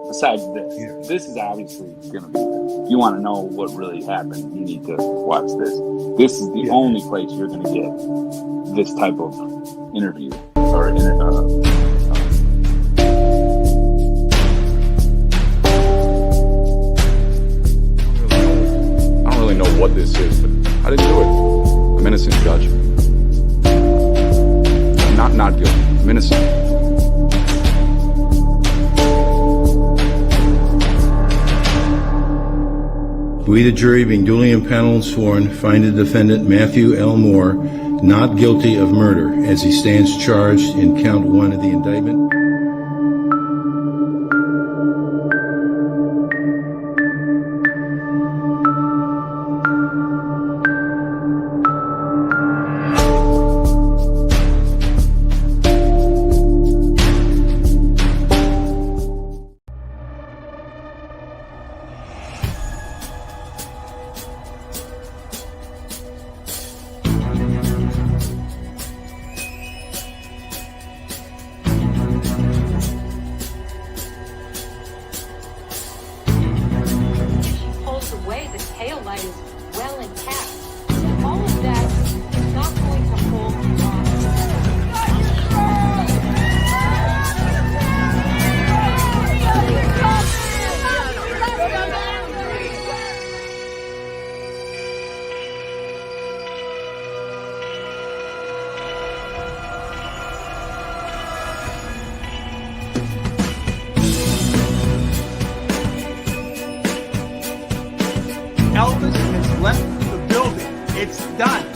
Besides this is obviously going to be, if you want to know what really happened, you need to watch this. This is the only place you're going to get this type of interview or I don't really know what this is, but I didn't do it. I'm innocent, Judge. I'm not guilty. I'm innocent. We, the jury, being duly impaneled and sworn, find the defendant Matthew L. Moore not guilty of murder as he stands charged in count 1 of the indictment. Away, the tail light is well intact. And all of that is not going to hold on. Elvis has left the building. It's done.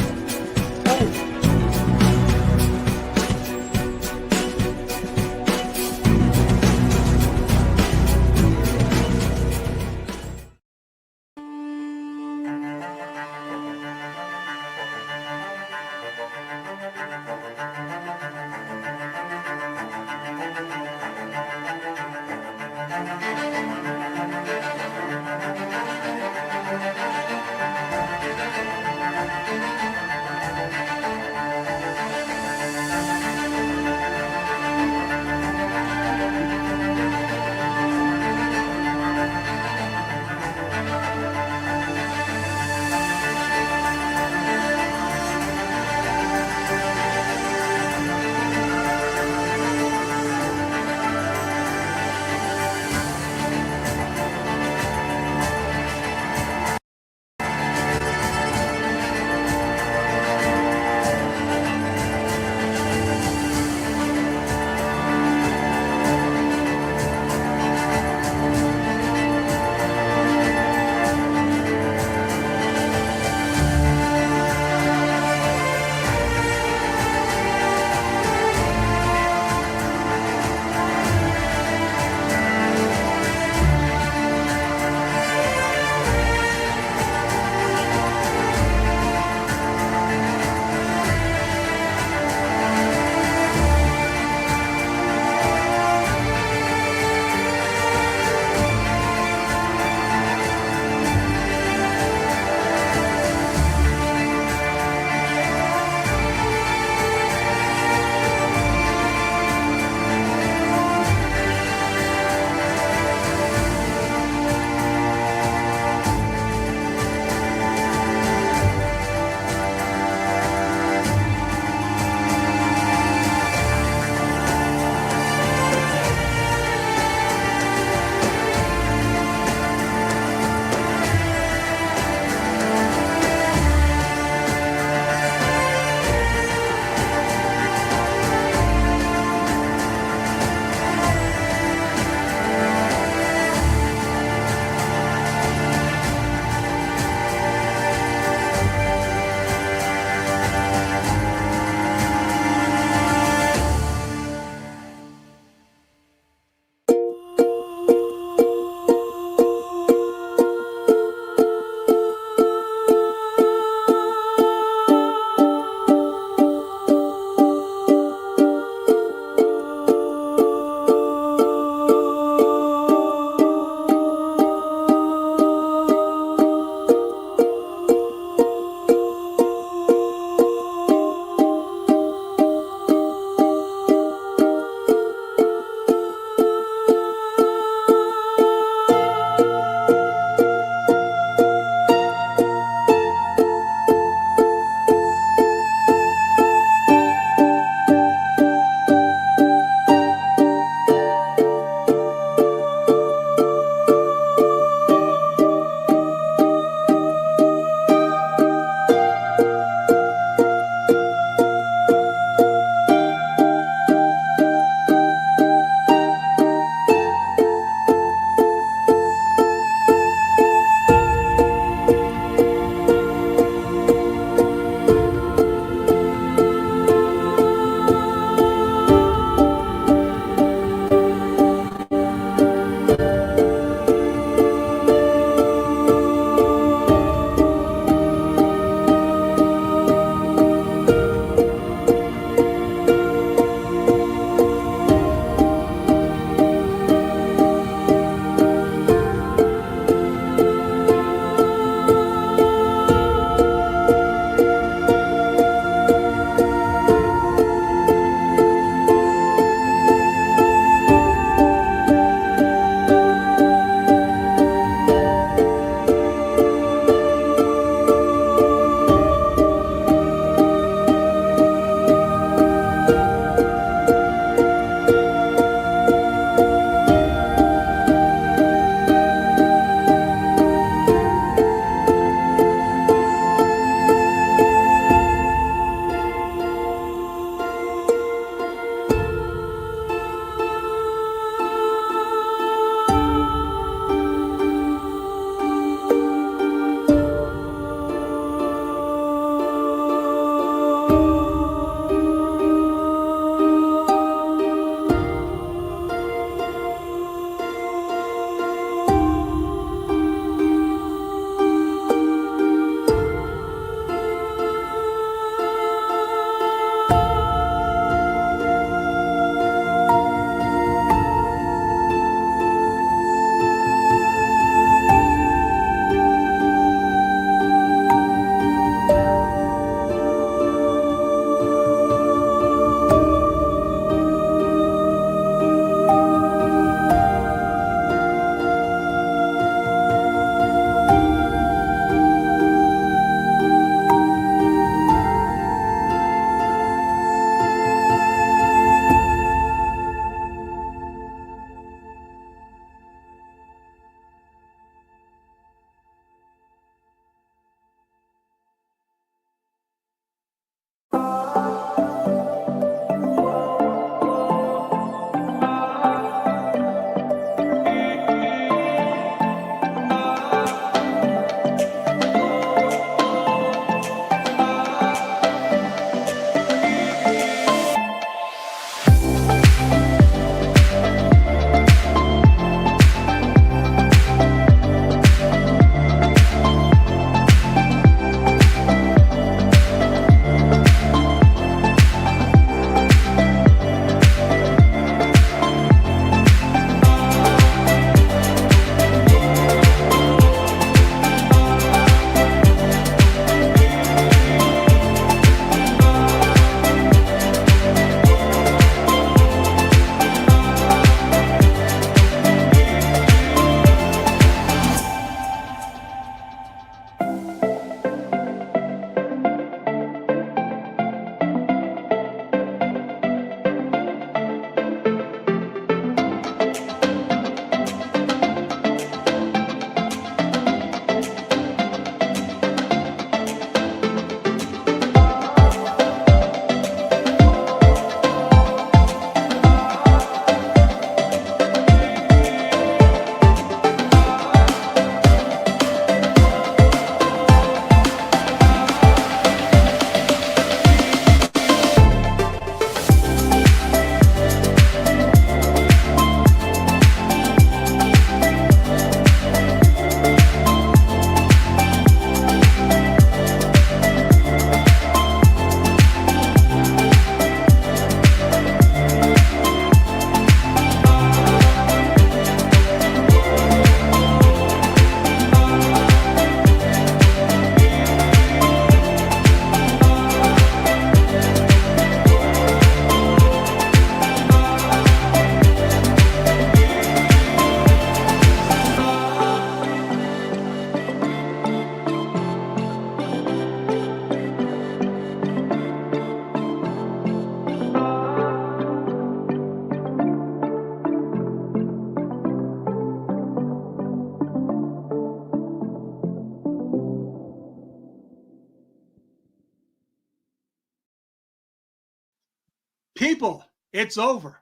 People, it's over.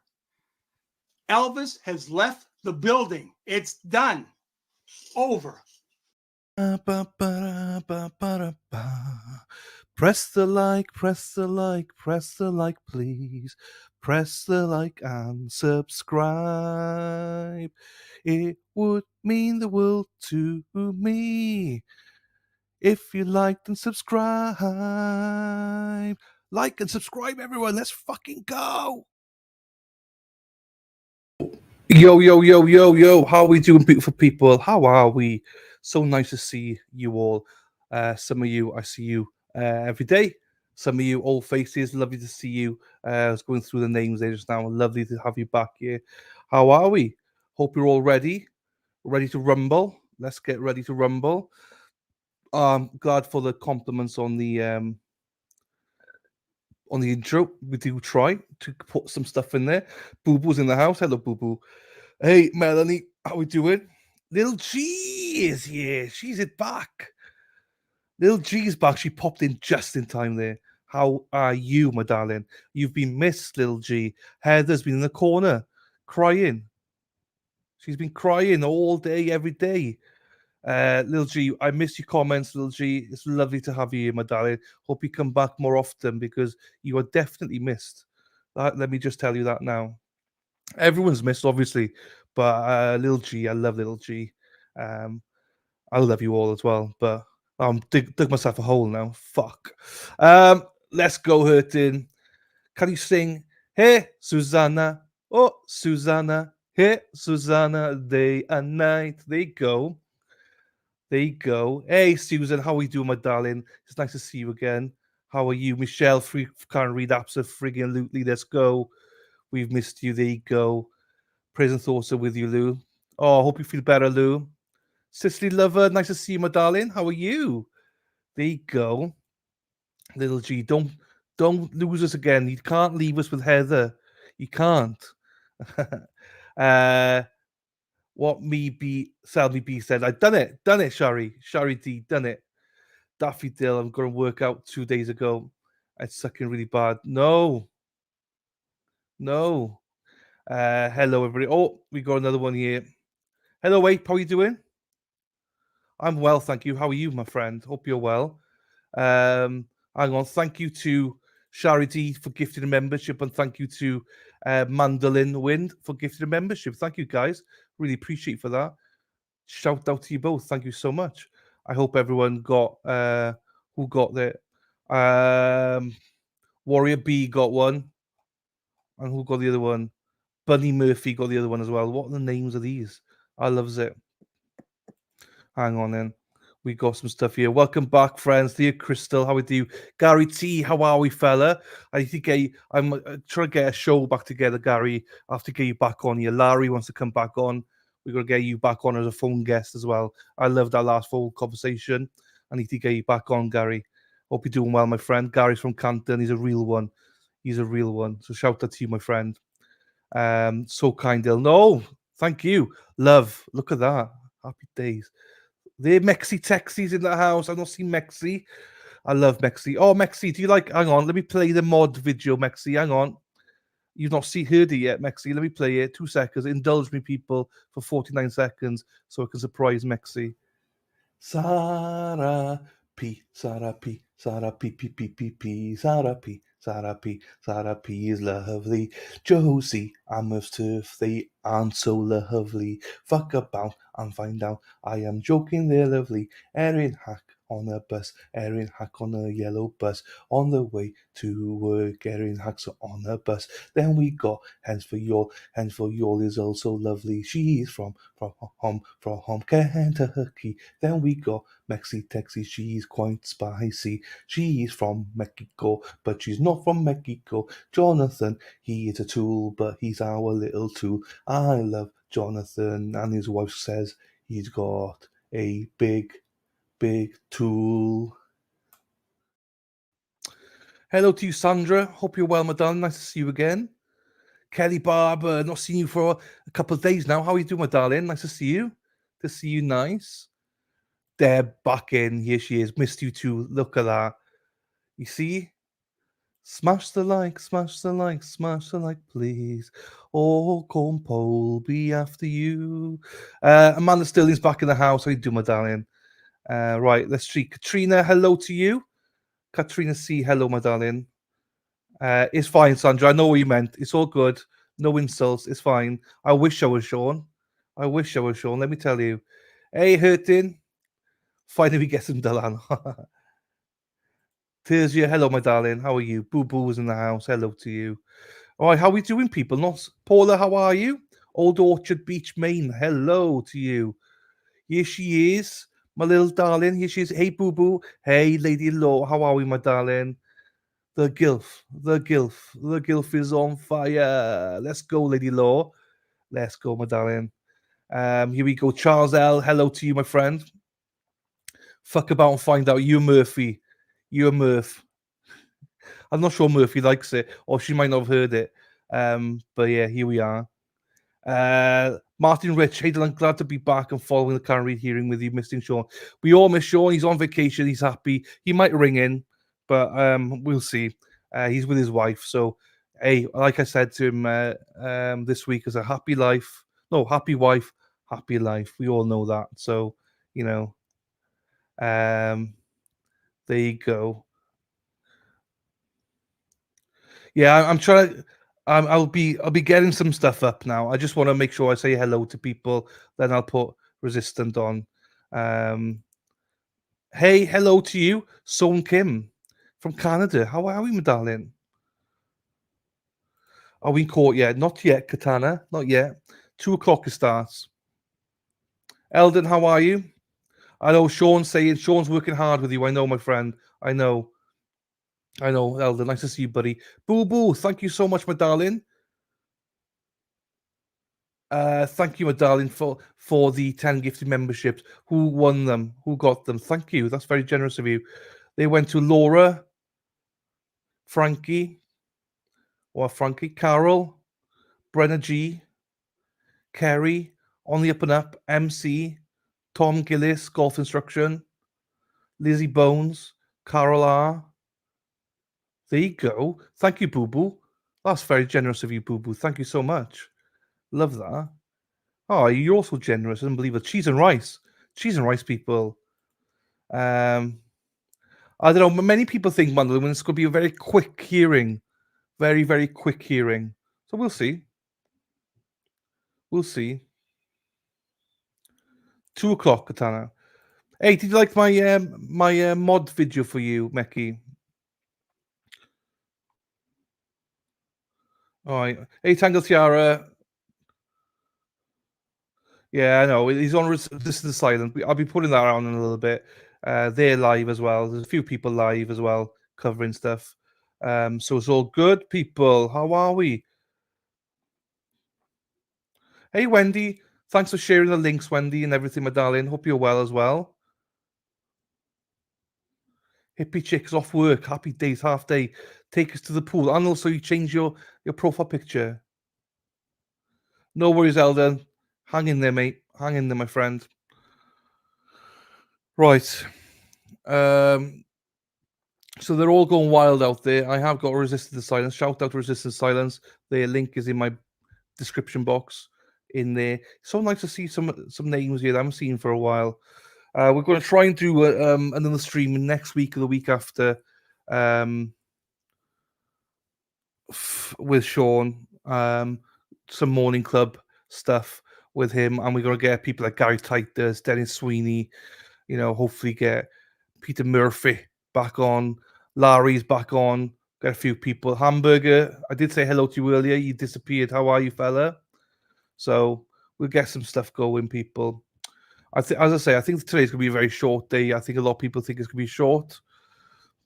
Elvis has left the building. It's done. Over. Press the like, press the like, press the like, please. Press the like and subscribe. It would mean the world to me if you liked and subscribe. Like and subscribe, everyone. Let's fucking go. Yo, yo, yo, yo, yo. How are we doing, beautiful people? How are we? So nice to see you all. Some of you, I see you every day. Some of you, old faces, lovely to see you. I was going through the names there just now. Lovely to have you back here. How are we? Hope you're all ready. Ready to rumble. Let's get ready to rumble. Glad for the compliments on the intro. We do try to put some stuff in there. Boo Boo's in the house. Hello, Boo Boo. Hey, Melanie, how we doing? Little G is here. She's it back. Little G's back. She popped in just in time there. How are you, my darling? You've been missed, Little G. Heather's been in the corner crying. She's been crying all day, every day. Little G, I miss your comments, Little G. It's lovely to have you here, my darling. Hope you come back more often because you are definitely missed. Let me just tell you that now. Everyone's missed, obviously, but Little G, I love Little G. I love you all as well, but I'm dug myself a hole now. Fuck. Let's go, Hurting. Can you sing? Hey, Susanna. Oh, Susanna. Hey, Susanna. Day and night. There you go. There you go. Hey, Susan. How are you doing, my darling? It's nice to see you again. How are you? Michelle, can't read absolutely friggin' lootly. Let's go. We've missed you. There you go. Praise and thoughts are with you, Lou. Oh, I hope you feel better, Lou. Cicely Lover, nice to see you, my darling. How are you? There you go. Little G, don't lose us again. You can't leave us with Heather. You can't. What Salmy B said. I've done it, Shari D, done it. Daffy Dill, I'm going to work out 2 days ago. It's sucking really bad. No. Hello, everybody. Oh, we got another one here. Hello, Wade. How are you doing? I'm well, thank you. How are you, my friend? Hope you're well. Hang on. Thank you to Shari D for gifting a membership, and thank you to Mandolin Wind for gifting a membership. Thank you, guys. Really appreciate for that. Shout out to you both. Thank you so much. I hope everyone got who got there. Warrior B got one, and who got the other one? Bunny Murphy got the other one as well. What are the names of these? I loves it. Hang on then. We got some stuff here. Welcome back, friends. Dear Crystal, how we do? Gary T, how are we, fella? I'm trying to get a show back together, Gary. I have to get you back on here. Larry wants to come back on. We're going to get you back on as a phone guest as well. I loved that last phone conversation. I need to get you back on, Gary. Hope you're doing well, my friend. Gary's from Canton. He's a real one. So shout out to you, my friend. So kind, Dill. No, thank you. Love. Look at that. Happy days. There, Mexi Texi's in the house. I've not seen Mexi. I love Mexi. Oh, Mexi, do you like... Hang on, let me play the mod video, Mexi. Hang on. You've not heard it yet, Mexi. Let me play it. 2 seconds. Indulge me, people, for 49 seconds so I can surprise Mexi. Sarah P, Sarah P, Sarah P, P, P, P, P, Sarah P, Sarah P, Sarah P is lovely. Josie and Murph Turf, they aren't so lovely. Fuck about and find out. I am joking, they're lovely. Erin Hack on a bus, Erin Hack on a yellow bus. On the way to work, Erin Hack's on a bus. Then we got Hens for Y'all is also lovely. She's from Kentucky. Then we got Mexi Texi, she's quite spicy. She's from Mexico, but she's not from Mexico. Jonathan, he is a tool, but he's our little tool. I love Jonathan, and his wife says he's got a big tool. Hello to you, Sandra. Hope you're well, madam. Nice to see you again. Kelly Barber, not seen you for a couple of days now. How are you doing, my darling? Nice to see you. To see you, nice. Deb back in. Here she is. Missed you too. Look at that. You see? Smash the like, smash the like, smash the like, please. Oh, corn pole be after you. Amanda Sterling's back in the house. How you doing, my darling? Right, let's see. Katrina, hello to you. Katrina C, hello, my darling. It's fine, Sandra. I know what you meant. It's all good. No insults. It's fine. I wish I was Sean. I wish I was Sean. Let me tell you. Hey, hurting. Finally, we get some Dylan. Terzia, hello, my darling. How are you? Boo Boo was in the house. Hello to you. All right, how are we doing, people? Not Paula, how are you? Old Orchard Beach, Maine. Hello to you. Here she is, my little darling. Here she is. Hey, Boo Boo. Hey, Lady Law. How are we, my darling? The gilf is on fire. Let's go, Lady Law. Let's go, my darling. Here we go. Charles L. Hello to you, my friend. Fuck about and find out. You, Murphy. You're Murph. I'm not sure Murphy likes it, or she might not have heard it. But yeah, here we are. Martin Rich, hey Dylan, glad to be back and following the current read hearing with you, missing Sean. We all miss Sean. He's on vacation. He's happy. He might ring in, but we'll see. He's with his wife. So, hey, like I said to him this week, is a happy life. No, happy wife, happy life. We all know that. So, you know, there you go. Yeah, I'm trying to. I'll be getting some stuff up now. I just want to make sure I say hello to people. Then I'll put resistant on. Hey, hello to you, Son Kim from Canada. How are we, my darling? Are we in court yet? Not yet, Katana. Not yet. 2:00 it starts. Eldon, how are you? I know Sean's saying Sean's working hard with you. I know, my friend. I know, Eldon. Nice to see you, buddy. Boo Boo, thank you so much, my darling. Thank you, my darling, for the 10 gifted memberships. Who won them? Who got them? Thank you. That's very generous of you. They went to Laura, Frankie, Carol, Brenna G, Kerry, On the Up and Up, MC, Tom Gillis, Golf Instruction, Lizzie Bones, Carol R. There you go. Thank you, Boo Boo. That's very generous of you, Boo Boo. Thank you so much. Love that. Oh, you're also generous. Unbelievable. Cheese and rice, people. I don't know. Many people think Mandolin it's going to be a very quick hearing, very, very quick hearing. So we'll see. We'll see. 2:00, Katana. Hey, did you like my mod video for you, Meki? All right. Hey, Tangle Tiara. Yeah, I know. He's on Resist the Silent. I'll be putting that on in a little bit. They're live as well. There's a few people live as well covering stuff. So it's all good, people. How are we? Hey, Wendy. Thanks for sharing the links, Wendy, and everything, my darling. Hope you're well as well. Hippie chicks off work. Happy days, half day. Take us to the pool. And also, you change your profile picture. No worries, Eldon. Hang in there, mate. Hang in there, my friend. Right. So they're all going wild out there. I have got Resisted the Silence. Shout out to Resisted Silence. Their link is in my description box in there. So nice to see some names here that I haven't seen for a while. We're going to try and do another stream next week or the week after with Sean. Some morning club stuff with him, and we're going to get people like Gary Titus, Dennis Sweeney, hopefully get Peter Murphy back on, Larry's back on, get a few people. Hamburger, I did say hello to you earlier, you disappeared. How are you, fella? So we'll get some stuff going, people. As I say, I think today's going to be a very short day. I think a lot of people think it's going to be short.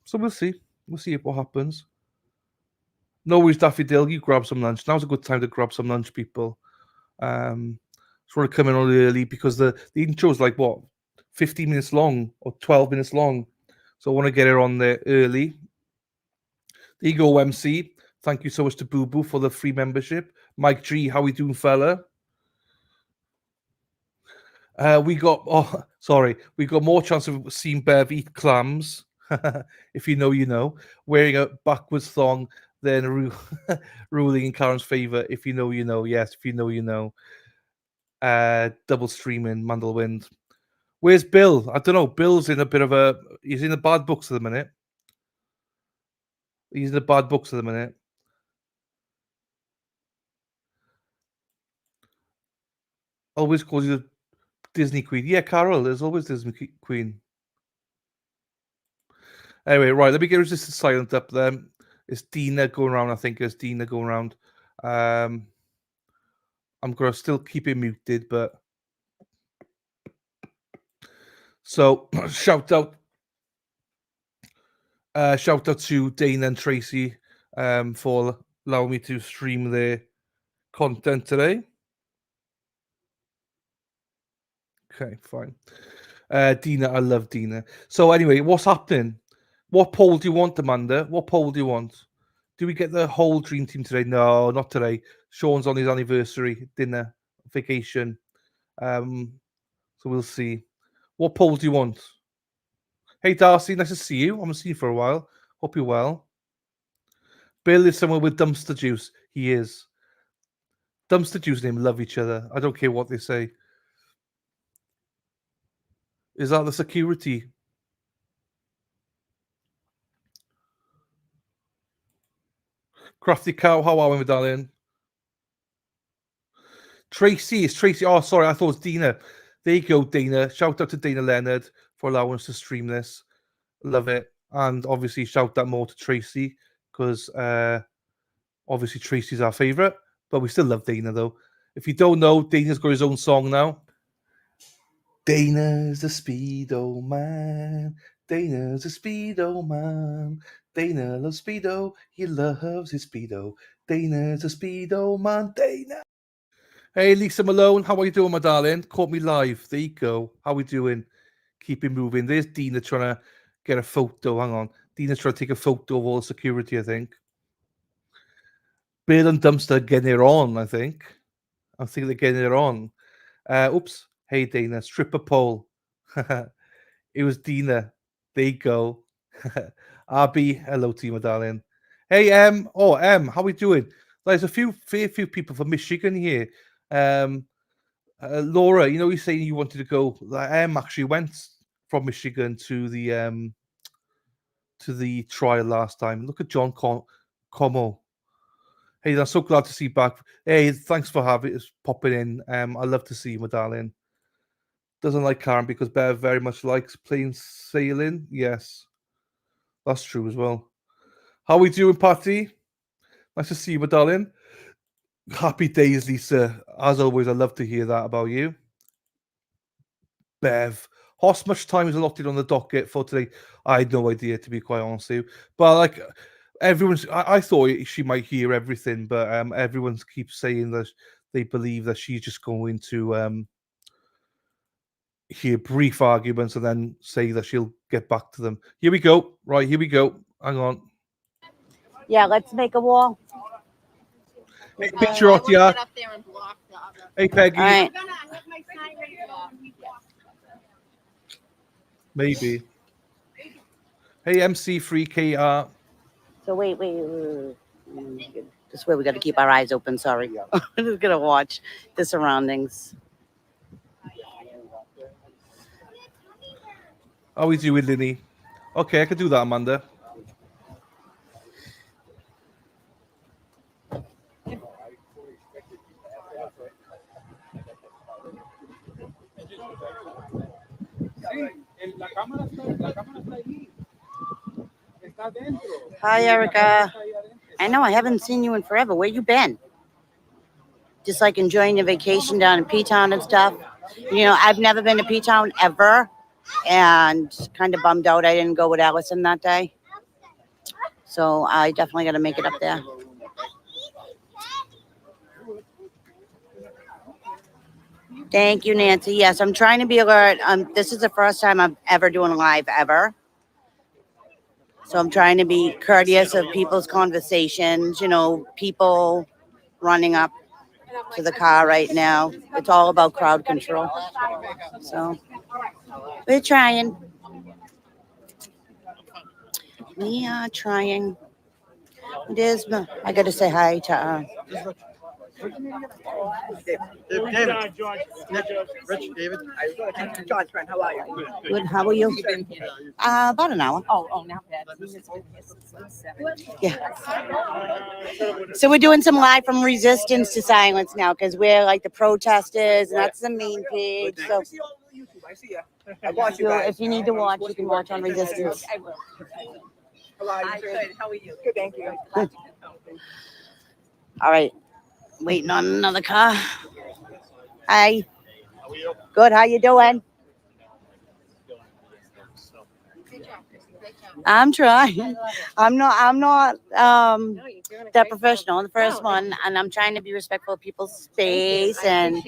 So we'll see. We'll see what happens. No worries, Daffy Dill. You grab some lunch. Now's a good time to grab some lunch, people. Just want to come in on early because the intro is like, 15 minutes long or 12 minutes long. So I want to get it on there early. There you go, MC. Thank you so much to Boo Boo for the free membership. Mike G, how we doing, fella? We got more chance of seeing Bev eat clams. If you know, you know. Wearing a backwards thong, then ruling in Karen's favor. If you know, you know. Yes, if you know, you know. Double streaming, Mandlewind. Where's Bill? I don't know. Bill's in a bit of a. He's in the bad books at the minute. He's in the bad books at the minute. Always calls you the Disney Queen. Yeah, Carol. There's always Disney Queen. Anyway, right. Let me get Resistance silent up then. It's Dina going around. I think it's Dina going around. I'm gonna still keep it muted, but so shout out to Dana and Tracy for allowing me to stream their content today. Okay, fine. Dina, I love Dina. So anyway, what's happening? What poll do you want, Amanda? What poll do you want? Do we get the whole dream team today? No, not today. Sean's on his anniversary dinner, vacation. So we'll see. What poll do you want? Hey Darcy, nice to see you. I haven't seen you for a while. Hope you're well. Bill is somewhere with Dumpster Juice. He is. Dumpster Juice and him love each other. I don't care what they say. Is that the security? Crafty Cow, how are we, darling? Tracy, it's Tracy. Oh, sorry, I thought it was Dina. There you go, Dina. Shout out to Dana Leonard for allowing us to stream this. Love it. And obviously, shout out more to Tracy because obviously Tracy's our favourite, but we still love Dana though. If you don't know, Dana's got his own song now. Dana's a Speedo man. Dana's a Speedo man. Dana loves Speedo. He loves his Speedo. Dana's a Speedo man. Dana. Hey, Lisa Malone. How are you doing, my darling? Caught me live. There you go. How we doing? Keep it moving. There's Dina trying to get a photo. Hang on. Dina's trying to take a photo of all the security, I think. Bill and Dumpster getting it on, I think. I think they're getting it on. Oops. Hey, Dana. Stripper pole. It was Dina. There you go. RB, hello to you, my darling. Hey, how we doing? There's a fair few people from Michigan here. Laura, you know, you're saying you wanted to go. Actually went from Michigan to the trial last time. Look at John Como. Hey, I'm so glad to see you back. Hey, thanks for popping in. I love to see you, my darling. Doesn't like Karen because Bear very much likes plain sailing. Yes, that's true as well. How we doing, Patty? Nice to see you, my darling. Happy days, Lisa. As always, I love to hear that about you. Bev. How much time is allotted on the docket for today? I had no idea, to be quite honest with you. But like everyone's, I thought she might hear everything, but everyone keeps saying that they believe that she's just going to hear brief arguments and then say that she'll get back to them. Here we go. Right, here we go. Hang on. Yeah, let's make a wall. Hey, picture out here. Hey, Peggy. All right. Maybe. Hey, MC3KR. So wait. This way we got to keep our eyes open. Sorry. We're just going to watch the surroundings. How we doing, Linny? Okay, I can do that, Amanda. Hi, Erica. I know I haven't seen you in forever. Where you been? Just like enjoying your vacation down in P-Town and stuff. You know, I've never been to P-Town ever, and kind of bummed out I didn't go with Allison that day. So I definitely got to make it up there. Thank you, Nancy. Yes, I'm trying to be alert. This is the first time I'm ever doing a live ever. So I'm trying to be courteous of people's conversations, you know, people running up to the car right now. It's all about crowd control. So we're trying. We are trying. I got to say hi to. David. Rich, David. John, friend, how are you? Good. How are you? About an hour. Oh, not bad. Yeah. So we're doing some live from Resistance to Silence now because we're like the protesters, and that's the main page. So I see you. I watch you guys. if you need to watch, you can watch on Resistance. I will. I'm good. How are you? Good, thank you. Good. All right. Waiting on another car. Hi. Good. How you doing? I'm trying. I'm not that professional in the first one, and I'm trying to be respectful of people's space and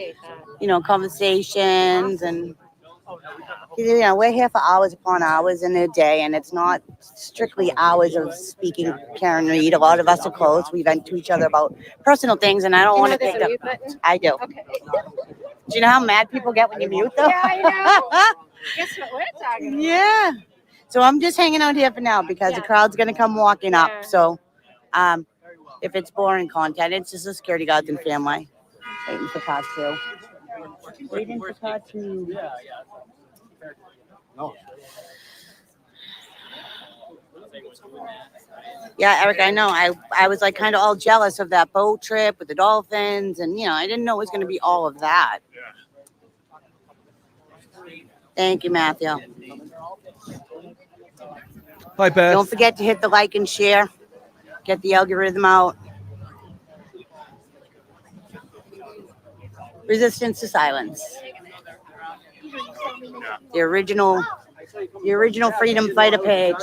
conversations, and we're here for hours upon hours in a day, and it's not strictly hours of speaking. Karen Reed, a lot of us are close. We vent to each other about personal things, and I don't want to pick up. I do. Okay. Do you know how mad people get when you mute them? Yeah, I know. Guess what we're talking about? Yeah. So I'm just hanging out here for now because the crowd's gonna come walking up. So if it's boring content, it's just the security guards and family. Waiting for car two. Waiting for car two. Yeah, Eric, I know. I was like kind of all jealous of that boat trip with the dolphins, and I didn't know it was going to be all of that. Thank you, Matthew. Hi, Beth. Don't forget to hit the like and share. Get the algorithm out. Resistance to Silence. The original freedom fighter page.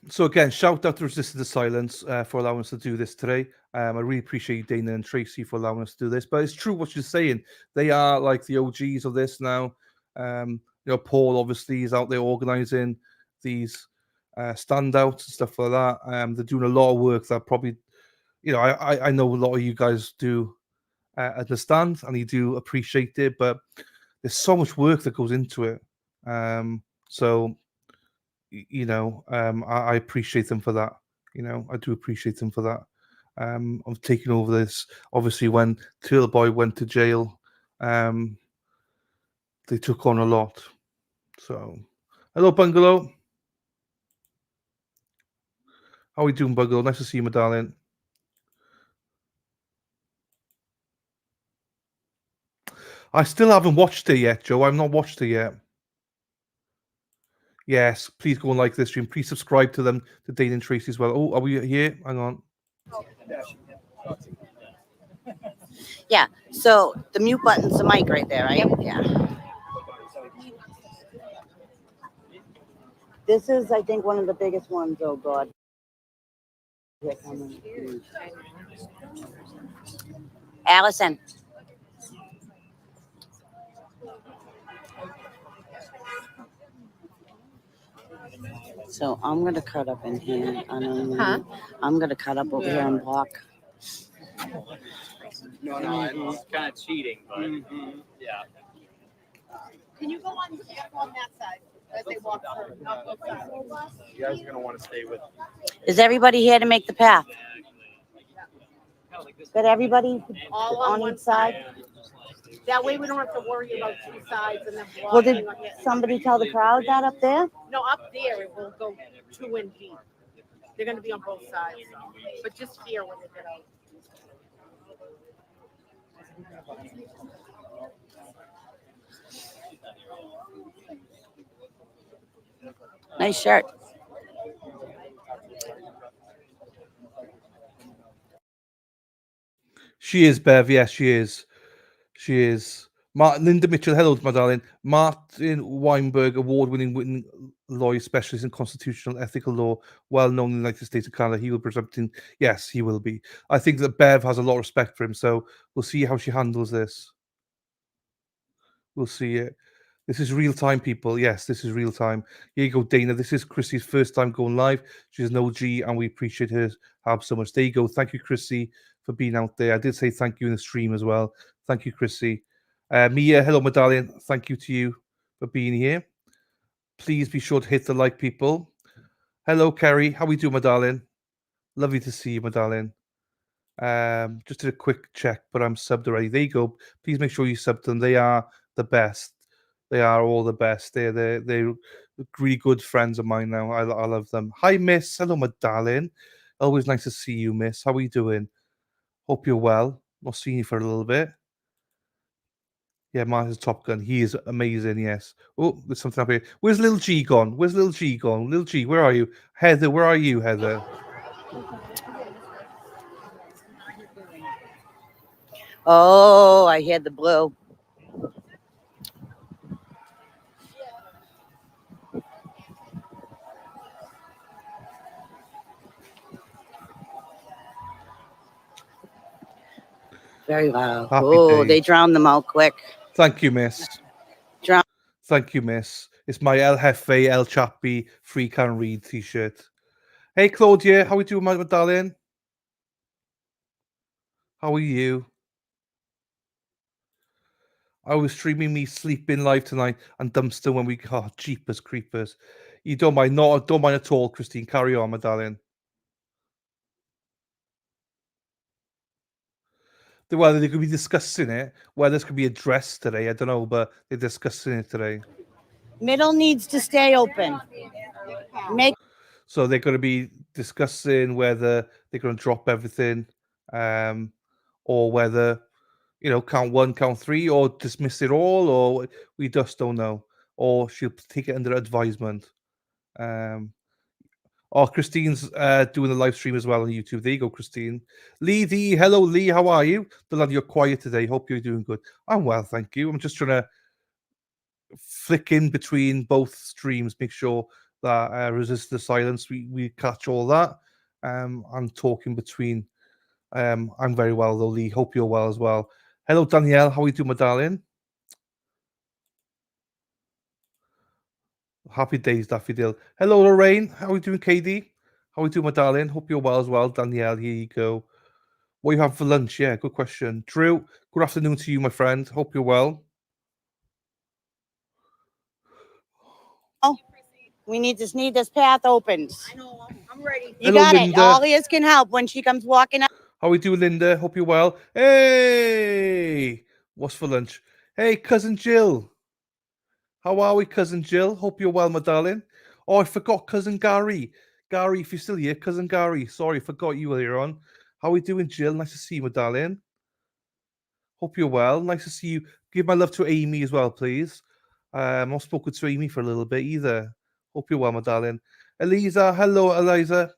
So again, shout out to Resistance to Silence for allowing us to do this today. I really appreciate you, Dana and Tracy, for allowing us to do this. But it's true what you're saying. They are like the OGs of this now. Paul obviously is out there organizing these standouts and stuff like that. They're doing a lot of work that probably, I know a lot of you guys do understand and you do appreciate it, but there's so much work that goes into it. I appreciate them for that. I do appreciate them for that. Of taking over this. Obviously, when Turtle Boy went to jail, they took on a lot. So, hello, Bungalow. How are we doing, Bungalow? Nice to see you, my darling. I still haven't watched it yet, Joe. I've not watched it yet. Yes, please go and like this stream. Please subscribe to them, to Dane and Tracy as well. Oh, are we here? Hang on. Yeah, so the mute button's the mic right there, right? Yeah. This is, I think, one of the biggest ones. Oh, God. Allison. So I'm going to cut up in here. I'm going to cut up over here and block. No, it's kind of cheating, but yeah. Can you go on that side as they walk through? You guys are going to want to stay with. Is everybody here to make the path? Got everybody All on each side? That way we don't have to worry about two sides and then Well, did somebody tell the crowd that up there? No, up there it will go 2 in deep. They're going to be on both sides, but just here when they get out. Nice shirt. She is, Bev. Yes, she is. She is. Linda Mitchell, hello, my darling. Martin Weinberg, award-winning lawyer specialist in constitutional ethical law, well known in the United States and Canada. He will be presenting. Yes, he will be. I think that Bev has a lot of respect for him, so we'll see how she handles this. We'll see it. This is real time, people. Yes, this is real time. Here you go, Dana. This is Chrissy's first time going live. She's an OG, and we appreciate her so much. There you go. Thank you, Chrissy, for being out there. I did say thank you in the stream as well. Thank you, Chrissy. Mia, hello, my darling. Thank you to you for being here. Please be sure to hit the like, people. Hello, Kerry. How we doing, my darling? Lovely to see you, my darling. Just did a quick check, but I'm subbed already. There you go. Please make sure you sub them. They are the best. They are all the best. They're really good friends of mine now. I love them. Hi, Miss. Hello, my darling. Always nice to see you, Miss. How are you doing? Hope you're well. Not seen you for a little bit. Yeah, Martin's Top Gun. He is amazing, yes. Oh, there's something up here. Where's Little G gone? Where's Little G gone? Little G, where are you? Heather, where are you, Heather? Oh, I hear the blue. Very loud. Happy Oh, days. they drowned them out quick. Thank you, Miss. Thank you, Miss. It's my El Jefe, El Chappy, Free Can Read t-shirt. Hey, Claudia, how are we doing, my darling? How are you? I was streaming me sleeping live tonight and dumpster when we jeepers creepers. You don't mind, don't mind at all, Christine. Carry on, my darling. Well, they could be discussing it. Whether this could be addressed today, I don't know, but they're discussing it today. Middle needs to stay open. So they're going to be discussing whether they're going to drop everything, or whether, count 1, count 3, or dismiss it all, or we just don't know. Or she'll take it under advisement. Christine's doing the live stream as well on YouTube. There you go, Christine. Lee D, hello, Lee. How are you? Love you're quiet today. Hope you're doing good. I'm well, thank you. I'm just trying to flick in between both streams, make sure that resist the silence. We catch all that. I'm talking between. I'm very well, though, Lee. Hope you're well as well. Hello, Danielle. How are you doing, my darling? Happy days, Daffy Dill. Hello, Lorraine. How are you doing, KD? How are you doing, my darling? Hope you're well as well. Danielle, here you go. What you have for lunch? Yeah, good question. Drew, good afternoon to you, my friend. Hope you're well. Oh, we just need this path opened. I know, I'm ready. You Hello, got Linda. it. All ears can help when she comes walking up. How are we doing, Linda? Hope you're well. Hey, what's for lunch? Hey, cousin Jill. How are we, cousin Jill? Hope you're well, my darling. Oh, I forgot cousin Gary. Gary, if you're still here, cousin Gary. Sorry, I forgot you earlier on. How are we doing, Jill? Nice to see you, my darling. Hope you're well. Nice to see you. Give my love to Amy as well, please. I've not spoken to Amy for a little bit either. Hope you're well, my darling. Eliza, hello, Eliza.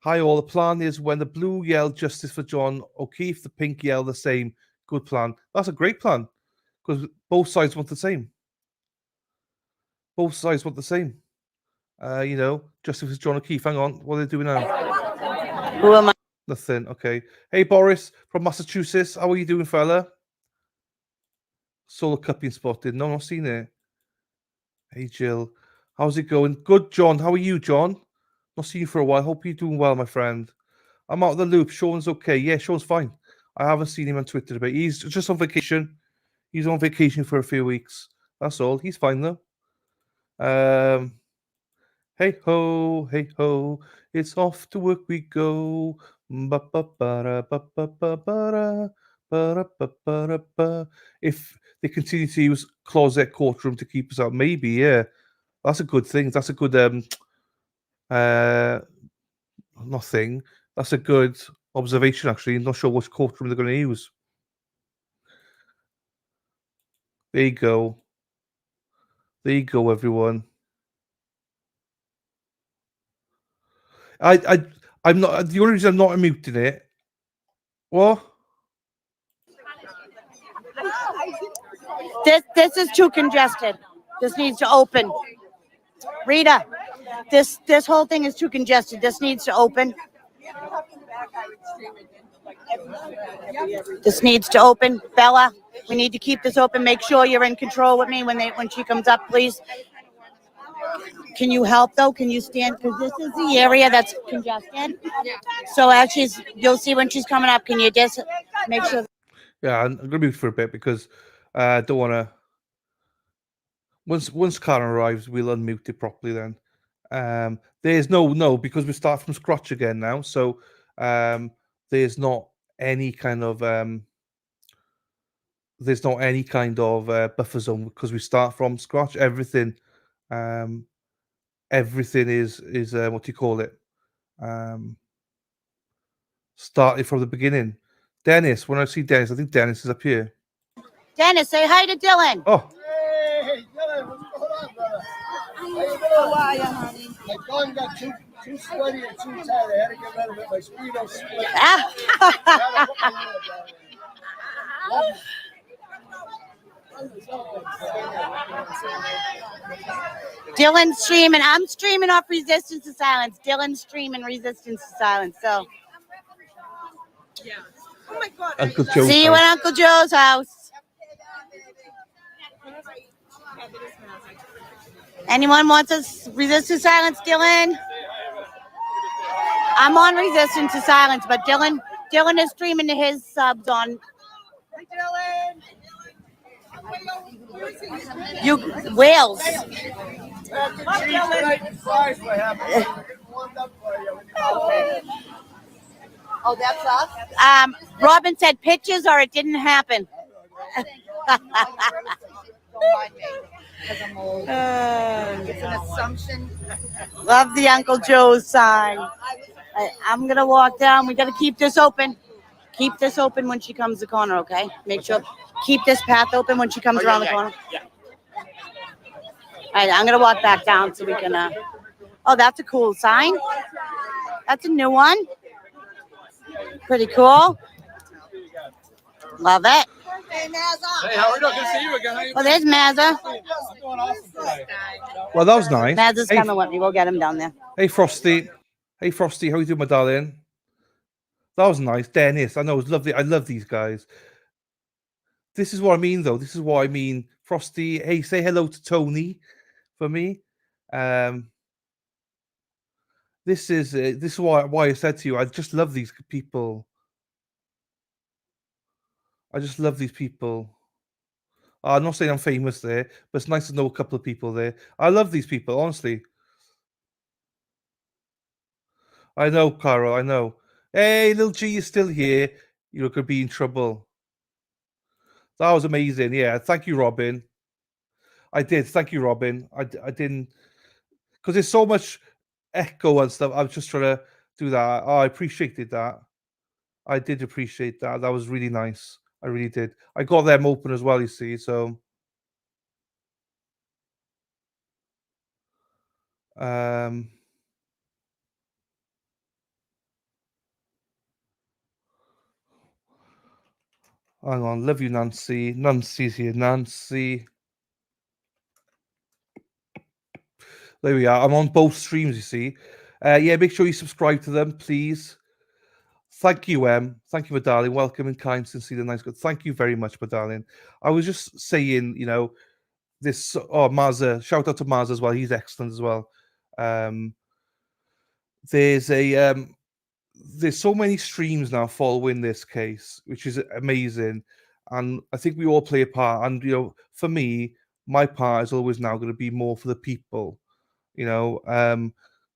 Hi, all. The plan is when the blue yell justice for John O'Keefe, the pink yell the same. Good plan. That's a great plan because both sides want the same. Both sides want the same. Justice for John O'Keefe. Hang on. What are they doing now? Who am I? Nothing. Okay. Hey, Boris from Massachusetts. How are you doing, fella? Solo cup being spotted. No, not seen it. Hey, Jill. How's it going? Good, John. How are you, John? Not seen you for a while. Hope you're doing well, my friend. I'm out of the loop. Sean's okay. Yeah, Sean's fine. I haven't seen him on Twitter today. He's just on vacation. He's on vacation for a few weeks. That's all. He's fine, though. Hey ho, it's off to work we go. If they continue to use closet courtroom to keep us out, maybe, yeah. That's a good thing. That's a good nothing. That's a good observation, actually. I'm not sure which courtroom they're going to use. There you go. There you go, everyone. I'm not. The only reason I'm not muting it. What? This is too congested. This needs to open. Rita, this whole thing is too congested. This needs to open. This needs to open. Bella, we need to keep this open. Make sure you're in control with me when she comes up, please. Can you help though? Can you stand? Because this is the area that's congested. So as you'll see when she's coming up. Can you just make sure? Yeah, I'm gonna mute for a bit because I don't want to. Once Karen arrives, we'll unmute it properly. Then there's no because we start from scratch again now. So there's not any kind of buffer zone because we start from scratch. Everything is what do you call it? Started from the beginning. Dennis, when I see Dennis, I think Dennis is up here. Dennis, say hi to Dylan. Oh, Hey, Dylan, what's going on, brother? How you doing? How are you, honey? My gun got too sweaty and too tight. I had to get rid of it. My speedo split. Dylan's streaming. I'm streaming off Resistance to Silence. Dylan's streaming Resistance to Silence. So Uncle Joe's see you house. at Uncle Joe's house. Anyone wants us Resistance to Silence, Dylan? I'm on Resistance to Silence, but Dylan is streaming to his subs on. Hi, Dylan. You Wales. Oh, that's us. Robin said pictures or it didn't happen. It's an assumption. Love the Uncle Joe's sign. I'm gonna walk down. We gotta keep this open. Keep this open when she comes the corner, okay? Make sure keep this path open when she comes around the corner. Yeah. All right, I'm gonna walk back down so we can. Oh, that's a cool sign. That's a new one. Pretty cool. Love it. Hey, how are you doing? Good to see you again. How you Well, there's Mazza. doing? Awesome today. Well, that was nice. Mazza's Hey, coming with me. We'll get him down there. hey, Frosty. Hey, Frosty. How you doing, my darling? That was nice. Dennis. I know it was lovely. I love these guys. This is what I mean, though. This is what I mean. Frosty. Hey, say hello to Tony for me. This is why I said to you, I just love these people. I just love these people. I'm not saying I'm famous there, but it's nice to know a couple of people there. I love these people, honestly. I know, Carol, I know. Hey, little G is still here. You're going to be in trouble. That was amazing. Yeah, thank you, Robin. I did. Thank you, Robin. I didn't, because there's so much echo and stuff. I was just trying to do that. Oh, I appreciated that. I did appreciate that. That was really nice. I really did. I got them open as well, you see. So, hang on. Love you, Nancy. Nancy's here. Nancy. There we are. I'm on both streams, you see. Yeah, make sure you subscribe to them, please. Thank you, Thank you, my darling. Welcome and kind, sincere, nice. Good. Thank you very much, my darling. I was just saying, you know, this. Oh, Mazza. Shout out to Mazza as well. He's excellent as well. There's so many streams now following this case, which is amazing, and I think we all play a part. And you know, for me, my part is always now going to be more for the people. You know,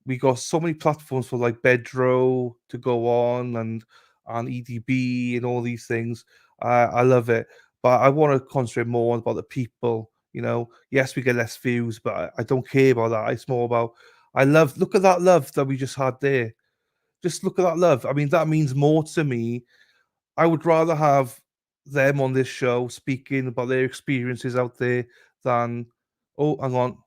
we got so many platforms for like Bedro to go on and EDB and all these things. I love it, but I want to concentrate more about the people. You know, yes, we get less views, but I don't care about that. It's more about look at that love that we just had there. Just look at that love. I mean, that means more to me. I would rather have them on this show speaking about their experiences out there than, oh, hang on.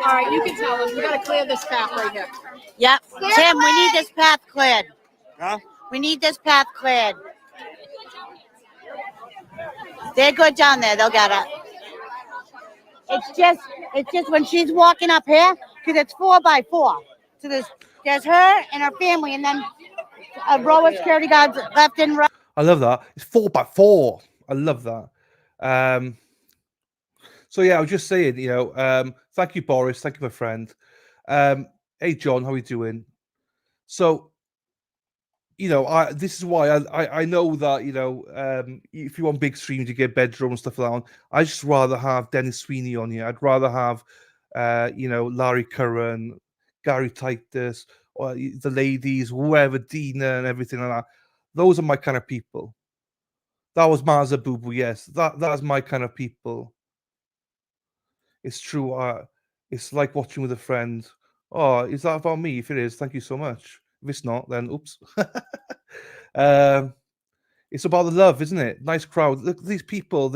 All right, you can tell them. We got to clear this path right here. Yep. Tim, we need this path cleared. Huh? We need this path cleared. They're good down there. They'll get it. It's just when she's walking up here, because it's 4x4. So there's her and her family, and then a row of security guards left and right. I love that. It's 4x4. I love that. So yeah, I was just saying, thank you, Boris. Thank you, my friend. Hey, John, how are you doing? So, this is why I know that, if you want big streams, you get bedroom and stuff like that on. I just rather have Dennis Sweeney on here. I'd rather have, Larry Curran, Gary Titus, or the ladies, whoever, Dina, and everything like that. Those are my kind of people. That was Maza Boo Boo, yes. That's my kind of people. It's true. It's like watching with a friend. Oh, is that about me? If it is, thank you so much. If it's not, then oops. It's about the love, isn't it? Nice crowd. Look at these people.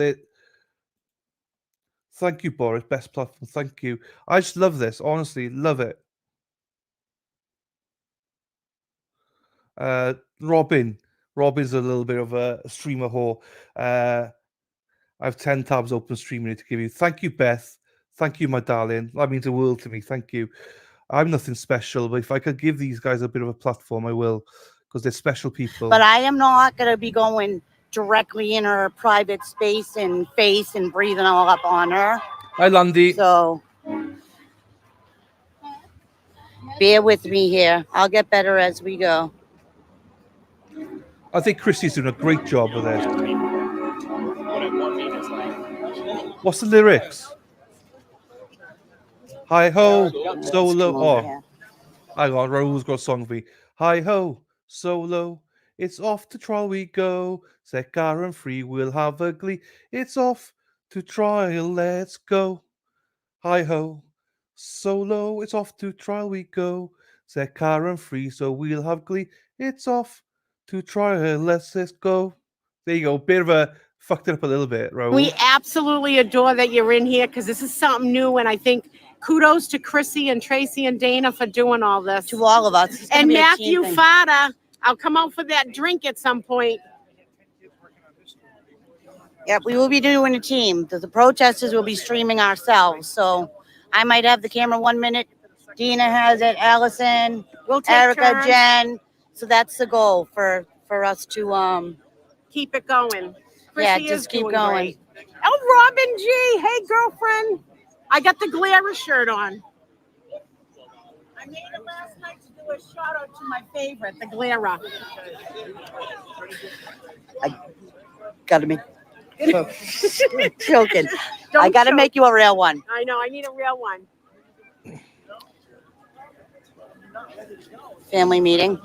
Thank you, Boris. Best platform. Thank you. I just love this. Honestly, love it. Robin's a little bit of a streamer whore. I have 10 tabs open streaming to give you. Thank you, Beth. Thank you, my darling. That means the world to me. Thank you. I'm nothing special, but if I could give these guys a bit of a platform, I will, because they're special people. But I am not going to be going directly in her private space and face and breathing all up on her. Hi, Landy. So bear with me here. I'll get better as we go. I think Christy's doing a great job with this. What's the lyrics? Hi ho, solo. Oh, hang on, Raoul's got a song for me. Hi ho, solo. It's off to trial we go. Sekar and free, we'll have a glee. It's off to trial, let's go. Hi ho, solo. It's off to trial we go. Sekar and free, so we'll have glee. It's off to trial, let's go. There you go. Bit of a fucked it up a little bit, Raoul. We absolutely adore that you're in here because this is something new, and I think kudos to Chrissy and Tracy and Dana for doing all this. To all of us. And Matthew Fada, I'll come out for that drink at some point. Yep, we will be doing a team. The protesters will be streaming ourselves. So I might have the camera 1 minute. Dina has it. Allison, We'll take Erica, turns. Jen. So that's the goal for us to keep it going. Yeah, Chrissy just is keep doing going. great. Oh, Robin G. Hey, girlfriend. I got the Glera shirt on. I made it last night to do a shout out to my favorite, the Glera. I gotta make joking. Don't I gotta choke. make you a real one. I know, I need a real one. Family meeting.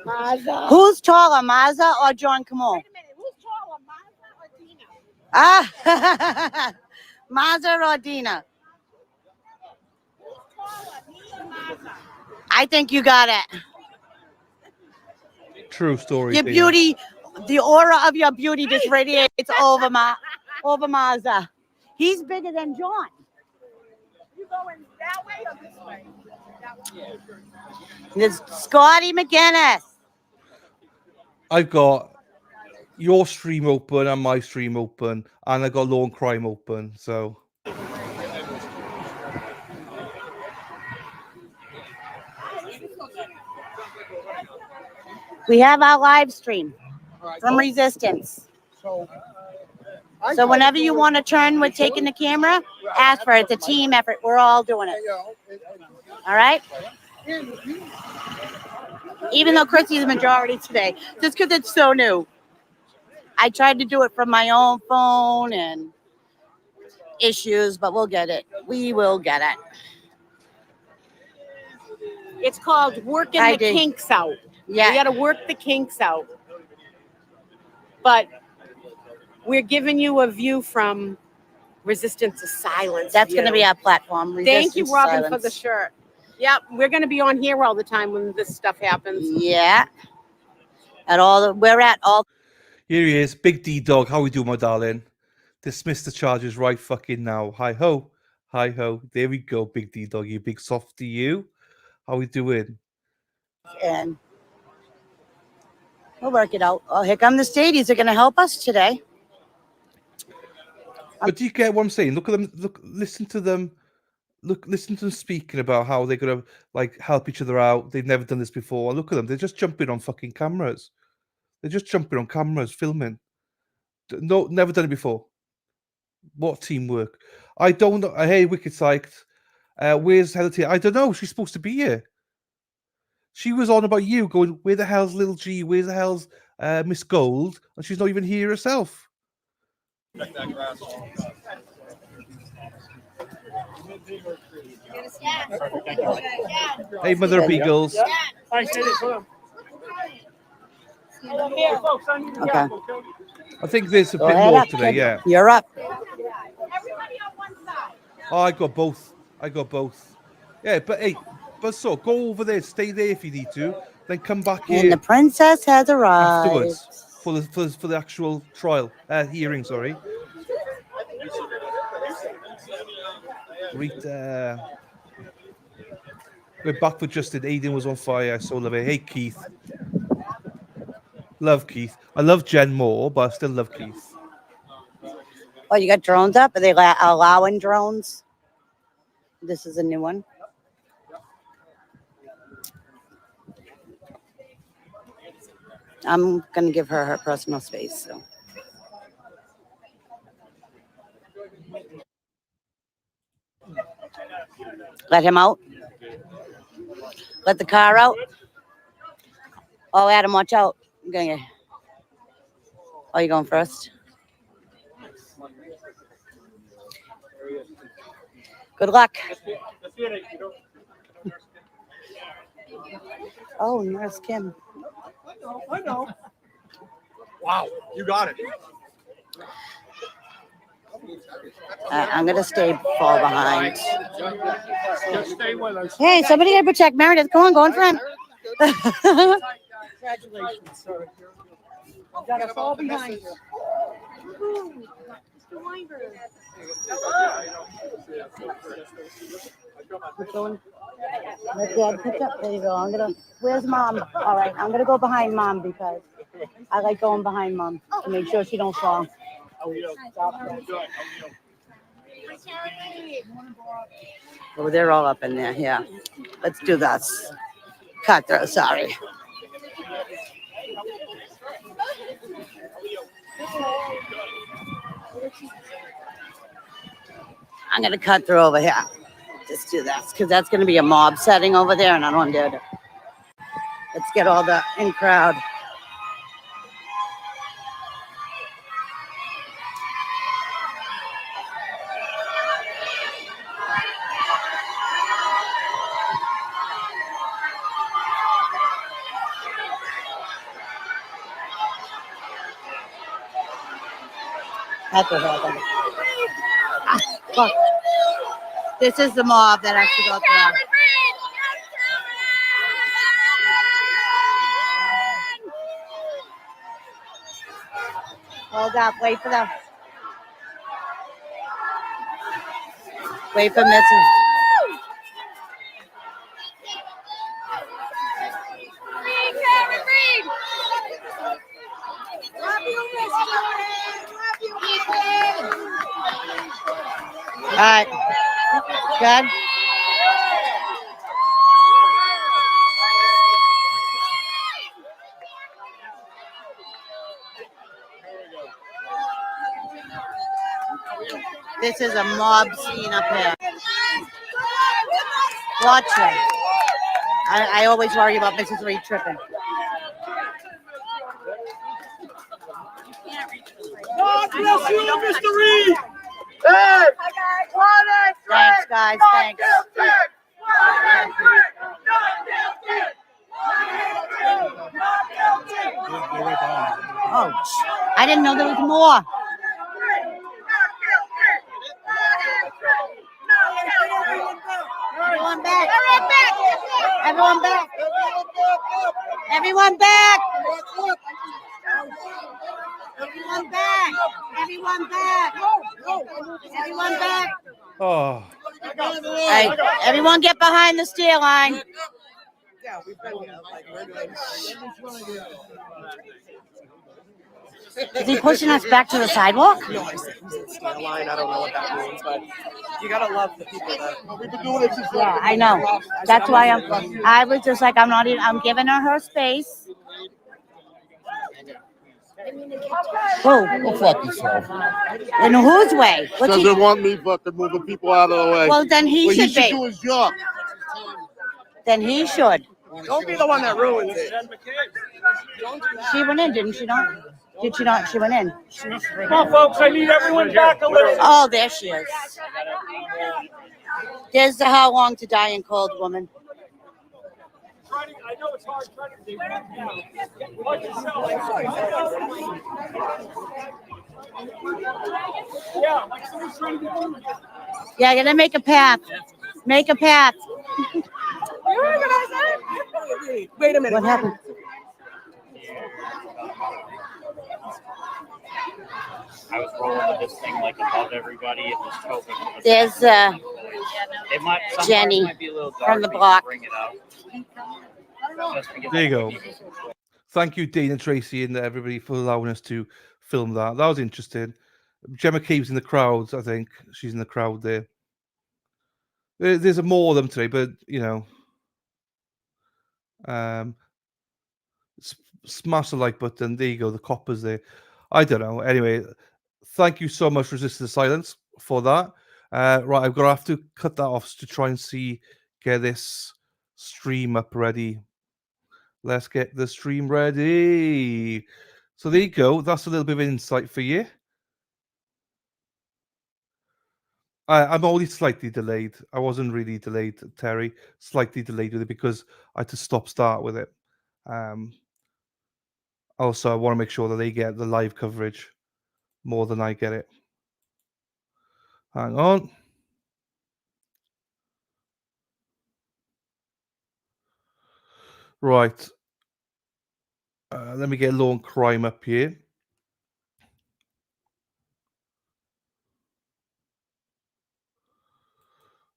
Maza. Who's taller, Maza or John Kamal? Wait a minute, who's taller, Maza or Dina? Ah, Maza or Dina? Who's taller, me or Maza? I think you got it. True story. Your Dina. beauty, the aura of your beauty just radiates over Maza. He's bigger than John. You going that way or this way? That way. There's Scotty McGinnis. I've got your stream open and my stream open, and I got Law and Crime open. So We have our live stream from Resistance. So whenever you want to turn with taking the camera, ask for it. It's a team effort. We're all doing it. All right? Even though Chrissy's the majority today, just because it's so new. I tried to do it from my own phone and issues, but we'll get it. We will get it. It's called working the kinks out. Yeah. You got to work the kinks out. But we're giving you a view from Resistance to Silence. That's going to be our platform. Thank you, Resistance to Robin, for Silence. the shirt. Yep, we're going to be on here all the time when this stuff happens. Yeah. here he is, Big D Dog. How we doing, my darling? Dismiss the charges right fucking now. Hi ho, hi ho. There we go, Big D Dog. You big softy, you. How we doing? And we'll work it out. Oh, here come the stadies. They're going to help us today. But do you get what I'm saying? Look at them. Look, listen to them. listen to them speaking about how they're gonna like help each other out. They've never done this before. Look at them; they're just jumping on fucking cameras. They're just jumping on cameras, filming. No, never done it before. What teamwork? I don't know. Hey, Wicked Psyched. Where's Heather T? I don't know. She's supposed to be here. She was on about you, going, "Where the hell's Little G? Where the hell's Miss Gold?" And she's not even here herself. Hey, Mother of Beagles. Okay. I think there's a Go bit ahead more up, today. kid. Yeah. You're up. Oh, I got both. Yeah, but hey, so go over there, stay there if you need to, then come back And the here princess has arrived. afterwards for the actual trial hearing. Sorry. Rita. We're back for Justin. Aiden was on fire. I so love it. Hey, Keith. Love Keith. I love Jen more, but I still love Keith. Oh, you got drones up? Are they allowing drones? This is a new one. I'm going to give her her personal space. So. Let him out. Let the car out. Oh, Adam, watch out. I'm gonna get... Oh, you going first? Good luck. Oh, Nurse Kim. I know. Wow, you got it. I'm going to stay far behind. Just stay with us. Hey, somebody got to protect Meredith. Go on in front. Congratulations, sir. You got us all behind you. Let Dad pick up. There you go. Where's Mom? All right, I'm gonna go behind Mom because I like going behind Mom to make sure she don't fall. Oh, they're all up in there. Yeah, let's do this. Cut through. Sorry. I'm gonna cut through over here. Just do this because that's gonna be a mob setting over there, and I don't want to do it. Let's get all the in crowd. That's what happened. Look, this is the mob that has to go through. Hold up, wait for Missy. All right, good. This is a mob scene up here. Watch her. I always worry about Mrs. Reed tripping. God bless you, Mr. Reed. Thanks, guys. Thanks. Oh, I didn't know there was more. Everyone back. Everyone back. Everyone back. Everyone back. Everyone back. Everyone back. Oh, Hey, everyone get behind the steer line. Is he pushing us back to the sidewalk? No, I said stay in line. I don't know what that means, but you gotta love the people that. We've been doing it since. Yeah, I know. That's why I was just like, I'm giving her space. Whoa. Go fuck yourself. In whose way? What's Doesn't want me fucking moving people out of the way. Well, then he Well, should he should be. do his job. Then he should. Don't be the one that ruins it. She went in, didn't she not? Did she not? She went in. Come on, folks, I need everyone back a little. Oh, there she is. There's the how long to die in cold woman. I know it's hard trying to watch yourself. Yeah, like someone's trying to do. Yeah, you gotta make a path. Make a path. Wait a minute. What happened? I was rolling with this thing like above everybody. It was choking. There's It might, some Jenny parts might be a little dark, from the but you block. Bring it out. Just to get There you the go. people. Thank you, Dean and Tracy, and everybody for allowing us to film that. That was interesting. Gemma Cave's in the crowd, I think. She's in the crowd there. There's more of them today, but you know, smash the like button. There you go. The coppers there. I don't know. Anyway, thank you so much, Resist the Silence, for that. Right, I'm gonna have to cut that off to try and get this stream up ready. Let's get the stream ready. So there you go. That's a little bit of insight for you. I'm only slightly delayed. I wasn't really delayed, Terry. Slightly delayed with it because I had to start with it. Also, I want to make sure that they get the live coverage more than I get it. Hang on. Right. Let me get Law and Crime up here.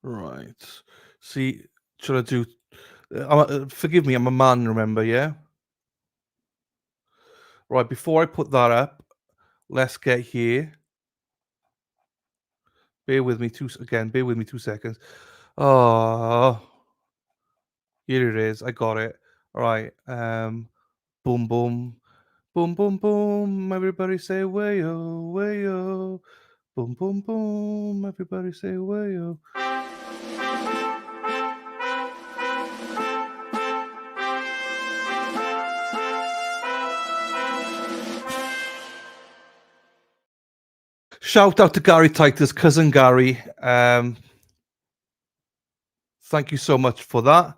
Right. See, should I do... forgive me, I'm a man, remember, yeah? Right, before I put that up, let's get here. Bear with me 2 seconds. Oh, here it is. I got it. All right. Boom, boom. Boom, boom, boom. Everybody say wayo, wayo. Boom, boom, boom. Everybody say wayo. Shout out to Gary Titus, cousin Gary. Thank you so much for that.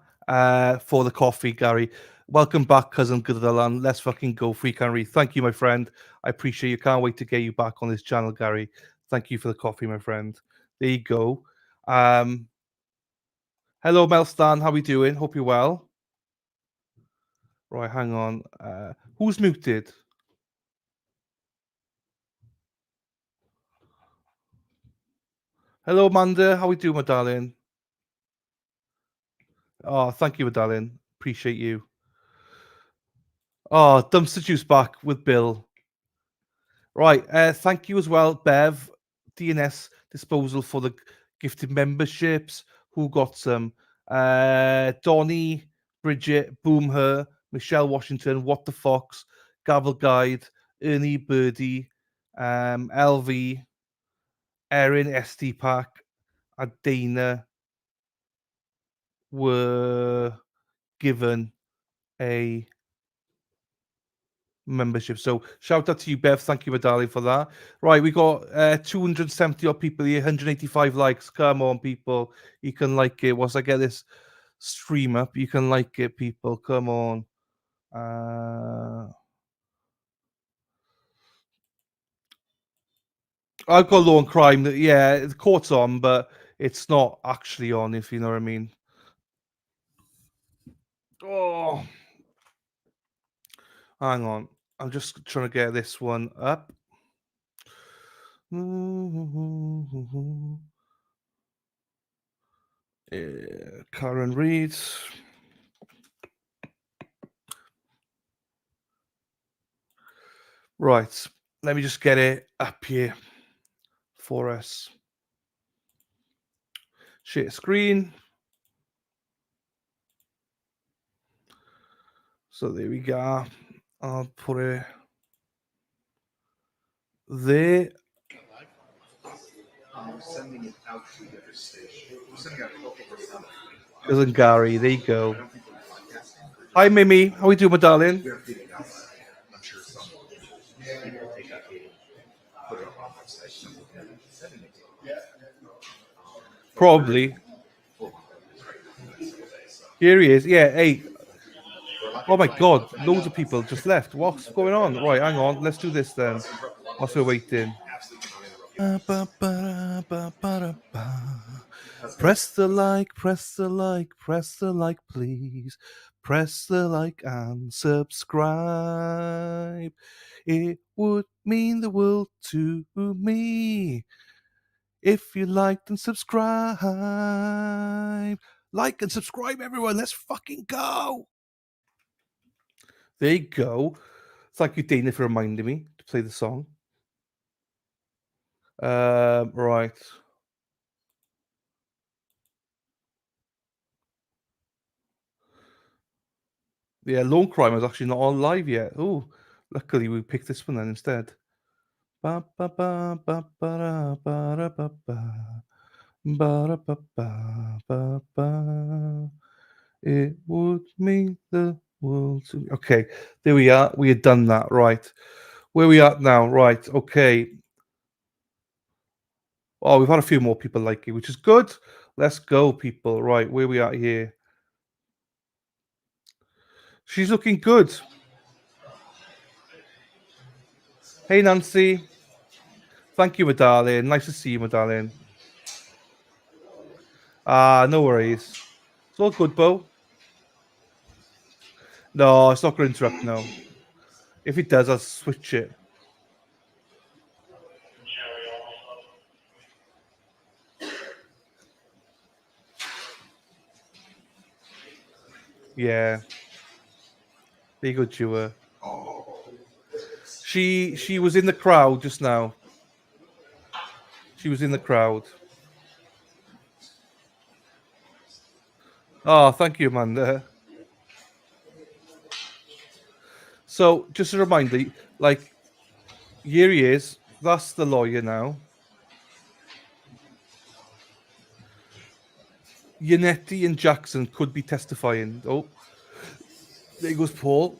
For the coffee, Gary. Welcome back, cousin Goodallan. Let's fucking go, Freak Henry. Thank you, my friend. I appreciate you. Can't wait to get you back on this channel, Gary. Thank you for the coffee, my friend. There you go. Hello, Mel Stan. How we doing? Hope you're well. Right, hang on. Who's muted? Hello, Amanda. How we doing, my darling? Oh, thank you, my darling. Appreciate you. Oh, Dumpster Juice back with Bill. Right. Thank you as well, Bev. DNS disposal for the gifted memberships. Who got some? Donnie, Bridget, Boomher, Michelle Washington, What the Fox, Gavel Guide, Ernie Birdie, LV, Erin, SD Pack, and Dana were given a membership. So shout out to you, Bev. Thank you, darling, for that. Right, we got 270 odd people here, 185 likes. Come on, people. You can like it. Once I get this stream up, you can like it, people. Come on. I've got Law and Crime. Yeah, the court's on, but it's not actually on, if you know what I mean. Oh, hang on. I'm just trying to get this one up. Karen reads. Right. Let me just get it up here for us. Share screen. So there we go. I'll put it there. Sending it out to the other station. Sending out Cousin Gary, there you go. Hi, Mimi. How we doing, my darling? I'm sure some people take that cable, put it up on the station. Probably. Here he is. Yeah, hey. Oh my God, loads of people just left. What's going on? Right, hang on. Let's do this then. Whilst we're waiting. Press the like, press the like, press the like, please. Press the like and subscribe. It would mean the world to me if you liked and subscribe. Like and subscribe, everyone. Let's fucking go. There you go. Thank you, Dana, for reminding me to play the song. Right. Yeah, Lone Crime is actually not on live yet. Oh, luckily we picked this one then instead. Ba ba ba ba ba ba ba ba ba ba ba ba. It would mean the world to me. Okay, there we are. We had done that, right? Where we at now? Right. Okay. Oh, we've had a few more people like it, which is good. Let's go, people. Right, where we at here? She's looking good. Hey, Nancy. Thank you, my darling. Nice to see you, my darling. No worries. It's all good, Bo. No, it's not going to interrupt, no. If it does, I'll switch it. Yeah. There you go, Jua. She was in the crowd just now. She was in the crowd. Oh, thank you, Amanda. So, just a reminder, like, here he is. That's the lawyer now. Yannetti and Jackson could be testifying. Oh, there goes Paul.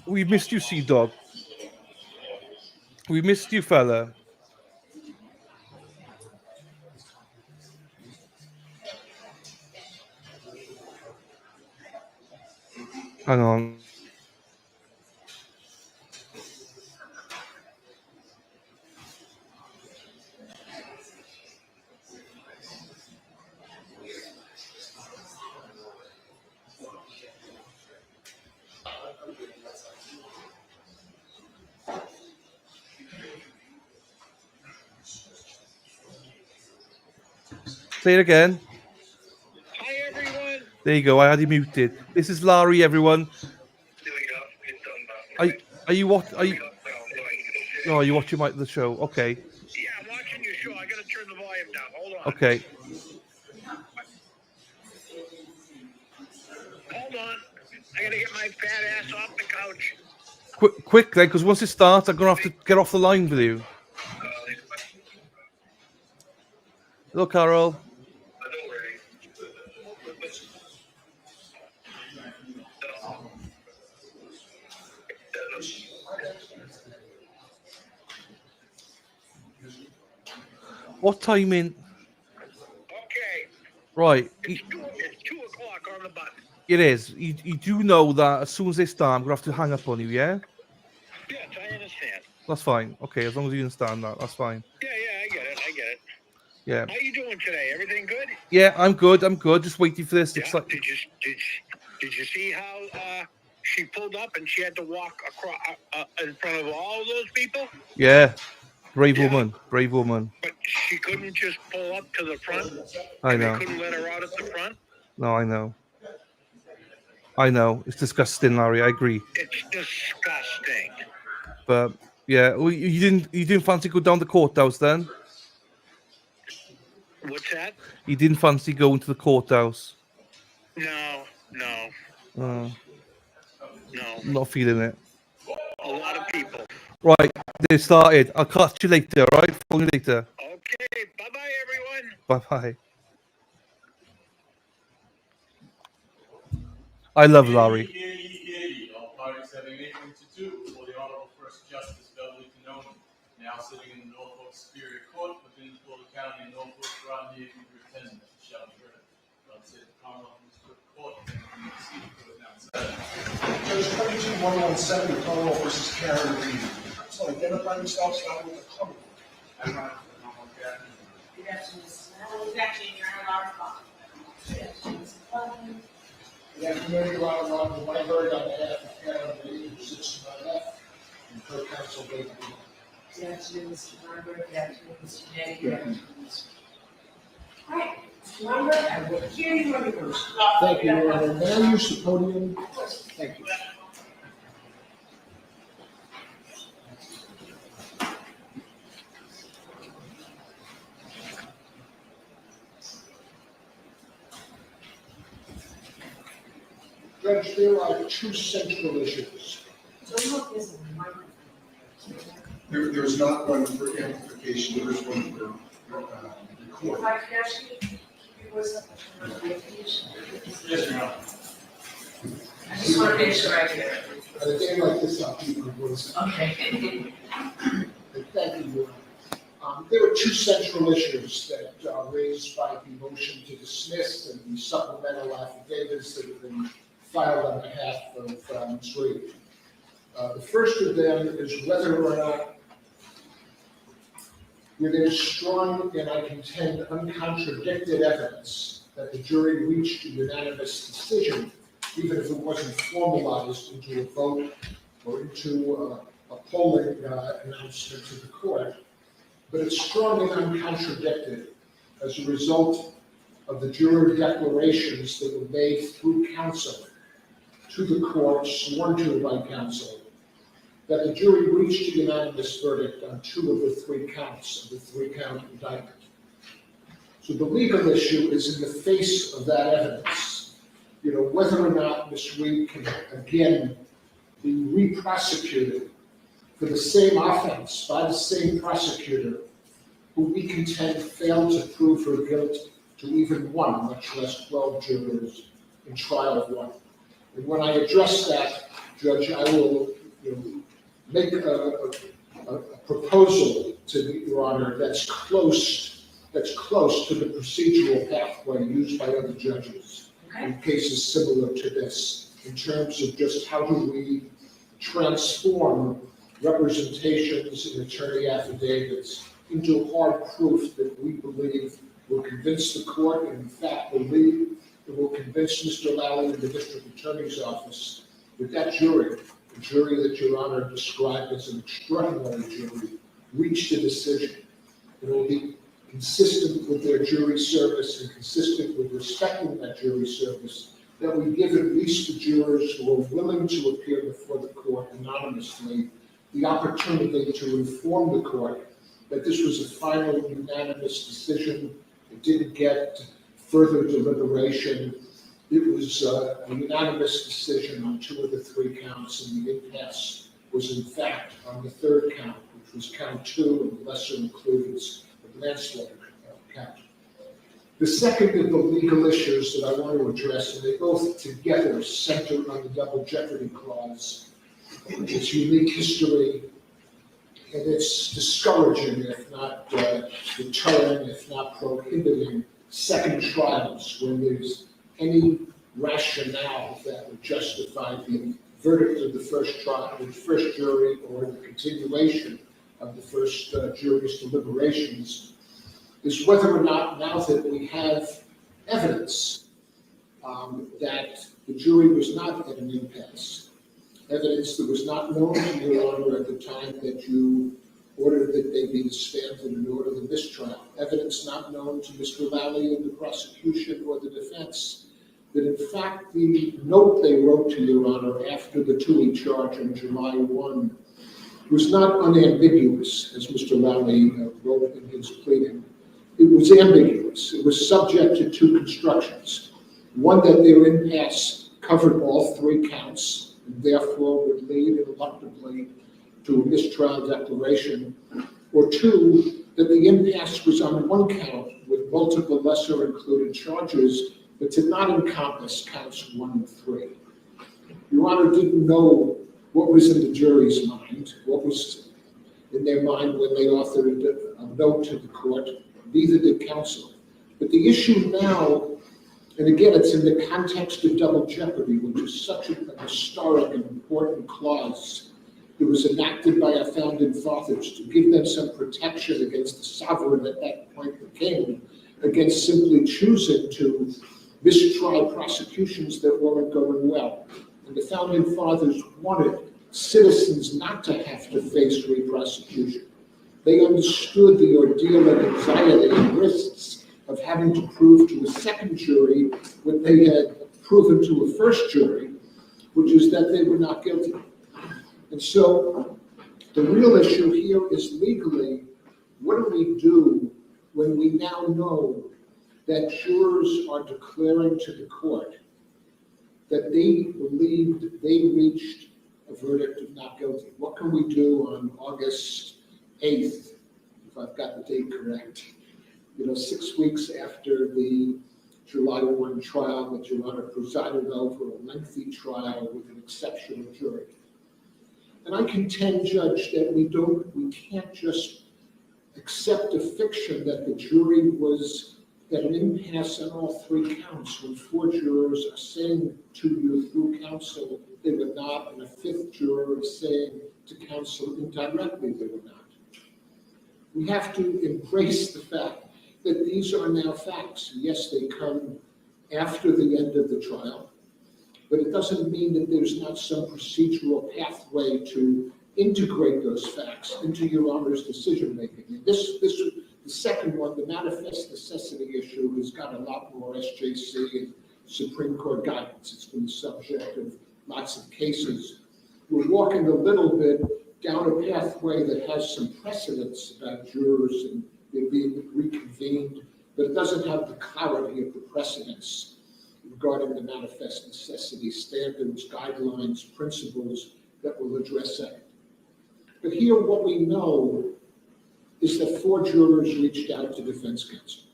We missed you, Sea Dog. We missed you, fella. Hang on. Say it again. Hi, everyone. There you go. I had you muted. This is Larry, everyone. Are you what? Are you? No, are you watching the show? Okay. Yeah, I'm watching your show. I gotta turn the volume down. Hold on. Okay. Hold on. I gotta get my fat ass off the couch. Quick then, because once it starts, I'm gonna have to get off the line with you. Hello, Carol. What time in? Okay. Right. It's 2 o'clock on the button. It is. You do know that as soon as they start, I'm gonna have to hang up on you, yeah? Yes, I understand. That's fine. Okay, as long as you understand that, that's fine. Yeah, I get it. Yeah. How you doing today? Everything good? Yeah, I'm good. Just waiting for this. Yeah. Did you see how she pulled up and she had to walk across in front of all those people? Yeah. Brave woman. But she couldn't just pull up to the front. I know. They couldn't let her out at the front. No, I know. I know it's disgusting, Larry. I agree. It's disgusting. But yeah, well, you didn't fancy go down the courthouse then? What's that? You didn't fancy going to the courthouse? No. No. No. Not feeling it. A lot of people. Right, they started. I'll catch you later. Right, phone you later. Okay. Bye-bye, everyone. Bye. I love Larry. Hear ye. All parties having anything to do before the Honorable First Justice Beverly Canoni, now sitting in the Norfolk Superior Court within Fuller County in Norfolk, around here, you pretend that shall be heard. God save the Commonwealth of this court, and you see the court now settled. Judge 22-117, Carl versus Karen Reed. So identify yourself, start with the comment. Good afternoon. It's actually your alarm clock. Good afternoon, Your Honor. Ron Weinberg on behalf of Karen Reed, who sits to my left, and co-counsel David Lee. Good afternoon, Mr. Weinberg. Good afternoon, Mr. Jay. Good afternoon. All right, Mr. Weinberg, I will hear you on your motion. Thank you, Your Honor. May I use the podium? Thank you. Judge, there are two central issues. There's not one for amplification, there is one for recording. I could actually keep your voice up. Yes, Your Honor. I just want to make sure I hear it. At a day like this, I'll keep my voice up. Okay. Thank you, Your Honor. There are two central issues that are raised by the motion to dismiss and the supplemental affidavits that have been filed on behalf of Ms. Reed. The first of them is whether or not there is strong and I contend uncontradicted evidence that the jury reached a unanimous decision, even if it wasn't formalized into a vote or into a polling announcement to the court, but it's strong and uncontradicted as a result of the juror declarations that were made through counsel to the court, sworn to by counsel, that the jury reached a unanimous verdict on 2 of the 3 counts of the 3-count indictment. So the legal issue is in the face of that evidence, whether or not Ms. Reed can again be re-prosecuted for the same offense by the same prosecutor who we contend failed to prove her guilt to even 1, much less 12 jurors in trial of 1. And when I address that, Judge, I will make a proposal to Your Honor that's close to the procedural pathway used by other judges in cases similar to this, in terms of just how do we transform representations in attorney affidavits into hard proof that we believe will convince the court, and in fact believe it will convince Mr. Lally in the district attorney's office that that jury, the jury that Your Honor described as an extraordinary jury, reached a decision. It will be consistent with their jury service and consistent with respecting that jury service, that we give at least the jurors who are willing to appear before the court anonymously the opportunity to inform the court that this was a final unanimous decision. It didn't get further deliberation. It was a unanimous decision on 2 of the 3 counts, and the impasse was in fact on the 3rd count, which was count 2, and lesser includes the manslaughter count. The second of the legal issues that I want to address, and they both together center on the double jeopardy clause, its unique history, and it's discouraging, if not deterring, if not prohibiting second trials when there's any rationale that would justify the verdict of the first trial, the first jury, or the continuation of the first jury's deliberations, is whether or not, now that we have evidence that the jury was not at an impasse, evidence that was not known to Your Honor at the time that you ordered that they be disbanded in order of mistrial, evidence not known to Mr. Lally in the prosecution or the defense, that in fact the note they wrote to Your Honor after the Toohey charge on July 1 was not unambiguous, as Mr. Lally wrote in his pleading. It was ambiguous. It was subject to two constructions. One, that their impasse covered all three counts, and therefore would lead ineluctably to a mistrial declaration, or two, that the impasse was on one count with multiple lesser included charges, but did not encompass counts 1 and 3. Your Honor didn't know what was in the jury's mind, what was in their mind when they authored a note to the court. Neither did counsel. But the issue now, and again, it's in the context of double jeopardy, which is such a historic and important clause that was enacted by our founding fathers to give them some protection against the sovereign at that point, the king, against simply choosing to mistry prosecutions that weren't going well. And the founding fathers wanted citizens not to have to face re-prosecution. They understood the ordeal and anxiety and risks of having to prove to a second jury what they had proven to a first jury, which is that they were not guilty. And so the real issue here is legally, what do we do when we now know that jurors are declaring to the court that they believed they reached a verdict of not guilty? What can we do on August 8th, if I've got the date correct, 6 weeks after the July 1 trial that Your Honor presided over, a lengthy trial with an exceptional jury? And I contend, Judge, that we can't just accept a fiction that the jury was at an impasse on all three counts when 4 jurors are saying to you through counsel they were not, and a 5th juror is saying to counsel indirectly they were not. We have to embrace the fact that these are now facts. Yes, they come after the end of the trial, but it doesn't mean that there's not some procedural pathway to integrate those facts into Your Honor's decision-making. And the second one, the manifest necessity issue, has got a lot more SJC and Supreme Court guidance. It's been the subject of lots of cases. We're walking a little bit down a pathway that has some precedents about jurors and they're being reconvened, but it doesn't have the clarity of the precedents regarding the manifest necessity standards, guidelines, principles that will address that. But here what we know is that 4 jurors reached out to defense counsel.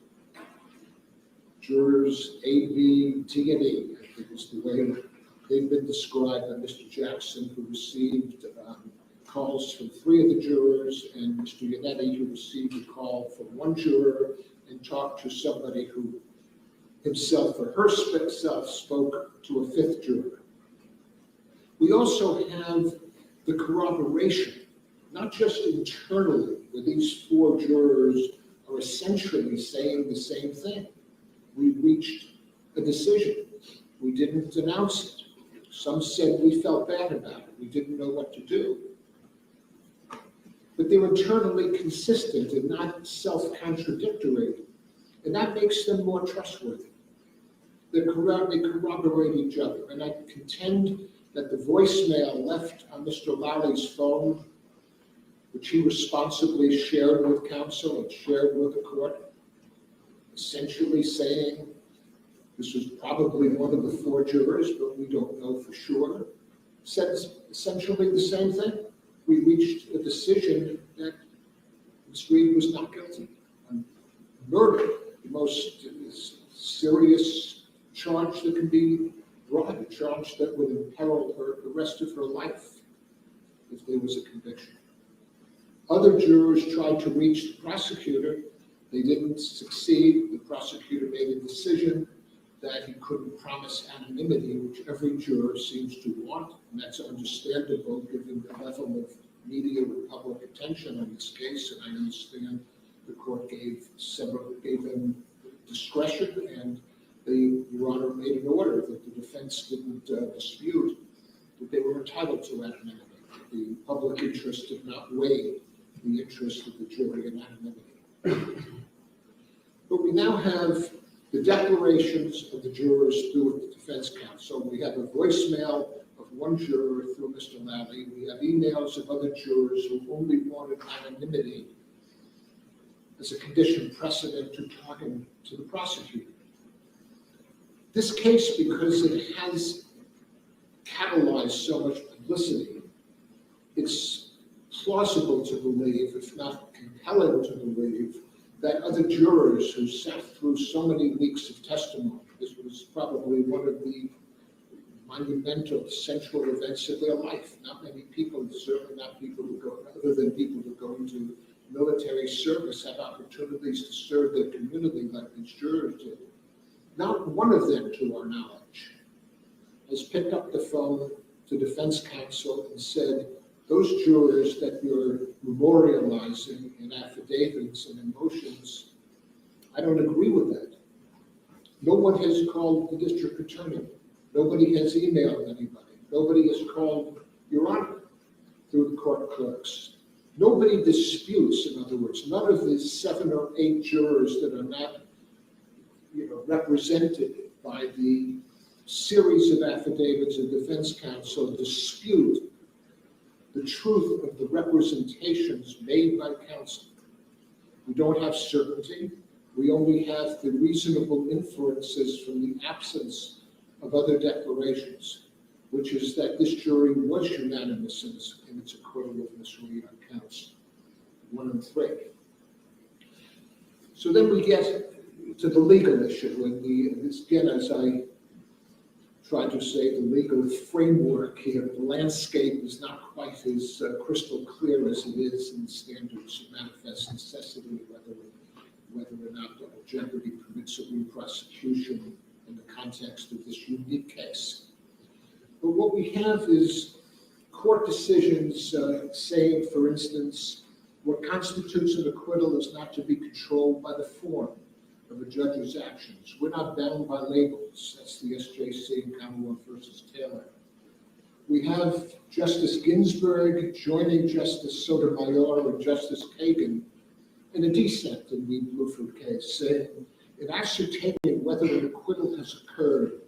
Jurors A, B, D, and E, I think is the way they've been described by Mr. Jackson, who received calls from 3 of the jurors, and Mr. Yannetti, who received a call from 1 juror and talked to somebody who himself or herself spoke to a 5th juror. We also have the corroboration, not just internally, where these 4 jurors are essentially saying the same thing. We reached a decision. We didn't announce it. Some said we felt bad about it. We didn't know what to do. But they're internally consistent and not self-contradictory, and that makes them more trustworthy. They corroborate each other, and I contend that the voicemail left on Mr. Lally's phone, which he responsibly shared with counsel and shared with the court, essentially saying this was probably one of the 4 jurors, but we don't know for sure, says essentially the same thing. We reached a decision that Ms. Reed was not guilty. Murder, the most serious charge that can be brought, a charge that would imperil the rest of her life if there was a conviction. Other jurors tried to reach the prosecutor. They didn't succeed. The prosecutor made a decision that he couldn't promise anonymity, which every juror seems to want, and that's understandable given the level of media and public attention on this case. And I understand the court gave them discretion, and Your Honor made an order that the defense didn't dispute that they were entitled to anonymity. The public interest did not weigh the interest of the jury in anonymity. But we now have the declarations of the jurors through the defense counsel. We have a voicemail of one juror through Mr. Lally. We have emails of other jurors who only wanted anonymity as a condition precedent to talking to the prosecutor. This case, because it has catalyzed so much publicity, it's plausible to believe, if not compelling to believe, that other jurors who sat through so many weeks of testimony, this was probably one of the monumental central events of their life. Not many people, certainly not people who go, other than people who go into military service, have opportunities to serve their community like these jurors did. Not one of them, to our knowledge, has picked up the phone to defense counsel and said, those jurors that you're memorializing in affidavits and in motions, I don't agree with that. No one has called the district attorney. Nobody has emailed anybody. Nobody has called Your Honor through the court clerks. Nobody disputes, in other words, none of the 7 or 8 jurors that are not, represented by the series of affidavits of defense counsel dispute the truth of the representations made by counsel. We don't have certainty. We only have the reasonable inferences from the absence of other declarations, which is that this jury was unanimous in its acquittal of Ms. Reed on counts 1 and 3. So then we get to the legal issue, and again, as I tried to say, the legal framework here, the landscape is not quite as crystal clear as it is in the standards of manifest necessity, whether or not double jeopardy permits a re-prosecution in the context of this unique case. But what we have is court decisions saying, for instance, what constitutes an acquittal is not to be controlled by the form of a judge's actions. We're not bound by labels. That's the SJC in Commonwealth versus Taylor. We have Justice Ginsburg joining Justice Sotomayor and Justice Kagan in a dissent in the Bluford case, saying, in ascertaining whether an acquittal has occurred,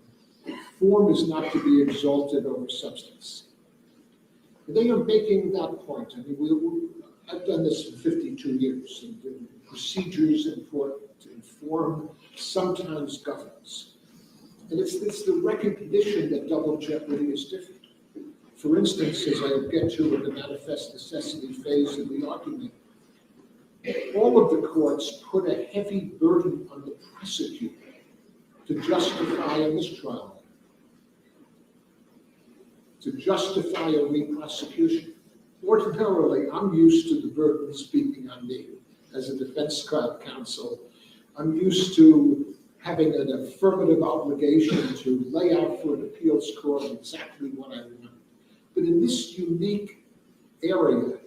form is not to be exalted over substance. And they are making that point. I mean, I've done this for 52 years, and procedures important to inform sometimes governs. And it's the recognition that double jeopardy is different. For instance, as I'll get to in the manifest necessity phase of the argument, all of the courts put a heavy burden on the prosecutor to justify a mistrial, to justify a re-prosecution. Ordinarily, I'm used to the burden speaking on me as a defense counsel. I'm used to having an affirmative obligation to lay out for an appeals court exactly what I want. But in this unique area,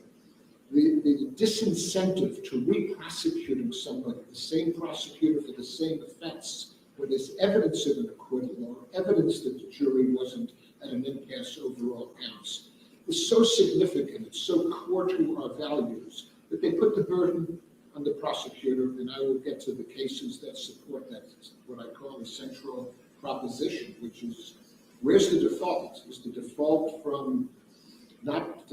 the disincentive to re-prosecuting somebody, the same prosecutor for the same offense, when there's evidence of an acquittal or evidence that the jury wasn't at an impasse over all counts, is so significant, it's so core to our values, that they put the burden on the prosecutor, and I will get to the cases that support that, what I call the central proposition, which is, where's the default? Is the default from not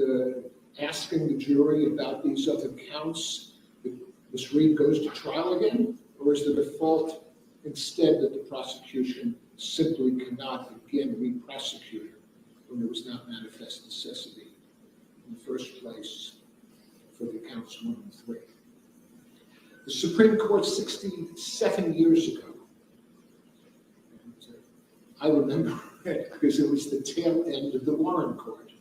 asking the jury about these other counts that Ms. Reed goes to trial again? Or is the default instead that the prosecution simply cannot again re-prosecute her when there was not manifest necessity in the first place for the counts 1 and 3? The Supreme Court 67 years ago, and I remember it because it was the tail end of the Warren Court,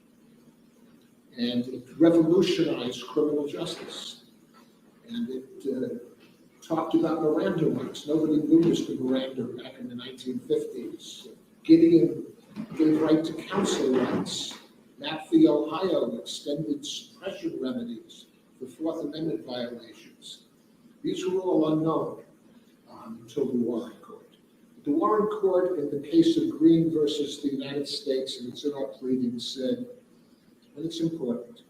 and it revolutionized criminal justice, and it talked about Miranda rights. Nobody knew Mr. Miranda back in the 1950s. Gideon gave right to counsel rights. Matt v. Ohio extended suppression remedies for Fourth Amendment violations. These were all unknown until the Warren Court. The Warren Court, in the case of Green versus the United States, and it's in our pleadings, said, and it's important,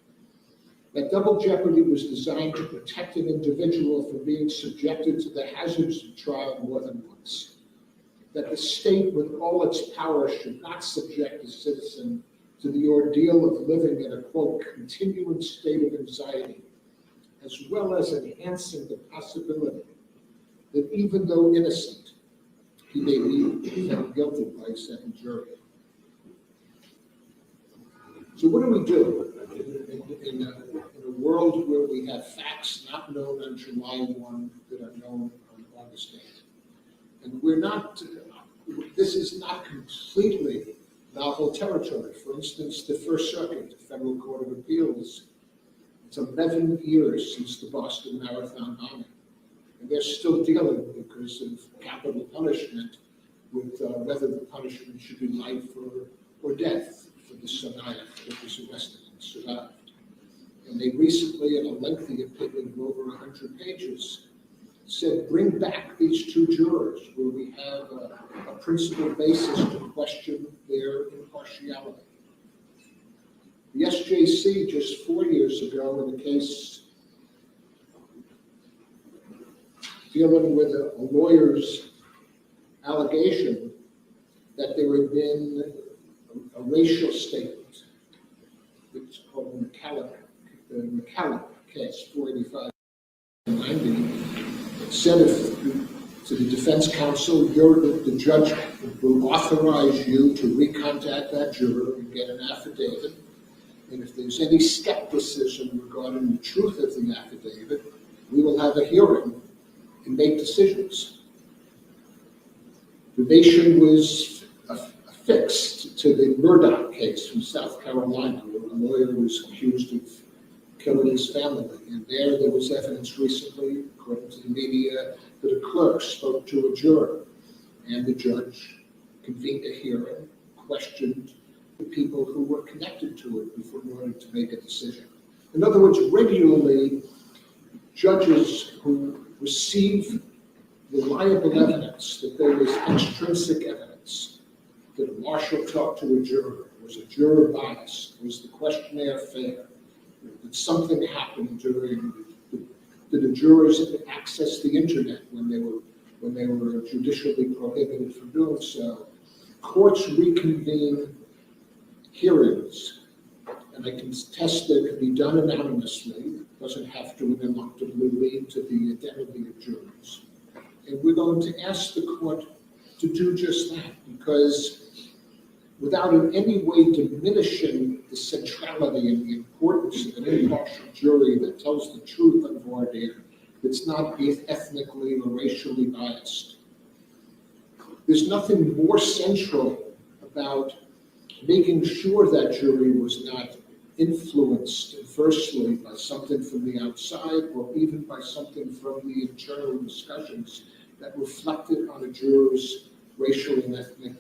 that double jeopardy was designed to protect an individual from being subjected to the hazards of trial more than once, that the state with all its power should not subject a citizen to the ordeal of living in a, quote, continuing state of anxiety, as well as enhancing the possibility that even though innocent, he may be found guilty by a second jury. So what do we do in a world where we have facts not known on July 1 that are known on August 8? And we're not, this is not completely novel territory. For instance, the First Circuit, the Federal Court of Appeals, it's 11 years since the Boston Marathon bombing. And they're still dealing because of capital punishment with whether the punishment should be life or death for the Sanaya that was arrested and survived. And they recently, in a lengthy opinion of over 100 pages, said, bring back these two jurors where we have a principal basis to question their impartiality. The SJC just 4 years ago in a case dealing with a lawyer's allegation that there had been a racial statement. It's called the McCallum case, 485-90. It said to the defense counsel, the judge will authorize you to recontact that juror and get an affidavit. And if there's any skepticism regarding the truth of the affidavit, we will have a hearing and make decisions. The nation was affixed to the Murdoch case from South Carolina, where a lawyer was accused of killing his family. And there was evidence recently, according to the media, that a clerk spoke to a juror, and the judge convened a hearing, questioned the people who were connected to it before in order to make a decision. In other words, regularly, judges who receive reliable evidence that there was extrinsic evidence, that a marshal talked to a juror, was a juror biased, was the questionnaire fair, that something happened during, that the jurors accessed the internet when they were judicially prohibited from doing so. Courts reconvene hearings, and I can attest that it can be done anonymously. It doesn't have to ineluctably lead to the identity of jurors. And we're going to ask the court to do just that, because without in any way diminishing the centrality and the importance of an impartial jury that tells the truth on voir dire, that's not ethnically or racially biased. There's nothing more central about making sure that jury was not influenced adversely by something from the outside or even by something from the internal discussions that reflected on a juror's racial and ethnic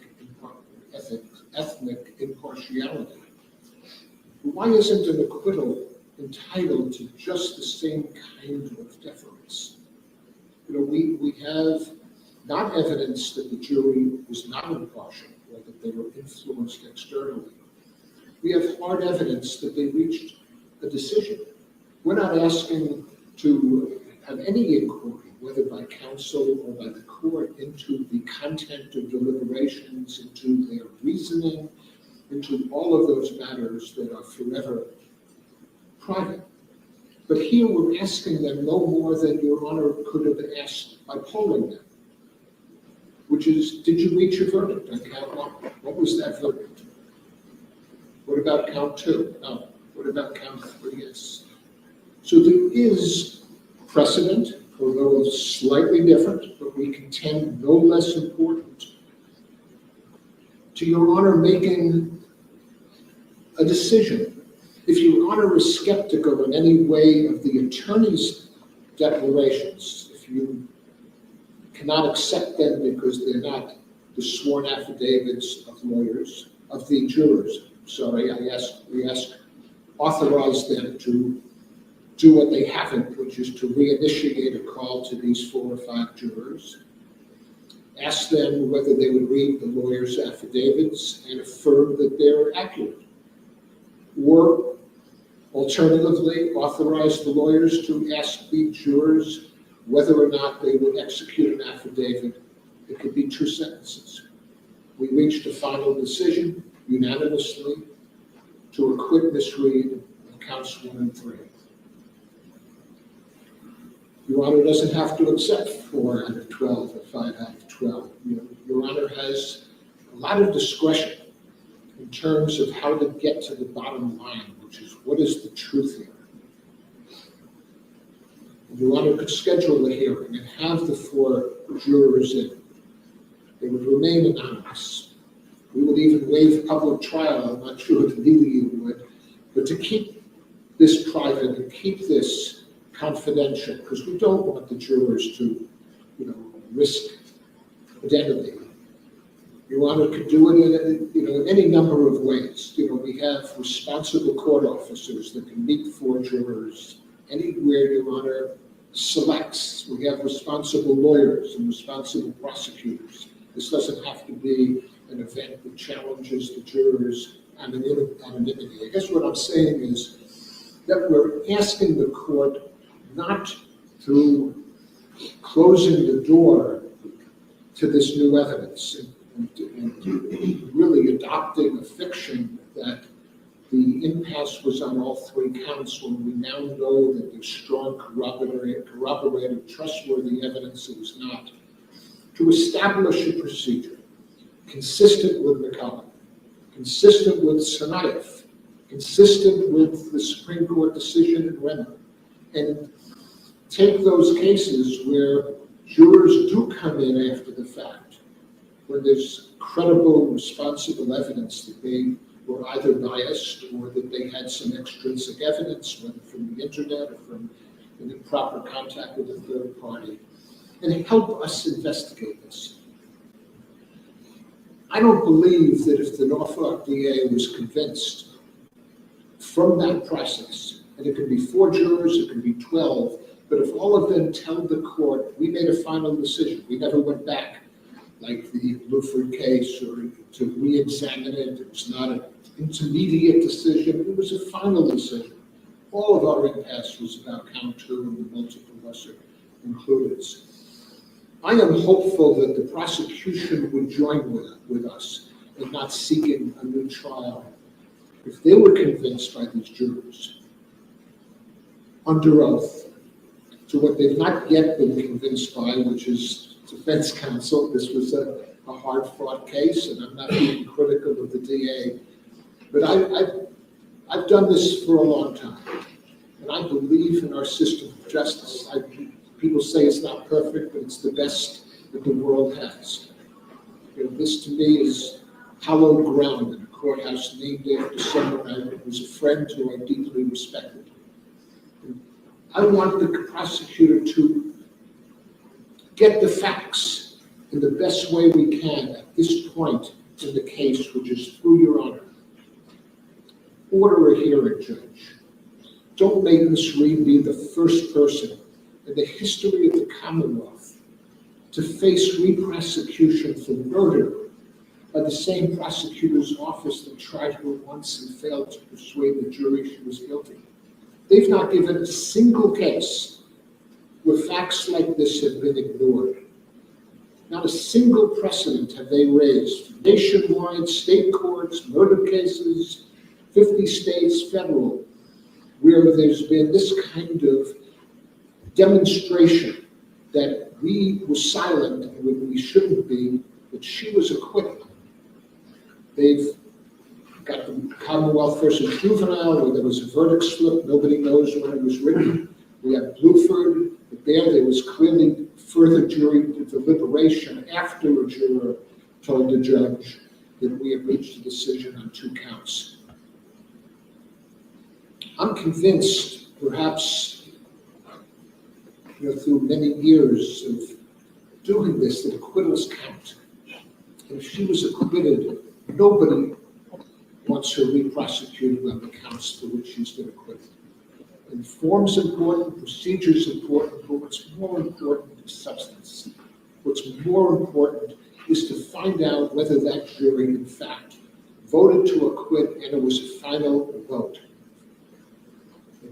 impartiality. Why isn't an acquittal entitled to just the same kind of deference? You know, we have not evidence that the jury was not impartial or that they were influenced externally. We have hard evidence that they reached a decision. We're not asking to have any inquiry, whether by counsel or by the court, into the content of deliberations, into their reasoning, into all of those matters that are forever private. But here we're asking them no more than Your Honor could have asked by polling them, which is, did you reach a verdict on count one? What was that verdict? What about count two? No. What about count three? Yes. So there is precedent, although slightly different, but we contend no less important, to Your Honor making a decision. If Your Honor is skeptical in any way of the attorney's declarations, if you cannot accept them because they're not the sworn affidavits of lawyers, of the jurors, sorry, we authorize them to do what they haven't, which is to reinitiate a call to these 4 or 5 jurors, ask them whether they would read the lawyer's affidavits and affirm that they're accurate. Or Alternatively, authorize the lawyers to ask the jurors whether or not they would execute an affidavit. It could be 2 sentences. We reached a final decision unanimously to acquit Ms. Reed of counts 1 and 3. Your Honor doesn't have to accept 4 out of 12 or 5 out of 12. Your Honor has a lot of discretion in terms of how to get to the bottom line, which is what is the truth here. Your Honor could schedule a hearing and have the 4 jurors in. They would remain anonymous. We would even waive public trial. I'm not sure if legally you would, but to keep this private and keep this confidential, because we don't want the jurors to, risk identity. Your Honor could do it in any number of ways. We have responsible court officers that can meet 4 jurors anywhere Your Honor selects. We have responsible lawyers and responsible prosecutors. This doesn't have to be an event that challenges the jurors' anonymity. I guess what I'm saying is that we're asking the court not through closing the door to this new evidence and really adopting a fiction that the impasse was on all 3 counts when we now know that there's strong corroborated, trustworthy evidence it was not, to establish a procedure consistent with McCollum, consistent with Tsarnaev, consistent with the Supreme Court decision in Renner, and take those cases where jurors do come in after the fact, when there's credible, responsible evidence that they were either biased or that they had some extrinsic evidence, whether from the internet or from an improper contact with a third party, and help us investigate this. I don't believe that if the Norfolk DA was convinced from that process, and it could be 4 jurors, it could be 12, but if all of them tell the court, we made a final decision, we never went back, like the Bluford case, or to re-examine it, it was not an intermediate decision, it was a final decision. All of our impasse was about count 2 and the multiple lesser includeds. I am hopeful that the prosecution would join with us in not seeking a new trial if they were convinced by these jurors under oath to what they've not yet been convinced by, which is defense counsel. This was a hard-fought case, and I'm not being critical of the DA, but I've done this for a long time, and I believe in our system of justice. People say it's not perfect, but it's the best that the world has. This to me is hallowed ground in a courthouse named after someone who was a friend who I deeply respected. I want the prosecutor to get the facts in the best way we can at this point in the case, which is through Your Honor. Order a hearing, Judge. Don't make Ms. Reed be the first person in the history of the Commonwealth to face re-prosecution for murder by the same prosecutor's office that tried her once and failed to persuade the jury she was guilty. They've not given a single case where facts like this have been ignored. Not a single precedent have they raised. Nationwide, state courts, murder cases, 50 states, federal, where there's been this kind of demonstration that we were silent when we shouldn't be, that she was acquitted. They've got the Commonwealth versus Juvenile, where there was a verdict slip, nobody knows when it was written. We have Bluford, but there was clearly further jury deliberation after a juror told the judge that we have reached a decision on 2 counts. I'm convinced, perhaps through many years of doing this, that acquittals count. And if she was acquitted, nobody wants her re-prosecuted on the counts for which she's been acquitted. And form's important, procedure's important, but what's more important is substance. What's more important is to find out whether that jury, in fact, voted to acquit and it was a final vote.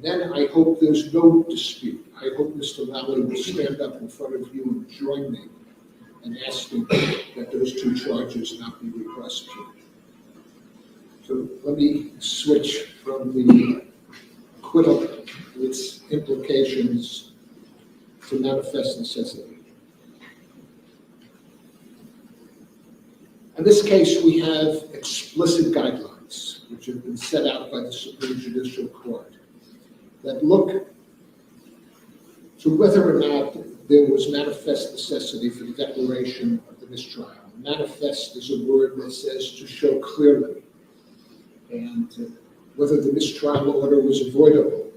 then I hope there's no dispute. I hope Mr. Lally will stand up in front of you and join me in asking that those two charges not be re-prosecuted. So let me switch from the acquittal, its implications, to manifest necessity. In this case, we have explicit guidelines, which have been set out by the Supreme Judicial Court, that look to whether or not there was manifest necessity for the declaration of the mistrial. Manifest is a word that says to show clearly, and whether the mistrial order was avoidable,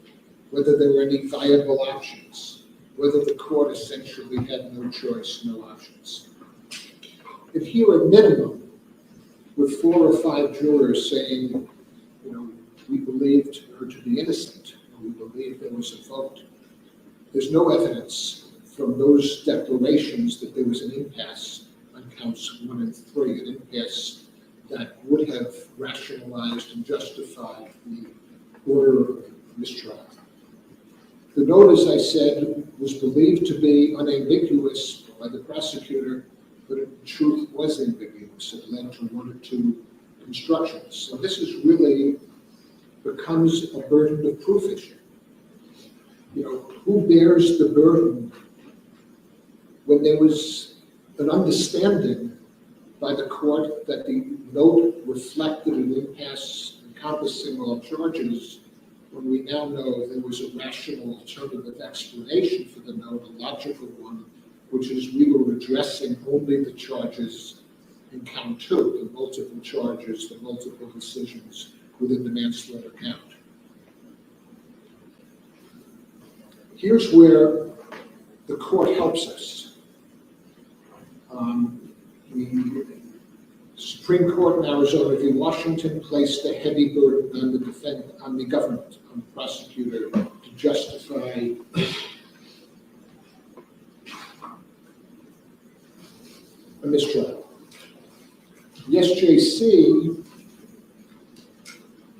whether there were any viable options, whether the court essentially had no choice, no options. If here at minimum, with 4 or 5 jurors saying, we believed her to be innocent, and we believe there was a vote, there's no evidence from those declarations that there was an impasse on counts 1 and 3, an impasse that would have rationalized and justified the order of mistrial. The note, as I said, was believed to be unambiguous by the prosecutor, but in truth was ambiguous. It led to 1 or 2 constructions. So this is really becomes a burden of proof issue. Who bears the burden when there was an understanding by the court that the note reflected an impasse encompassing all charges, when we now know there was a rational alternative explanation for the note, a logical one, which is we were addressing only the charges in count 2, the multiple charges, the multiple decisions within the manslaughter count. Here's where the court helps us. The Supreme Court in Arizona v. Washington placed a heavy burden on the government, on the prosecutor, to justify a mistrial. The SJC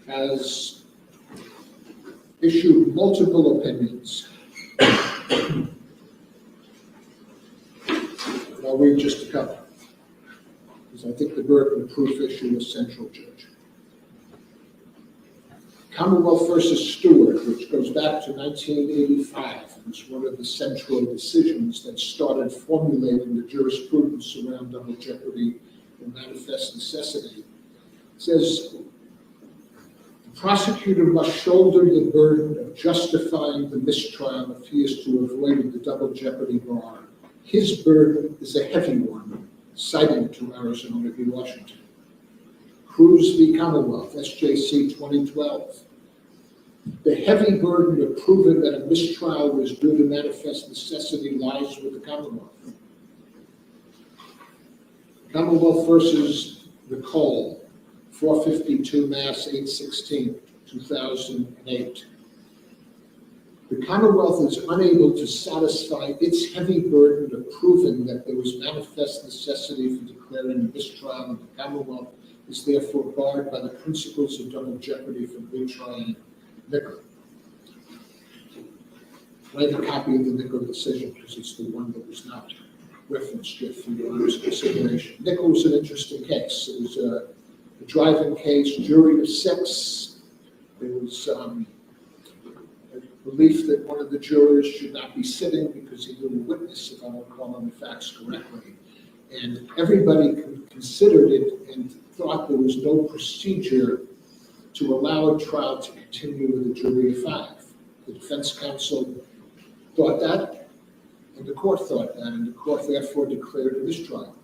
has issued multiple opinions. And I'll read just a couple, because I think the burden of proof issue is central, Judge. Commonwealth versus Stewart, which goes back to 1985, was one of the central decisions that started formulating the jurisprudence around double jeopardy and manifest necessity, says the prosecutor must shoulder the burden of justifying the mistrial if he is to avoid the double jeopardy bar. His burden is a heavy one, citing to Arizona v. Washington. Cruz v. Commonwealth, SJC 2012. The heavy burden of proving that a mistrial was due to manifest necessity lies with the Commonwealth. Commonwealth versus Nicole, 452 Mass. 816, 2008. The Commonwealth is unable to satisfy its heavy burden of proving that there was manifest necessity for declaring a mistrial, and the Commonwealth is therefore barred by the principles of double jeopardy from retrying Nickel. I have a copy of the Nickel decision because it's the one that was not referenced yet for your Honor's consideration. Nickel was an interesting case. It was a driving case, jury of 6. There was a belief that one of the jurors should not be sitting because he knew a witness, if I'm recalling the facts correctly. And everybody considered it and thought there was no procedure to allow a trial to continue with a jury of 5. The defense counsel thought that, and the court thought that, and the court therefore declared a mistrial.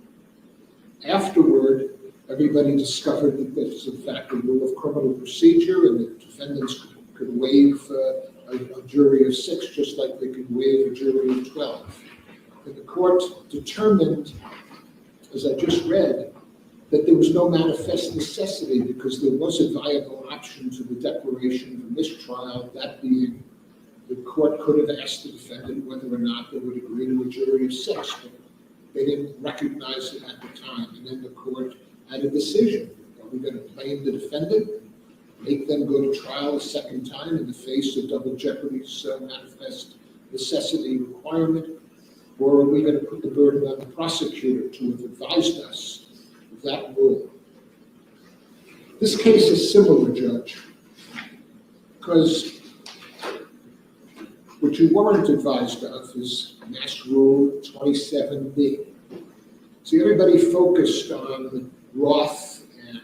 Afterward, everybody discovered that this is in fact a rule of criminal procedure, and the defendants could waive a jury of 6 just like they could waive a jury of 12. And the court determined, as I just read, that there was no manifest necessity because there was a viable option to the declaration of a mistrial, that being the court could have asked the defendant whether or not they would agree to a jury of 6, but they didn't recognize it at the time. And then the court had a decision. Are we going to blame the defendant make them go to trial a second time in the face of double jeopardy's manifest necessity requirement? Or are we going to put the burden on the prosecutor to have advised us of that rule? This case is similar, Judge, because what you weren't advised of is Mass Rule 27B. See, everybody focused on Roth and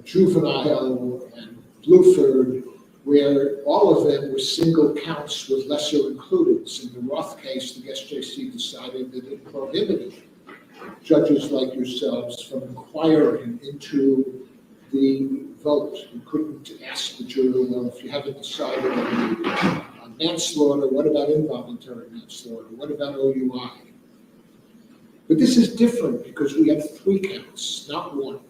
Juvenile and Bluford, where all of them were single counts with lesser included. In the Roth case, the SJC decided that it prohibited judges like yourselves from inquiring into the vote. You couldn't ask the jury, well, if you haven't decided on manslaughter, what about involuntary manslaughter? What about OUI? But this is different because we have 3 counts, not 1.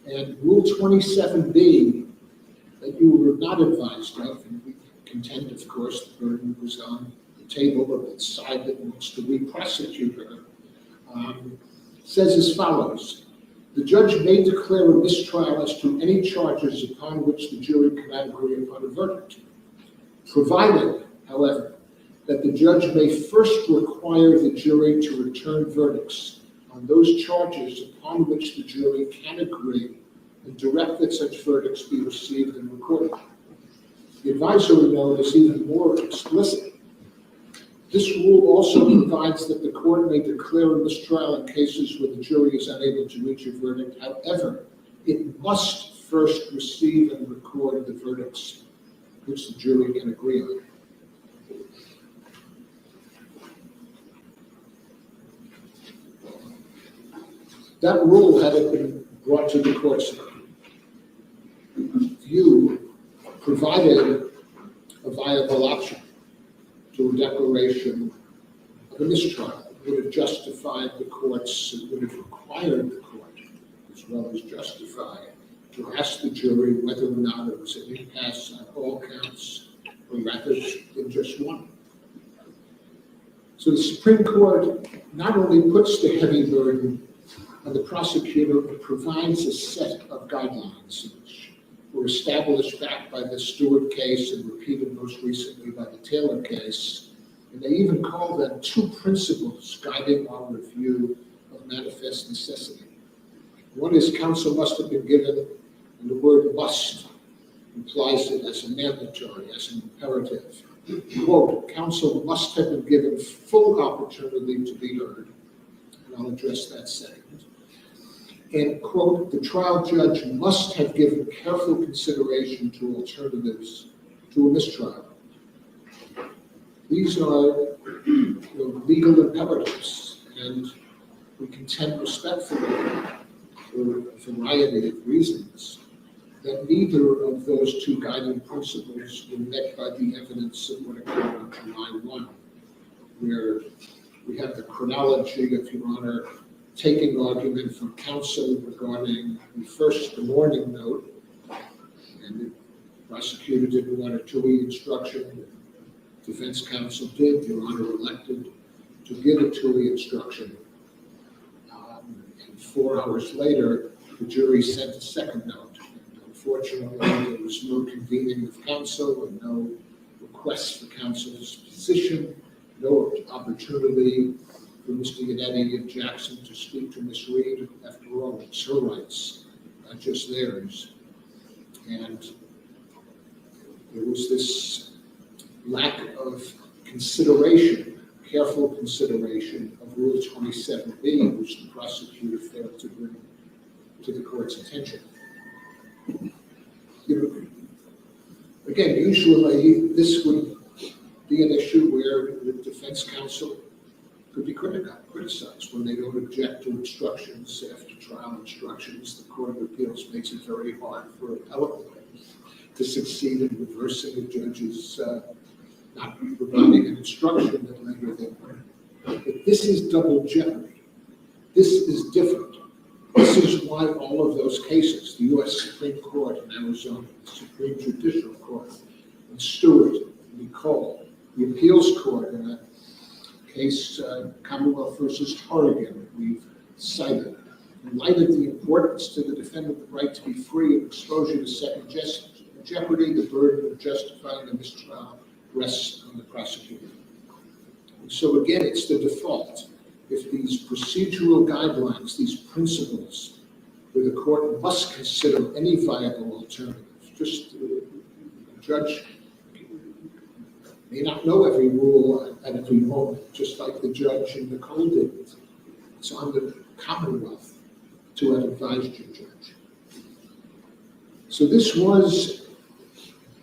And Rule 27B that you were not advised of, and we contend, of course, the burden was on the table of the side that wants to re-prosecute her, says as follows. The judge may declare a mistrial as to any charges upon which the jury cannot agree upon a verdict, provided, however, that the judge may first require the jury to return verdicts on those charges upon which the jury can agree and direct that such verdicts be received and recorded. The advisory note is even more explicit. This rule also provides that the court may declare a mistrial in cases where the jury is unable to reach a verdict. However, it must first receive and record the verdicts which the jury can agree on. That rule, had it been brought to the court's view, provided a viable option to a declaration of a mistrial. It would have justified the courts, it would have required the court, as well as justified, to ask the jury whether or not it was an impasse on all counts, or rather than just one. So the Supreme Court not only puts the heavy burden on the prosecutor, but provides a set of guidelines which were established back by the Stewart case and repeated most recently by the Taylor case. And they even call them 2 principles guiding our review of manifest necessity. One is counsel must have been given, and the word must implies it as a mandatory, as an imperative. Quote, counsel must have been given full opportunity to be heard, and I'll address that second. And, quote, the trial judge must have given careful consideration to alternatives to a mistrial. These are legal imperatives, and we contend respectfully, for a variety of reasons, that neither of those 2 guiding principles were met by the evidence of what occurred on July 1, where we have the chronology of, Your Honor, taking argument from counsel regarding the warning note, and the prosecutor didn't want a TUI instruction. The defense counsel did. Your Honor elected to give a TUI instruction. And 4 hours later, the jury sent a second note. And unfortunately, there was no convening of counsel and no request for counsel's position, no opportunity for Mr. Yannetti and Jackson to speak to Ms. Reed. After all, it's her rights, not just theirs. And there was this lack of consideration, careful consideration of Rule 27B, which the prosecutor failed to bring to the court's attention. Again, usually this would be an issue where the defense counsel could be criticized when they don't object to instructions after trial instructions. The Court of Appeals makes it very hard for appellate lawyers to succeed in reversing a judge's not providing an instruction that later they learn. But this is double jeopardy. This is different. This is why all of those cases, the U.S. Supreme Court in Arizona, the Supreme Judicial Court in Stewart, Nicole, the Appeals Court in a case, Commonwealth versus Oregon, that we've cited, In light of the importance to the defendant the right to be free of exposure to second jeopardy, the burden of justifying the mistrial rests on the prosecutor. And so again, it's the default. If these procedural guidelines, these principles, where the court must consider any viable alternative, just the judge may not know every rule at every moment, just like the judge in Nicole did. It's on the Commonwealth to have advised you, Judge. So this was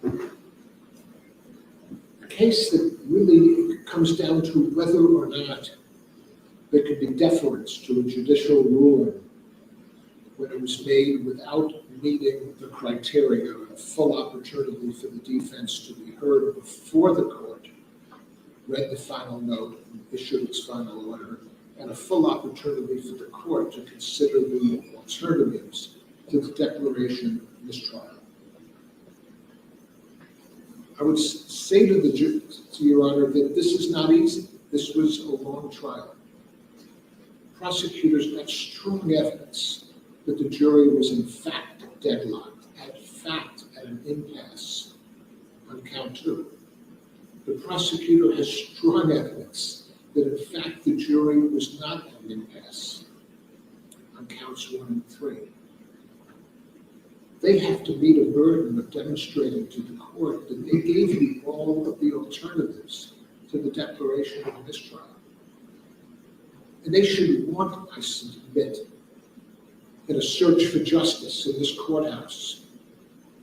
a case that really comes down to whether or not there could be deference to a judicial ruling when it was made without meeting the criteria of a full opportunity for the defense to be heard before the court read the final note and issued its final order, and a full opportunity for the court to consider the alternatives to the declaration of mistrial. I would say to Your Honor that this is not easy. This was a long trial. Prosecutors got strong evidence that the jury was in fact deadlocked, at an impasse on count 2. The prosecutor has strong evidence that in fact the jury was not at an impasse on counts 1 and 3. They have to meet a burden of demonstrating to the court that they gave you all of the alternatives to the declaration of mistrial. And they should want, I submit, in a search for justice in this courthouse,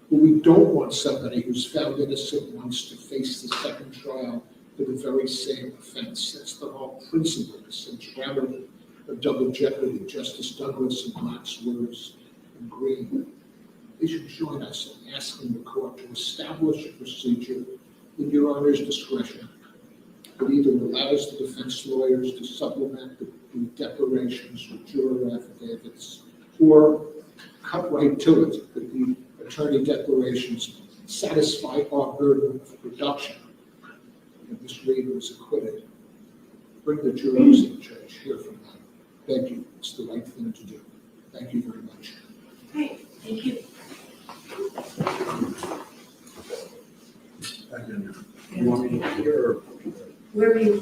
where we don't want somebody who's found innocent once to face the second trial for the very same offense. That's the whole principle, the centrality of double jeopardy. Justice Douglas and Black's words and Green. They should join us in asking the court to establish a procedure in Your Honor's discretion that either allows the defense lawyers to supplement the declarations with juror affidavits, or cut right to it, that the attorney declarations satisfy our burden of production. And Ms. Reed was acquitted. Bring the jurors in, Judge, hear from them. Thank you. It's the right thing to do. Thank you very much. Great, thank you. You want me to hear? Or? Where are you?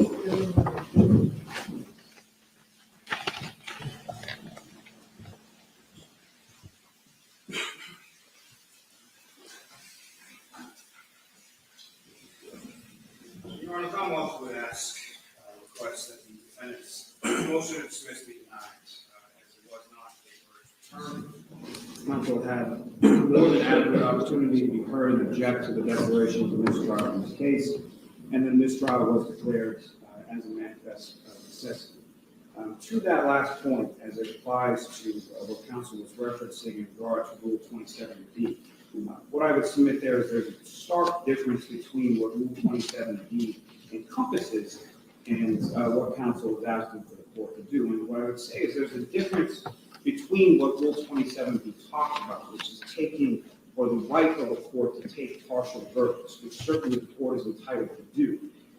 Your Honor, Commonwealth would request that the defendant's motion to dismiss be denied, as it was not a verdict term. Counsel had more than adequate opportunity to be heard and object to the declaration of the mistrial in this case, and then mistrial was declared as a manifest necessity. To that last point, as it applies to what counsel was referencing in regard to Rule 27B, what I would submit there is there's a stark difference between what Rule 27B encompasses and what counsel is asking for the court to do. And what I would say is there's a difference between what Rule 27B talks about, which is taking, or the right of a court to take partial verdicts, which certainly the court is entitled to do.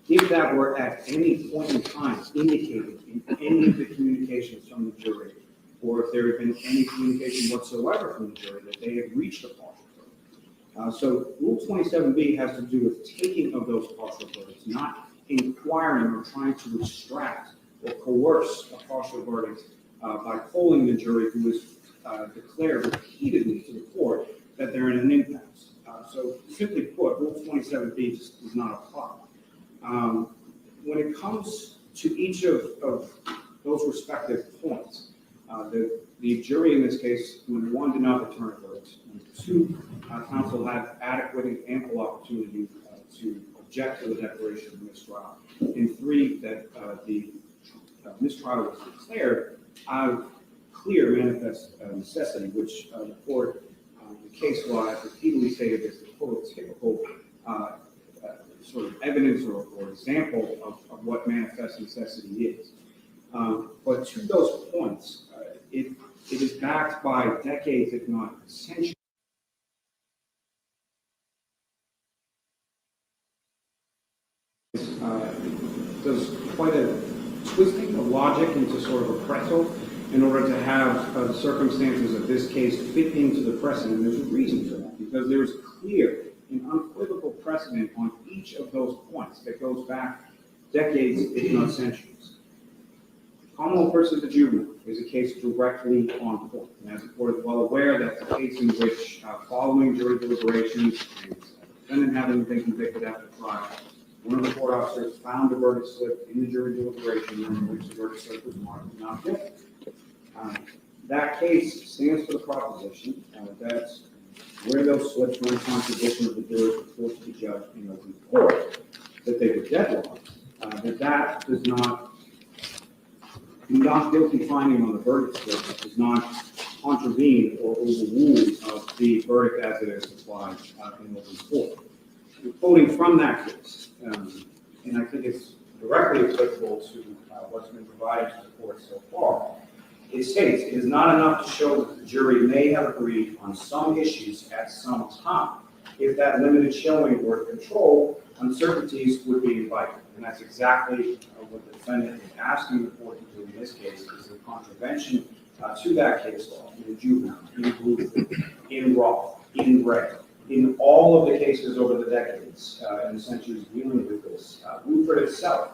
If that were at any point in time indicated in any of the communications from the jury, or if there had been any communication whatsoever from the jury that they had reached a partial verdict. So Rule 27B has to do with taking of those partial verdicts, not inquiring or trying to extract or coerce a partial verdict by polling the jury, who has declared repeatedly to the court that they're in an impasse. So simply put, Rule 27B just does not apply. When it comes to each of those respective points, the jury in this case, when 1 did not return a verdict, and 2, counsel had adequate and ample opportunity to object to the declaration of mistrial, and 3, that the mistrial was declared out of clear manifest necessity, which the court, the case law has repeatedly stated is the prototypical sort of evidence or example of what manifest necessity is. But to those points, it is backed by decades, if not centuries. Does quite a twisting of logic into sort of a pretzel in order to have the circumstances of this case fit into the precedent. There's a reason for that, because there's clear and unequivocal precedent on each of those points that goes back decades, if not centuries. Commonwealth versus the juvenile is a case directly on point. And as the court is well aware, that's a case in which, following jury deliberations and the defendant having been convicted after trial, one of the court officers found a verdict slip in the jury deliberation room in which the verdict slip was marked not guilty. That case stands for the proposition that where those slips were in contradiction of the jury's report to the judge in open court, that they were deadlocked, that does not guilty finding on the verdict slip does not contravene or overrule the verdict as it is applied in open court. Quoting from that case, and I think it's directly applicable to what's been provided to the court so far. It states, it is not enough to show that the jury may have agreed on some issues at some time. If that limited showing were to control, uncertainties would be invited. And that's exactly what the defendant is asking the court to do in this case, is a contravention to that case law in juvenile, in Blue, in Roth, in Gray, in all of the cases over the decades and centuries dealing with this. Bluford itself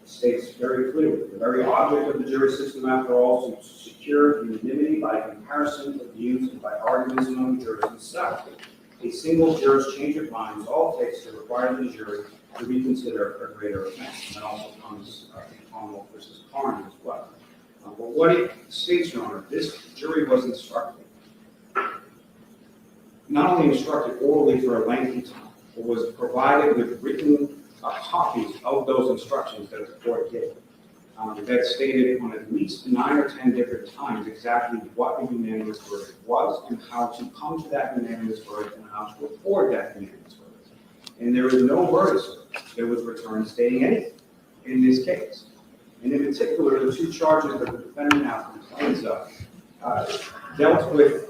states very clearly, the very object of the jury system, after all, is to secure unanimity by comparison of views and by arguments among jurors themselves. A single juror's change of mind is all it takes to require the jury to reconsider a greater offense. And that also comes in Commonwealth versus Carney as well. But what it states, Your Honor, this jury was instructed, not only instructed orally for a lengthy time, but was provided with written copies of those instructions that the court gave. That stated on at least 9 or 10 different times exactly what a unanimous verdict was and how to come to that unanimous verdict and how to report that unanimous verdict. And there is no verdict that was returned stating anything in this case. And in particular, the two charges that the defendant now complains of dealt with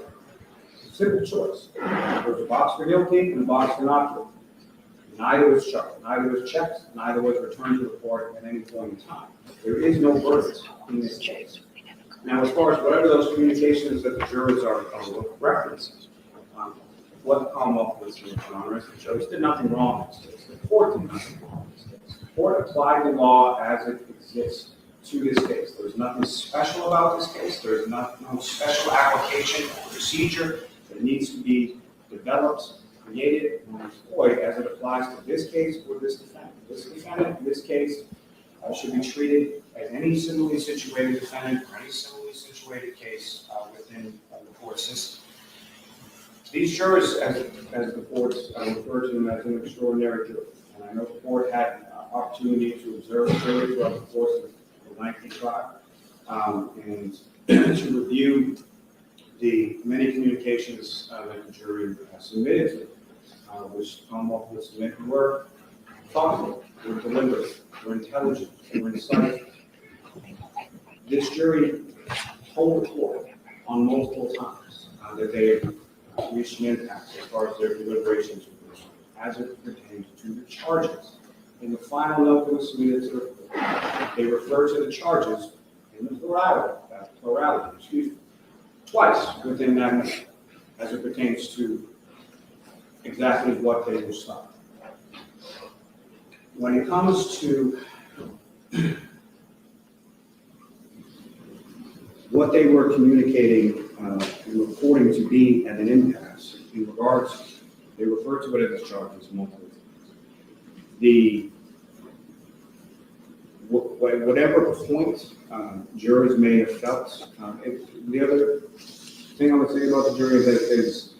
simple choice. There was a box for guilty and a box for not guilty. Neither was checked, neither was returned to the court at any point in time. There is no verdict in this case. Now, as far as whatever those communications that the jurors are referencing, what the Commonwealth was doing, Your Honor, is the judge did nothing wrong in this case. The court did nothing wrong in this case. The court applied the law as it exists to this case. There is nothing special about this case. There is no special application or procedure that needs to be developed, created, and employed as it applies to this case or this defendant. This defendant, in this case, should be treated as any similarly situated defendant or any similarly situated case within the court system. These jurors, as the court referred to them as an extraordinary jury, and I know the court had opportunity to observe the jury throughout the course of the lengthy trial and to review the many communications that the jury submitted to them, which the Commonwealth would submit were thoughtful, were deliberate, were intelligent, were insightful. This jury told the court on multiple times that they had reached an impasse as far as their deliberations were concerned, as it pertained to the charges. In the final note that was submitted to the court, they referred to the charges in the plurality, twice within that note, as it pertains to exactly what they were stopping. When it comes to what they were communicating and reporting to be at an impasse in regards to, they refer to it as charges multiple times. Whatever point jurors may have felt, the other thing I would say about the jury is,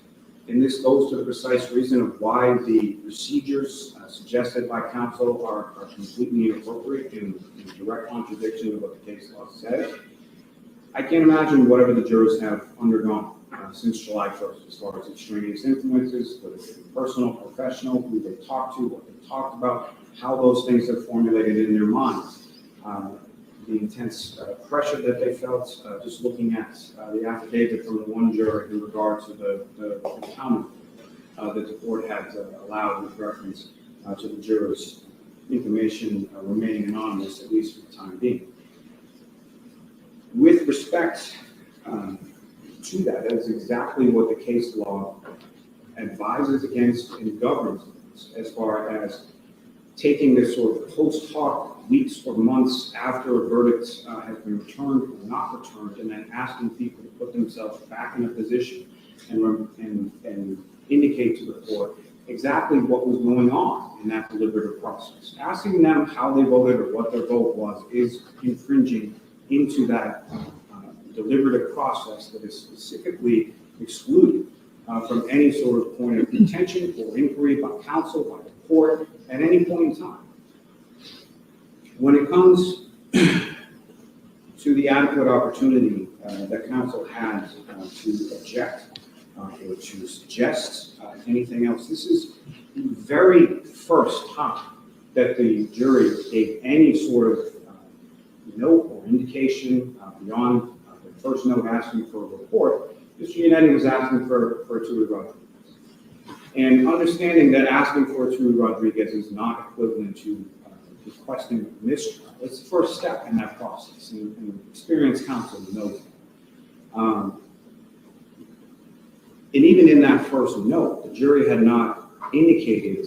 and this goes to the precise reason of why the procedures suggested by counsel are completely inappropriate in direct contradiction of what the case law says. I can't imagine whatever the jurors have undergone since July 1st, as far as extraneous influences, whether it's personal, professional, who they talked to, what they talked about, how those things have formulated in their minds. The intense pressure that they felt just looking at the affidavit from the one juror in regard to the counter that the court had allowed with reference to the jurors' information remaining anonymous, at least for the time being. With respect to that, that is exactly what the case law advises against and governs as far as taking this sort of post hoc, weeks or months after a verdict has been returned or not returned, and then asking people to put themselves back in a position and indicate to the court exactly what was going on in that deliberative process. Asking them how they voted or what their vote was is infringing into that deliberative process that is specifically excluded from any sort of point of contention or inquiry by counsel, by the court, at any point in time. When it comes to the adequate opportunity that counsel has to object or to suggest anything else, this is the very first time that the jury gave any sort of note or indication beyond the first note asking for a report. Mr. Yannetti was asking for Tui Rodriguez. And understanding that asking for Tui Rodriguez is not equivalent to requesting a mistrial. It's the first step in that process, and experienced counsel knows that. And even in that first note, the jury had not indicated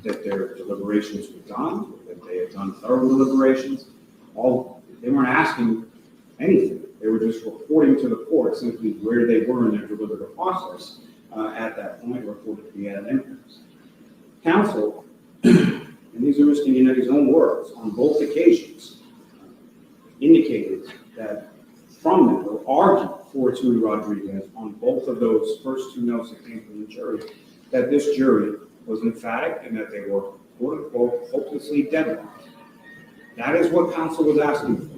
that their deliberations were done, or that they had done thorough deliberations. They weren't asking anything. They were just reporting to the court simply where they were in their deliberative process at that point, reported to the evidence. Counsel, and these are Mr. Yannetti's own words, on both occasions, indicated that from them, or argued for Tui Rodriguez on both of those first two notes that came from the jury, that this jury was emphatic and that they were, quote unquote, hopelessly deadlocked. That is what counsel was asking for.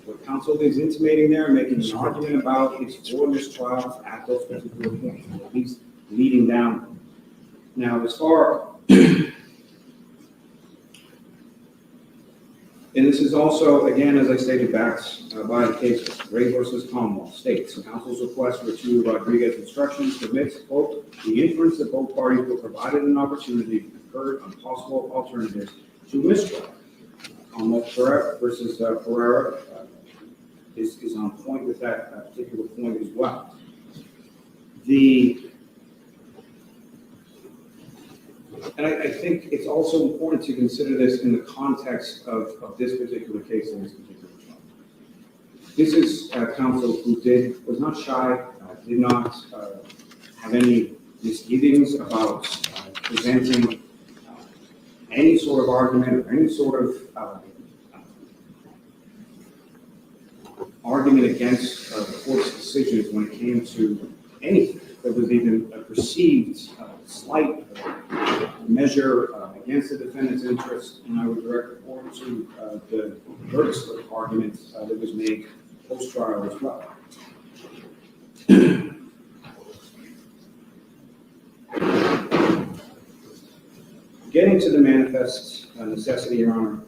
What counsel is intimating there, making an argument about is for this trial at those particular points, or at least leading down. Now, as far, and this is also, again, as I stated, backed by the case of Gray versus Commonwealth states. Counsel's request for Tui Rodriguez instructions permits, quote, the inference that both parties were provided an opportunity to confer on possible alternatives to mistrial. Commonwealth Ferreira versus Ferreira is on point with that particular point as well. And I think it's also important to consider this in the context of this particular case and this particular trial. This is counsel who was not shy, did not have any misgivings about presenting any sort of argument or any sort of argument against the court's decisions when it came to anything that was even a perceived slight measure against the defendant's interest. And I would direct the court to the verdict slip argument that was made post-trial as well. Getting to the manifest necessity, Your Honor,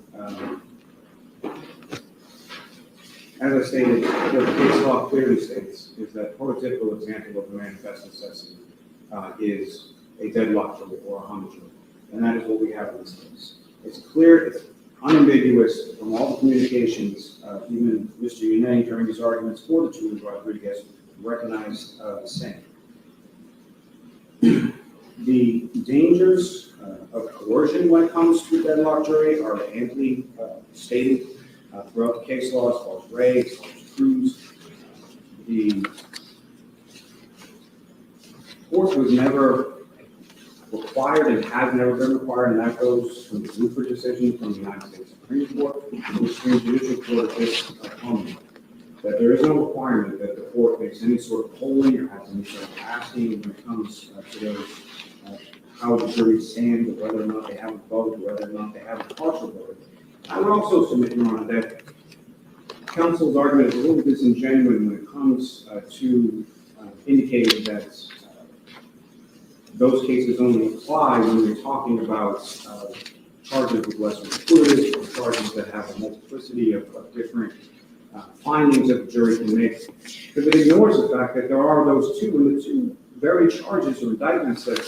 as I stated, what the case law clearly states is that prototypical example of the manifest necessity is a deadlock or a hung jury. And that is what we have in this case. It's clear, it's unambiguous from all the communications, even Mr. Yannetti during his arguments for the Tui Rodriguez recognized the same. The dangers of coercion when it comes to a deadlock jury are amply stated throughout the case law as far as Ray, as far as Cruz. The court was never required and has never been required, and that goes from the Blueprint decision from the United States Supreme Court to the Supreme Judicial Court of this Commonwealth, that there is no requirement that the court makes any sort of polling or has any sort of asking when it comes to those how the jury stands, or whether or not they have a vote, or whether or not they have a partial vote. I would also submit, Your Honor, that counsel's argument is a little disingenuous when it comes to indicating that those cases only apply when we're talking about charges with lesser included, or charges that have a multiplicity of different findings that the jury can make. Because it ignores the fact that there are those two, and the two very charges or indictments that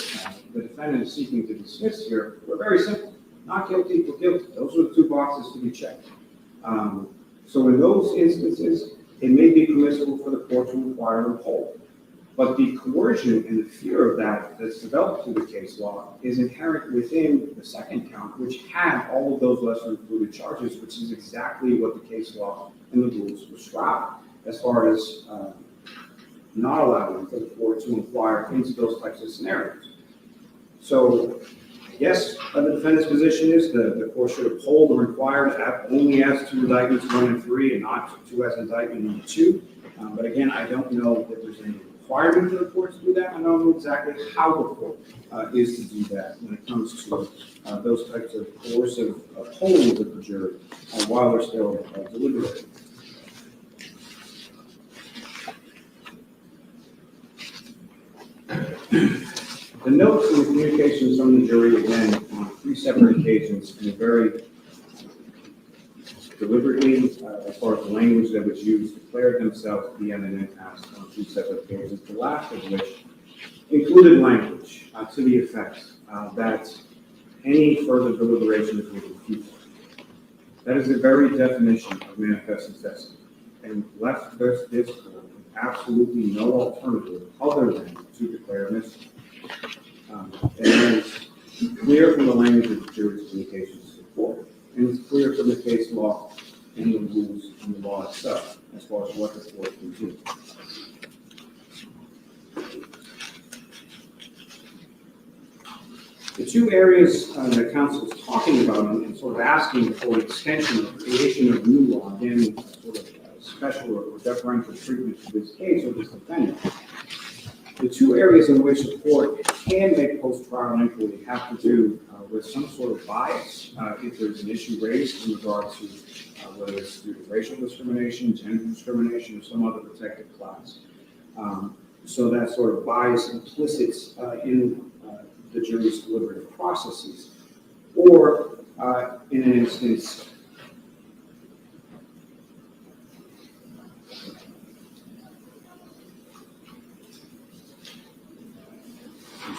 the defendant is seeking to dismiss here were very simple. Not guilty equal guilty. Those are the two boxes to be checked. So in those instances, it may be permissible for the court to require a poll. But the coercion and the fear of that that's developed through the case law is inherent within the second count, which had all of those lesser included charges, which is exactly what the case law and the rules prescribe, as far as not allowing for the court to inquire into those types of scenarios. So, yes, the defendant's position is the court should have polled or inquired only as to indictments 1 and 3 and not to as indictment number 2. But again, I don't know that there's any requirement for the court to do that. I don't know exactly how the court is to do that when it comes to those types of coercive pollings of the jury while they're still deliberating. The notes and the communications from the jury, again, on 3 separate occasions, and very deliberately, as far as the language that was used, declared themselves to be eminent as on 2 separate occasions, the last of which included language to the effect that any further deliberations will be futile. That is the very definition of manifest necessity, and left this court with absolutely no alternative other than to declare a mistrial. And it is clear from the language of the jury's communications to the court, and it's clear from the case law and the rules and the law itself as far as what the court can do. The 2 areas that counsel is talking about and sort of asking for an extension or creation of new law, again, sort of special or deferential treatment to this case or this defendant. The 2 areas in which the court can make post-trial inquiry have to do with some sort of bias, if there's an issue raised in regards to whether it's due to racial discrimination, gender discrimination, or some other protected class. So that sort of bias implicit in the jury's deliberative processes. Or in an instance,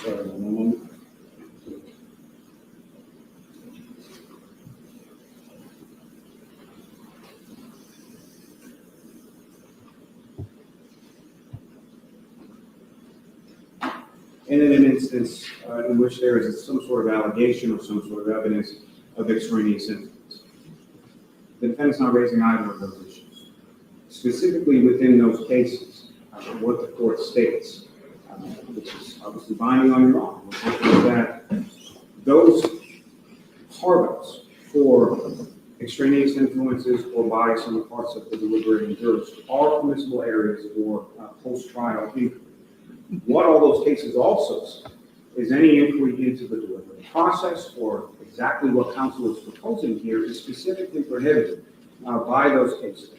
sorry, one moment. And in an instance in which there is some sort of allegation or some sort of evidence of extraneous influence. The defendant's not raising either of those issues. Specifically within those cases, what the court states, which is obviously binding on your own, is that those carve-outs for extraneous influences or bias on the parts of the deliberating jurors are permissible areas for post-trial inquiry. What all those cases also say is any inquiry into the deliberative process or exactly what counsel is proposing here is specifically prohibited by those cases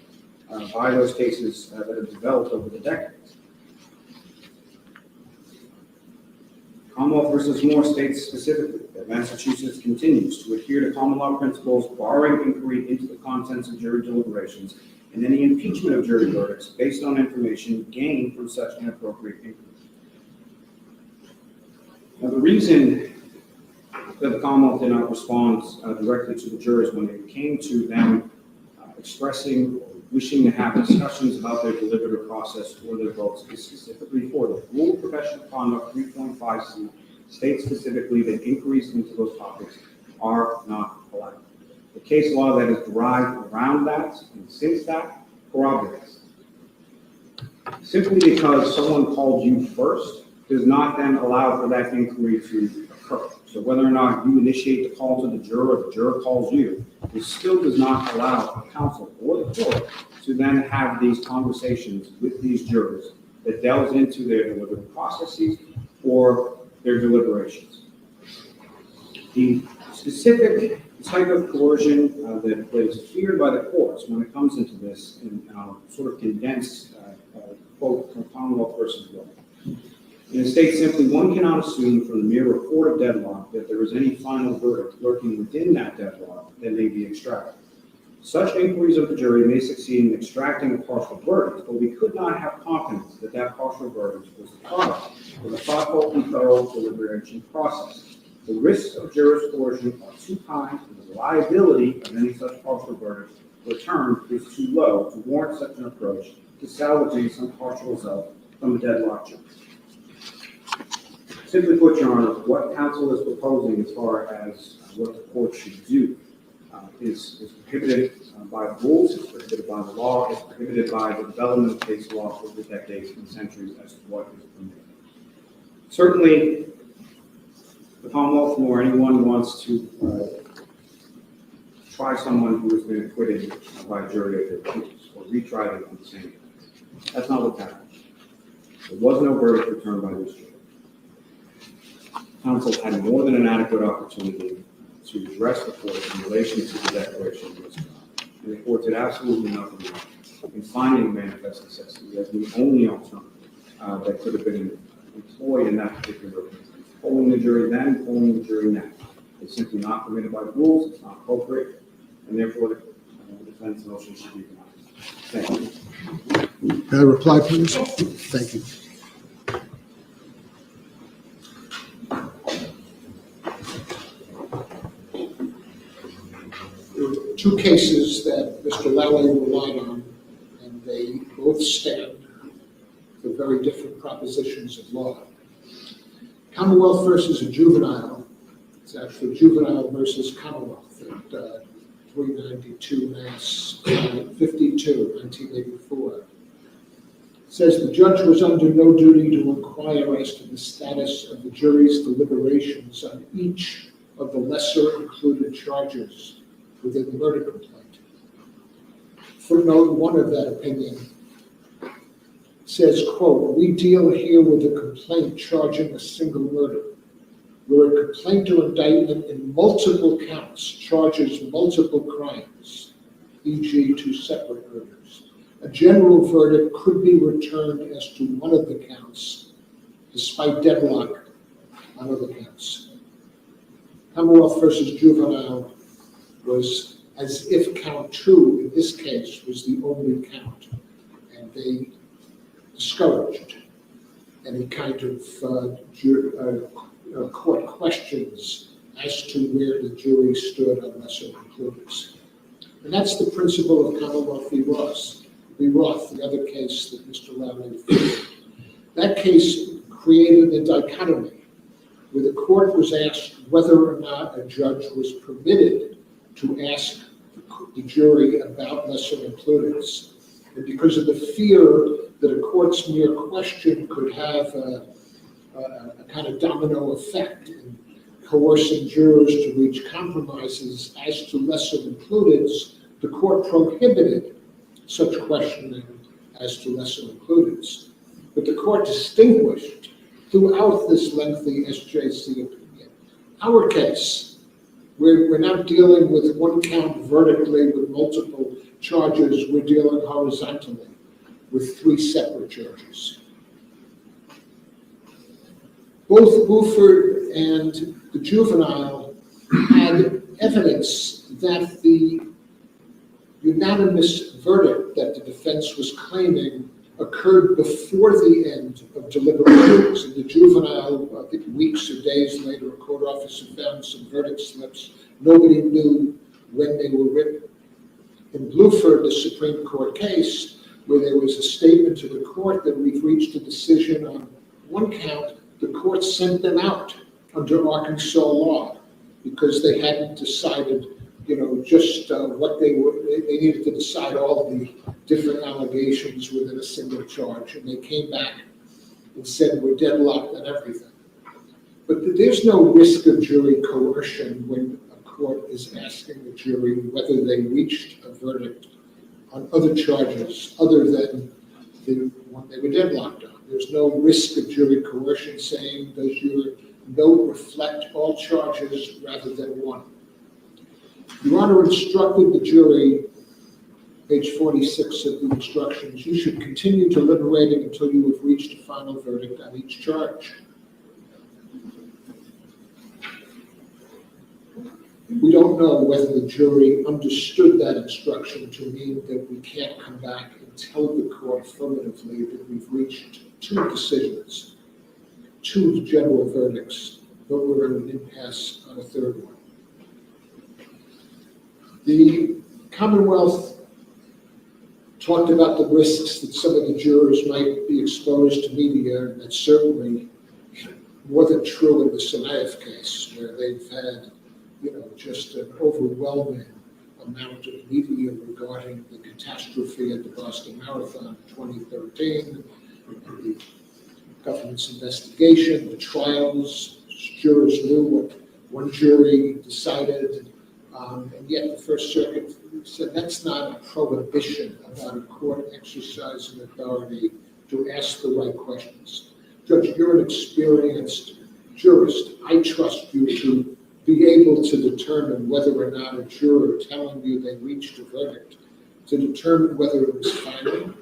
that have developed over the decades. Commonwealth versus Moore states specifically that Massachusetts continues to adhere to common law principles barring inquiry into the contents of jury deliberations and any impeachment of jury verdicts based on information gained from such inappropriate inquiry. Now, the reason that the Commonwealth did not respond directly to the jurors when it came to them expressing or wishing to have discussions about their deliberative process or their votes is specifically for the Rule of Professional Conduct 3.5C states specifically that inquiries into those topics are not allowed. The case law that is derived around that and since that corroborates. Simply because someone called you first does not then allow for that inquiry to occur. So whether or not you initiate the call to the juror or the juror calls you, it still does not allow counsel or the court to then have these conversations with these jurors that delves into their deliberative processes or their deliberations. The specific type of coercion that is feared by the courts when it comes into this, and sort of condensed quote from Commonwealth versus Will. And it states simply, one cannot assume from the mere report of deadlock that there is any final verdict lurking within that deadlock that may be extracted. Such inquiries of the jury may succeed in extracting a partial verdict, but we could not have confidence that that partial verdict was the product of a thoughtful and thorough deliberation process. The risks of jurors' coercion are too high, and the reliability of any such partial verdict return is too low to warrant such an approach to salvaging some partial result from the deadlock jury. Simply put, Your Honor, what counsel is proposing as far as what the court should do is prohibited by the rules, it's prohibited by the law, it's prohibited by the development of case law over decades and centuries as to what is permitted. Certainly, the Commonwealth nor anyone wants to try someone who has been acquitted by a jury of their peers or retry them on the same case. That's not what happened. There was no verdict returned by this jury. Counsel had more than an adequate opportunity to address the court in relation to the declaration of misconduct. And the court did absolutely nothing in finding manifest necessity as the only alternative that could have been employed in that particular case. Polling the jury then, polling the jury now. It's simply not permitted by the rules, it's not appropriate, and therefore the defense motion should be denied. Thank you. Can I reply, please? Thank you. There were two cases that Mr. Lally relied on, and they both stand for very different propositions of law. Commonwealth versus a juvenile, it's actually juvenile versus Commonwealth at 392 Mass 52, 1984. Says the judge was under no duty to inquire as to the status of the jury's deliberations on each of the lesser included charges within the murder complaint. Footnote 1 of that opinion says, quote, "We deal here with a complaint charging a single murder, where a complaint or indictment in multiple counts charges multiple crimes, e.g. 2 separate murders. A general verdict could be returned as to one of the counts, despite deadlock on other counts." Commonwealth versus juvenile was as if count 2 in this case was the only count, and they discouraged any kind of court questions as to where the jury stood on lesser includeds. And that's the principle of Commonwealth v. Roth, the other case that Mr. Lally referred. That case created a dichotomy where the court was asked whether or not a judge was permitted to ask the jury about lesser includeds. And because of the fear that a court's mere question could have a kind of domino effect in coercing jurors to reach compromises as to lesser includeds, the court prohibited such questioning as to lesser includeds. But the court distinguished throughout this lengthy SJC opinion. Our case, we're not dealing with one count vertically with multiple charges, we're dealing horizontally with 3 separate charges. Both Buford and the juvenile had evidence that the unanimous verdict that the defense was claiming occurred before the end of deliberations. In the juvenile, I think weeks or days later, a court officer found some verdict slips. Nobody knew when they were written. In Bluford, the Supreme Court case, where there was a statement to the court that we've reached a decision on one count, the court sent them out under Arkansas law because they hadn't decided, just what they were. They needed to decide all of the different allegations within a single charge, and they came back and said we're deadlocked on everything. But there's no risk of jury coercion when a court is asking the jury whether they reached a verdict on other charges other than the one they were deadlocked on. There's no risk of jury coercion saying, does your note reflect all charges rather than one? Your Honor instructed the jury, page 46 of the instructions, you should continue deliberating until you have reached a final verdict on each charge. We don't know whether the jury understood that instruction to mean that we can't come back and tell the court affirmatively that we've reached 2 decisions, 2 general verdicts, but we're in an impasse on a 3rd one. The Commonwealth talked about the risks that some of the jurors might be exposed to media, and that's certainly more than true in the Sanaev case, where they've had, just an overwhelming amount of media regarding the catastrophe at the Boston Marathon in 2013, the government's investigation, the trials. Jurors knew what one jury decided, and yet the First Circuit said that's not a prohibition about a court exercising authority to ask the right questions. Judge, you're an experienced jurist. I trust you to be able to determine whether or not a juror telling you they reached a verdict, to determine whether it was final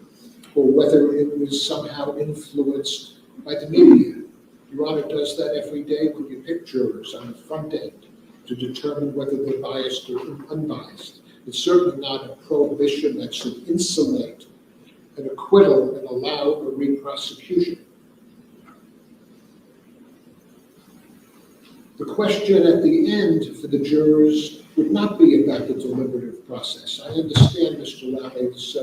or whether it was somehow influenced by the media. Your Honor does that every day when you pick jurors on the front end to determine whether they're biased or unbiased. It's certainly not a prohibition that should insulate an acquittal and allow a re-prosecution. The question at the end for the jurors would not be about the deliberative process. I understand Mr. Lally's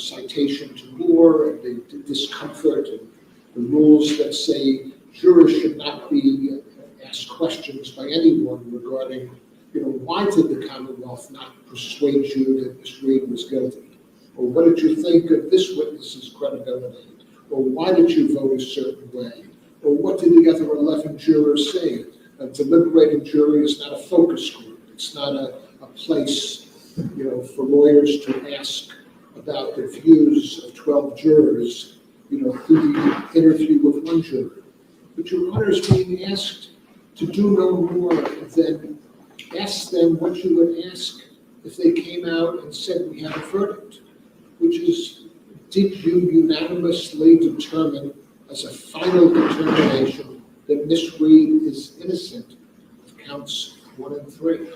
citation to Moore and the discomfort and the rules that say jurors should not be asked questions by anyone regarding, why did the Commonwealth not persuade you that Ms. Reed was guilty? Or what did you think of this witness's credibility? Or why did you vote a certain way? Or what did the other 11 jurors say? A deliberating jury is not a focus group. It's not a place, for lawyers to ask about the views of 12 jurors, through the interview with one juror. But Your Honor is being asked to do no more than ask them what you would ask if they came out and said we have a verdict, which is, did you unanimously determine as a final determination that Ms. Reed is innocent of counts 1 and 3?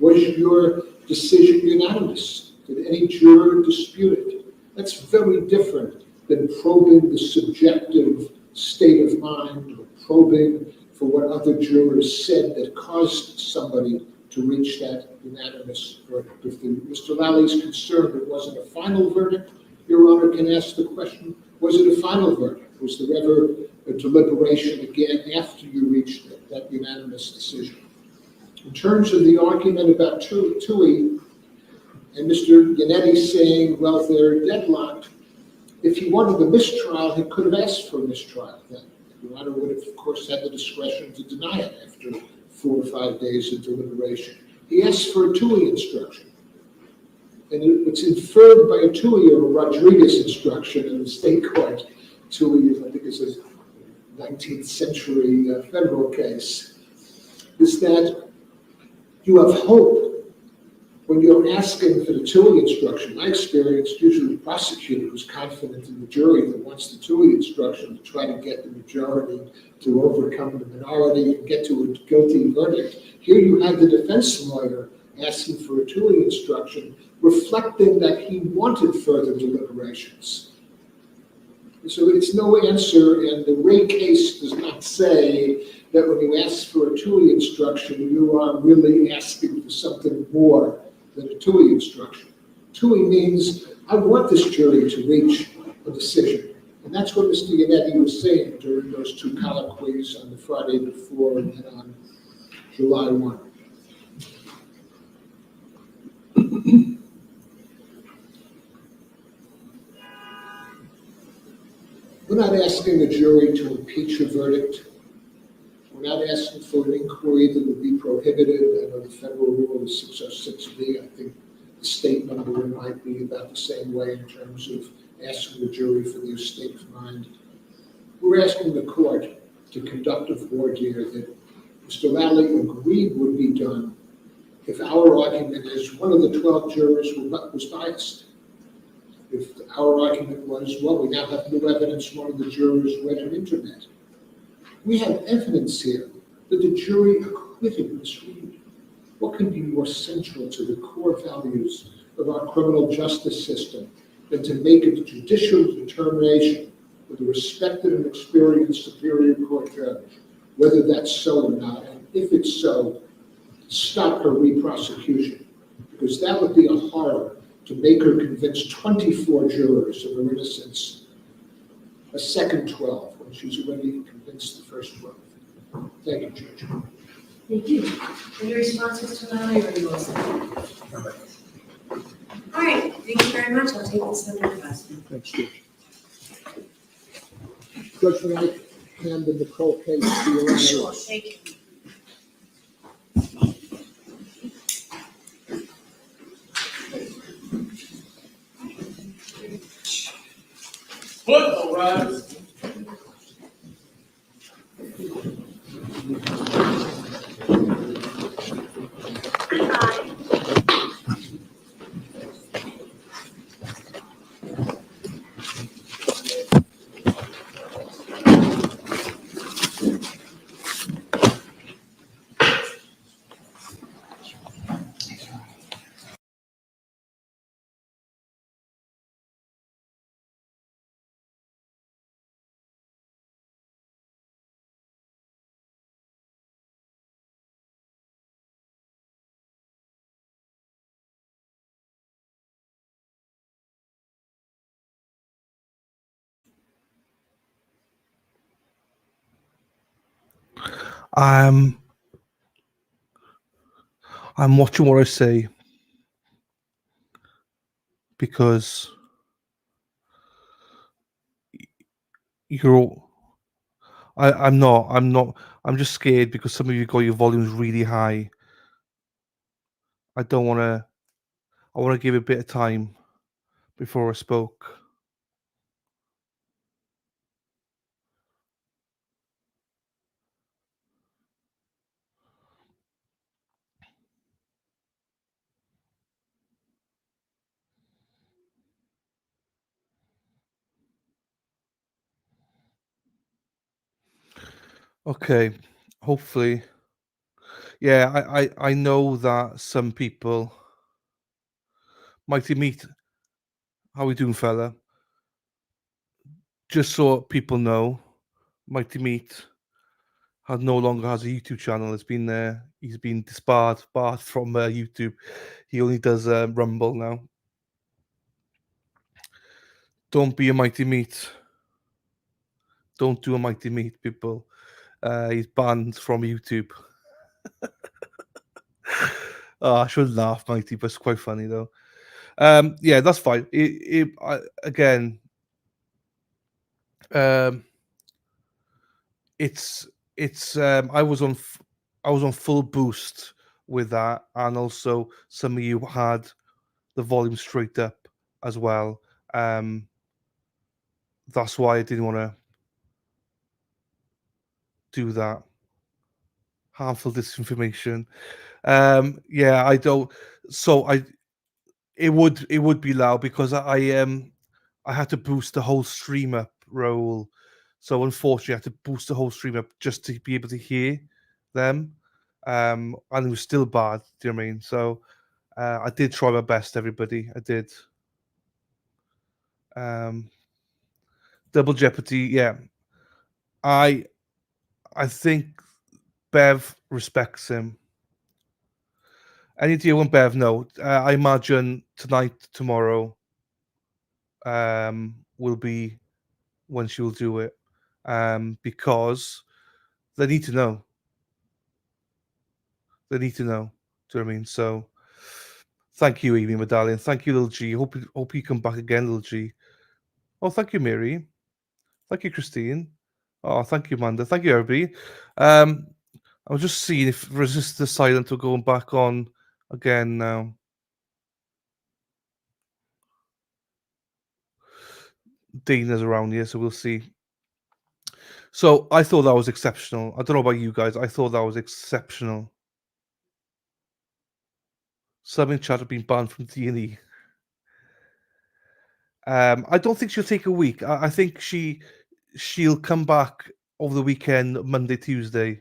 Was your decision unanimous? Did any juror dispute it? That's very different than probing the subjective state of mind or probing for what other jurors said that caused somebody to reach that unanimous verdict. If Mr. Lally's concerned it wasn't a final verdict, Your Honor can ask the question, was it a final verdict? Was there ever a deliberation again after you reached that unanimous decision? In terms of the argument about Tui and Mr. Yannetti saying, well, they're deadlocked, if he wanted a mistrial, he could have asked for a mistrial then. Your Honor would have, of course, had the discretion to deny it after 4 or 5 days of deliberation. He asked for a Tui instruction. And it's inferred by a Tui or a Rodriguez instruction in the state court. Tui, I think, is a 19th century federal case, is that you have hope when you're asking for the Tui instruction. My experience, usually the prosecutor who's confident in the jury that wants the Tui instruction to try to get the majority to overcome the minority and get to a guilty verdict. Here you have the defense lawyer asking for a Tui instruction, reflecting that he wanted further deliberations. So it's no answer, and the Ray case does not say that when you ask for a Tui instruction, you are really asking for something more than a Tui instruction. Tui means, I want this jury to reach a decision. And that's what Mr. Yannetti was saying during those 2 colloquies on the Friday before and then on July 1. We're not asking the jury to impeach a verdict. We're not asking for an inquiry that would be prohibited. I know the federal rule is 606B. I think the state number might be about the same way in terms of asking the jury for their state of mind. We're asking the court to conduct a voir dire that Mr. Lally agreed would be done if our argument is one of the 12 jurors was biased. If our argument was, well, we now have new evidence one of the jurors read on internet. We have evidence here that the jury acquitted Ms. Reed. What can be more central to the core values of our criminal justice system than to make a judicial determination with a respected and experienced Superior Court judge, whether that's so or not, and if it's so, stop her re-prosecution, because that would be a horror to make her convince 24 jurors of her innocence a second 12 when she's already convinced the first 12. Thank you, Judge. Thank you. Any responses to Mallory or Wilson? All right, thank you very much. I'll take this under advisement. Thanks, Judge. Judge, when I hand the Nicole case to your honor. Sure, thank you. Football riders. I'm watching what I say because I'm not. I'm just scared because some of you got your volumes really high. I don't want to. I want to give a bit of time before I spoke. Okay, hopefully. Yeah, I know that some people. Mighty Meat, how we doing, fella? Just so people know, Mighty Meat no longer has a YouTube channel. He's been barred from YouTube. He only does Rumble now. Don't be a Mighty Meat. Don't do a Mighty Meat, people. He's banned from YouTube. Oh, I shouldn't laugh, Mighty, but it's quite funny though. Yeah, that's fine. Again, it's I was on full boost with that, and also some of you had the volume straight up as well. That's why I didn't want to do that. Harmful disinformation. Yeah, I don't. So it would be loud because I had to boost the whole stream up roll. So unfortunately, I had to boost the whole stream up just to be able to hear them. And it was still bad. Do you know what I mean? So I did try my best, everybody. I did. Double Jeopardy, yeah. I think Bev respects him. Any idea when Bev? No. I imagine tonight, tomorrow, will be when she will do it, because they need to know. They need to know. Do you know what I mean? So, thank you, Amy Medallion. Thank you, Little G. Hope you come back again, Little G. Oh, thank you, Mary. Thank you, Christine. Oh, thank you, Amanda. Thank you, everybody. I was just seeing if Resist the Silent are going back on again now. Dana's around here, so we'll see. So I thought that was exceptional. I don't know about you guys. I thought that was exceptional. Some in chat have been banned from D&E. I don't think she'll take a week. I think she'll come back over the weekend, Monday, Tuesday.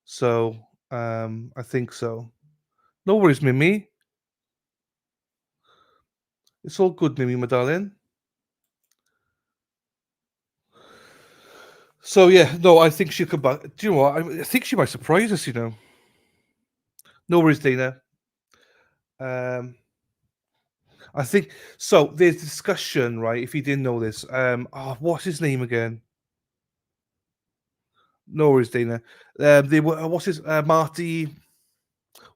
So I think so. No worries, Mimi. It's all good, Mimi, my darling. So yeah, no, I think she'll come back. Do you know what? I think she might surprise us. You know. No worries, Dana. I think so. There's discussion, right? If you didn't know this, what's his name again? No worries, Dana. They were what's his Marty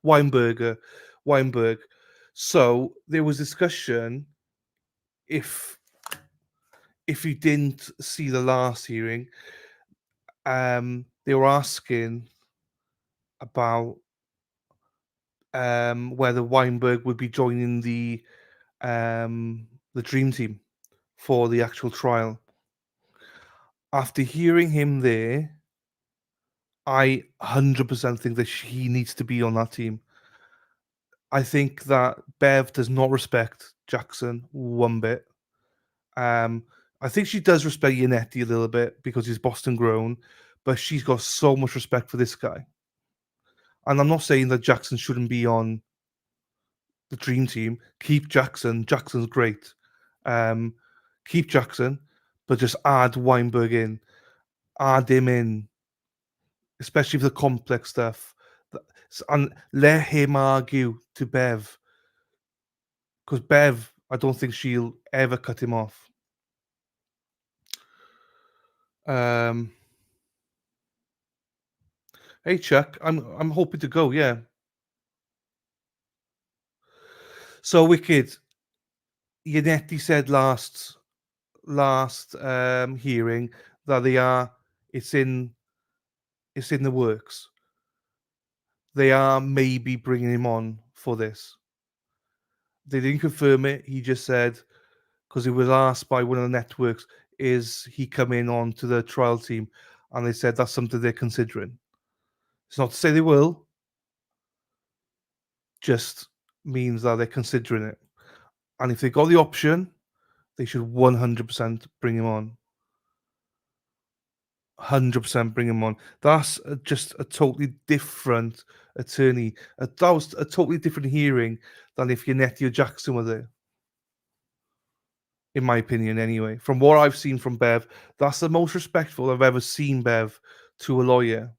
Weinberg. So there was discussion if you didn't see the last hearing, they were asking about whether Weinberg would be joining the dream team for the actual trial. After hearing him there, I 100% think that he needs to be on that team. I think that Bev does not respect Jackson one bit. I think she does respect Yannetti a little bit because he's Boston grown, but she's got so much respect for this guy. And I'm not saying that Jackson shouldn't be on the dream team. Keep Jackson. Jackson's great. Keep Jackson, but just add Weinberg in. Add him in, especially for the complex stuff. And let him argue to Bev. Because Bev, I don't think she'll ever cut him off. Hey Chuck, I'm hoping to go, yeah. So Wicked, Yannetti said last hearing that it's in the works. They are maybe bringing him on for this. They didn't confirm it. He just said, because he was asked by one of the networks, is he coming on to the trial team? And they said that's something they're considering. It's not to say they will, just means that they're considering it. And if they got the option, they should 100% bring him on. 100% bring him on. That's just a totally different attorney. That was a totally different hearing than if Yannetti or Jackson were there. In my opinion, anyway. From what I've seen from Bev, that's the most respectful I've ever seen Bev to a lawyer.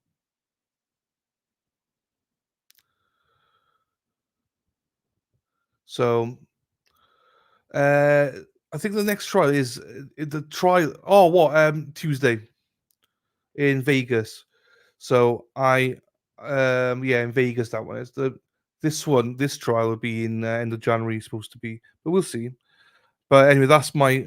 So, I think the next trial is the trial. Oh, what? Tuesday in Vegas. So in Vegas that one is this trial will be in end of January supposed to be, but we'll see. But anyway, that's my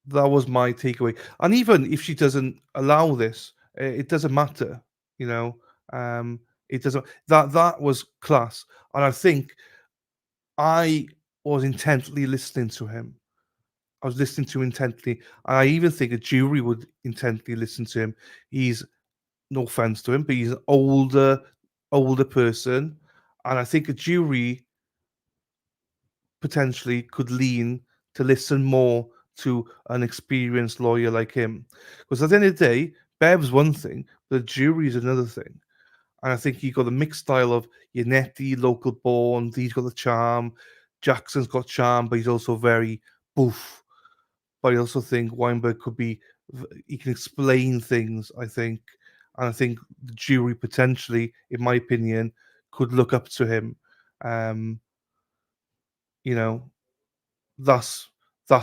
that was my takeaway. And even if she doesn't allow this, it doesn't matter, you know. It doesn't. That was class, and I think I was intently listening to him. I was listening to him intently. I even think a jury would intently listen to him. He's no offense to him, but he's an older person, and I think a jury potentially could lean to listen more to an experienced lawyer like him. Because at the end of the day, Bev's one thing, the jury is another thing. And I think he got a mixed style of Yannetti, local born, he's got the charm, Jackson's got charm, but he's also very boof. But I also think Weinberg could be, he can explain things, I think. And I think the jury potentially, in my opinion, could look up to him. You know, that's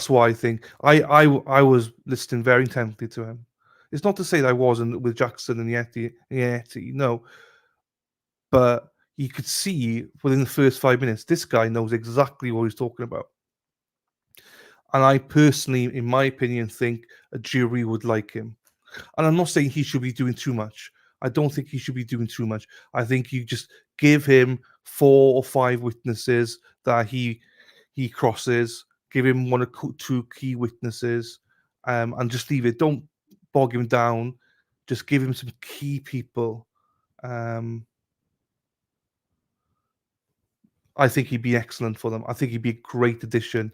why I think I was listening very intently to him. It's not to say that I wasn't with Jackson and Yeti, no. But you could see within the first 5 minutes, this guy knows exactly what he's talking about. And I personally, in my opinion, think a jury would like him. And I'm not saying he should be doing too much. I don't think he should be doing too much. I think you just give him 4 or 5 witnesses that he crosses, give him 1 or 2 key witnesses, and just leave it. Don't bog him down. Just give him some key people. I think he'd be excellent for them. I think he'd be a great addition.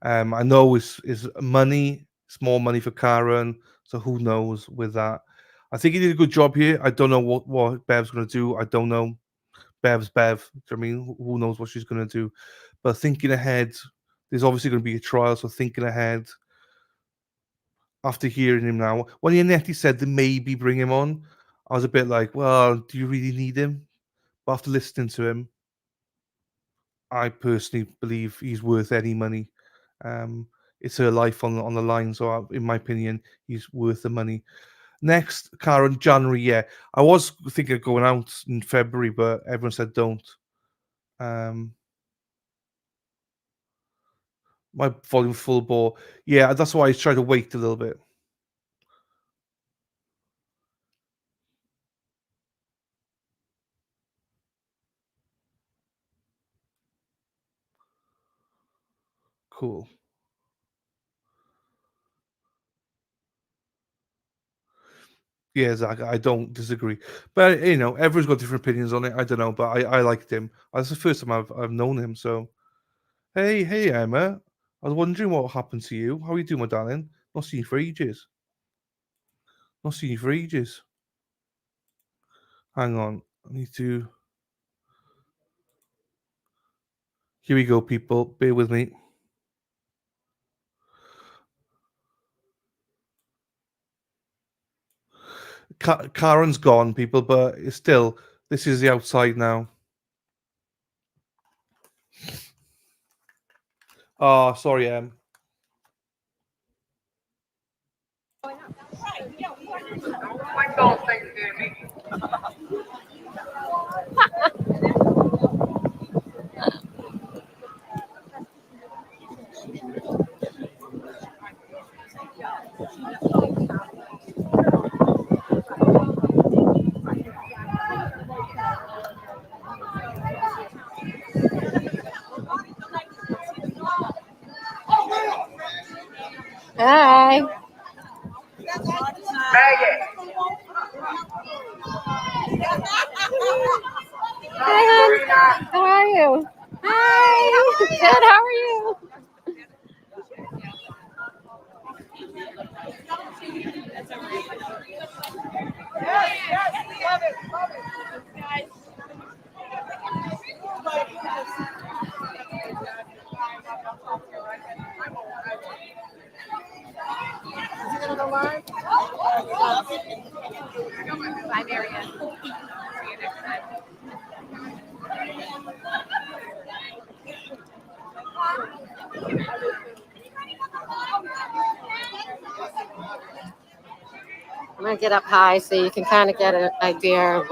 I know it's money, it's more money for Karen, so who knows with that. I think he did a good job here. I don't know what Bev's going to do. I don't know. Bev's Bev. I mean, who knows what she's going to do. But thinking ahead, there's obviously going to be a trial, so thinking ahead, after hearing him now, when Yannetti said to maybe bring him on, I was a bit like, well, do you really need him? But after listening to him, I personally believe he's worth any money. It's her life on the line, so in my opinion, he's worth the money. Next, Karen, January. Yeah, I was thinking of going out in February, but everyone said don't. My volume full bore. Yeah, that's why I tried to wait a little bit. Cool. Yeah, Zach, I don't disagree. But everyone's got different opinions on it. I don't know, but I liked him. That's the first time I've known him. So, hey, Emma. I was wondering what happened to you. How are you doing, my darling? Not seen you for ages. Not seen you for ages. Hang on, I need to. Here we go, people. Bear with me. Karen's gone, people, but it's still. This is the outside now. Oh, sorry, Em. Hi. Hi, how are you? Hi. Good, how are you? Bye, Marianne. See you next time. I'm gonna get up high so you can kind of get an idea of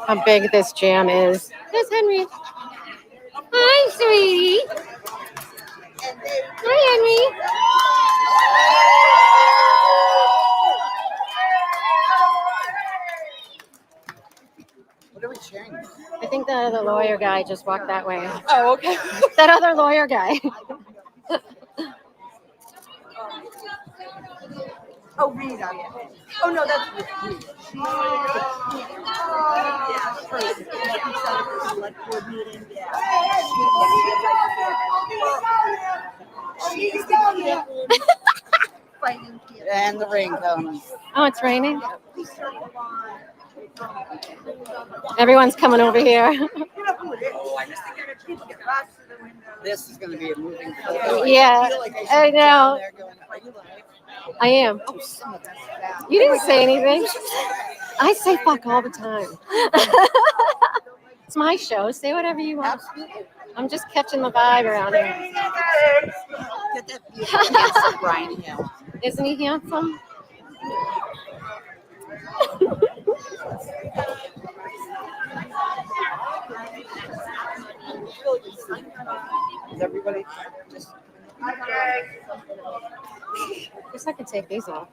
how big this jam is. There's Henry. Hi, sweetie. Hi, Henry. What are we sharing? I think the other lawyer guy just walked that way. Oh, okay. That other lawyer guy. Oh, Rita. Yeah. Oh, no, that's Rita. And the rain comes. Oh, it's raining. Everyone's coming over here. This is going to be a moving photo. Yeah, I know. I am. Oh, some of that's bad. You didn't say anything. I say fuck all the time. It's my show. Say whatever you want. I'm just catching the vibe around here. Get that beautiful Brian Hill. Isn't he handsome? Is everybody just... I guess I could take these off.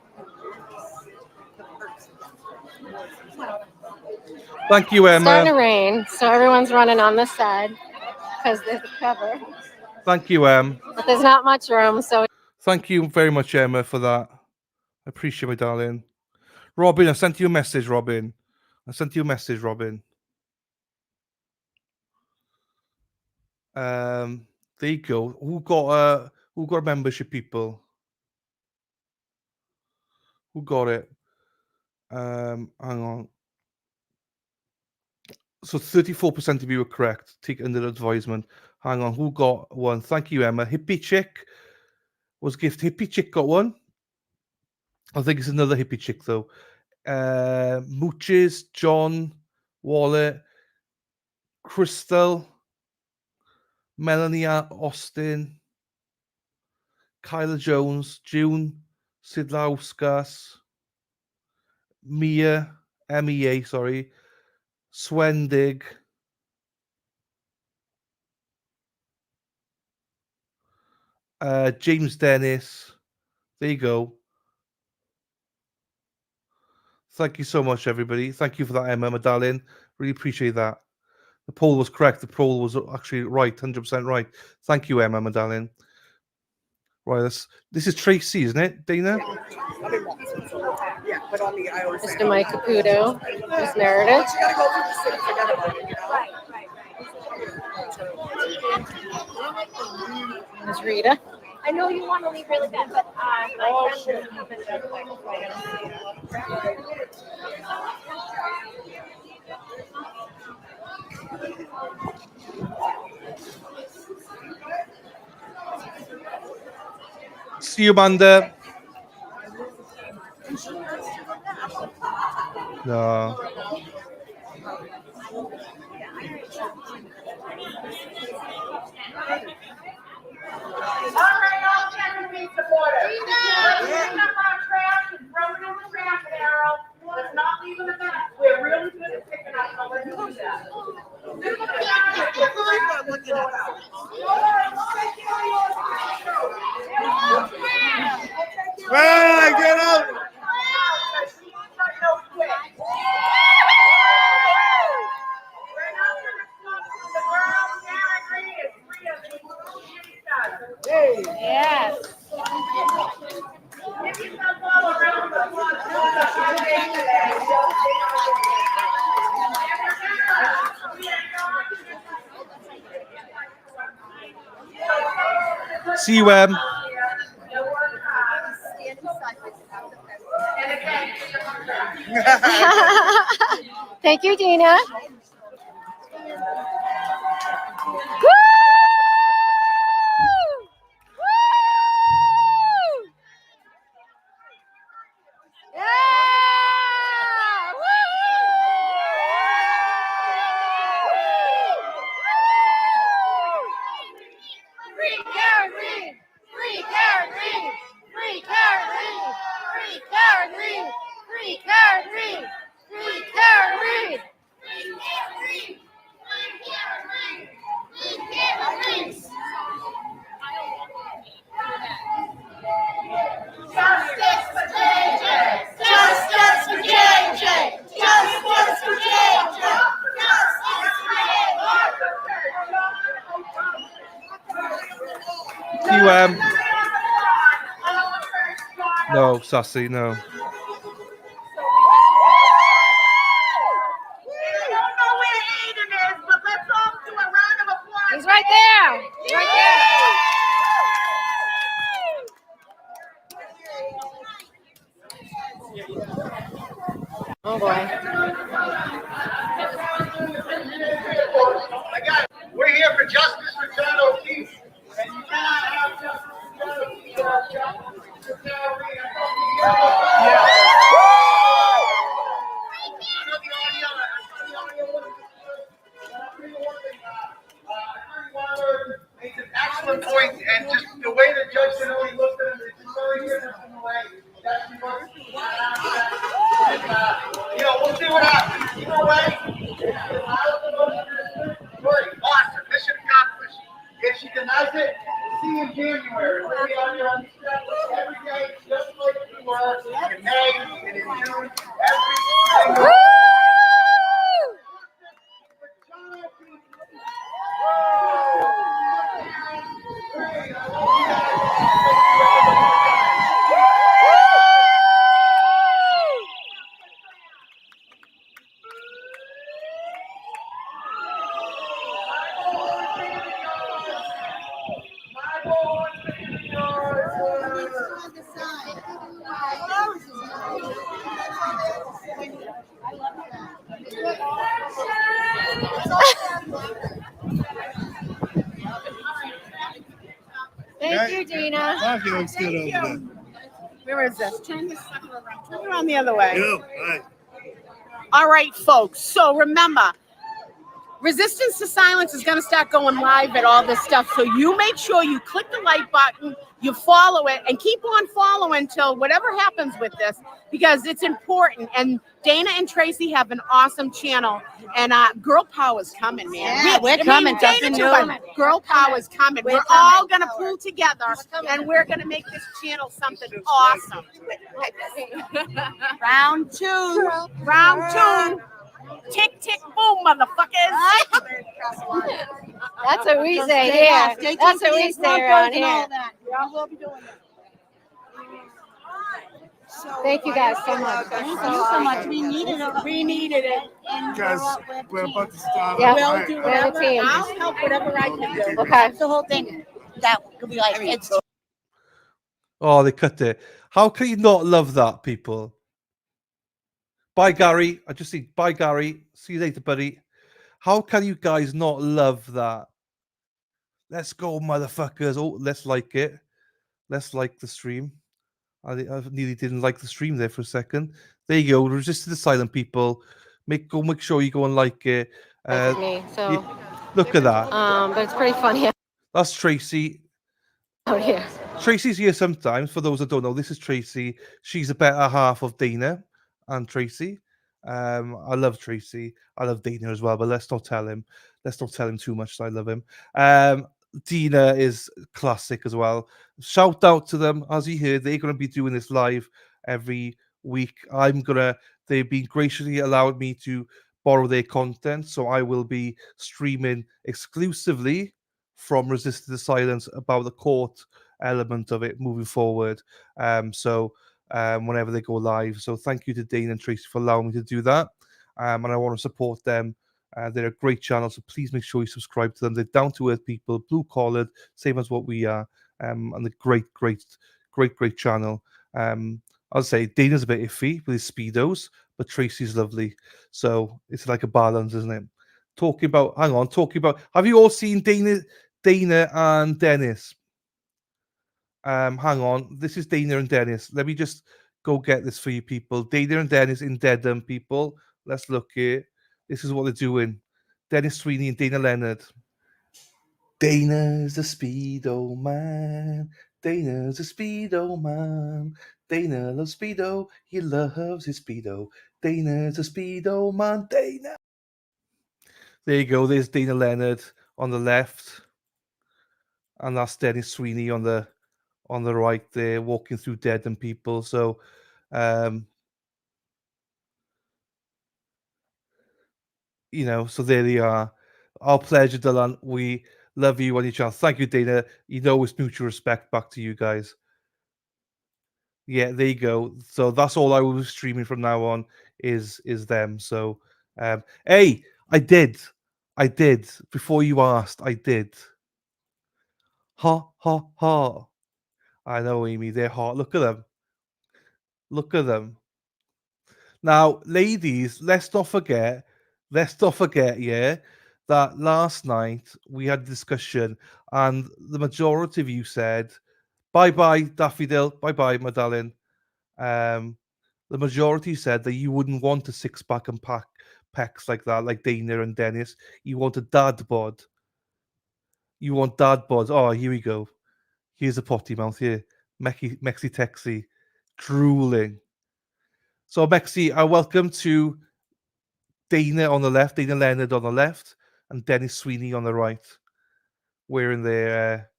Thank you, It's Emma. starting to rain, so everyone's running on this side because there's a cover. Thank you, Em. But there's not much room, so. Thank you very much, Emma, for that. I appreciate it, darling. Robin, I sent you a message, Robin. There you go. Who got a membership, people? Who got it? Hang on. So 34% of you were correct. Take under advisement. Hang on. Who got one? Thank you, Emma. Hippie Chick was gift. Hippie Chick got one. I think it's another hippie chick though. Mooches, John, Wallet, Crystal, Melanie Austin, Kyla Jones, June Sidlauskas, Mia, MEA, sorry, Swendig, James Dennis. There you go. Thank you so much, everybody. Thank you for that, Emma, my darling. Really appreciate that. The poll was correct. The poll was actually right, 100% right. Thank you, Emma, my darling. Right, this is Tracy, isn't it, Dana? Yeah, but on the iOS. Mr. Mike Caputo, Miss Meredith. You gotta go through the city, forget about it, you know? Miss Rita. I know you want to leave really bad, but my friend will keep it real quick. See you, Amanda. No. We're really good at picking up how we're doing that. Hey, get out! Yes. See you, Em. Thank you, Dina. See you, Em. No, Sassy, no. He's right there. He's right there. Oh boy. We're here for justice for John O'Keefe. And you cannot have justice for John O'Keefe without justice for Sarah Reed. Makes an excellent point, and just the way the judge Finoli looked at him is just very different from the way that she was. We'll see what happens. Either way, awesome. Mission accomplished. If she denies it, we'll see you in January. We'll be out here on the steps every day, just like we were in May and in June. Every single Thank you, Dina. Thank you. Looks good over there. Where is this? Turn this sucker around. Turn it around the other way. Yeah, right. All right, folks. So remember, Resistance to Silence is going to start going live at all this stuff. So you make sure you click the like button, you follow it, and keep on following until whatever happens with this, because it's important. And Dana and Tracy have an awesome channel. And Girl Power is coming, man. Yeah, we're coming. Dana too, but Girl Power is coming. We're all going to pull together, and we're going to make this channel something awesome. Round two. Round 2. Tick, tick, boom, motherfuckers. That's what we say here. That's what we say around here. Thank you guys so much. Thank you so much. We needed it. We needed it. Guys, we're about to start. Yeah, We'll do we're whatever. the team. I'll help whatever I can do. Okay. That's the whole thing. That could be like, it's Oh, they cut it. How can you not love that, people? Bye, Gary. I just see. Bye, Gary. See you later, buddy. How can you guys not love that? Let's go, motherfuckers. Oh, let's like it. Let's like the stream. I nearly didn't like the stream there for a second. There you go. Resist the silent people. Make sure you go and like it. This is me. So Look at that. but it's pretty funny That's Tracy. out here. Tracy's here sometimes. For those that don't know, this is Tracy. She's a better half of Dana and Tracy. I love Tracy. I love Dana as well, but let's not tell him. Let's not tell him too much that I love him. Dina is classic as well. Shout out to them. As you heard, they're going to be doing this live every week. They've been graciously allowed me to borrow their content, so I will be streaming exclusively from Resist the Silence about the court element of it moving forward. Whenever they go live. So thank you to Dane and Tracy for allowing me to do that. And I want to support them. They're a great channel, so please make sure you subscribe to them. They're down-to-earth people, blue-collared, same as what we are. And a great channel. I'll say Dana's a bit iffy with his Speedos, but Tracy's lovely. So it's like a balance, isn't it? Have you all seen Dana and Dennis? Hang on. This is Dana and Dennis. Let me just go get this for you people. Dana and Dennis in Dedham, people. Let's look here. This is what they're doing. Dennis Sweeney and Dana Leonard. Dana's a Speedo man. Dana's a Speedo man. Dana loves Speedo. He loves his Speedo. Dana's a Speedo man. Dana. There you go. There's Dana Leonard on the left. And that's Dennis Sweeney on the right there, walking through Dedham, people. So, so there they are. Our pleasure, Dylan. We love you on your channel. Thank you, Dana. It's mutual respect back to you guys. Yeah, there you go. So that's all I will be streaming from now on is them. So, hey, I did. Before you asked, I did. Ha, ha, ha. I know, Amy. They're hot. Look at them. Now, ladies, let's not forget, yeah, that last night we had a discussion and the majority of you said, bye-bye, Daffodil, bye-bye, my darling. The majority said that you wouldn't want a six-pack and pecs like that, like Dana and Dennis. You want a dad bod. You want dad bods. Oh, here we go. Here's a potty mouth here. Mexi Texi. Drooling. So, Mexi, welcome to Dana on the left, Dana Leonard on the left, and Dennis Sweeney on the right. Wearing their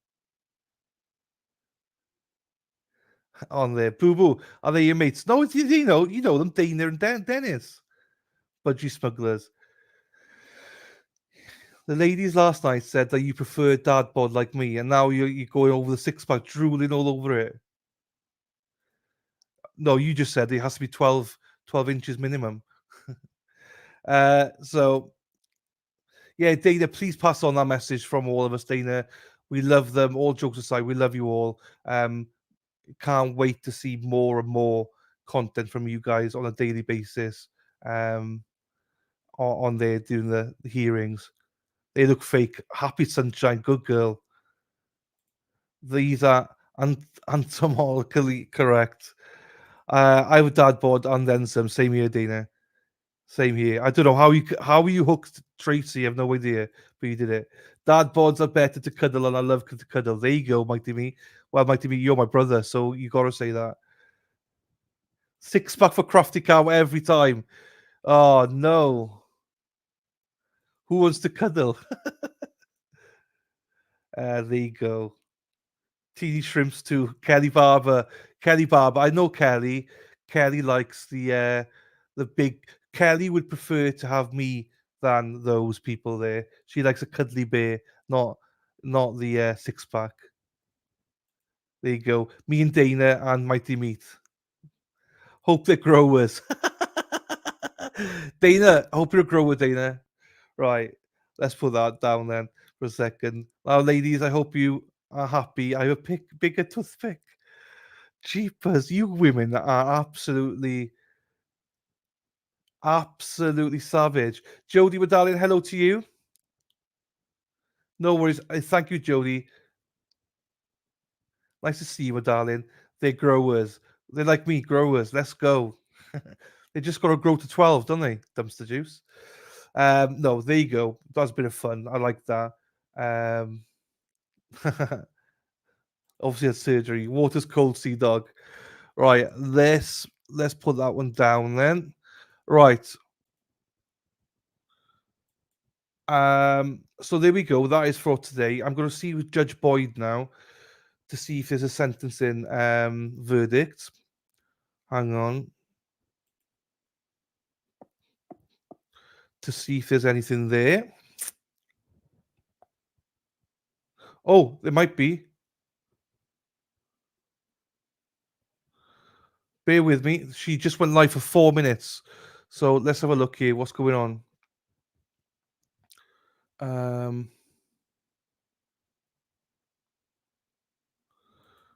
on there. Boo Boo, are they your mates? No, you know them, Dana and Dennis. Budgie smugglers. The ladies last night said that you prefer dad bod like me, and now you're going over the six-pack, drooling all over it. No, you just said it has to be 12 inches minimum. So, yeah, Dana, please pass on that message from all of us, Dana. We love them. All jokes aside, we love you all. Can't wait to see more and more content from you guys on a daily basis. On there doing the hearings. They look fake. Happy sunshine, good girl. These are entomologically correct. I have a dad bod and then some. Same here, Dana. Same here. I don't know how you hooked Tracy. I have no idea, but you did it. Dad bods are better to cuddle, and I love to cuddle. There you go, Mighty Me. Well, Mighty Me, you're my brother, so you got to say that. 6-pack for Crafty Cow every time. Oh no. Who wants to cuddle? There you go. Teeny shrimps too. Kelly Barber. I know Kelly. Kelly likes the big. Kelly would prefer to have me than those people there. She likes a cuddly bear, not the 6-pack. There you go. Me and Dana and Mighty Meat. Hope they're growers. Dana, hope you're a grower, Dana. Right. Let's put that down then for a second. Now, ladies, I hope you are happy. I have a bigger toothpick. Jeepers, you women are absolutely savage. Jody, my darling, hello to you. No worries. Thank you, Jody. Nice to see you, my darling. They're growers. They're like me, growers. Let's go. They just got to grow to 12, don't they? Dumpster juice. No, there you go. That's a bit of fun. I like that. Obviously had surgery. Water's cold, sea dog. Right, let's put that one down then. Right. So there we go. That is for today. I'm going to see with Judge Boyd now to see if there's a sentencing verdict. Hang on. To see if there's anything there. Oh, there might be. Bear with me. She just went live for 4 minutes. So let's have a look here. What's going on?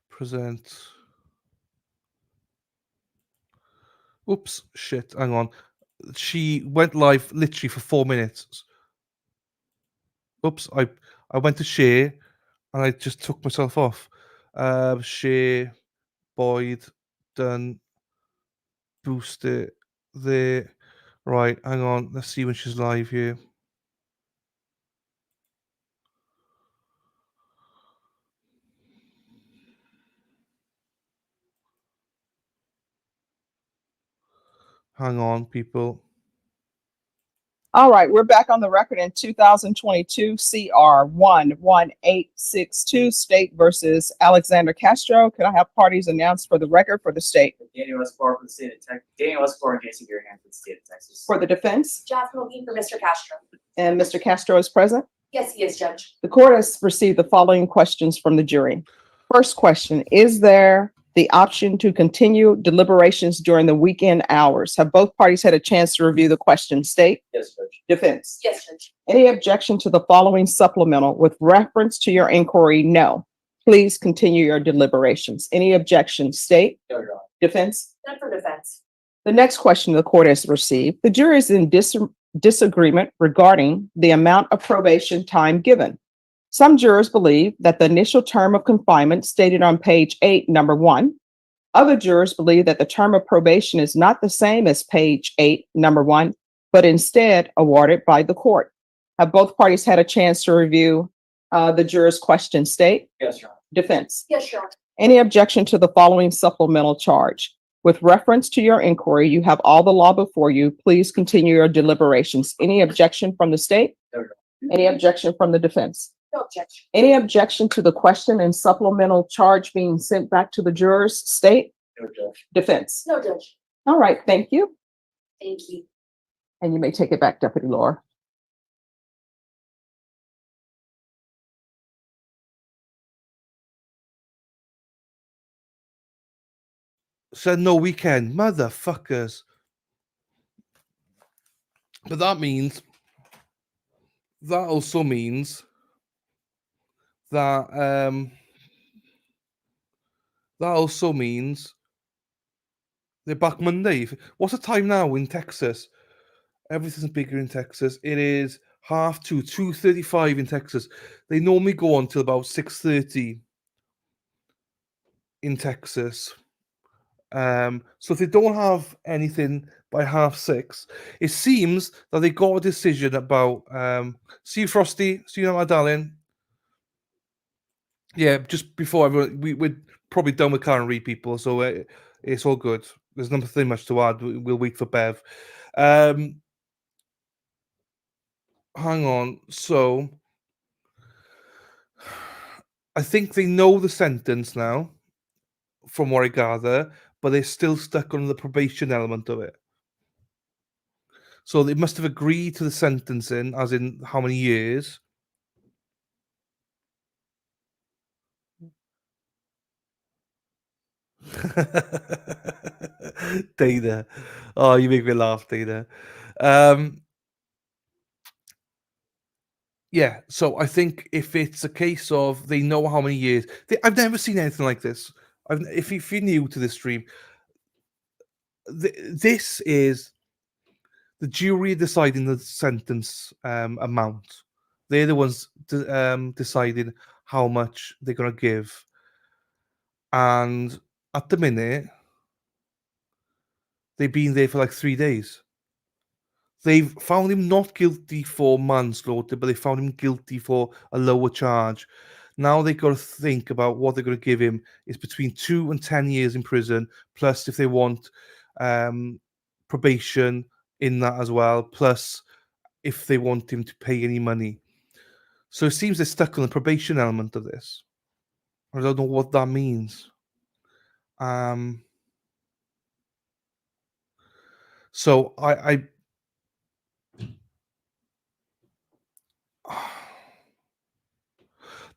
Present. Oops, shit. Hang on. She went live literally for 4 minutes. Oops, I went to share and I just took myself off. Share, Boyd, done, boost it there. Right, hang on. Let's see when she's live here. Hang on, people. All right, we're back on the record in 2022 CR 11862 State versus Alexander Castro. Can I have parties announced for the record for the state? Daniel Escobar for the state of Texas. Daniel Escobar and Jason Garahan for the state of Texas. For the defense? Jasmine Levine for Mr. Castro. And Mr. Castro is present? Yes, he is, Judge. The court has received the following questions from the jury. First question, is there the option to continue deliberations during the weekend hours? Have both parties had a chance to review the question? State? Yes, Judge. Defense? Yes, Judge. Any objection to the following supplemental with reference to your inquiry? No. Please continue your deliberations. Any objection? State? No, Your Honor. Defense? None for defense. The next question the court has received. The jury is in disagreement regarding the amount of probation time given. Some jurors believe that the initial term of confinement stated on page 8, number 1. Other jurors believe that the term of probation is not the same as page 8, number 1, but instead awarded by the court. Have both parties had a chance to review the jurors' question? State? Yes, Your Honor. Defense? Yes, Your Honor. Any objection to the following supplemental charge? With reference to your inquiry, you have all the law before you. Please continue your deliberations. Any objection from the state? No, Your Honor. Any objection from the defense? No objection. Any objection to the question and supplemental charge being sent back to the jurors? State? No, Judge. Defense? No, Judge. All right, thank you. Thank you. And you may take it back, Deputy Laura. Said no weekend, motherfuckers. But that also means that they're back Monday. What's the time now in Texas? Everything's bigger in Texas. It is 2:30, 2:35 in Texas. They normally go on till about 6:30 in Texas. So if they don't have anything by 6:30. It seems that they got a decision about. See you, Frosty. See you, my darling. Yeah, just before everyone, we're probably done with Karen Reed, people, so it's all good. There's nothing much to add. We'll wait for Bev. Hang on. So, I think they know the sentence now, from what I gather, but they're still stuck on the probation element of it. So they must have agreed to the sentencing, as in how many years. Dana. Oh, you make me laugh, Dana. Yeah, so I think if it's a case of they know how many years, I've never seen anything like this. If you're new to this stream, this is the jury deciding the sentence amount. They're the ones deciding how much they're going to give. And at the minute, they've been there for like 3 days. They've found him not guilty for manslaughter, but they found him guilty for a lower charge. Now they've got to think about what they're going to give him. It's between 2 and 10 years in prison, plus if they want probation in that as well, plus if they want him to pay any money. So it seems they're stuck on the probation element of this. I don't know what that means. So I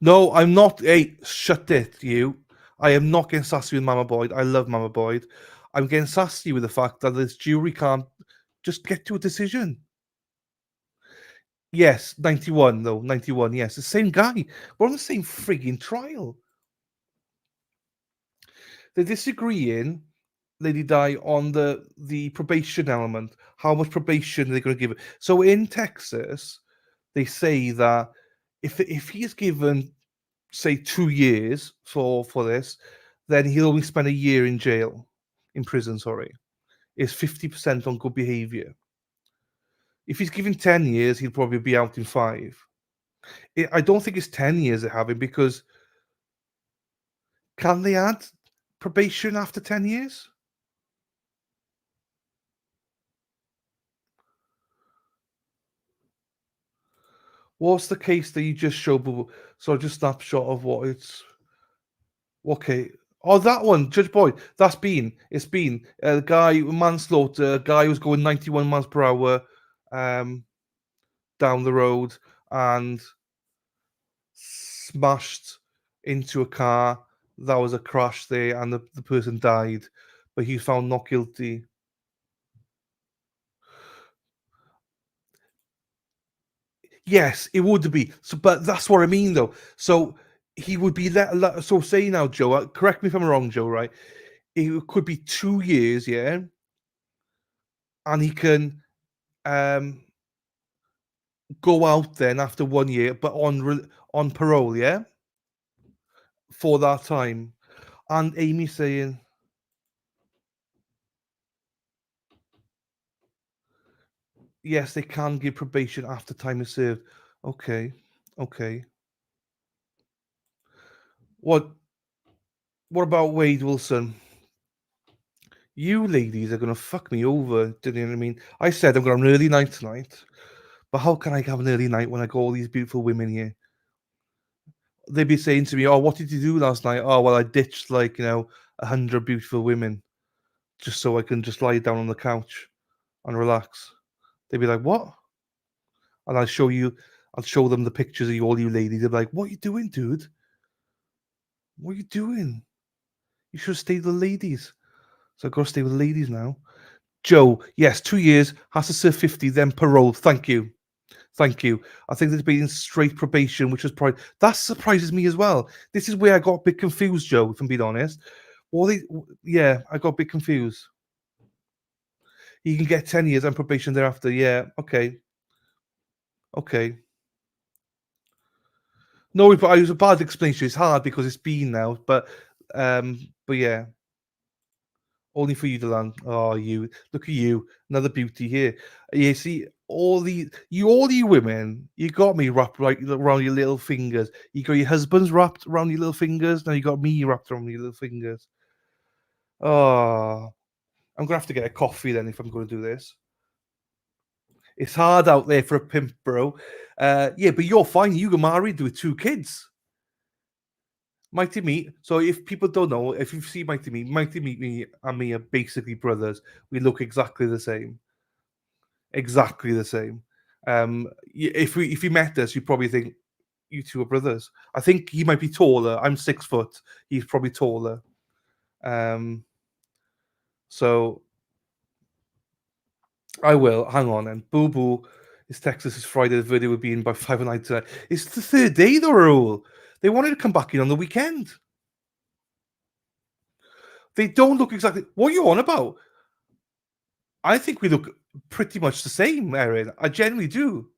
no, I'm not. Hey, shut it, you. I am not getting sassy with Mama Boyd. I love Mama Boyd. I'm getting sassy with the fact that this jury can't just get to a decision. Yes, 91, though. 91, yes. The same guy. We're on the same frigging trial. They're disagreeing, Lady Di, on the probation element. How much probation are they going to give it? So in Texas, they say that if he is given, say, 2 years for this, then he'll only spend a year in jail, in prison, sorry. It's 50% on good behavior. If he's given 10 years, he'll probably be out in 5. I don't think it's 10 years they have him, because can they add probation after 10 years? What's the case that you just showed? So just snapshot of what it's. Okay. Oh, that one, Judge Boyd. It's been a guy manslaughter. A guy was going 91 miles per hour down the road and smashed into a car. That was a crash there, and the person died, but he was found not guilty. Yes, it would be. So, but that's what I mean, though. So he would be so say now, Joe. Correct me if I'm wrong, Joe. Right? It could be 2 years, yeah, and he can go out then after 1 year, but on parole, yeah, for that time. And Amy saying, yes, they can give probation after time is served. Okay. What about Wade Wilson? You ladies are gonna fuck me over. Do you know what I mean? I said I'm gonna have an early night tonight, but how can I have an early night when I got all these beautiful women here? They'd be saying to me, "Oh, what did you do last night?" "Oh, well, I ditched 100 beautiful women just so I can just lie down on the couch and relax." They'd be like, "What?" And I'll show them the pictures of all you ladies. They'd be like, "What are you doing, dude? What are you doing? You should stay with the ladies." So I've got to stay with the ladies now. Joe, yes, 2 years, has to serve 50, then parole. Thank you. I think there's been straight probation, which was probably that surprises me as well. This is where I got a bit confused, Joe, if I'm being honest. I got a bit confused. You can get 10 years on probation thereafter. Yeah, okay. No, but I was about to explain to you. It's hard because it's been now, but yeah. Only for you to land. Oh, you look at you, another beauty here. You see all you women, you got me wrapped right around your little fingers. You got your husband's wrapped around your little fingers. Now you got me wrapped around your little fingers. Oh, I'm gonna have to get a coffee then if I'm going to do this. It's hard out there for a pimp, bro. Yeah, but you're fine. You got married with 2 kids. Mighty Meat. So if people don't know, if you see Mighty Meat, me and me are basically brothers. We look exactly the same. Exactly the same. If you met us, you probably think you two are brothers. I think he might be taller. I'm 6 foot. He's probably taller. So I will. Hang on. And Boo Boo is Texas is Friday. The video will be in by 5 at night tonight. It's the 3rd day, though, Raoul. They wanted to come back in on the weekend. They don't look exactly. What are you on about? I think we look pretty much the same, Erin. I generally do.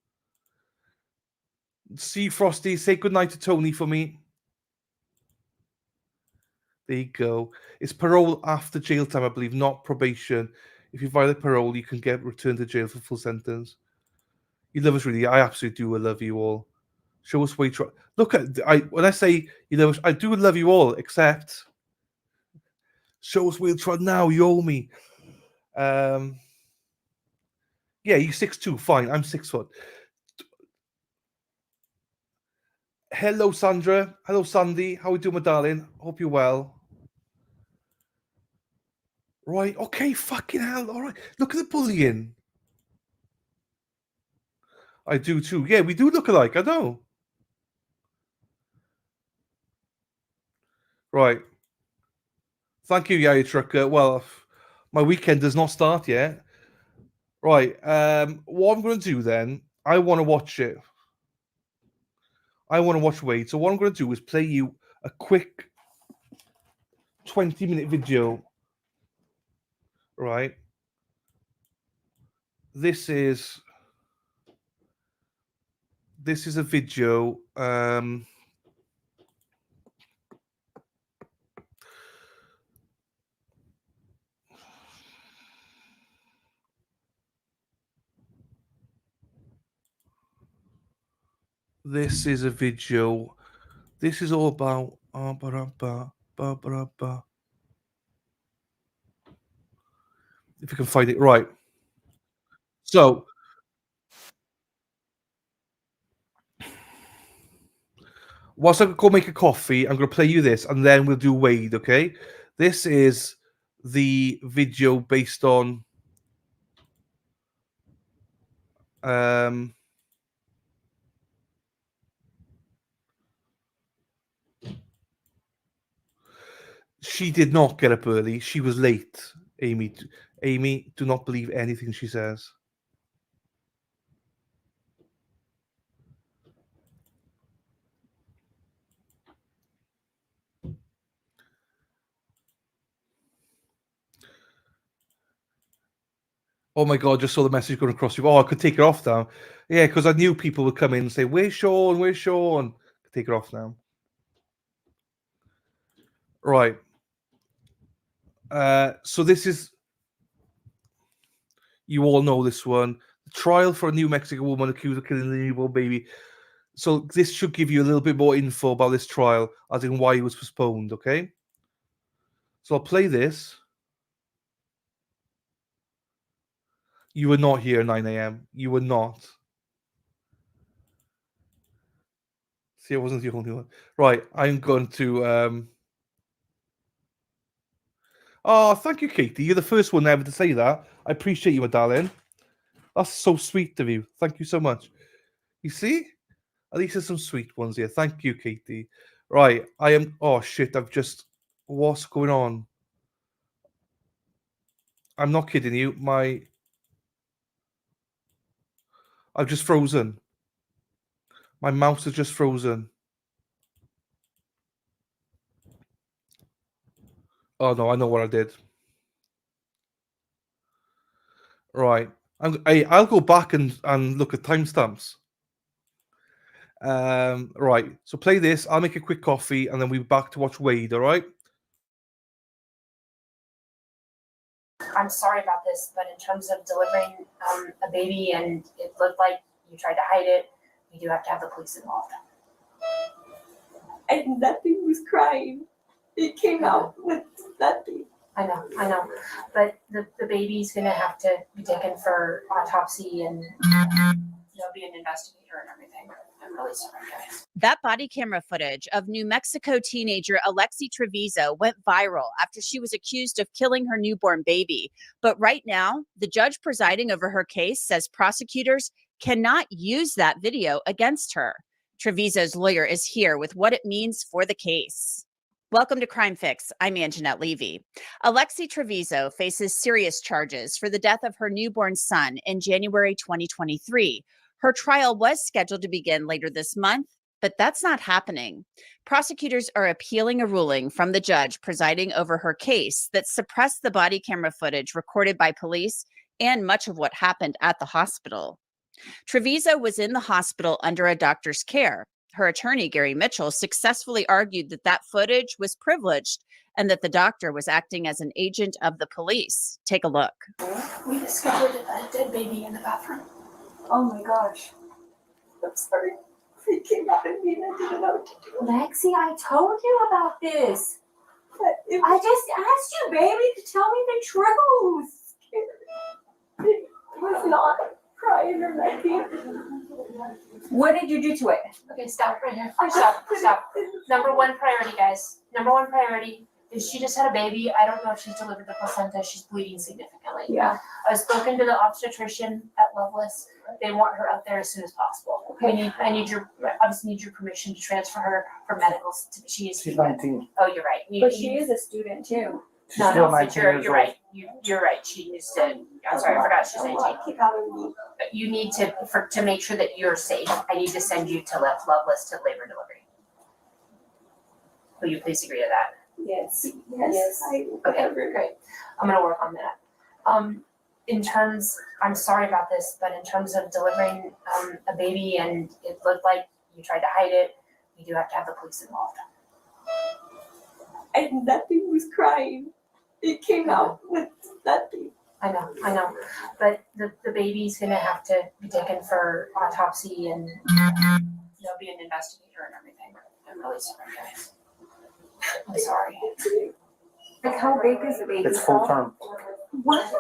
See Frosty, say goodnight to Tony for me. There you go. It's parole after jail time, I believe, not probation. If you violate parole, you can get returned to jail for full sentence. You love us, really. I absolutely do love you all. Show us where you try. Look at when I say you love us, I do love you all, except show us where you try now. You owe me. Yeah, you 6'2", fine. I'm 6 foot. Hello, Sandra. Hello, Sandy. How are you doing, my darling? Hope you're well. Right. Okay. Fucking hell. All right. Look at the bullying. I do too. Yeah, we do look alike. I know. Right. Thank you, Yaya Trucker. Well, my weekend does not start yet. Right. What I'm going to do then, I want to watch it. I want to watch Wade. So what I'm going to do is play you a quick 20-minute video. Right. This is a video. This is a video. This is all about. If you can find it right. So, whilst I go make a coffee, I'm going to play you this, and then we'll do Wade. Okay, this is the video based on. She did not get up early. She was late. Amy, do not believe anything she says. Oh my God, just saw the message going across you. Oh, I could take it off now. Yeah, because I knew people would come in and say, where's Sean? Where's Sean? Take it off now. Right. So this is, you all know this one. The trial for a New Mexico woman accused of killing a newborn baby. So this should give you a little bit more info about this trial, as in why it was postponed, okay? So I'll play this. You were not here at 9 a.m. You were not. See, I wasn't the only one. Right, I'm going to... Oh, thank you, Katie. You're the first one ever to say that. I appreciate you, my darling. That's so sweet of you. Thank you so much. You see? At least there's some sweet ones here. Thank you, Katie. Right, I am... Oh, shit, I've just... What's going on? I'm not kidding you. I've just frozen. My mouse has just frozen. Oh, no, I know what I did. Right. I'll go back and look at timestamps. Right. So play this. I'll make a quick coffee, and then we'll be back to watch Wade, all right? I'm sorry about this, but in terms of delivering a baby and it looked like you tried to hide it, we do have to have the police involved. And nothing was crying. It came out with nothing. I know, but the baby's gonna have to be taken for autopsy and there'll be an investigator and everything. I'm really sorry, guys. That body camera footage of New Mexico teenager Alexi Trevizo went viral after she was accused of killing her newborn baby. But right now, the judge presiding over her case says prosecutors cannot use that video against her. Trevizo's lawyer is here with what it means for the case. Welcome to Crime Fix. I'm Anjanette Levy. Alexi Trevizo faces serious charges for the death of her newborn son in January 2023. Her trial was scheduled to begin later this month, but that's not happening. Prosecutors are appealing a ruling from the judge presiding over her case that suppressed the body camera footage recorded by police and much of what happened at the hospital. Trevizo was in the hospital under a doctor's care. Her attorney, Gary Mitchell, successfully argued that that footage was privileged and that the doctor was acting as an agent of the police. Take a look. We discovered a dead baby in the bathroom. Oh my gosh. I'm sorry. It came out of me and I didn't know what to do. Lexi, I told you about this. I just asked you, baby, to tell me the truth. It was not crying or nothing. What did you do to it? Okay, stop right here. Stop. Number one priority, guys. Number one priority is she just had a baby. I don't know if she's delivered the placenta. She's bleeding significantly. Yeah. I've spoken to the obstetrician at Loveless. They want her out there as soon as possible. Okay. I obviously need your permission to transfer her for medicals. She's 19. Oh, you're right. But she is a student too. She's still 19 you're years old. right. You're right. She needs to. I'm sorry, I forgot she's 19. Keep out of me. But you need to make sure that you're safe. I need to send you to Loveless to labor delivery. Will you please agree to that? Yes. Okay, great. I'm gonna work on that. I'm sorry about this, but in terms of delivering a baby and it looked like you tried to hide it, we do have to have the police involved. And nothing was crying. It came out with nothing. I know, but the baby's gonna have to be taken for autopsy and there'll be an investigator and everything. I'm really sorry, guys. I'm sorry. Like, how big is the baby? It's full term. What?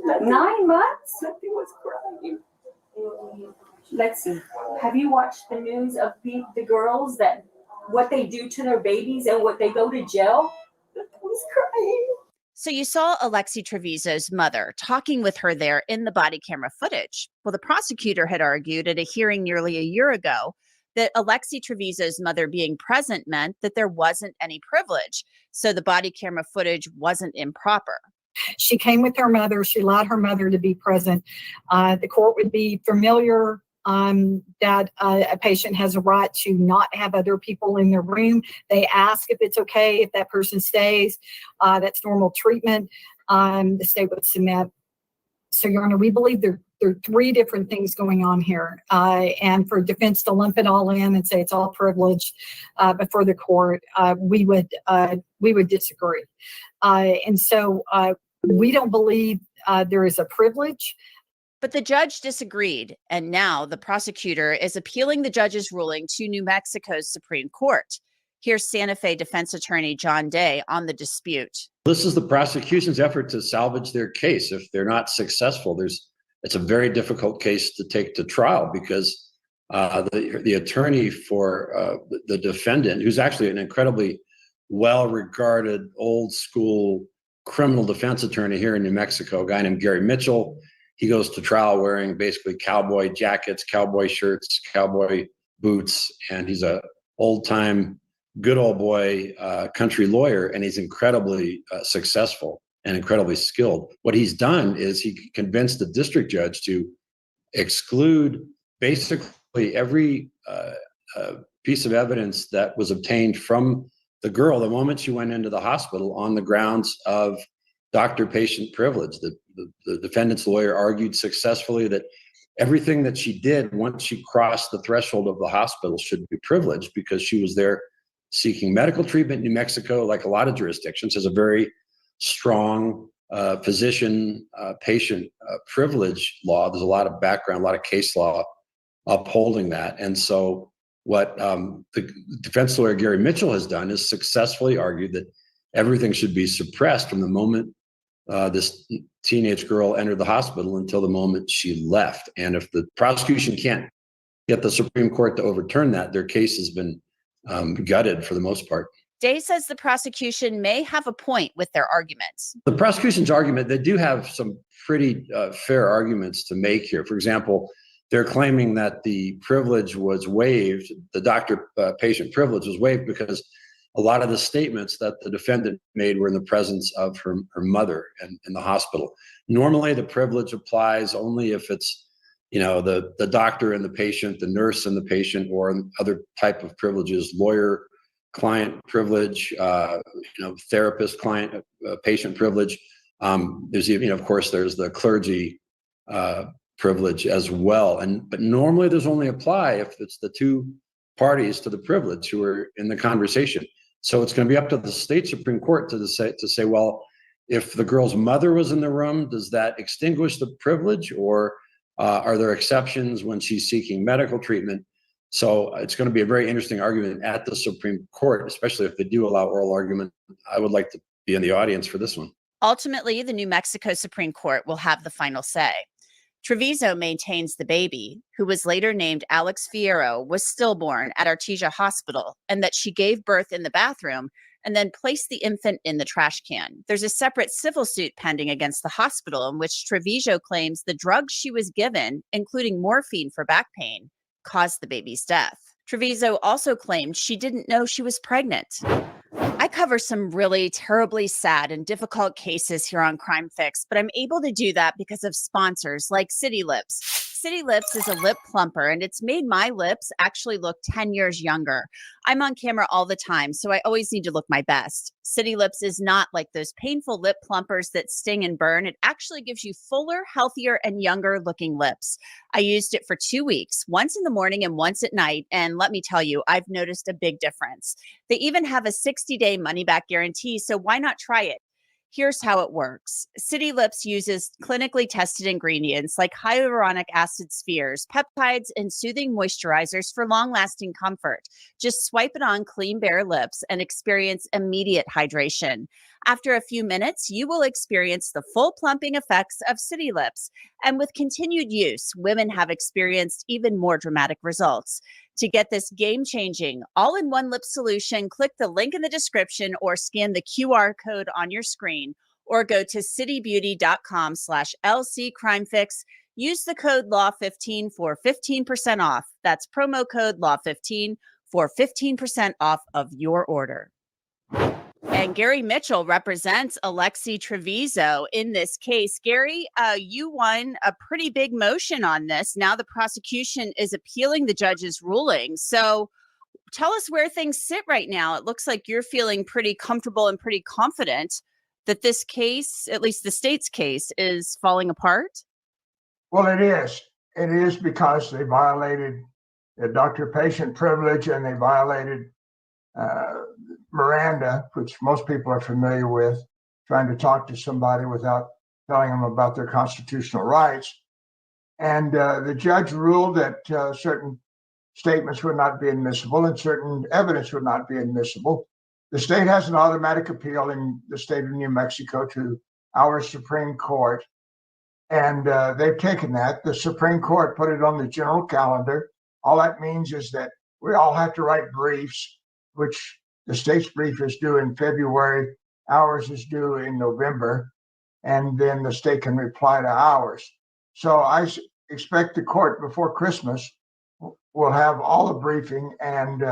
9 months? Nothing was crying. Lexi, have you watched the news of the girls that what they do to their babies and what they go to jail? Nothing was crying. So you saw Alexi Trevizo's mother talking with her there in the body camera footage. Well, the prosecutor had argued at a hearing nearly a year ago that Alexi Trevizo's mother being present meant that there wasn't any privilege. So the body camera footage wasn't improper. She came with her mother. She allowed her mother to be present. The court would be familiar that a patient has a right to not have other people in their room. They ask if it's okay if that person stays. That's normal treatment. The state would submit. So, Your Honor, we believe there are three different things going on here. And for defense to lump it all in and say it's all privileged before the court, we would disagree. And so we don't believe there is a privilege. But the judge disagreed, and now the prosecutor is appealing the judge's ruling to New Mexico's Supreme Court. Here's Santa Fe defense attorney John Day on the dispute. This is the prosecution's effort to salvage their case. If they're not successful, it's a very difficult case to take to trial because the attorney for the defendant, who's actually an incredibly well-regarded old school criminal defense attorney here in New Mexico, a guy named Gary Mitchell. He goes to trial wearing basically cowboy jackets, cowboy shirts, cowboy boots, and he's a old-time, good old boy country lawyer, and he's incredibly successful and incredibly skilled. What he's done is he convinced the district judge to exclude basically every piece of evidence that was obtained from the girl the moment she went into the hospital on the grounds of doctor-patient privilege. The defendant's lawyer argued successfully that everything that she did once she crossed the threshold of the hospital should be privileged because she was there seeking medical treatment. New Mexico, like a lot of jurisdictions, has a very strong physician patient privilege law. There's a lot of background, a lot of case law upholding that. And so what the defense lawyer Gary Mitchell has done is successfully argued that everything should be suppressed from the moment this teenage girl entered the hospital until the moment she left. And if the prosecution can't get the Supreme Court to overturn that, their case has been gutted for the most part. Day says the prosecution may have a point with their arguments. The prosecution's argument, they do have some pretty fair arguments to make here. For example, they're claiming that the privilege was waived, the doctor-patient privilege was waived because a lot of the statements that the defendant made were in the presence of her mother in the hospital. Normally, the privilege applies only if it's, you know, the doctor and the patient, the nurse and the patient, or other type of privileges, lawyer, client privilege, therapist, client, patient privilege. There's even, of course, there's the clergy privilege as well. But normally those only apply if it's the two parties to the privilege who are in the conversation. So it's going to be up to the state Supreme Court to say, well, if the girl's mother was in the room, does that extinguish the privilege, or are there exceptions when she's seeking medical treatment? So it's going to be a very interesting argument at the Supreme Court, especially if they do allow oral argument. I would like to be in the audience for this one. Ultimately, the New Mexico Supreme Court will have the final say. Treviso maintains the baby, who was later named Alex Fierro, was stillborn at Artesia Hospital, and that she gave birth in the bathroom and then placed the infant in the trash can. There's a separate civil suit pending against the hospital in which Treviso claims the drugs she was given, including morphine for back pain, caused the baby's death. Treviso also claimed she didn't know she was pregnant. I cover some really terribly sad and difficult cases here on Crime Fix, but I'm able to do that because of sponsors like City Lips. City Lips is a lip plumper, and it's made my lips actually look 10 years younger. I'm on camera all the time, so I always need to look my best. City Lips is not like those painful lip plumpers that sting and burn. It actually gives you fuller, healthier, and younger looking lips. I used it for 2 weeks, once in the morning and once at night, and let me tell you, I've noticed a big difference. They even have a 60-day money-back guarantee, so why not try it? Here's how it works. City Lips uses clinically tested ingredients like hyaluronic acid spheres, peptides, and soothing moisturizers for long-lasting comfort. Just swipe it on clean, bare lips and experience immediate hydration. After a few minutes, you will experience the full plumping effects of City Lips. And with continued use, women have experienced even more dramatic results. To get this game-changing, all-in-one lip solution, click the link in the description or scan the QR code on your screen, or go to citybeauty.com/LCCrimeFix. Use the code LAW15 for 15% off. That's promo code LAW15 for 15% off of your order. And Gary Mitchell represents Alexi Treviso in this case. Gary, you won a pretty big motion on this. Now the prosecution is appealing the judge's ruling. So tell us where things sit right now. It looks like you're feeling pretty comfortable and pretty confident that this case, at least the state's case, is falling apart. Well, it is. It is because they violated the doctor-patient privilege, and they violated Miranda, which most people are familiar with, trying to talk to somebody without telling them about their constitutional rights. And the judge ruled that certain statements would not be admissible and certain evidence would not be admissible. The state has an automatic appeal in the state of New Mexico to our Supreme Court, and they've taken that. The Supreme Court put it on the general calendar. All that means is that we all have to write briefs, which the state's brief is due in February, ours is due in November, and then the state can reply to ours. So I expect the court before Christmas will have all the briefing and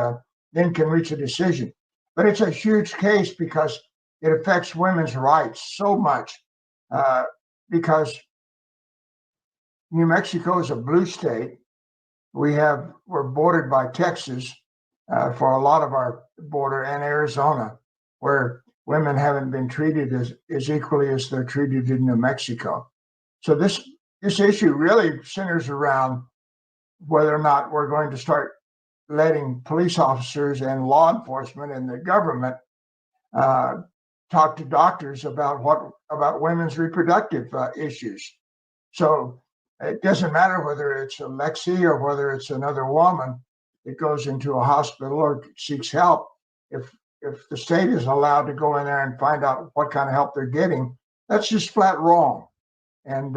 then can reach a decision. But it's a huge case because it affects women's rights so much because New Mexico is a blue state. We're bordered by Texas for a lot of our border, and Arizona, where women haven't been treated as equally as they're treated in New Mexico. So this issue really centers around whether or not we're going to start letting police officers and law enforcement and the government talk to doctors about women's reproductive issues. So it doesn't matter whether it's Alexi or whether it's another woman that goes into a hospital or seeks help. If the state is allowed to go in there and find out what kind of help they're getting, that's just flat wrong. And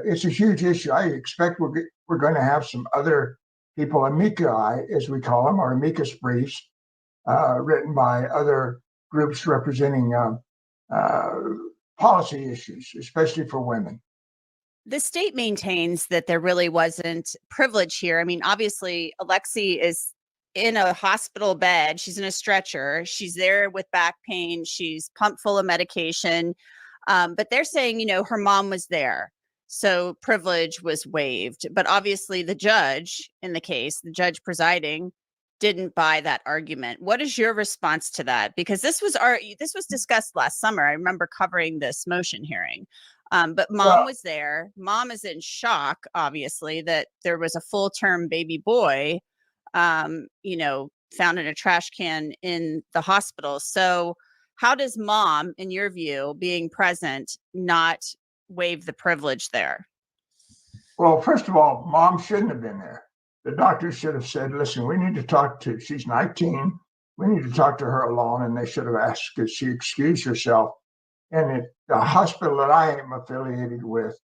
it's a huge issue. I expect we're going to have some other people, amici, as we call them, or amicus briefs, written by other groups representing policy issues, especially for women. The state maintains that there really wasn't privilege here. I mean, obviously, Alexi is in a hospital bed. She's in a stretcher. She's there with back pain. She's pumped full of medication. But they're saying, her mom was there. So privilege was waived. But obviously, the judge in the case, the judge presiding, didn't buy that argument. What is your response to that? Because this was discussed last summer. I remember covering this motion hearing. But mom was there. Mom is in shock, obviously, that there was a full-term baby boy, found in a trash can in the hospital. So how does mom, in your view, being present, not waive the privilege there? Well, first of all, mom shouldn't have been there. The doctor should have said, listen, we need to talk to, she's 19. We need to talk to her alone. And they should have asked, could she excuse herself? And at the hospital that I am affiliated with,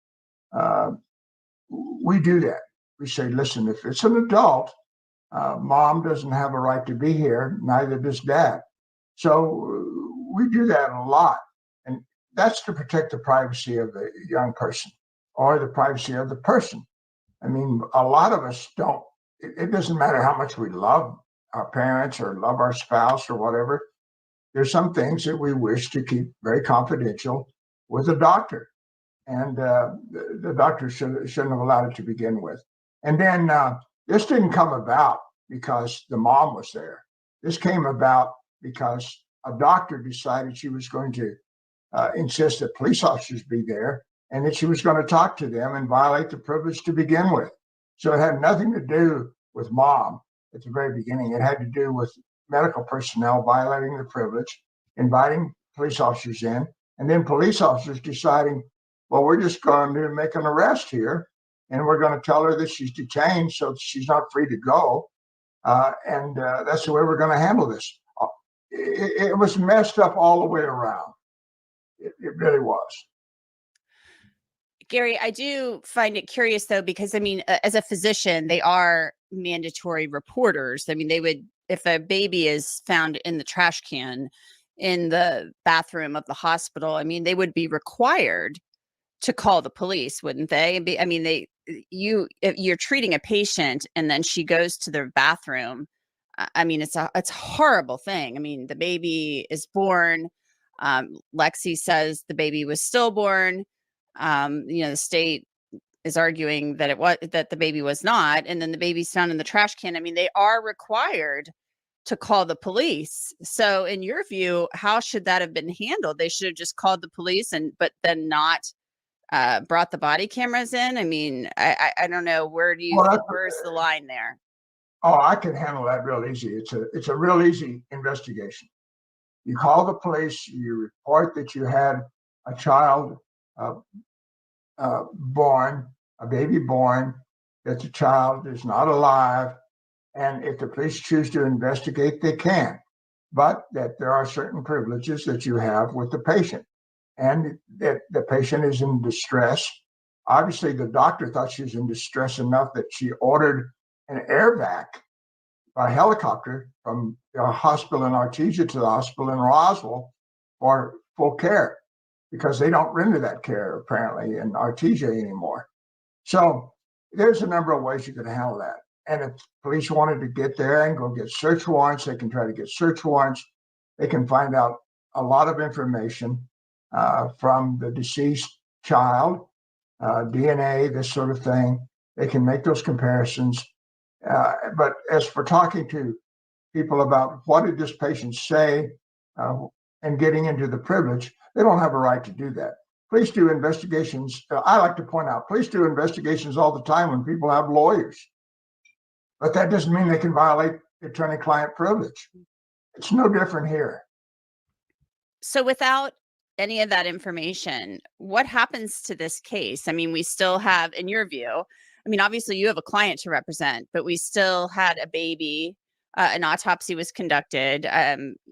we do that. We say, listen, if it's an adult, mom doesn't have a right to be here, neither does dad. So we do that a lot. And that's to protect the privacy of the young person or the privacy of the person. I mean, a lot of us don't. It doesn't matter how much we love our parents or love our spouse or whatever. There's some things that we wish to keep very confidential with a doctor. And the doctor shouldn't have allowed it to begin with. And then this didn't come about because the mom was there. This came about because a doctor decided she was going to insist that police officers be there and that she was going to talk to them and violate the privilege to begin with. So it had nothing to do with mom at the very beginning. It had to do with medical personnel violating the privilege, inviting police officers in, and then police officers deciding, well, we're just going to make an arrest here, and we're going to tell her that she's detained so she's not free to go. And that's the way we're going to handle this. It was messed up all the way around. It really was. Gary, I do find it curious, though, because, I mean, as a physician, they are mandatory reporters. I mean, they would, if a baby is found in the trash can in the bathroom of the hospital, I mean, they would be required to call the police, wouldn't they? I mean, if you're treating a patient and then she goes to the bathroom. I mean, it's a horrible thing. I mean, the baby is born. Lexi says the baby was stillborn. The state is arguing that the baby was not, and then the baby's found in the trash can. I mean, they are required to call the police. So in your view, how should that have been handled? They should have just called the police but then not brought the body cameras in. I mean, I don't know. Where's the line there? Oh, I can handle that real easy. It's a real easy investigation. You call the police, you report that you had a child born, a baby born, that the child is not alive. And if the police choose to investigate, they can. But that there are certain privileges that you have with the patient. And that the patient is in distress. Obviously, the doctor thought she was in distress enough that she ordered an air vac by helicopter from the hospital in Artesia to the hospital in Roswell for full care, because they don't render that care apparently in Artesia anymore. So there's a number of ways you can handle that. And if police wanted to get there and go get search warrants, they can try to get search warrants. They can find out a lot of information from the deceased child, DNA, this sort of thing. They can make those comparisons. But as for talking to people about what did this patient say and getting into the privilege, they don't have a right to do that. Police do investigations. I like to point out, police do investigations all the time when people have lawyers. But that doesn't mean they can violate attorney-client privilege. It's no different here. So without any of that information, what happens to this case? I mean, we still have, in your view, I mean, obviously you have a client to represent, but we still had a baby. An autopsy was conducted.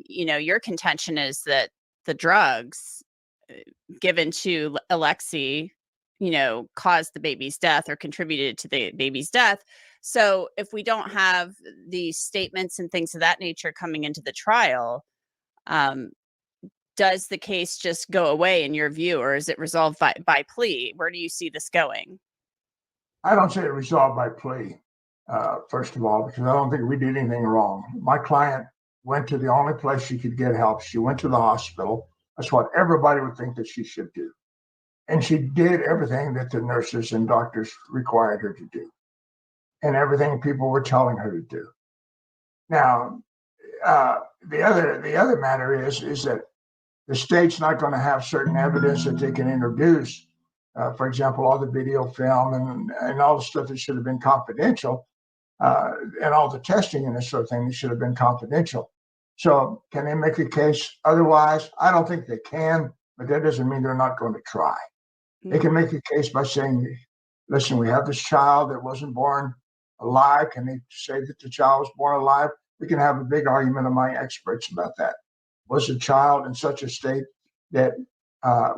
Your contention is that the drugs given to Alexi, caused the baby's death or contributed to the baby's death. So if we don't have these statements and things of that nature coming into the trial, does the case just go away in your view, or is it resolved by plea? Where do you see this going? I don't say it resolved by plea, first of all, because I don't think we did anything wrong. My client went to the only place she could get help. She went to the hospital. That's what everybody would think that she should do. And she did everything that the nurses and doctors required her to do, and everything people were telling her to do. Now, the other matter is that the state's not going to have certain evidence that they can introduce. For example, all the video film and all the stuff that should have been confidential, and all the testing and this sort of thing that should have been confidential. So can they make a case otherwise? I don't think they can, but that doesn't mean they're not going to try. They can make a case by saying, listen, we have this child that wasn't born alive. Can they say that the child was born alive? We can have a big argument among experts about that. Was the child in such a state that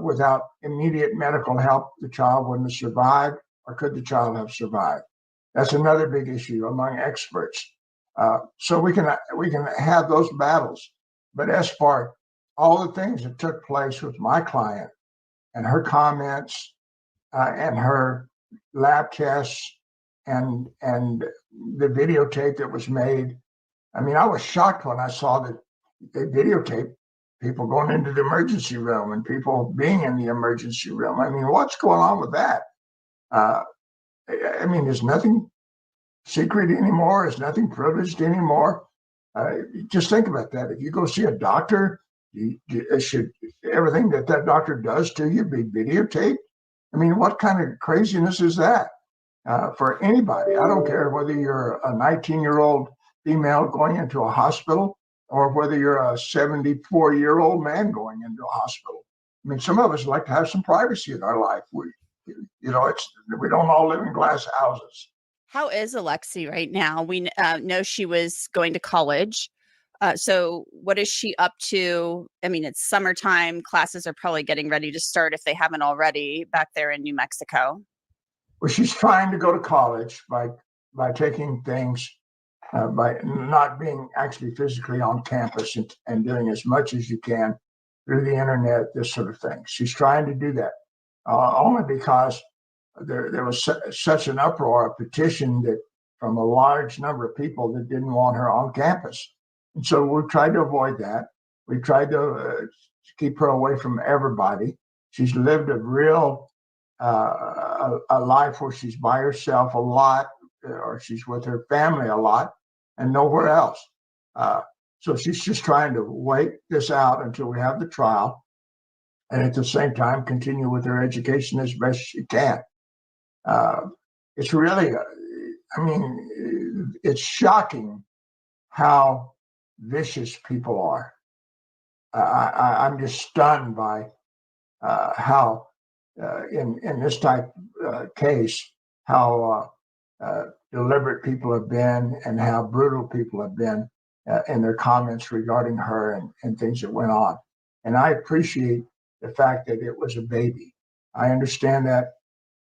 without immediate medical help, the child wouldn't have survived, or could the child have survived? That's another big issue among experts. So we can have those battles. But as for all the things that took place with my client and her comments and her lab tests and the videotape that was made, I mean, I was shocked when I saw that they videotaped people going into the emergency room and people being in the emergency room. I mean, what's going on with that? I mean, there's nothing secret anymore. There's nothing privileged anymore. Just think about that. If you go see a doctor, should everything that doctor does to you be videotaped? I mean, what kind of craziness is that for anybody? I don't care whether you're a 19-year-old female going into a hospital or whether you're a 74-year-old man going into a hospital. I mean, some of us like to have some privacy in our life. We don't all live in glass houses. How is Alexi right now? We know she was going to college. So what is she up to? I mean, it's summertime. Classes are probably getting ready to start if they haven't already back there in New Mexico. Well, she's trying to go to college by taking things, by not being actually physically on campus and doing as much as you can through the internet, this sort of thing. She's trying to do that only because there was such an uproar, a petition that from a large number of people that didn't want her on campus. And so we tried to avoid that. We tried to keep her away from everybody. She's lived a real a life where she's by herself a lot, or she's with her family a lot, and nowhere else. So she's just trying to wait this out until we have the trial, and at the same time continue with her education as best she can. It's really, I mean, it's shocking how vicious people are. I'm just stunned by how, in this type case, how deliberate people have been and how brutal people have been in their comments regarding her and things that went on. And I appreciate the fact that it was a baby. I understand that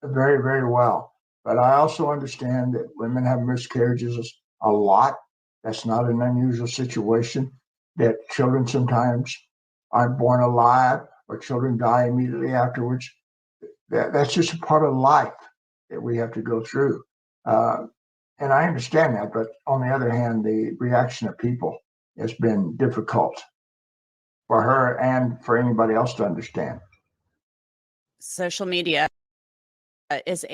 very, very well. But I also understand that women have miscarriages a lot. That's not an unusual situation, that children sometimes aren't born alive or children die immediately afterwards. That's just a part of life that we have to go through. And I understand that, but on the other hand, the reaction of people has been difficult for her and for anybody else to understand. Social media is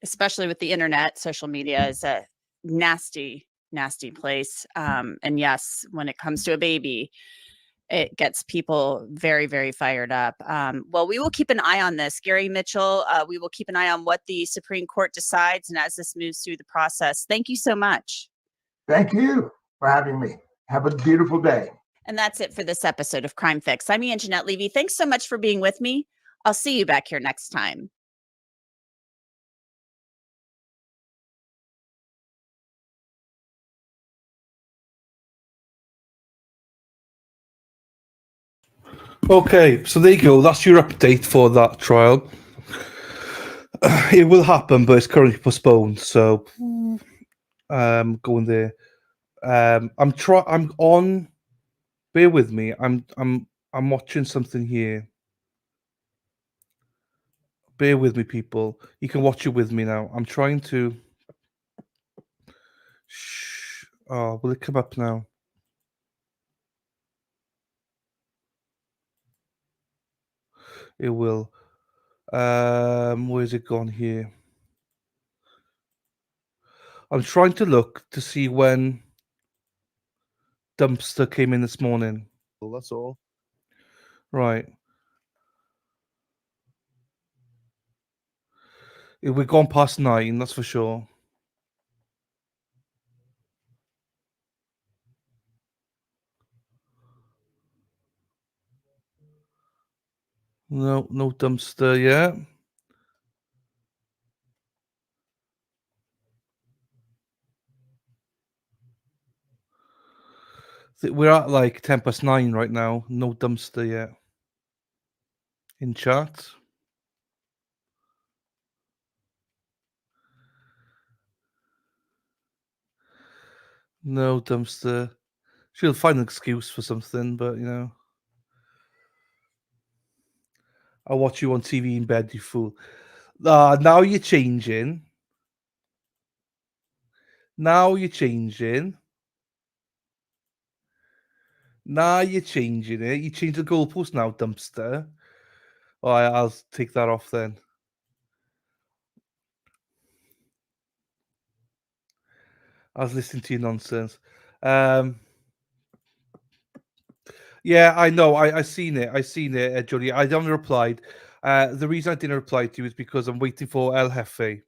especially with the internet, social media is a nasty, nasty place. And yes, when it comes to a baby, it gets people very, very fired up. Well, we will keep an eye on this, Gary Mitchell. We will keep an eye on what the Supreme Court decides and as this moves through the process. Thank you so much. Thank you for having me. Have a beautiful day. And that's it for this episode of Crime Fix. I'm Anjanette Levy. Thanks so much for being with me. I'll see you back here next time. Okay, so there you go. That's your update for that trial. It will happen, but it's currently postponed. So, going there. I'm on. Bear with me. I'm watching something here. Bear with me, people. You can watch it with me now. I'm trying to. Shh. Oh, will it come up now? It will. Where's it gone here? I'm trying to look to see when Dumpster came in this morning. Well, that's all. Right. We've gone past 9, that's for sure. No, no Dumpster yet. We're at like 10 past 9 right now. No Dumpster yet. In chat. No Dumpster. She'll find an excuse for something, but you know. I'll watch you on TV in bed, you fool. Now you're changing. Now you're changing. Now you're changing it. You change the goalpost now, Dumpster. All right, I'll take that off then. I was listening to your nonsense. Yeah, I know. I seen it. I seen it, Julie. I haven't replied. The reason I didn't reply to you is because I'm waiting for El Jefe.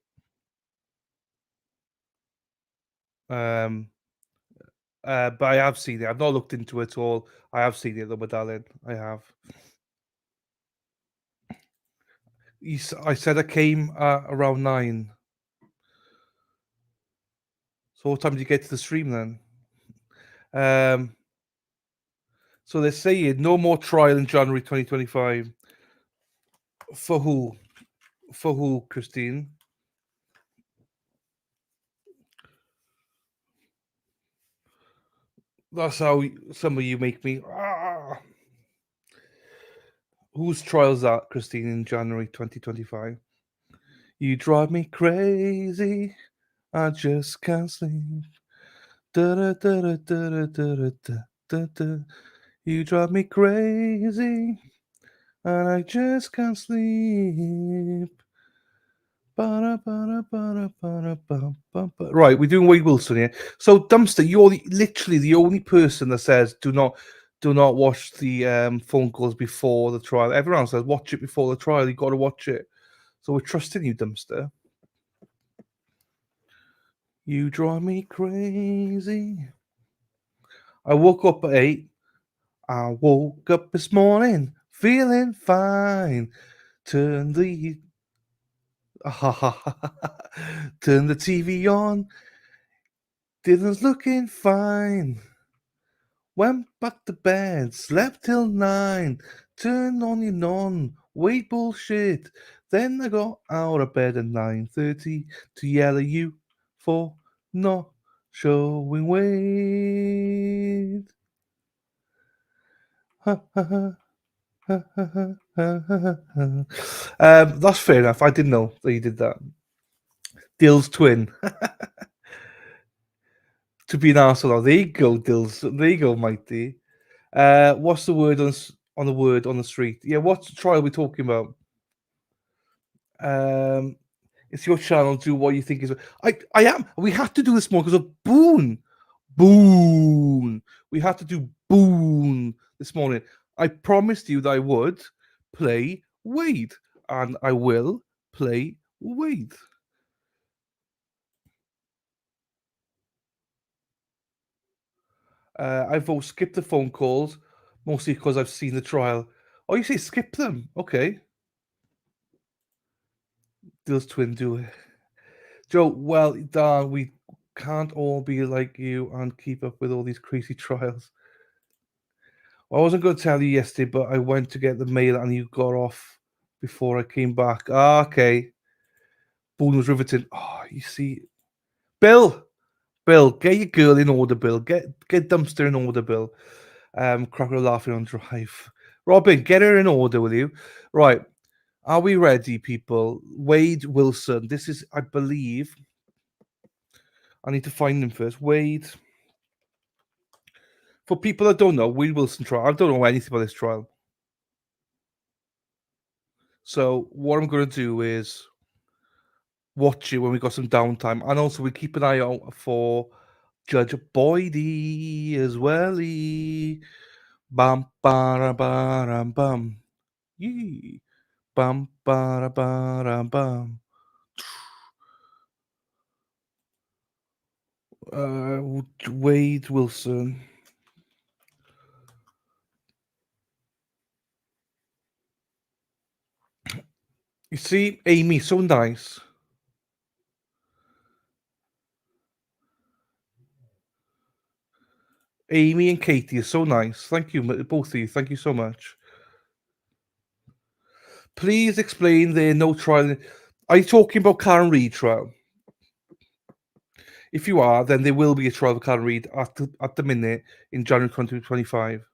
But I have seen it. I've not looked into it at all. I have seen it, though, my darling. I have. I said I came around 9. So what time did you get to the stream then? So they're saying no more trial in January 2025. For who? For who, Christine? That's how some of you make me. Whose trial's that, Christine, in January 2025? You drive me crazy. I just can't sleep. Da, da, da, da, da, da, da, da, da, da. You drive me crazy. And I just can't sleep. Right, we're doing Wade Wilson here. So, Dumpster, you're literally the only person that says do not watch the phone calls before the trial. Everyone else says watch it before the trial. You got to watch it. So we're trusting you, Dumpster. You drive me crazy. I woke up at 8. I woke up this morning feeling fine. Turn the TV on. Dylan's looking fine. Went back to bed, slept till 9. Turned on your non, wait bullshit. Then I got out of bed at 9:30 to yell at you for not showing weight. That's fair enough. I didn't know that you did that. Dill's twin. To be an arsehole. There you go, Dills. There you go, Mighty. What's the word on the word on the street? Yeah, what trial are we talking about? It's your channel. Do what you think is. I am. We have to do this more because of Boone. Boone. We had to do Boone this morning. I promised you that I would play Wade, and I will play Wade. I vote skip the phone calls, mostly because I've seen the trial. Oh, you say skip them? Okay. Does twin do it? Joe, well, darn, we can't all be like you and keep up with all these crazy trials. I wasn't going to tell you yesterday, but I went to get the mail and you got off before I came back. Ah, okay. Boone was riveting. Oh, you see. Bill, get your girl in order, Bill. Get dumpster in order, Bill. Cracker laughing on drive. Robin, get her in order, will you? Right. Are we ready, people? Wade Wilson. This is, I believe. I need to find him first. Wade. For people that don't know, Wade Wilson trial. I don't know anything about this trial. So what I'm going to do is watch it when we got some downtime, and also we keep an eye out for Judge Boydie as well. Bam, ba, bam, bam. Yee. Bam, ba, bam. Wade Wilson. You see, Amy, so nice. Amy and Katie are so nice. Thank you, both of you. Thank you so much. Please explain there no trial. Are you talking about Karen Reid trial? If you are, then there will be a trial of Karen Reid at the minute in January 2025.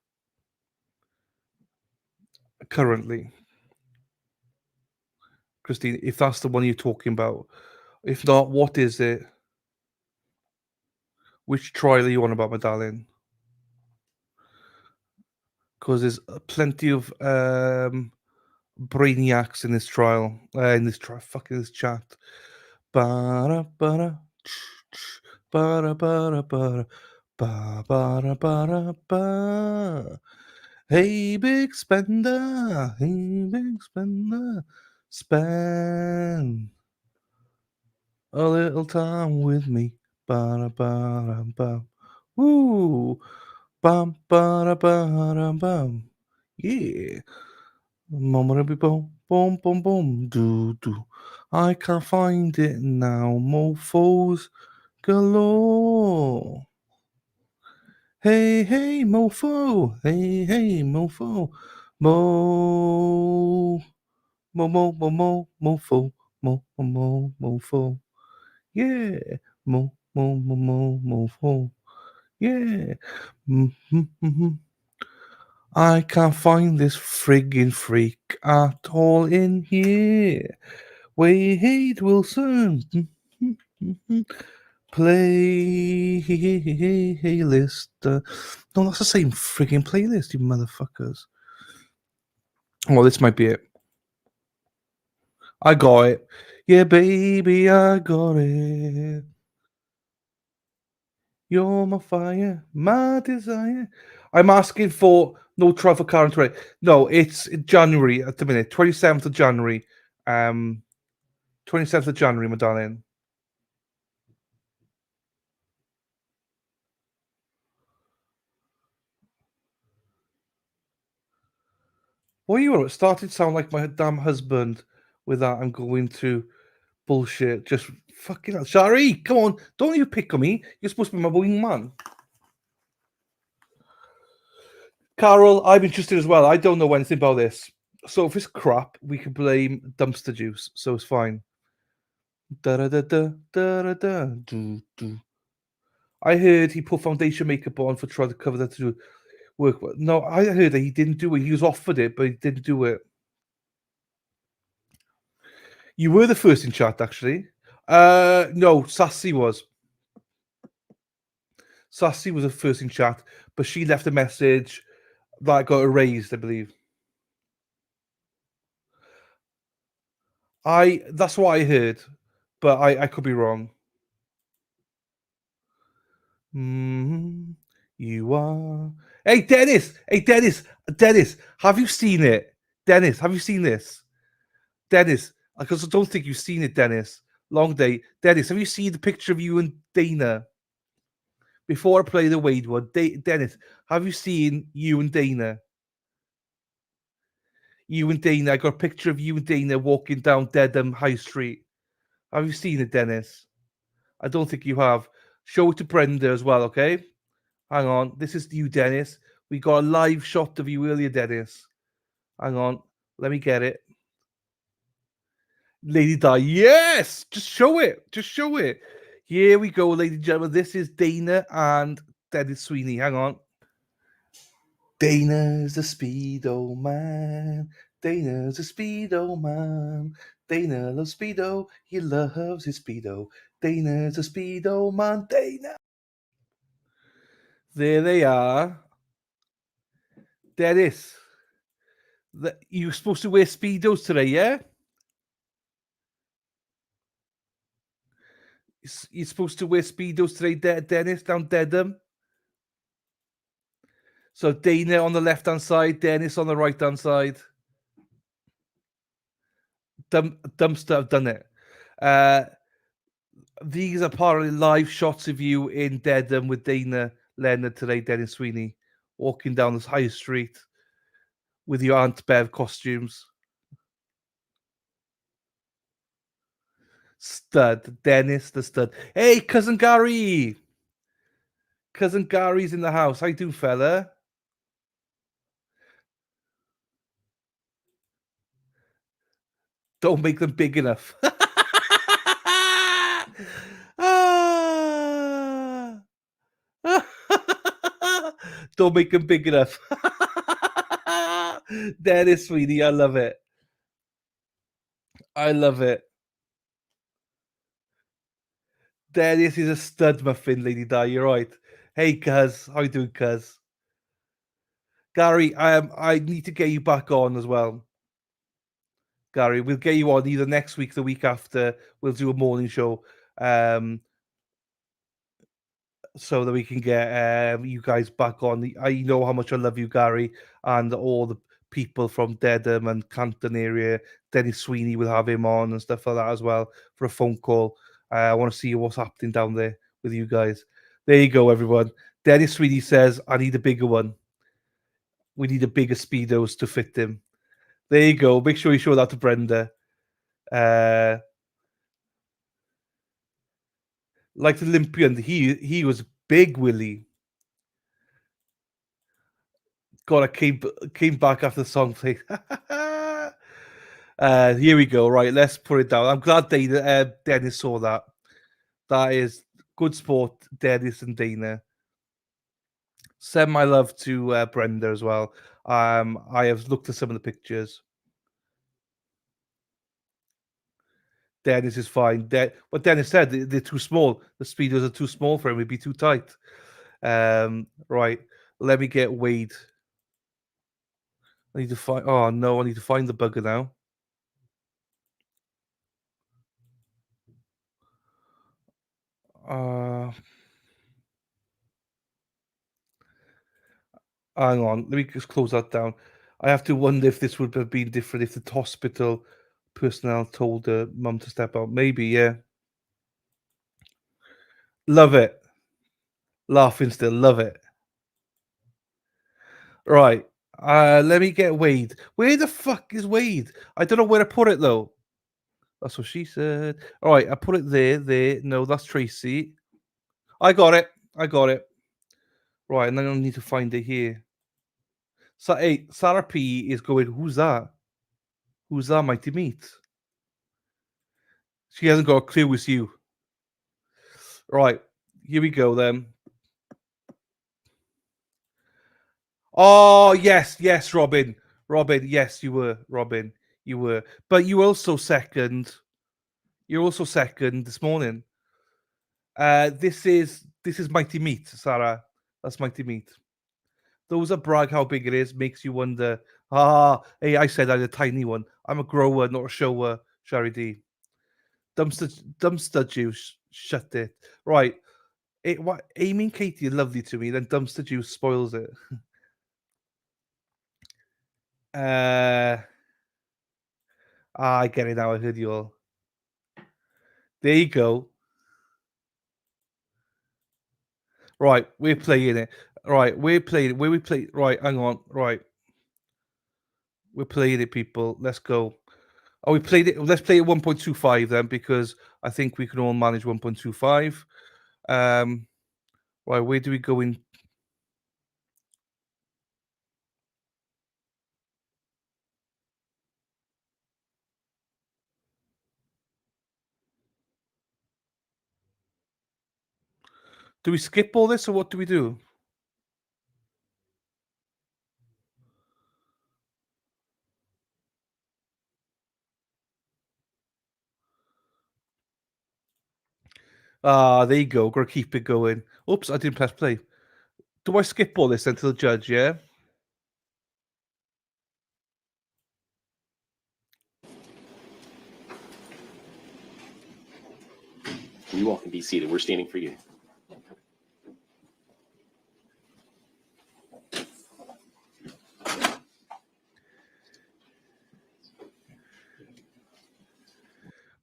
Currently. Christine, if that's the one you're talking about. If not, what is it? Which trial are you on about, my darling? Because there's plenty of brainiacs in this trial. Fucking this chat. Ba-da, ba-da, ba-da, ba-da, ba-da, ba-da, ba-da, ba. Hey, big spender. Hey, big spender. Spend a little time with me. Ba ba da bum. Woo. Bum ba da ba da bum. Yeah. Mama be boom, boom, boom, boom, do do. I can't find it now. Mofos galore. Hey, hey, mofo. Hey, hey, mofo. Mo. Mofo. Mofo. Yeah. Mofo. Yeah. Mm-hmm. I can't find this friggin' freak at all in here. Wade Wilson. Playlist. No, that's the same friggin' playlist, you motherfuckers. Oh, this might be it. I got it. Yeah, baby, I got it. You're my fire, my desire. I'm asking for no trial for Karen Touré. No, it's in January at the minute, 27th of January. 27th of January, my darling. What are you on? It started to sound like my damn husband with that I'm going to bullshit. Just fucking hell. Shari, come on. Don't you pick on me. You're supposed to be my wingman. Carol, I'm interested as well. I don't know anything about this. So if it's crap, we can blame dumpster juice. So it's fine. Da da da da da da do do. I heard he put foundation makeup on for trying to cover that to do work. No, I heard that he didn't do it. He was offered it, but he didn't do it. You were the first in chat, actually. No, Sassy was. Sassy was the first in chat, but she left a message that got erased, I believe. That's what I heard, but I could be wrong. You are. Hey, Dennis! Hey, Dennis! Dennis, have you seen it? Dennis, have you seen this? Dennis, because I don't think you've seen it, Dennis. Long day. Dennis, have you seen the picture of you and Dana? Before I play the Wade one, Dennis, have you seen you and Dana? You and Dana, I got a picture of you and Dana walking down Dedham High Street. Have you seen it, Dennis? I don't think you have. Show it to Brenda as well, okay? Hang on. This is you, Dennis. We got a live shot of you earlier, Dennis. Hang on. Let me get it. Lady Di, yes! Just show it. Just show it. Here we go, ladies and gentlemen. This is Dana and Dennis Sweeney. Hang on. Dana's a Speedo man. Dana's a Speedo man. Dana loves Speedo. He loves his Speedo. Dana's a Speedo man. Dana. There they are. Dennis. You're supposed to wear Speedos today, yeah? You're supposed to wear Speedos today, Dennis, down Dedham. So Dana on the left-hand side, Dennis on the right-hand side. Dumpster have done it. These are part of the live shots of you in Dedham with Dana Leonard today, Dennis Sweeney, walking down this high street with your Aunt Bev costumes. Stud, Dennis the stud. Hey, cousin Gary. Cousin Gary's in the house. How you doing, fella? Don't make them big enough. Don't make them big enough. Dennis Sweeney, I love it. I love it. Dennis is a stud muffin, Lady Di. You're right. Hey, cuz. How you doing, cuz? Gary, I need to get you back on as well. Gary, we'll get you on either next week, the week after. We'll do a morning show. So that we can get you guys back on. I know how much I love you, Gary, and all the people from Dedham and Canton area. Dennis Sweeney will have him on and stuff like that as well for a phone call. I want to see what's happening down there with you guys. There you go, everyone. Dennis Sweeney says, I need a bigger one. We need a bigger Speedos to fit him. There you go. Make sure you show that to Brenda. Like the Olympian, he was big, Willie. God, I came back after the song played. Here we go. Right, let's put it down. I'm glad Dennis saw that. That is good sport, Dennis and Dana. Send my love to Brenda as well. I have looked at some of the pictures. Dennis is fine. What Dennis said, they're too small. The speedos are too small for him. It'd be too tight. Right. Let me get Wade. I need to find. Oh no! I need to find the bugger now. Hang on. Let me just close that down. I have to wonder if this would have been different if the hospital personnel told the mum to step out. Maybe, yeah. Love it. Laughing still. Love it. Right. Let me get Wade. Where the fuck is Wade? I don't know where to put it though. That's what she said. All right, I put it there. There. No, that's Tracy. I got it. I got it. Right, and then I need to find it here. So, hey, Sarah P is going. Who's that? Who's that, Mighty Meat? She hasn't got a clue. It's you. Right, here we go then. Oh yes, yes, Robin. Robin, yes, you were. Robin, you were. But you were also second. You're also second this morning. This is Mighty Meat, Sarah. That's Mighty Meat. Those that brag how big it is makes you wonder. Hey, I said I had a tiny one. I'm a grower, not a shower. Shari D. Dumpster juice. Shut it. Right. Amy and Katie are lovely to me. Then dumpster juice spoils it. I get it now. I heard you all. There you go. Right, we're playing it. Right, we're playing it. Where we play? Right, hang on. Right, we're playing it, people. Let's go. Oh, we played it. Let's play it 1.25 then, because I think we can all manage 1.25. Right, where do we go in? Do we skip all this, or what do we do? Ah, there you go. Gotta keep it going. Oops, I didn't press play. Do I skip all this then to the judge? Yeah. You all can be seated. We're standing for you.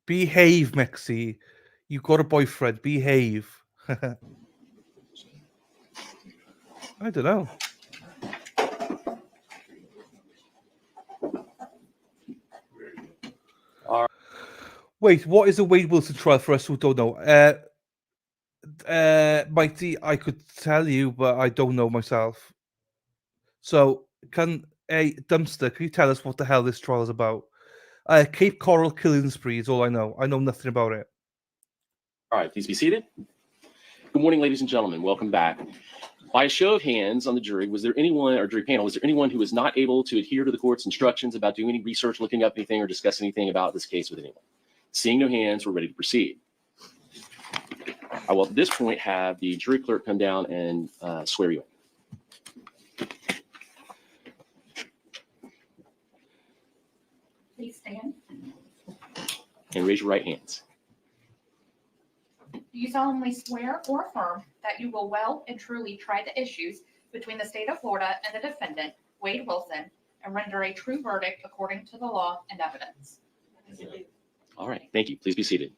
Behave, Mexi. You got a boyfriend. Behave. I don't know. Wait, what is the Wade Wilson trial for us who don't know? Mighty, I could tell you, but I don't know myself. So, can Dumpster, can you tell us what the hell this trial is about? Cape Coral killing spree is all I know. I know nothing about it. All right, please be seated. Good morning, ladies and gentlemen. Welcome back. By a show of hands on the jury, was there anyone, or jury panel, was there anyone who was not able to adhere to the court's instructions about doing any research, looking up anything, or discuss anything about this case with anyone? Seeing no hands, we're ready to proceed. I will at this point have the jury clerk come down and swear you in. Please stand. And raise your right hands. Do you solemnly swear or affirm that you will well and truly try the issues between the state of Florida and the defendant, Wade Wilson, and render a true verdict according to the law and evidence? All right, thank you. Please be seated.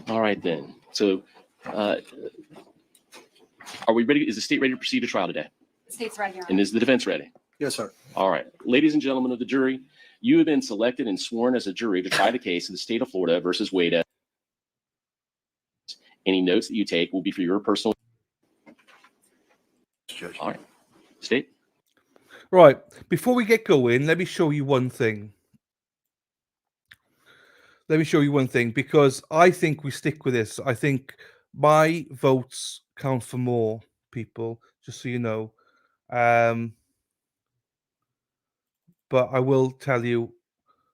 All right, then. So, are we ready? Is the state ready to proceed to trial today? The state's ready. And is the defense ready? Yes, sir. All right. Ladies and gentlemen of the jury, you have been selected and sworn as a jury to try the case of the state of Florida versus Wade. Any notes that you take will be for your personal. All right. State. Right. Before we get going, let me show you one thing. Let me show you one thing, because I think we stick with this. I think my votes count for more, people, just so you know. But I will tell you,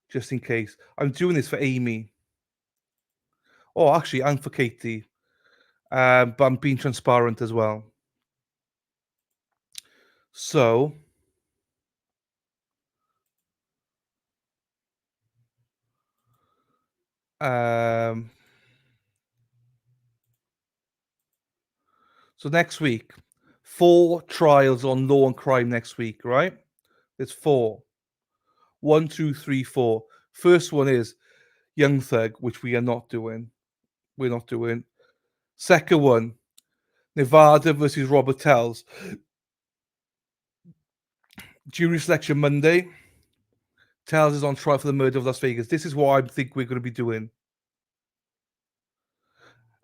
just in case, I'm doing this for Amy. Oh, actually, and for Katie. But I'm being transparent as well. So, so next week, 4 trials on law and crime next week, right? There's 4. 1, 2, 3, 4. First one is Young Thug, which we are not doing. We're not doing. Second one, Nevada versus Robert Tells. Jury selection Monday. Tells is on trial for the murder of Las Vegas. This is what I think we're going to be doing.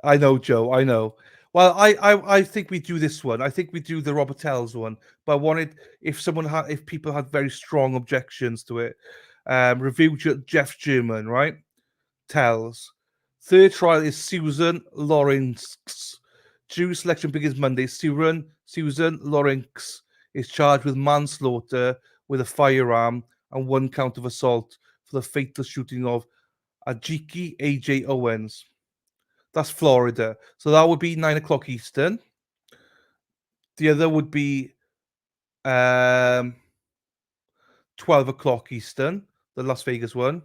I know, Joe. I know. Well, I think we do this one. I think we do the Robert Tells one. But I wanted, if people had very strong objections to it, review Jeff German, right? Tells. Third trial is Susan Lawrence. Jury selection begins Monday. Susan Lawrence is charged with manslaughter with a firearm and 1 count of assault for the fatal shooting of Ajiki A.J. Owens. That's Florida. So that would be 9 o'clock Eastern. The other would be 12 o'clock Eastern, the Las Vegas one.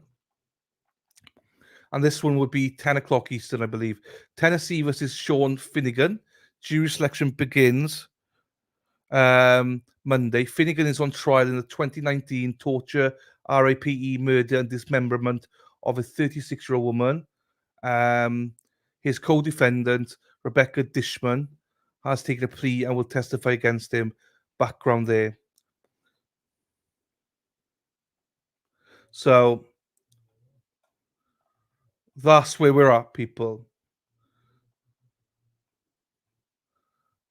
And this one would be 10 o'clock Eastern, I believe. Tennessee versus Sean Finnegan. Jury selection begins Monday. Finnegan is on trial in the 2019 torture, RAPE, murder and dismemberment of a 36-year-old woman. His co-defendant, Rebecca Dishman, has taken a plea and will testify against him. Background there. So that's where we're at, people.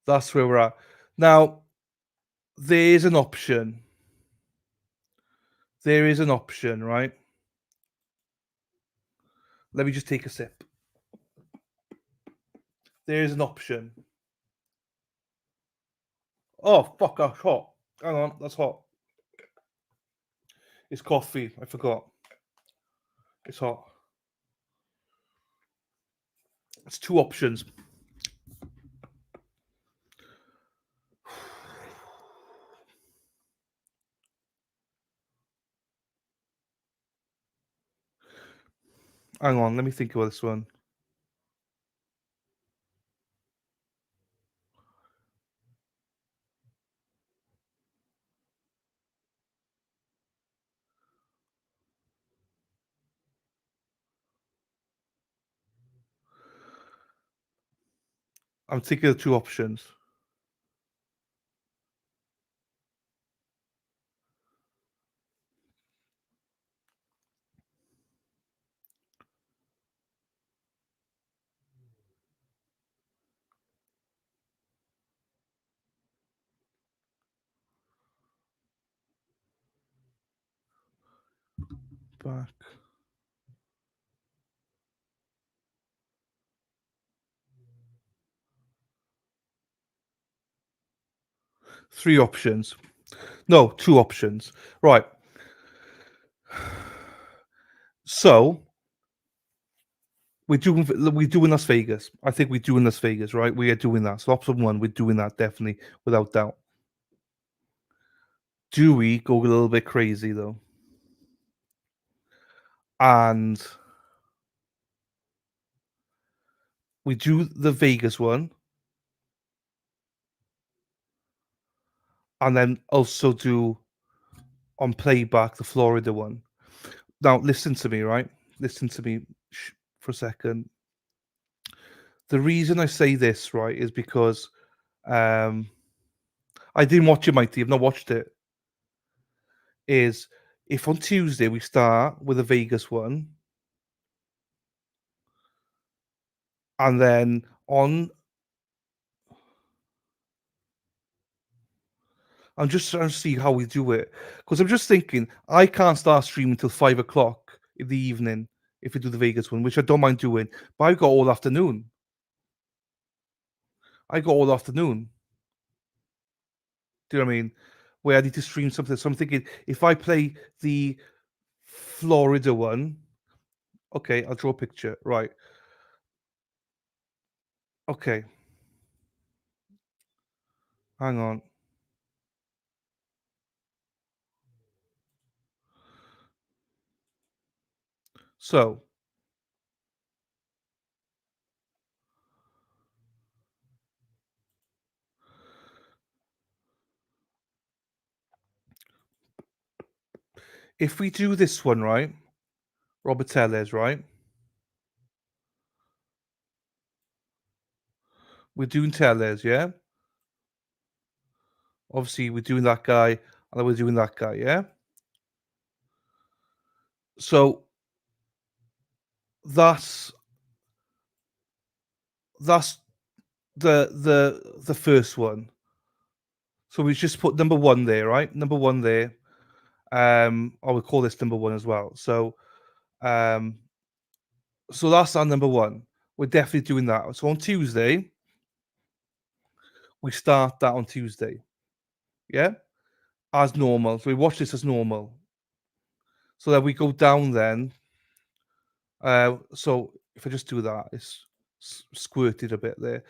That's where we're at. Now, there is an option. There is an option, right? Let me just take a sip. There is an option. Oh, fuck, that's hot. Hang on, that's hot. It's coffee. I forgot. It's hot. It's two options. Hang on, let me think about this one. I'm thinking of two options. Back. Three options. No, two options. Right. So we're doing Las Vegas. I think we're doing Las Vegas, right? We are doing that. So option one, we're doing that definitely, without doubt. Do we go a little bit crazy though? And we do the Vegas one, and then also do on playback the Florida one. Now, listen to me, right? Listen to me for a second. The reason I say this, right, is because I didn't watch it, Mighty. I've not watched it. Is if on Tuesday we start with a Vegas one, and then on, I'm just trying to see how we do it, because I'm just thinking I can't start streaming until 5 o'clock in the evening if we do the Vegas one, which I don't mind doing, but I've got all afternoon. I got all afternoon. Do you know what I mean? Where I need to stream something. So I'm thinking if I play the Florida one, okay, I'll draw a picture. Right. Okay. Hang on. So if we do this one, right? Robert Tellez, right? We're doing Tellez, yeah? Obviously, we're doing that guy, and then we're doing that guy, yeah? So that's the first one. So we just put number one there, right? Number one there. I would call this number one as well. So so that's our number one. We're definitely doing that. So on Tuesday, we start that on Tuesday. Yeah? As normal. So we watch this as normal. So then we go down then. So if I just do that, it's squirted a bit there.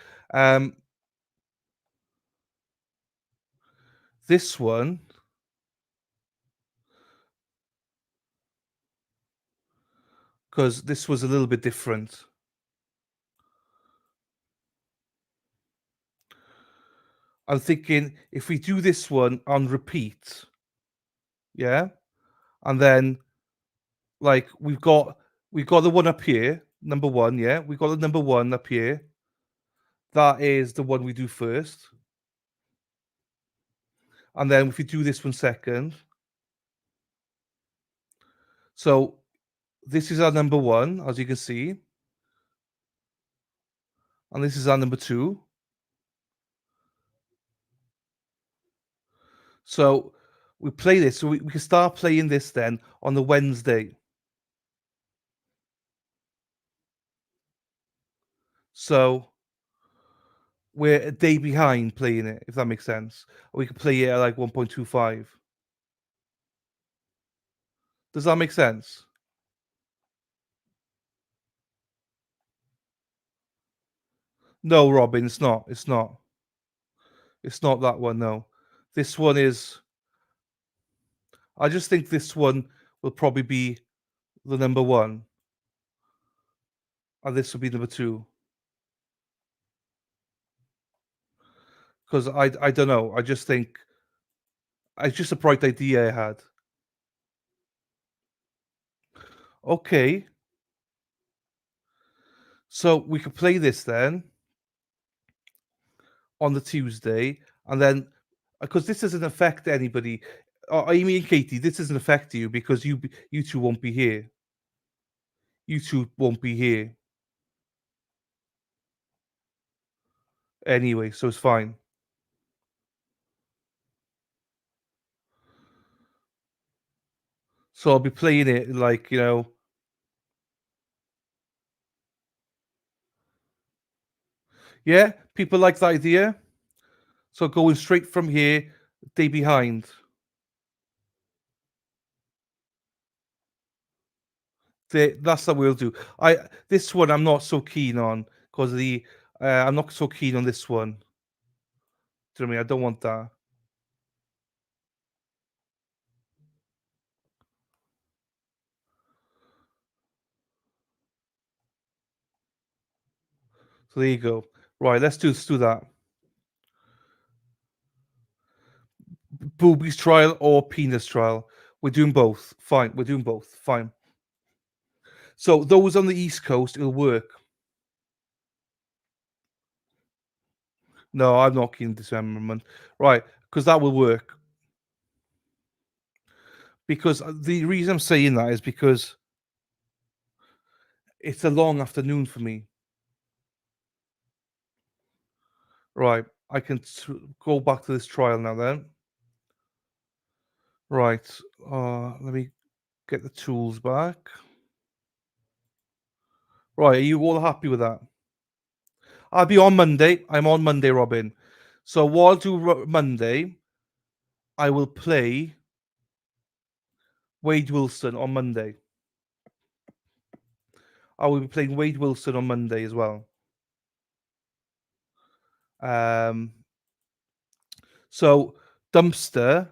This one, because this was a little bit different. I'm thinking if we do this one on repeat, yeah, and then like we've got the one up here, number one, yeah. We got the number one up here. That is the one we do first. And then if we do this one second. So this is our number one, as you can see. And this is our number two. So we play this. So we can start playing this then on the Wednesday. So we're a day behind playing it, if that makes sense. Or we could play it at like 1.25. Does that make sense? No, Robin, it's not. It's not. It's not that one, no. This one is... I just think this one will probably be the number one. And this will be number two. Because I don't know. I just think... It's just a bright idea I had. Okay. So we could play this then on the Tuesday, and then because this doesn't affect anybody, Amy and Katie, this doesn't affect you because you two won't be here. You two won't be here anyway, so it's fine. So I'll be playing it like, you know. Yeah, people like the idea. So going straight from here, day behind. That's what we'll do. This one I'm not so keen on because I'm not so keen on this one. Do you know what I mean? I don't want that. So there you go. Right, let's do that. Boobies trial or penis trial. We're doing both. Fine. We're doing both. Fine. So those on the East Coast, it'll work. No, I'm not keen dismemberment. Right, because that will work. Because the reason I'm saying that is because it's a long afternoon for me. Right, I can go back to this trial now then. Right, let me get the tools back. Right, are you all happy with that? I'll be on Monday. I'm on Monday, Robin. So what I'll do Monday, I will play Wade Wilson on Monday. I will be playing Wade Wilson on Monday as well. So Dumpster,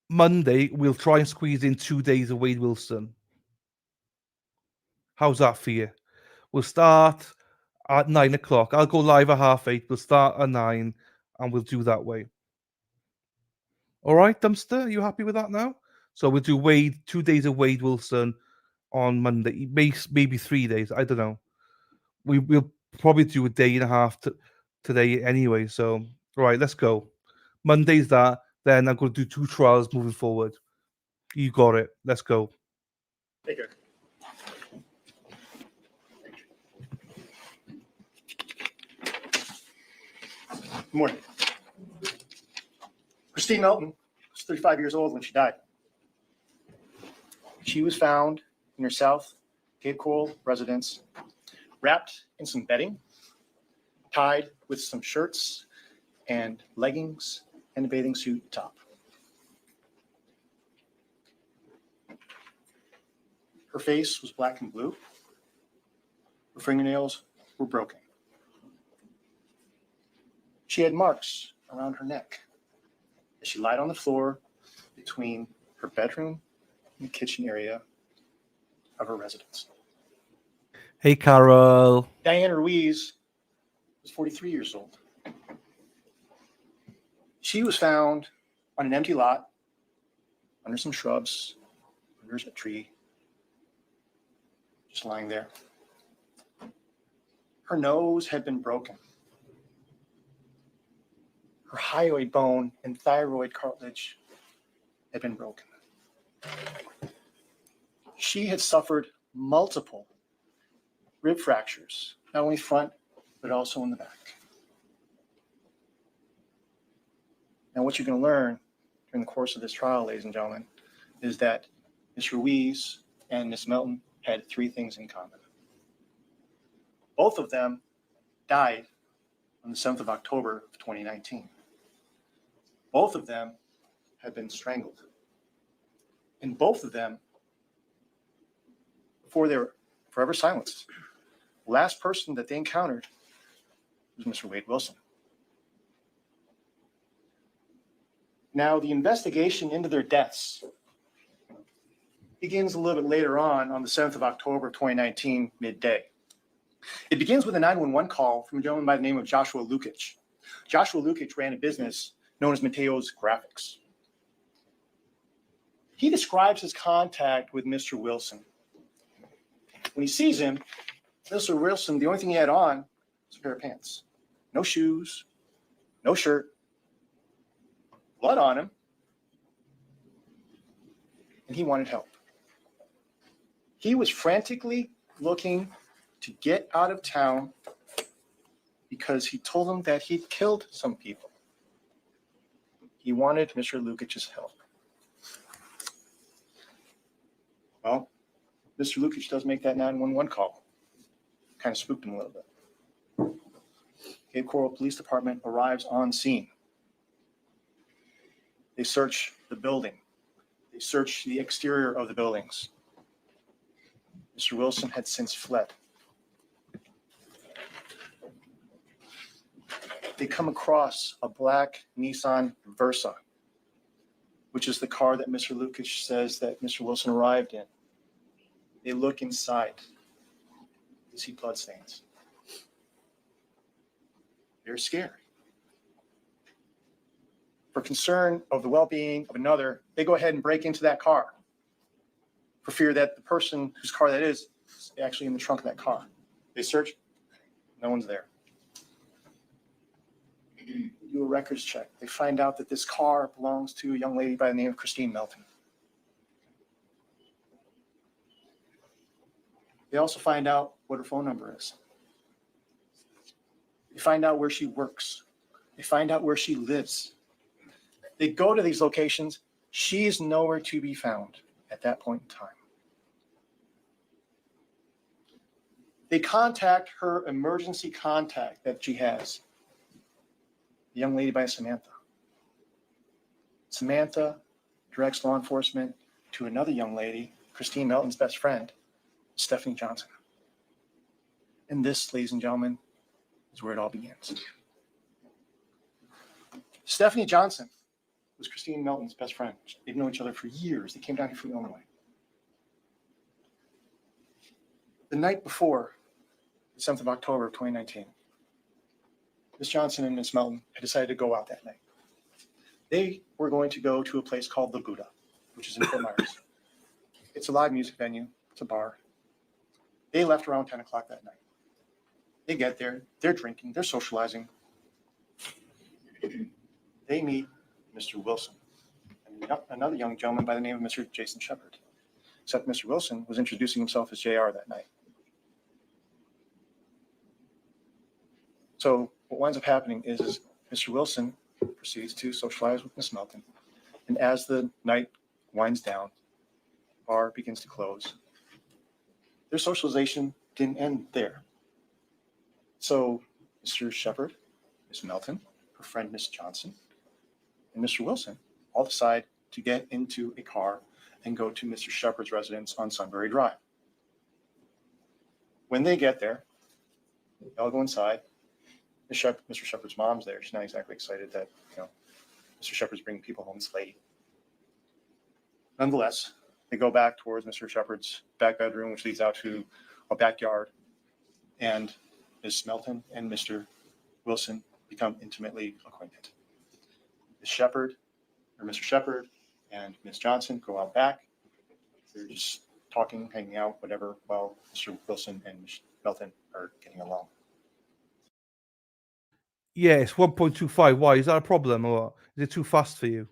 Monday, we'll try and squeeze in 2 days of Wade Wilson. How's that for you? We'll start at 9 o'clock. I'll go live at 8:30. We'll start at 9 and we'll do that way. All right, Dumpster, are you happy with that now? So we'll do 2 days of Wade Wilson on Monday, maybe 3 days. I don't know. We'll probably do a day and a half today anyway. So, right, let's go. Monday's that. Then I'm going to do 2 trials moving forward. You got it. Let's go. Take care. Good morning. Christine Melton was 35 years old when she died. She was found in her South Cape Coral residence, wrapped in some bedding, tied with some shirts and leggings and a bathing suit top. Her face was black and blue. Her fingernails were broken. She had marks around her neck as she lied on the floor between her bedroom and the kitchen area of her residence. Hey, Carol. Diane Ruiz was 43 years old. She was found on an empty lot under some shrubs, under a tree, just lying there. Her nose had been broken. Her hyoid bone and thyroid cartilage had been broken. She had suffered multiple rib fractures, not only front, but also in the back. Now, what you're going to learn during the course of this trial, ladies and gentlemen, is that Ms. Ruiz and Ms. Melton had three things in common. Both of them died on the 7th of October of 2019. Both of them had been strangled. And both of them, before they were forever silenced, the last person that they encountered was Mr. Wade Wilson. Now, the investigation into their deaths begins a little bit later on the 7th of October, 2019, midday. It begins with a 911 call from a gentleman by the name of Joshua Lukic. Joshua Lukic ran a business known as Mateo's Graphics. He describes his contact with Mr. Wilson. When he sees him, Mr. Wilson, the only thing he had on was a pair of pants. No shoes, no shirt, blood on him, and he wanted help. He was frantically looking to get out of town because he told them that he'd killed some people. He wanted Mr. Lukic's help. Well, Mr. Lukic does make that 911 call. Kind of spooked him a little bit. Cape Coral Police Department arrives on scene. They search the building. They search the exterior of the buildings. Mr. Wilson had since fled. They come across a black Nissan Versa, which is the car that Mr. Lukic says that Mr. Wilson arrived in. They look inside. They see bloodstains. They're scared. For concern of the well-being of another, they go ahead and break into that car for fear that the person whose car that is actually in the trunk of that car. They search, no one's there. They do a records check. They find out that this car belongs to a young lady by the name of Christine Melton. They also find out what her phone number is. They find out where she works. They find out where she lives. They go to these locations. She is nowhere to be found at that point in time. They contact her emergency contact that she has, a young lady by Samantha. Samantha directs law enforcement to another young lady, Christine Melton's best friend, Stephanie Johnson. And this, ladies and gentlemen, is where it all begins. Stephanie Johnson was Christine Melton's best friend. They've known each other for years. They came down here from Illinois. The night before, the 7th of October of 2019, Miss Johnson and Miss Melton had decided to go out that night. They were going to go to a place called the Buddha, which is in Fort Myers. It's a live music venue. It's a bar. They left around 10 o'clock that night. They get there. They're drinking. They're socializing. They meet Mr. Wilson and another young gentleman by the name of Mr. Jason Shepard. Except Mr. Wilson was introducing himself as JR that night. So what winds up happening is Mr. Wilson proceeds to socialize with Miss Melton. And as the night winds down, the bar begins to close. Their socialization didn't end there. So Mr. Shepard, Miss Melton, her friend Miss Johnson, and Mr. Wilson all decide to get into a car and go to Mr. Shepard's residence on Sunbury Drive. When they get there, they all go inside. Mr. Shepard's mom's there. She's not exactly excited that, Mr. Shepard's bringing people home this late. Nonetheless, they go back towards Mr. Shepard's back bedroom, which leads out to a backyard. And Ms. Melton and Mr. Wilson become intimately acquainted. Mr. Shepard and Ms. Johnson go out back. They're just talking, hanging out, whatever, while Mr. Wilson and Ms. Melton are getting along. Yeah, it's 1.25. Why? Is that a problem or what? Is it too fast for you?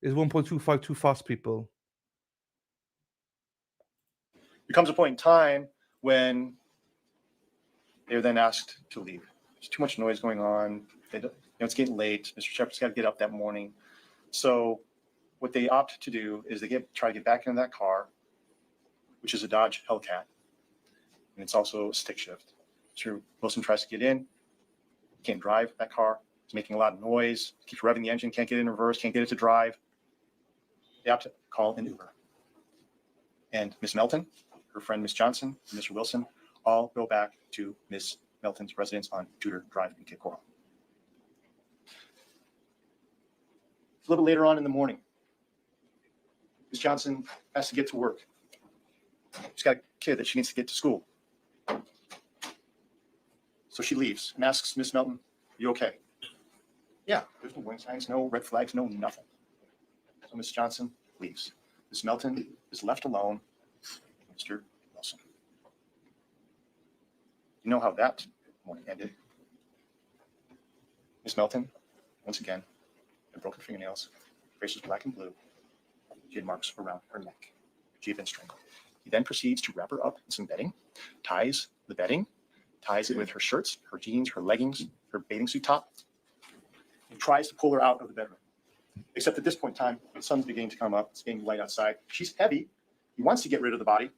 Is 1.25 too fast, people? There comes a point in time when they're then asked to leave. There's too much noise going on. It's getting late. Mr. Shepard's got to get up that morning. So what they opt to do is they try to get back into that car, which is a Dodge Hellcat, and it's also a stick shift. Mr. Wilson tries to get in, can't drive that car. It's making a lot of noise, keeps revving the engine, can't get in reverse, can't get it to drive. They opt to call an Uber. And Miss Melton, her friend Miss Johnson, and Mr. Wilson all go back to Miss Melton's residence on Tudor Drive in Cape Coral. A little bit later on in the morning, Miss Johnson has to get to work. She's got a kid that she needs to get to school. So she leaves and asks Miss Melton, "Are you okay?" Yeah, there's no warning signs, no red flags, no nothing. So Miss Johnson leaves. Miss Melton is left alone with Mr. Wilson. You know how that morning ended. Miss Melton, once again, had broken fingernails, her face was black and blue. She had marks around her neck. She had been strangled. He then proceeds to wrap her up in some bedding, ties the bedding, ties it with her shirts, her jeans, her leggings, her bathing suit top, and tries to pull her out of the bedroom. Except at this point in time, the sun's beginning to come up. It's getting light outside. She's heavy. He wants to get rid of the body.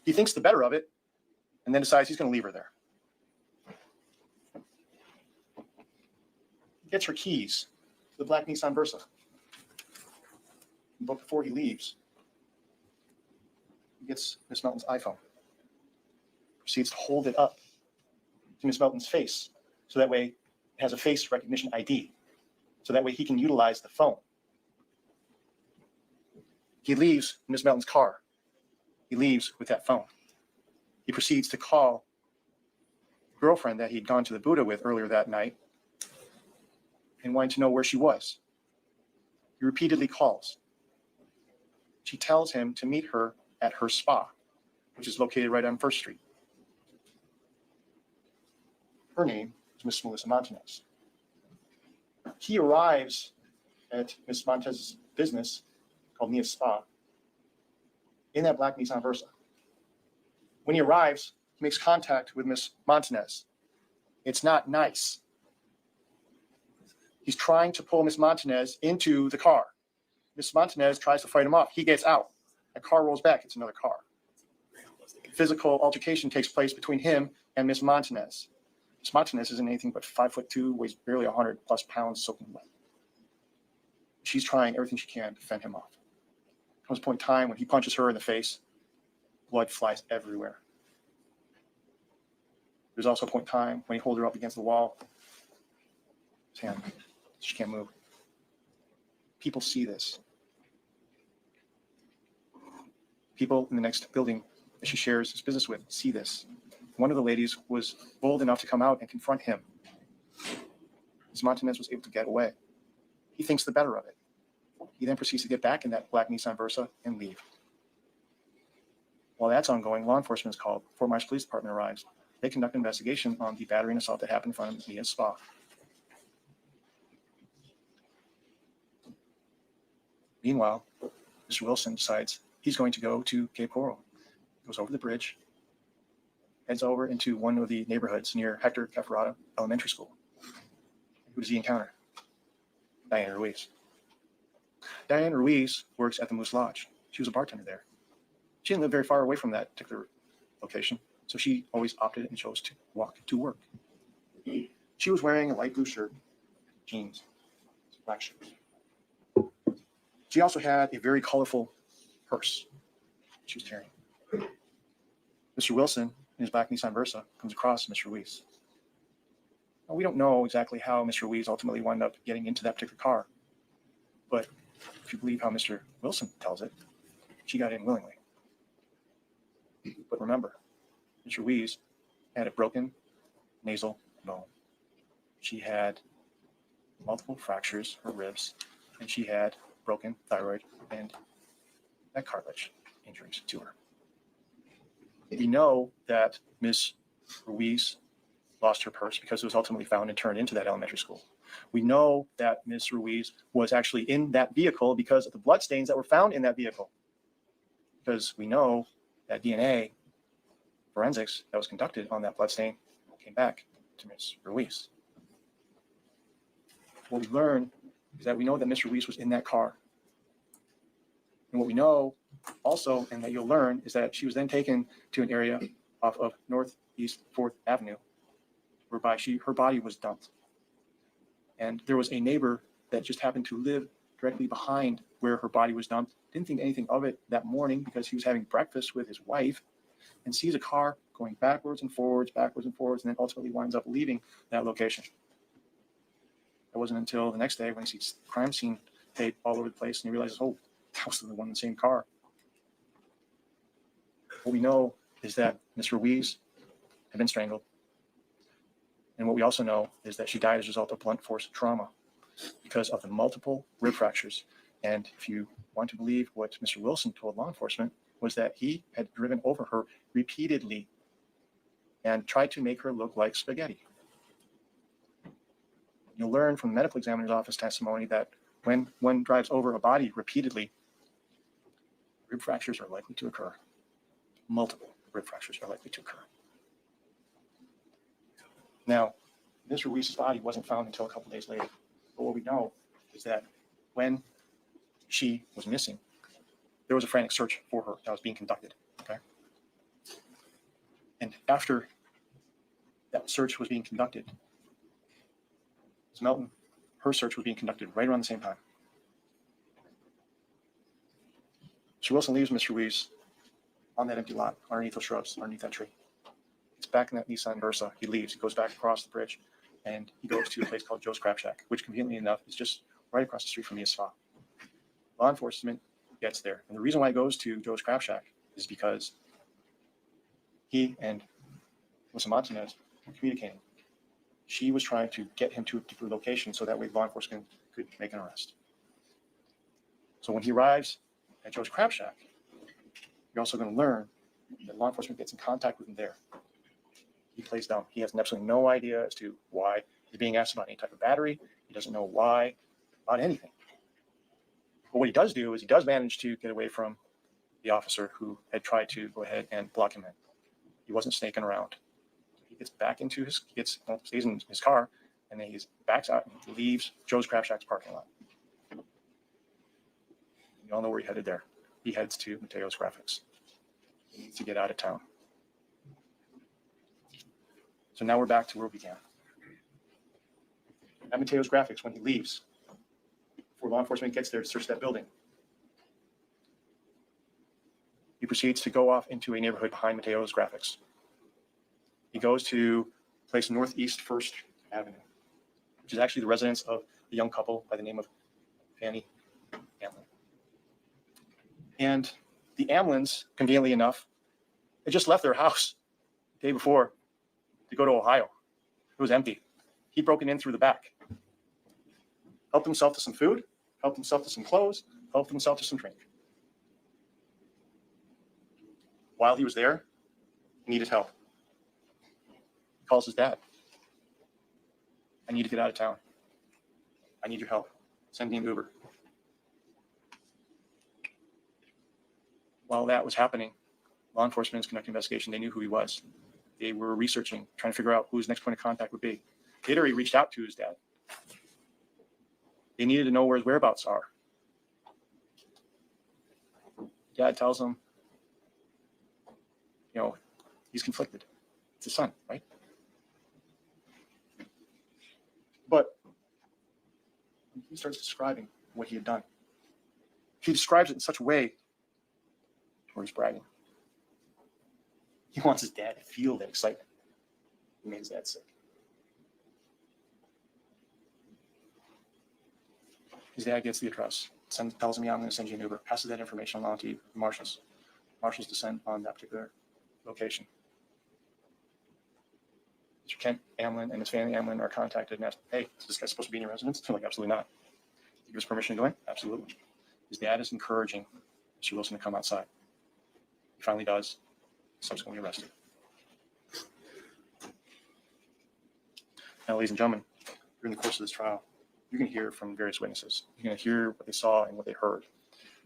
He thinks the better of it, and then decides he's going to leave her there. He gets her keys to the black Nissan Versa. But before he leaves, he gets Miss Melton's iPhone. Proceeds to hold it up to Miss Melton's face, so that way it has a face recognition ID, so that way he can utilize the phone. He leaves Miss Melton's car. He leaves with that phone. He proceeds to call the girlfriend that he'd gone to the Buddha with earlier that night and wanting to know where she was. He repeatedly calls. She tells him to meet her at her spa, which is located right on First Street. Her name is Miss Melissa Montanez. He arrives at Miss Montanez's business called Nia Spa in that black Nissan Versa. When he arrives, he makes contact with Miss Montanez. It's not nice. He's trying to pull Miss Montanez into the car. Miss Montanez tries to fight him off. He gets out. The car rolls back. It's another car. Physical altercation takes place between him and Miss Montanez. Miss Montanez isn't anything but 5'2", weighs barely 100+ pounds, soaking wet. She's trying everything she can to fend him off. Comes a point in time when he punches her in the face, blood flies everywhere. There's also a point in time when he holds her up against the wall. His hand, she can't move. People see this. People in the next building that she shares his business with see this. One of the ladies was bold enough to come out and confront him. Ms. Montanez was able to get away. He thinks the better of it. He then proceeds to get back in that black Nissan Versa and leave. While that's ongoing, law enforcement is called. Fort Myers Police Department arrives. They conduct an investigation on the battery and assault that happened in front of Nia's spa. Meanwhile, Mr. Wilson decides he's going to go to Cape Coral. Goes over the bridge, heads over into one of the neighborhoods near Hector Cafferata Elementary School. Who does he encounter? Diana Ruiz. Diana Ruiz works at the Moose Lodge. She was a bartender there. She didn't live very far away from that particular location, so she always opted and chose to walk to work. She was wearing a light blue shirt, jeans, black shoes. She also had a very colorful purse she was carrying. Mr. Wilson, in his black Nissan Versa, comes across Mr. Ruiz. Now, we don't know exactly how Mr. Ruiz ultimately wound up getting into that particular car, but if you believe how Mr. Wilson tells it, she got in willingly. But remember, Mr. Ruiz had a broken nasal bone. She had multiple fractures, her ribs, and she had broken thyroid and neck cartilage. injuries to her. We know that Miss Ruiz lost her purse because it was ultimately found and turned into that elementary school. We know that Miss Ruiz was actually in that vehicle because of the bloodstains that were found in that vehicle. Because we know that DNA forensics that was conducted on that bloodstain came back to Miss Ruiz. What we learn is that we know that Miss Ruiz was in that car. And what we know also, and that you'll learn, is that she was then taken to an area off of Northeast 4th Avenue, whereby her body was dumped. And there was a neighbor that just happened to live directly behind where her body was dumped. Didn't think anything of it that morning because he was having breakfast with his wife and sees a car going backwards and forwards, and then ultimately winds up leaving that location. It wasn't until the next day when he sees crime scene tape all over the place and he realizes, oh, that was the one in the same car. What we know is that Miss Ruiz had been strangled. And what we also know is that she died as a result of blunt force trauma because of the multiple rib fractures. And if you want to believe what Mr. Wilson told law enforcement, was that he had driven over her repeatedly and tried to make her look like spaghetti. You'll learn from the medical examiner's office testimony that when one drives over a body repeatedly, rib fractures are likely to occur. Multiple rib fractures are likely to occur. Now, Ms. Ruiz's body wasn't found until a couple days later. But what we know is that when she was missing, there was a frantic search for her that was being conducted. Okay. And after that search was being conducted, Ms. Melton, her search was being conducted right around the same time. Mr. Wilson leaves Ms. Ruiz on that empty lot, underneath those shrubs, underneath that tree. It's back in that Nissan Versa. He leaves, he goes back across the bridge, and he goes to a place called Joe's Crab Shack, which conveniently enough is just right across the street from Mia's spa. Law enforcement gets there. And the reason why he goes to Joe's Crab Shack is because he and Melissa Martinez were communicating. She was trying to get him to a particular location so that way law enforcement could make an arrest. So when he arrives at Joe's Crab Shack, you're also going to learn that law enforcement gets in contact with him there. He plays dumb. He has absolutely no idea as to why he's being asked about any type of battery. He doesn't know why about anything. But what he does do is he does manage to get away from the officer who had tried to go ahead and block him in. He wasn't snaking around. He gets back into stays in his car, and then he backs out and leaves Joe's Crab Shack's parking lot. You all know where he headed there. He heads to Mateo's Graphics. He needs to get out of town. So now we're back to where we began. At Mateo's Graphics, when he leaves, before law enforcement gets there to search that building, he proceeds to go off into a neighborhood behind Mateo's Graphics. He goes to a place Northeast 1st Avenue, which is actually the residence of a young couple by the name of Fanny Amlin. And the Amlins, conveniently enough, had just left their house the day before to go to Ohio. It was empty. He'd broken in through the back, helped himself to some food, helped himself to some clothes, helped himself to some drink. While he was there, he needed help. He calls his dad. I need to get out of town. I need your help. Send me an Uber. While that was happening, law enforcement is conducting an investigation. They knew who he was. They were researching, trying to figure out who his next point of contact would be. They'd already reached out to his dad. They needed to know where his whereabouts are. Dad tells him, he's conflicted. It's his son, right? But when he starts describing what he had done, he describes it in such a way where he's bragging. He wants his dad to feel that excitement. He made his dad sick. His dad gets the address, tells him, I'm going to send you an Uber, passes that information along to marshals. Marshals descend on that particular location. Mr. Kent Amlin and his family Amlin are contacted and asked, hey, is this guy supposed to be in your residence? They're like, absolutely not. Do you give us permission to go in? Absolutely. His dad is encouraging Mr. Wilson to come outside. He finally does, subsequently arrested. Now, ladies and gentlemen, during the course of this trial, you're going to hear from various witnesses. You're going to hear what they saw and what they heard.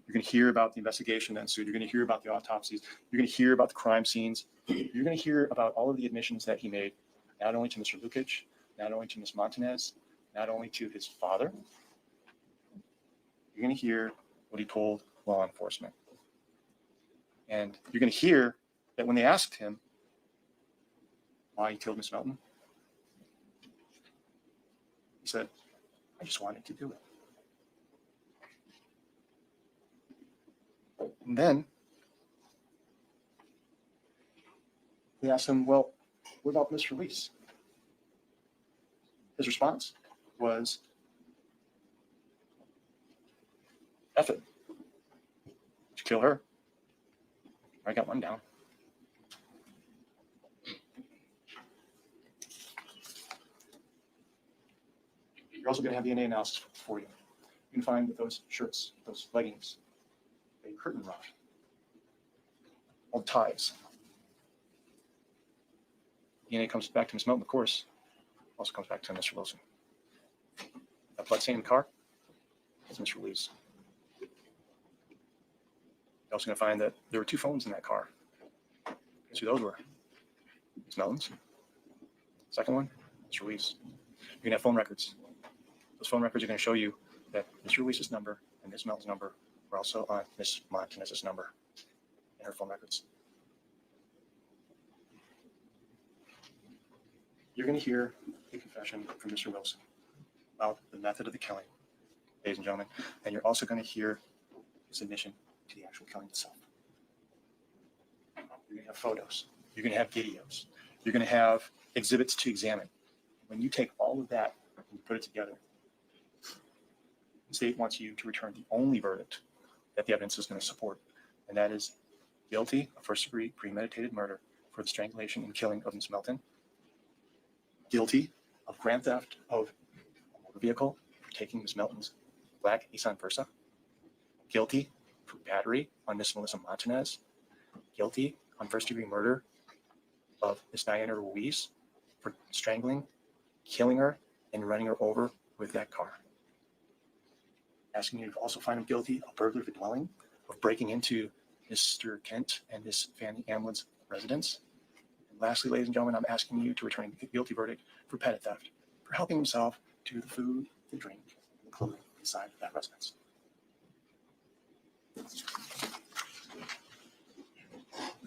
You're going to hear about the investigation that ensued. You're going to hear about the autopsies. You're going to hear about the crime scenes. You're going to hear about all of the admissions that he made, not only to Mr. Lukic, not only to Ms. Montanez, not only to his father. You're going to hear what he told law enforcement. And you're going to hear that when they asked him why he killed Miss Melton, he said, I just wanted to do it. And then they asked him, well, what about Mr. Reese? His response was, F it. Did you kill her? I got one down. You're also going to have DNA analysis for you. You can find that those shirts, those leggings, a curtain rod, all the ties. DNA comes back to Ms. Melton, of course, also comes back to Mr. Wilson. That blood stain in the car is Mr. Lee's. You're also going to find that there were 2 phones in that car. Guess who those were? Ms. Melton's. Second one, Mr. Lee's. You're going to have phone records. Those phone records are going to show you that Mr. Lee's number and Ms. Melton's number were also on Ms. Montanez's number in her phone records. You're going to hear a confession from Mr. Wilson about the method of the killing, ladies and gentlemen, and you're also going to hear his admission to the actual killing itself. You're going to have photos. You're going to have videos. You're going to have exhibits to examine. When you take all of that and you put it together, the state wants you to return the only verdict that the evidence is going to support, and that is guilty of first-degree premeditated murder for the strangulation and killing of Ms. Melton, guilty of grand theft of a motor vehicle for taking Ms. Melton's black Nissan Versa, guilty for battery on Ms. Melissa Montanez, guilty on first-degree murder of Ms. Diana Ruiz for strangling, killing her, and running her over with that car. Asking you to also find him guilty of burglary of a dwelling, of breaking into Mr. Kent and Miss Fanny Amwood's residence. And lastly, ladies and gentlemen, I'm asking you to return a guilty verdict for petty theft, for helping himself to the food, the drink, and the clothing inside that residence.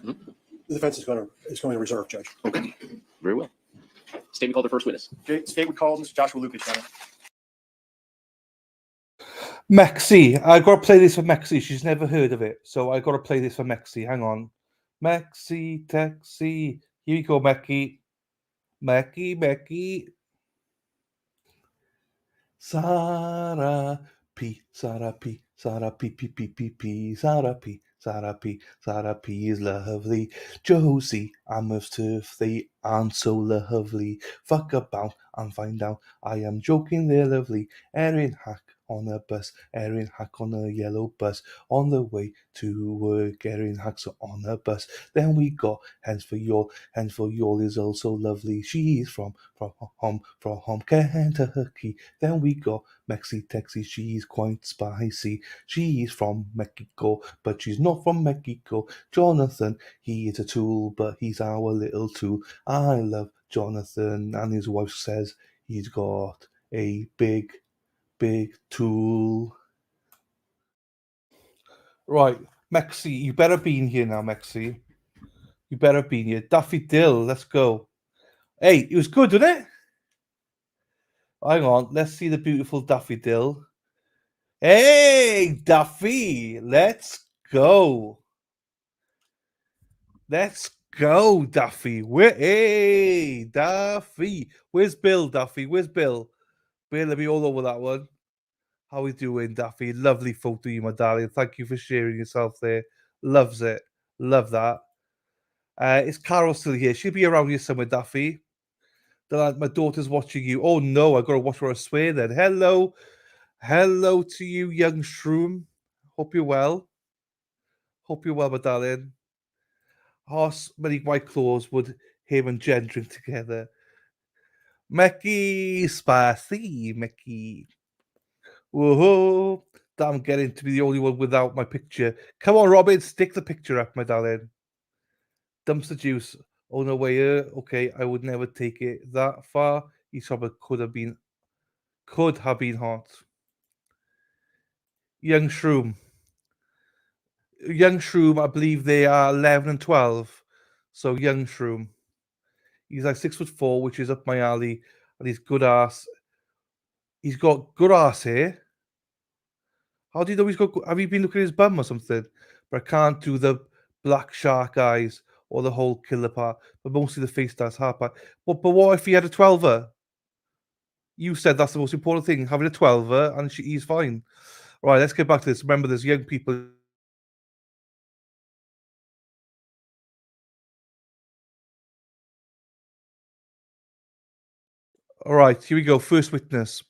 The defense is going to reserve, Judge. Okay, very well. State, we call the first witness. State would call Mr. Joshua Lukic, Your Honor. Mexi. I got to play this for Mexi. She's never heard of it. So I got to play this for Mexi. Hang on. Mexi, Texi. Here you go, Meki. Meki. Sarah P. Sarah P. Sarah P. P. Sarah P. Sarah P. Sarah P is lovely. Josie and Miss Turf, they aren't so lovely. Fuck about and find out. I am joking, they're lovely. Erin Hack on a bus. Erin Hack on a yellow bus. On the way to work, Erin Hack's on a bus. Then we got Hens for Y'all. Hens for Y'all is also lovely. She's from home, Kentucky. Then we got Mexi Texi. She's quite spicy. She's from Mexico, but she's not from Mexico. Jonathan, he is a tool, but he's our little tool. I love Jonathan, and his wife says he's got a big tool. Right, Mexi, you better be in here now, Mexi. You better be in here. Daffy Dill, let's go. Hey, it was good, wasn't it? Hang on, let's see the beautiful Daffy Dill. Hey, Daffy, let's go. Let's go, Daffy. Hey, Daffy. Where's Bill, Daffy? Where's Bill? Bill, let me all over that one. How we doing, Daffy? Lovely photo, you, my darling. Thank you for sharing yourself there. Loves it. Love that. Is Carol still here? She'll be around here somewhere, Daffy. My daughter's watching you. Oh, no, I've got to watch her, I swear, then. Hello. Hello to you, young shroom. Hope you're well. Hope you're well, my darling. Horse many white claws would him and Jen drink together. Mickey, spicy Mickey. Whoa, damn, getting to be the only one without my picture. Come on, Robin, stick the picture up, my darling. Dumpster juice. Oh no way, okay, I would never take it that far. Each robber could have been hot. Young Shroom. Young Shroom, I believe they are 11 and 12. So Young Shroom. He's like 6'4", which is up my alley, and he's good ass. He's got good ass here. How do you know he's got? Have you been looking at his bum or something? But I can't do the black shark eyes or the whole killer part, but mostly the face does hard part. But what if he had a 12er? You said that's the most important thing, having a 12er, and he's fine. All right, let's get back to this. Remember, there's young people. All right, here we go. First witness.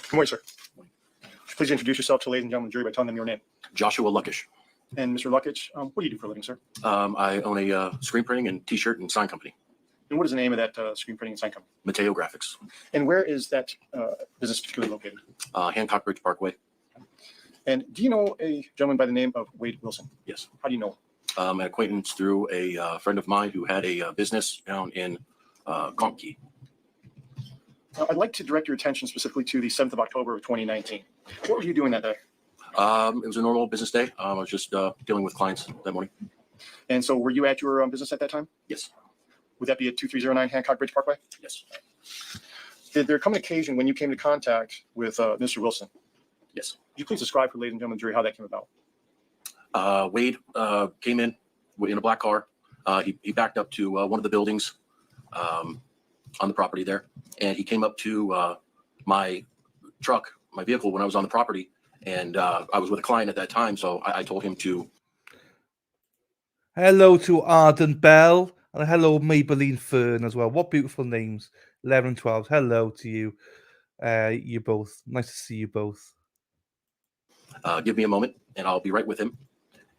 Good morning, sir. Would you please introduce yourself to ladies and gentlemen of the jury by telling them your name? Joshua Luckish. And Mr. Luckich, what do you do for a living, sir? I own a screen printing and T-shirt and sign company. And what is the name of that screen printing and sign company? Mateo Graphics. And where is that business particularly located? Hancock Bridge Parkway. And do you know a gentleman by the name of Wade Wilson? Yes. How do you know him? An acquaintance through a friend of mine who had a business down in Conkey. I'd like to direct your attention specifically to the 7th of October of 2019. What were you doing that day? It was a normal business day. I was just dealing with clients that morning. And so were you at your business at that time? Yes. Would that be at 2309 Hancock Bridge Parkway? Yes. Did there come an occasion when you came to contact with Mr. Wilson? Yes. Could you please describe for ladies and gentlemen of the jury how that came about? Wade came in a black car. He backed up to one of the buildings on the property there, and he came up to my truck, my vehicle, when I was on the property, and I was with a client at that time, so I told him to. Hello to Arden Bell, and hello Maybelline Fern as well. What beautiful names. 11 and 12. Hello to you. You both. Nice to see you both. Give me a moment, and I'll be right with him.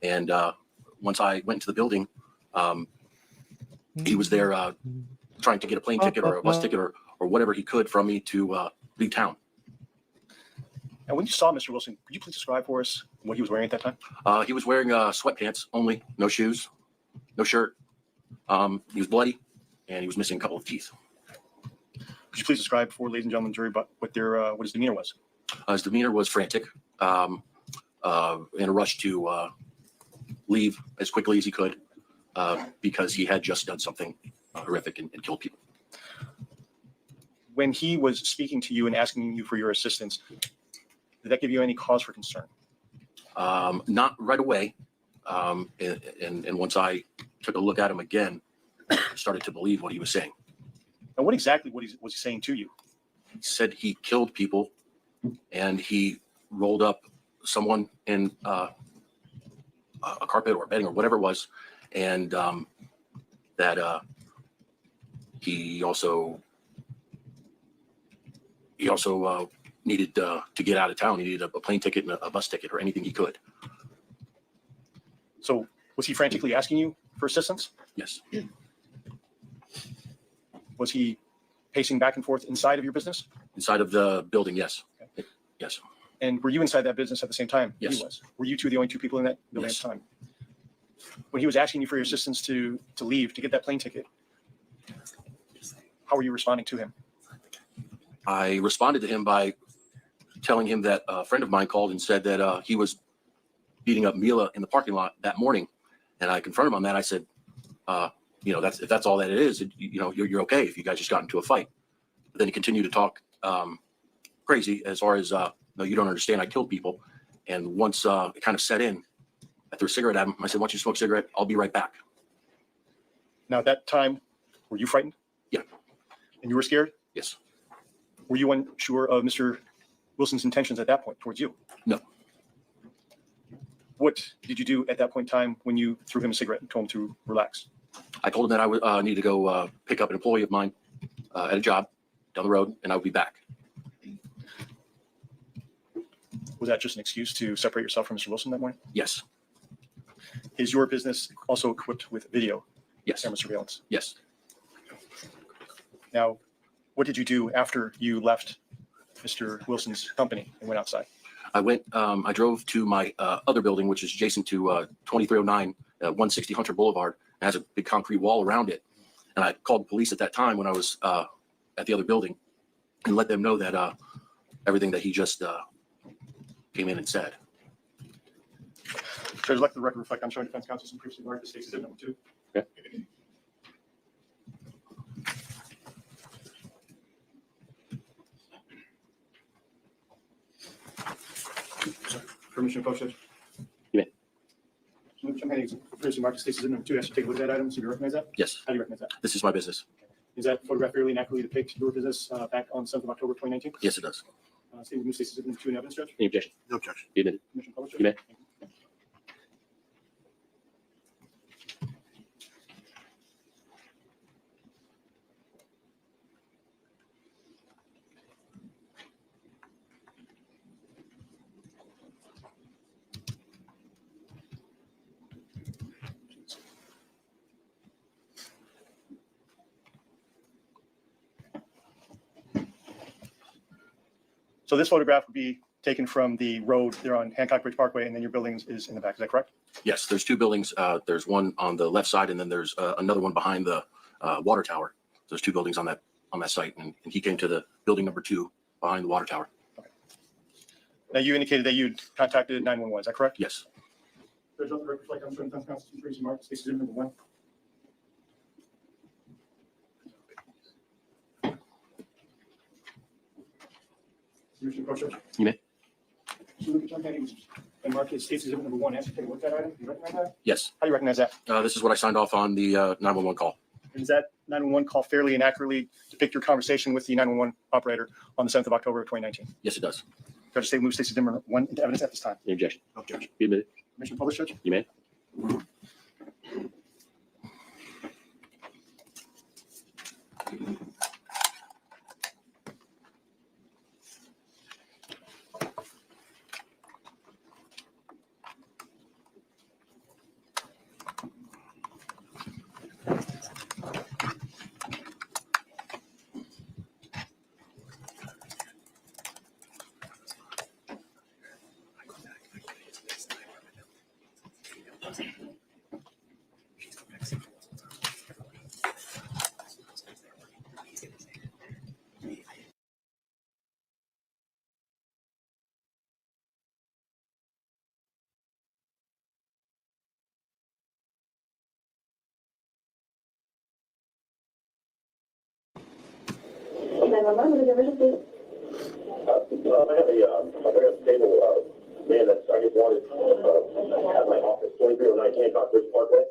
And once I went into the building, he was there trying to get a plane ticket or a bus ticket or whatever he could from me to leave town. And when you saw Mr. Wilson, could you please describe for us what he was wearing at that time? He was wearing sweatpants only, no shoes, no shirt. He was bloody, and he was missing a couple of teeth. Could you please describe for ladies and gentlemen of the jury what his demeanor was? His demeanor was frantic, in a rush to leave as quickly as he could because he had just done something horrific and killed people. When he was speaking to you and asking you for your assistance, did that give you any cause for concern? Not right away. And once I took a look at him again, I started to believe what he was saying. And what exactly was he saying to you? He said he killed people and he rolled up someone in a carpet or bedding or whatever it was. And that he also needed to get out of town. He needed a plane ticket and a bus ticket or anything he could. So was he frantically asking you for assistance? Yes. Was he pacing back and forth inside of your business? Inside of the building, yes. Okay. Yes. And were you inside that business at the same time? Yes. He was. Were you two the only two people in that building Yes. at the time? When he was asking you for your assistance to leave, to get that plane ticket, how were you responding to him? I responded to him by telling him that a friend of mine called and said that he was beating up Mila in the parking lot that morning. And I confronted him on that. I said, if that's all that it is, you're okay if you guys just got into a fight. But then he continued to talk crazy as far as, no, you don't understand. I killed people. And once it kind of set in, I threw a cigarette at him. I said, why don't you smoke a cigarette? I'll be right back. Now, at that time, were you frightened? Yeah. And you were scared? Yes. Were you unsure of Mr. Wilson's intentions at that point towards you? No. What did you do at that point in time when you threw him a cigarette and told him to relax? I told him that I would need to go pick up an employee of mine at a job down the road, and I would be back. Was that just an excuse to separate yourself from Mr. Wilson that morning? Yes. Is your business also equipped with video? Yes. Camera surveillance? Yes. Now, what did you do after you left Mr. Wilson's company and went outside? I drove to my other building, which is adjacent to 2309, 160 Hunter Boulevard. It has a big concrete wall around it. And I called the police at that time when I was at the other building and let them know that everything that he just came in and said. Judge, let the record reflect I'm showing defense counsel some previously marked states exhibit number 2. Okay. Permission to approach, Judge? You may. I'm heading previously marked states exhibit number 2. Ask you to take a look at that item. So you recognize that? Yes. How do you recognize that? This is my business. Is that photograph fairly and accurately depict your business back on the 7th of October, 2019? Yes, it does. Statement of states exhibit number 2 in evidence, Judge? Any objection? No objection. You admitted. Permission to publish, Judge? You may. So this photograph would be taken from the road there on Hancock Bridge Parkway, and then your building is in the back. Is that correct? Yes, there's two buildings. There's one on the left side, and then there's another one behind the water tower. There's two buildings on that site, and he came to the building number 2 behind the water tower. Okay. Now you indicated that you contacted 911. Is that correct? Yes. Judge, let the record reflect I'm showing defense counsel some previously marked states exhibit number 1. Permission to approach, Judge? You may. So look at John Henning and mark his states exhibit number 1. Ask you to take a look at that item. Do you recognize that? Yes. How do you recognize that? This is what I signed off on the 911 call. And does that 911 call fairly and accurately depict your conversation with the 911 operator on the 7th of October, 2019? Yes, it does. Judge, say move states exhibit number 1 into evidence at this time. Any objection? No objection. You admitted. Permission to publish, Judge? You may. I have a very stable man that's, I just wanted at my office, 2309 Hancock Bridge Parkway.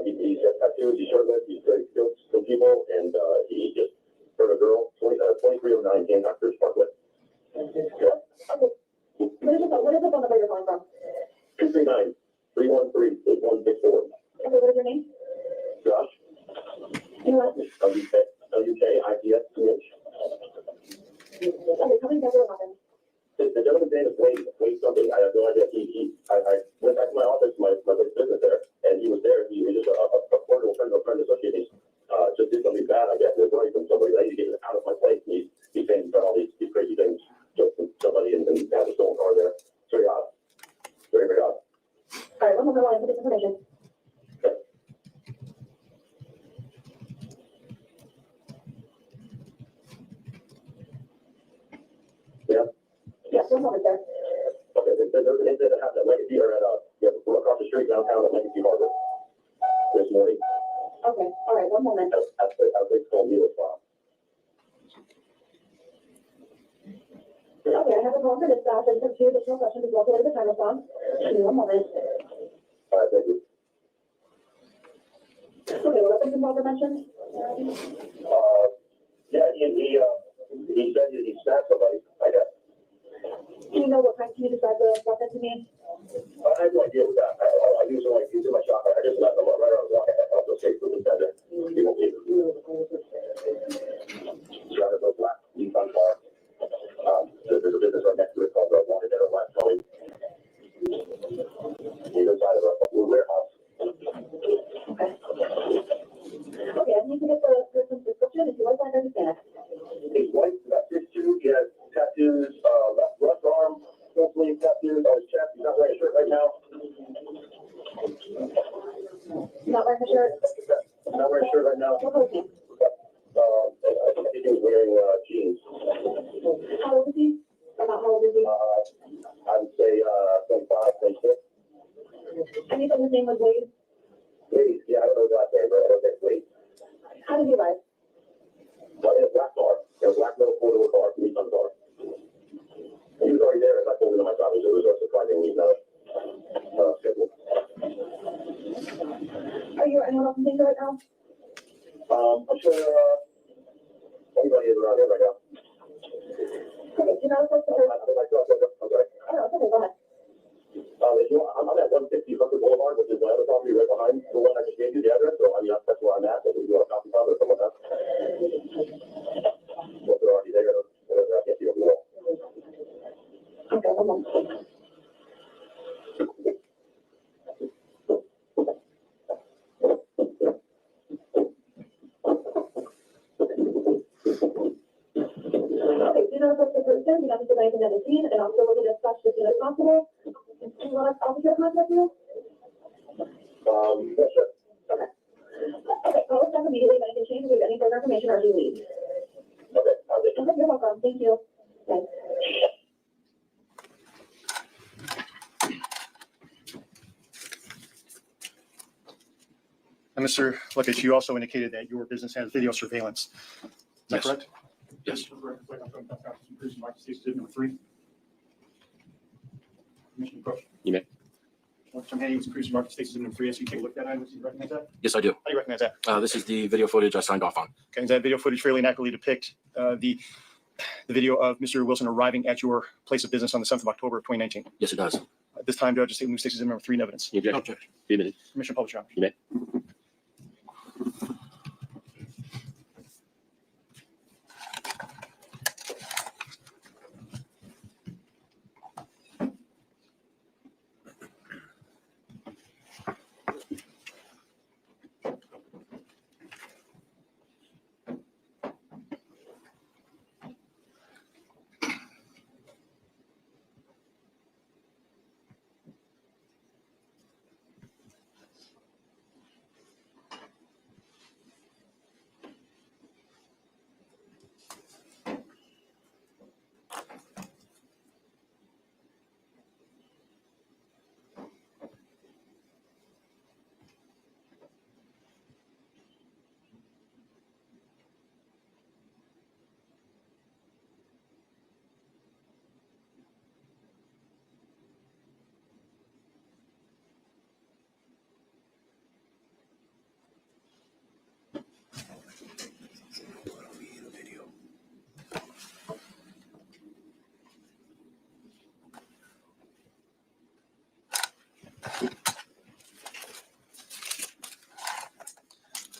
He's got tattoos, he's shirtless, he's very skilled people, and he just hurt a girl, 2309 Hancock Bridge Parkway. Yeah. What is the phone number you're calling from? 239-313-8164. Okay, what is your name? Josh. You what? WKIPS. Okay, tell me what happened. The gentleman's name is Wade something. I have no idea. I went back to my office, my business there, and he was there. He was just a cordial friend of a friend associate. Just did something bad, I guess. They're running from somebody. I need to get it out of my place. He's saying all these crazy things just from somebody and has a stolen car there. It's very odd. Very, very odd. All right, one more line for this information. Okay. Yeah. Yes, one moment there. Okay, there's an incident that happened at Legacy or across the street downtown at Legacy Harbor this morning. Okay, all right, one moment. As they told me to respond. Okay, I have a call for dispatch and two additional questions as well to the time response. Give me 1 moment. All right, thank you. Okay, what other things involved mentioned? Yeah, he said he stabbed somebody, I guess. Do you know what kind? Can you describe the weapon to me? I have no idea what that. I use it like he's in my shop. I just left him right around the block. I also saved for the vendor. He won't leave. right now. Not wearing a shirt. Not wearing a shirt right now. What was he? I think he was wearing jeans. How old is he? About how old is he? I would say 25, 26. And you said his name was Wade? Wade, yeah, I don't know his last name, but I don't think Wade. How did he ride? Well, in a black car. In a black little four-door car, Nissan car. He was already there as I pulled into my driveway, so it was a surprisingly schedule. Are you anyone else in danger right now? I'm sure anybody is around here right now. Okay, do you know what's the first? I'm sorry. Oh, it's okay, go ahead. I'm at 150 Hooker Boulevard, which is my other property right behind the one I just gave you the address. So I mean that's where I'm at. If you want a copy of it or someone else. Well, they're already there. I can't see over the wall. Okay, hold on. Okay, do you know what's the person? You have to do anything at the scene, and I'm still looking at such as soon as possible. Do you want us officer to contact you? Yeah, sure. Okay. Okay, call us back immediately if anything changes, if any further information, or if you leave. Okay, I'll take it. Okay, you're welcome. Thank you. Thanks. And Mr. Luckett, you also indicated that your business has video surveillance. Is that Yes. correct? Yes. Number 3. Commissioner Bush. You may. I'm handing you Cruise Market Station number 3, so you take a look at that. Do you recognize that? Yes, I do. How do you recognize that? This is the video footage I signed off on. Okay, does that video footage fairly accurately depict the video of Mr. Wilson arriving at your place of business on the 7th of October of 2019? Yes, it does. At this time, Judge, just take Move Station number 3 in evidence. You object? Be admitted. Commissioner Publisher. You may.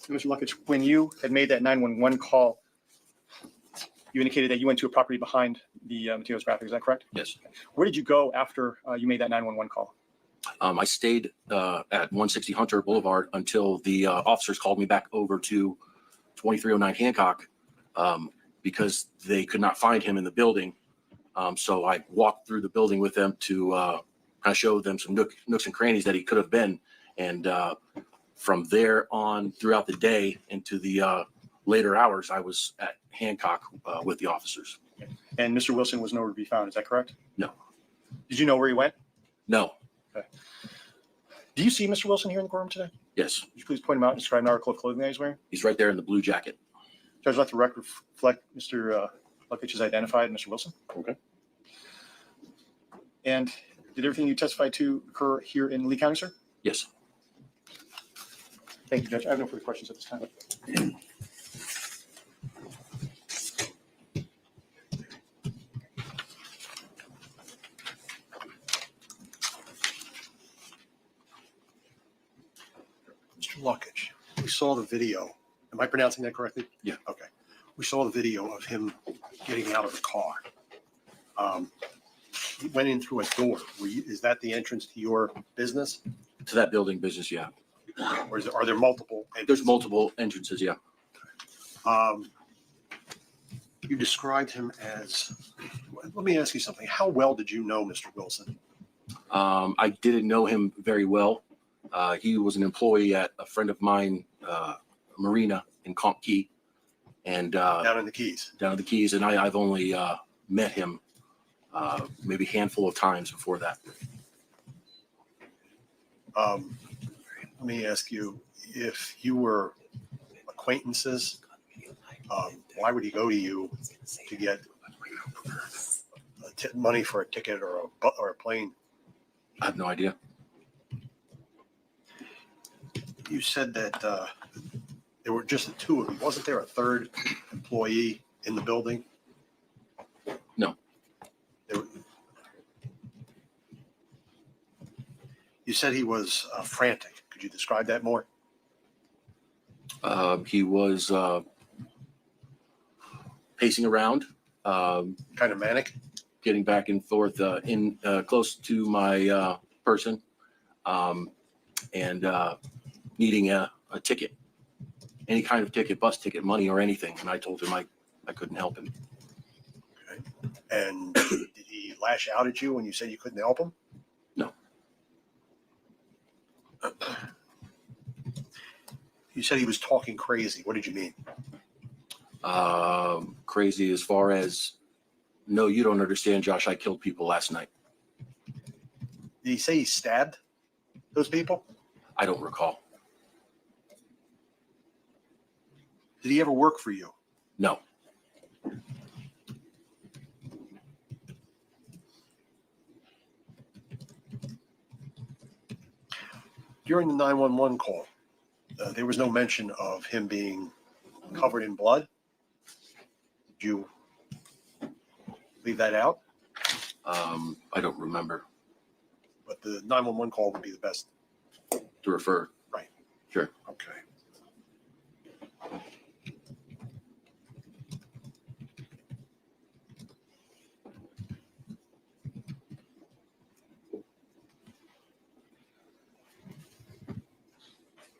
Mr. Luckett, when you had made that 911 call, you indicated that you went to a property behind the materials graphic. Is that correct? Yes. Where did you go after you made that 911 call? I stayed at 160 Hunter Boulevard until the officers called me back over to 2309 Hancock because they could not find him in the building. So I walked through the building with them to kind of show them some nooks and crannies that he could have been. And from there on throughout the day into the later hours, I was at Hancock with the officers. And Mr. Wilson was nowhere to be found. Is that correct? No. Did you know where he went? No. Okay. Do you see Mr. Wilson here in the courtroom today? Yes. Would you please point him out and describe an article of clothing that he's wearing? He's right there in the blue jacket. Judge, let the record reflect Mr. Luckett is identified, Mr. Wilson. Okay. And did everything you testified to occur here in Lee County, sir? Yes. Thank you, Judge. I have no further questions at this time. Mr. Luckett, we saw the video. Am I pronouncing that correctly? Yeah. Okay. We saw the video of him getting out of the car. He went in through a door. Is that the entrance to your business? To that building business, yeah. Or are there multiple? There's multiple entrances, yeah. You described him as, let me ask you something. How well did you know Mr. Wilson? I didn't know him very well. He was an employee at a friend of mine, marina in Comp Key, and Down in the Keys. Down in the Keys, and I've only met him maybe a handful of times before that. Let me ask you, if you were acquaintances, why would he go to you to get money for a ticket or a plane? I have no idea. You said that there were just the two of you. Wasn't there a third employee in the building? No. You said he was frantic. Could you describe that more? He was pacing around. Kind of manic? Getting back and forth in close to my person and needing a ticket, any kind of ticket, bus ticket, money or anything. And I told him I couldn't help him. Okay. And did he lash out at you when you said you couldn't help him? No. You said he was talking crazy. What did you mean? Crazy as far as, no, you don't understand, Josh. I killed people last night. Did he say he stabbed those people? I don't recall. Did he ever work for you? No. During the 911 call, there was no mention of him being covered in blood. Did you leave that out? I don't remember. But the 911 call would be the best to refer. Right. Sure. Okay.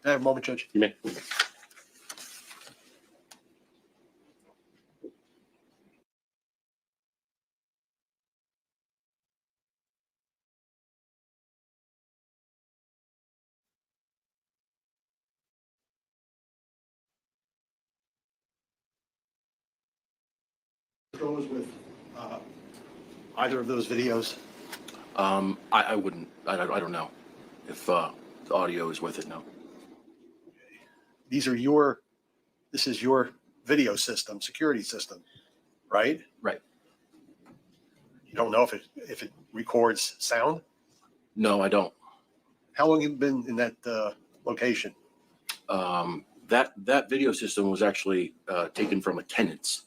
Can I have a moment, Judge? You may. Goes with either of those videos? I wouldn't. I don't know if the audio is with it. No. This is your video system, security system, right? Right. You don't know if it records sound? No, I don't. How long have you been in that location? That video system was actually taken from a tenant's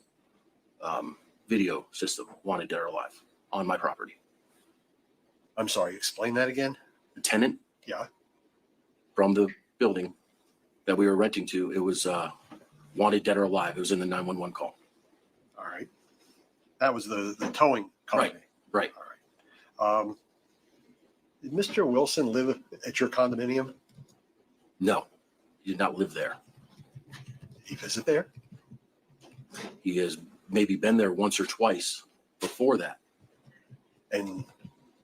video system, wanted dead or alive, on my property. I'm sorry, explain that again? The tenant? Yeah. From the building that we were renting to, it was wanted dead or alive. It was in the 911 call. All right. That was the towing company. Right. All right. Did Mr. Wilson live at your condominium? No, he did not live there. Did he visit there? He has maybe been there once or twice before that. And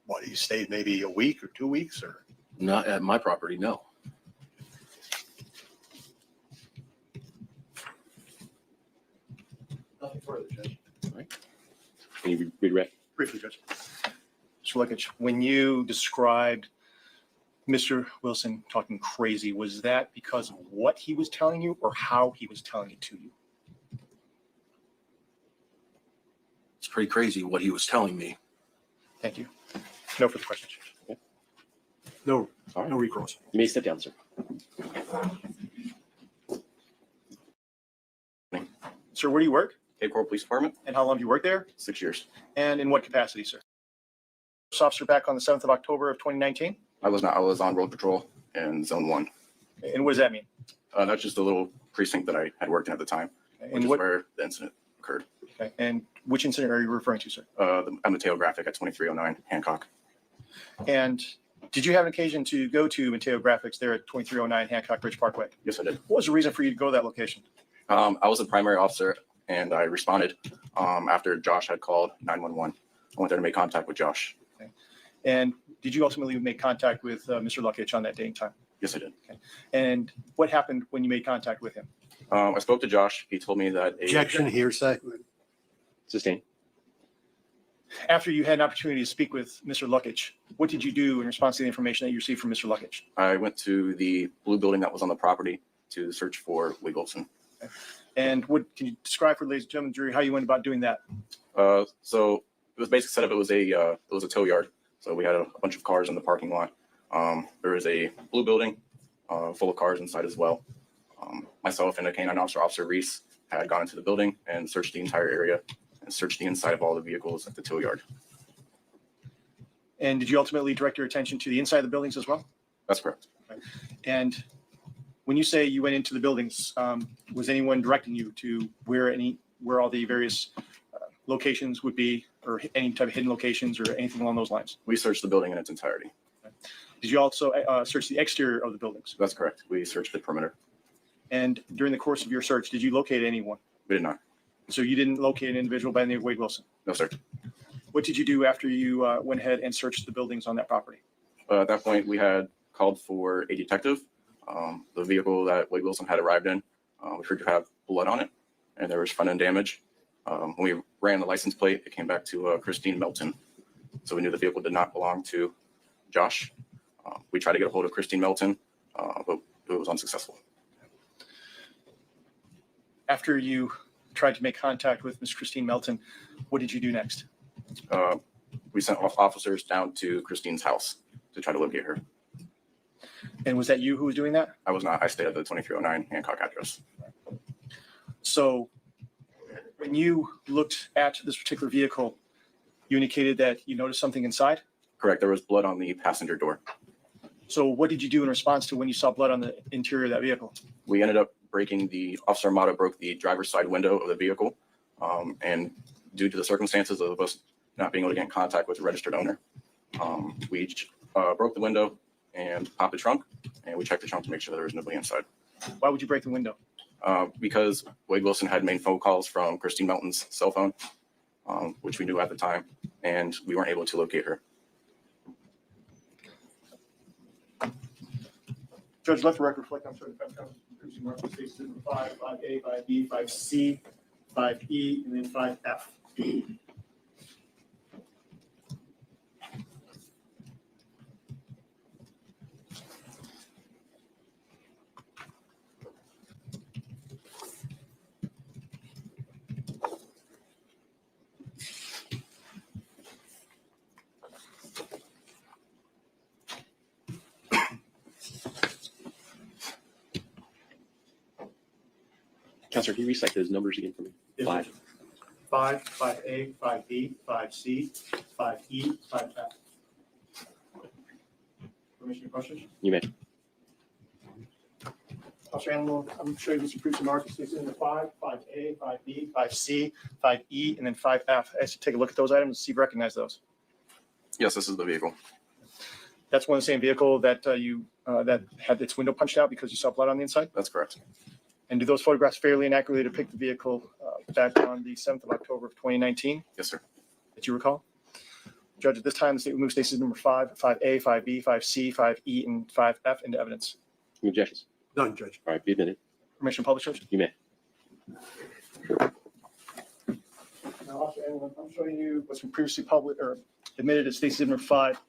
what, he stayed maybe a week or 2 weeks or? Not at my property, no. Nothing further, Judge. All right. Can you redirect? Briefly, Judge. Mr. Luckage, when you described Mr. Wilson talking crazy, was that because of what he was telling you or how he was telling it to you? It's pretty crazy what he was telling me. Thank you. No further questions. Okay. No, All right. no recourse. You may step down, sir. Sir, where do you work? Cape Coral Police Department. And how long have you worked there? 6 years. And in what capacity, sir? Officer back on the 7th of October of 2019? I was not. I was on road patrol in Zone 1. And what does that mean? That's just a little precinct that I had worked in at the time, which is where the incident occurred. Okay. And which incident are you referring to, sir? I'm the Graphic at 2309 Hancock. And did you have an occasion to go to Mateo Graphics there at 2309 Hancock Ridge Parkway? Yes, I did. What was the reason for you to go to that location? I was a primary officer, and I responded after Josh had called 911. I went there to make contact with Josh. Okay. And Did you ultimately make contact with Mr. Luckich on that day and time? Yes, I did. Okay. And what happened when you made contact with him? I spoke to Josh. He told me that Objection, hearsay. Sustained. After you had an opportunity to speak with Mr. Luckich, what did you do in response to the information that you received from Mr. Luckich? I went to the blue building that was on the property to search for Wade Wilson. Okay. And what can you describe for the ladies and gentlemen of the jury how you went about doing that? So it was basically set up. It was a tow yard. So we had a bunch of cars in the parking lot. There was a blue building full of cars inside as well. Myself and a canine officer, Officer Reese, had gone into the building and searched the entire area and searched the inside of all the vehicles at the tow yard. And did you ultimately direct your attention to the inside of the buildings as well? That's correct. Okay. And when you say you went into the buildings, was anyone directing you to where all the various locations would be, or any type of hidden locations or anything along those lines? We searched the building in its entirety. Okay. Did you also search the exterior of the buildings? That's correct. We searched the perimeter. And during the course of your search, did you locate anyone? We did not. So you didn't locate an individual by the name of Wade Wilson? No, sir. What did you do after you went ahead and searched the buildings on that property? At that point, we had called for a detective. The vehicle that Wade Wilson had arrived in, we heard to have blood on it, and there was front end damage. When we ran the license plate, it came back to Christine Melton. So we knew the vehicle did not belong to Josh. We tried to get a hold of Christine Melton, but it was unsuccessful. After you tried to make contact with Ms. Christine Melton, what did you do next? We sent officers down to Christine's house to try to locate her. And was that you who was doing that? I was not. I stayed at the 2309 Hancock address. So when you looked at this particular vehicle, you indicated that you noticed something inside? Correct. There was blood on the passenger door. So what did you do in response to when you saw blood on the interior of that vehicle? We ended up breaking Officer Armato broke the driver's side window of the vehicle. And due to the circumstances of us not being able to get in contact with the registered owner, we broke the window and popped the trunk, and we checked the trunk to make sure there was nobody inside. Why would you break the window? Because Wade Wilson had made phone calls from Christine Melton's cell phone, which we knew at the time, and we weren't able to locate her. Judge, let the record reflect on certain facts. Mark states 5, 5A, 5B, 5C, 5E, and then 5F. Counselor, can you recite those numbers again for me? Yes, 5, 5A, 5B, 5C, 5E, 5F. Permission to questions? You may. Officer Animal, I'm showing you some proofs and marks. States in the 5, 5A, 5B, 5C, 5E, and then 5F. I have to take a look at those items and see if you recognize those. Yes, this is the vehicle. That's one of the same vehicle that that had its window punched out because you saw blood on the inside? That's correct. And do those photographs fairly and accurately depict the vehicle back on the 7th of October of 2019? Yes, sir. That you recall? Judge, at this time, the state will move stations number 5, 5A, 5B, 5C, 5E, and 5F into evidence. Any objections? None, Judge. All right, be admitted. Permission to publish, Judge? You may. Now, Officer Animal, I'm showing you what's been previously published or admitted at station number 5.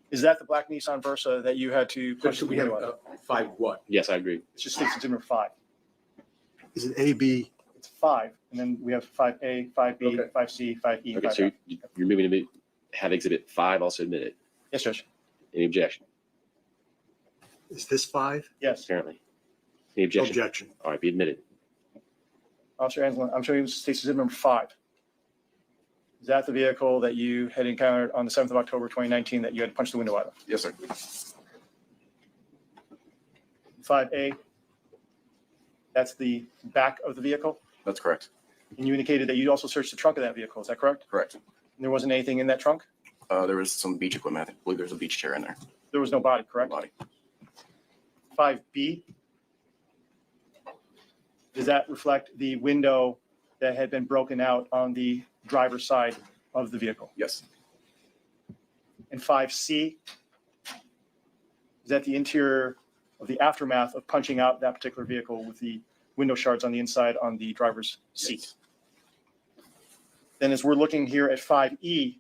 Is that the black Nissan Versa that you had to push the We have window out? 5 what? Yes, I agree. It's just station number 5. Is it A, B? It's 5, and then we have 5A, 5B, Okay. 5C, 5E, and Okay, 5F. so you're moving to have exhibit 5 also admitted. Yes, Judge. Any objection? Is this 5? Yes. Apparently. Any objection? Objection. All right, be admitted. Officer Anslin, I'm showing you station number 5. Is that the vehicle that you had encountered on the 7th of October, 2019 that you had punched the window out of? Yes, sir. 5A, that's the back of the vehicle? That's correct. And you indicated that you also searched the trunk of that vehicle, is that correct? Correct. And there wasn't anything in that trunk? There was some beach equipment. I believe there's a beach chair in there. There was no body, correct? Body. 5B, does that reflect the window that had been broken out on the driver's side of the vehicle? Yes. And 5C, is that the interior of the aftermath of punching out that particular vehicle with the window shards on the inside on the driver's seat? Then as we're looking here at 5E,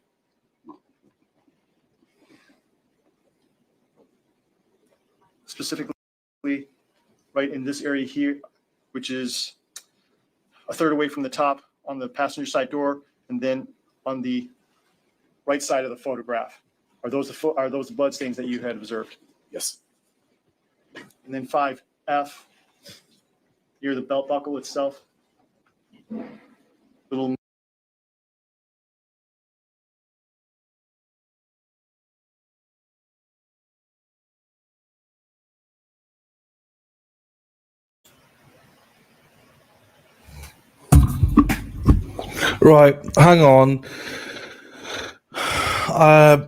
specifically right in this area here, which is a third away from the top on the passenger side door, and then on the right side of the photograph. Are those the blood stains that you had observed? Yes. And then 5F, near the belt buckle itself. Little Right, hang on.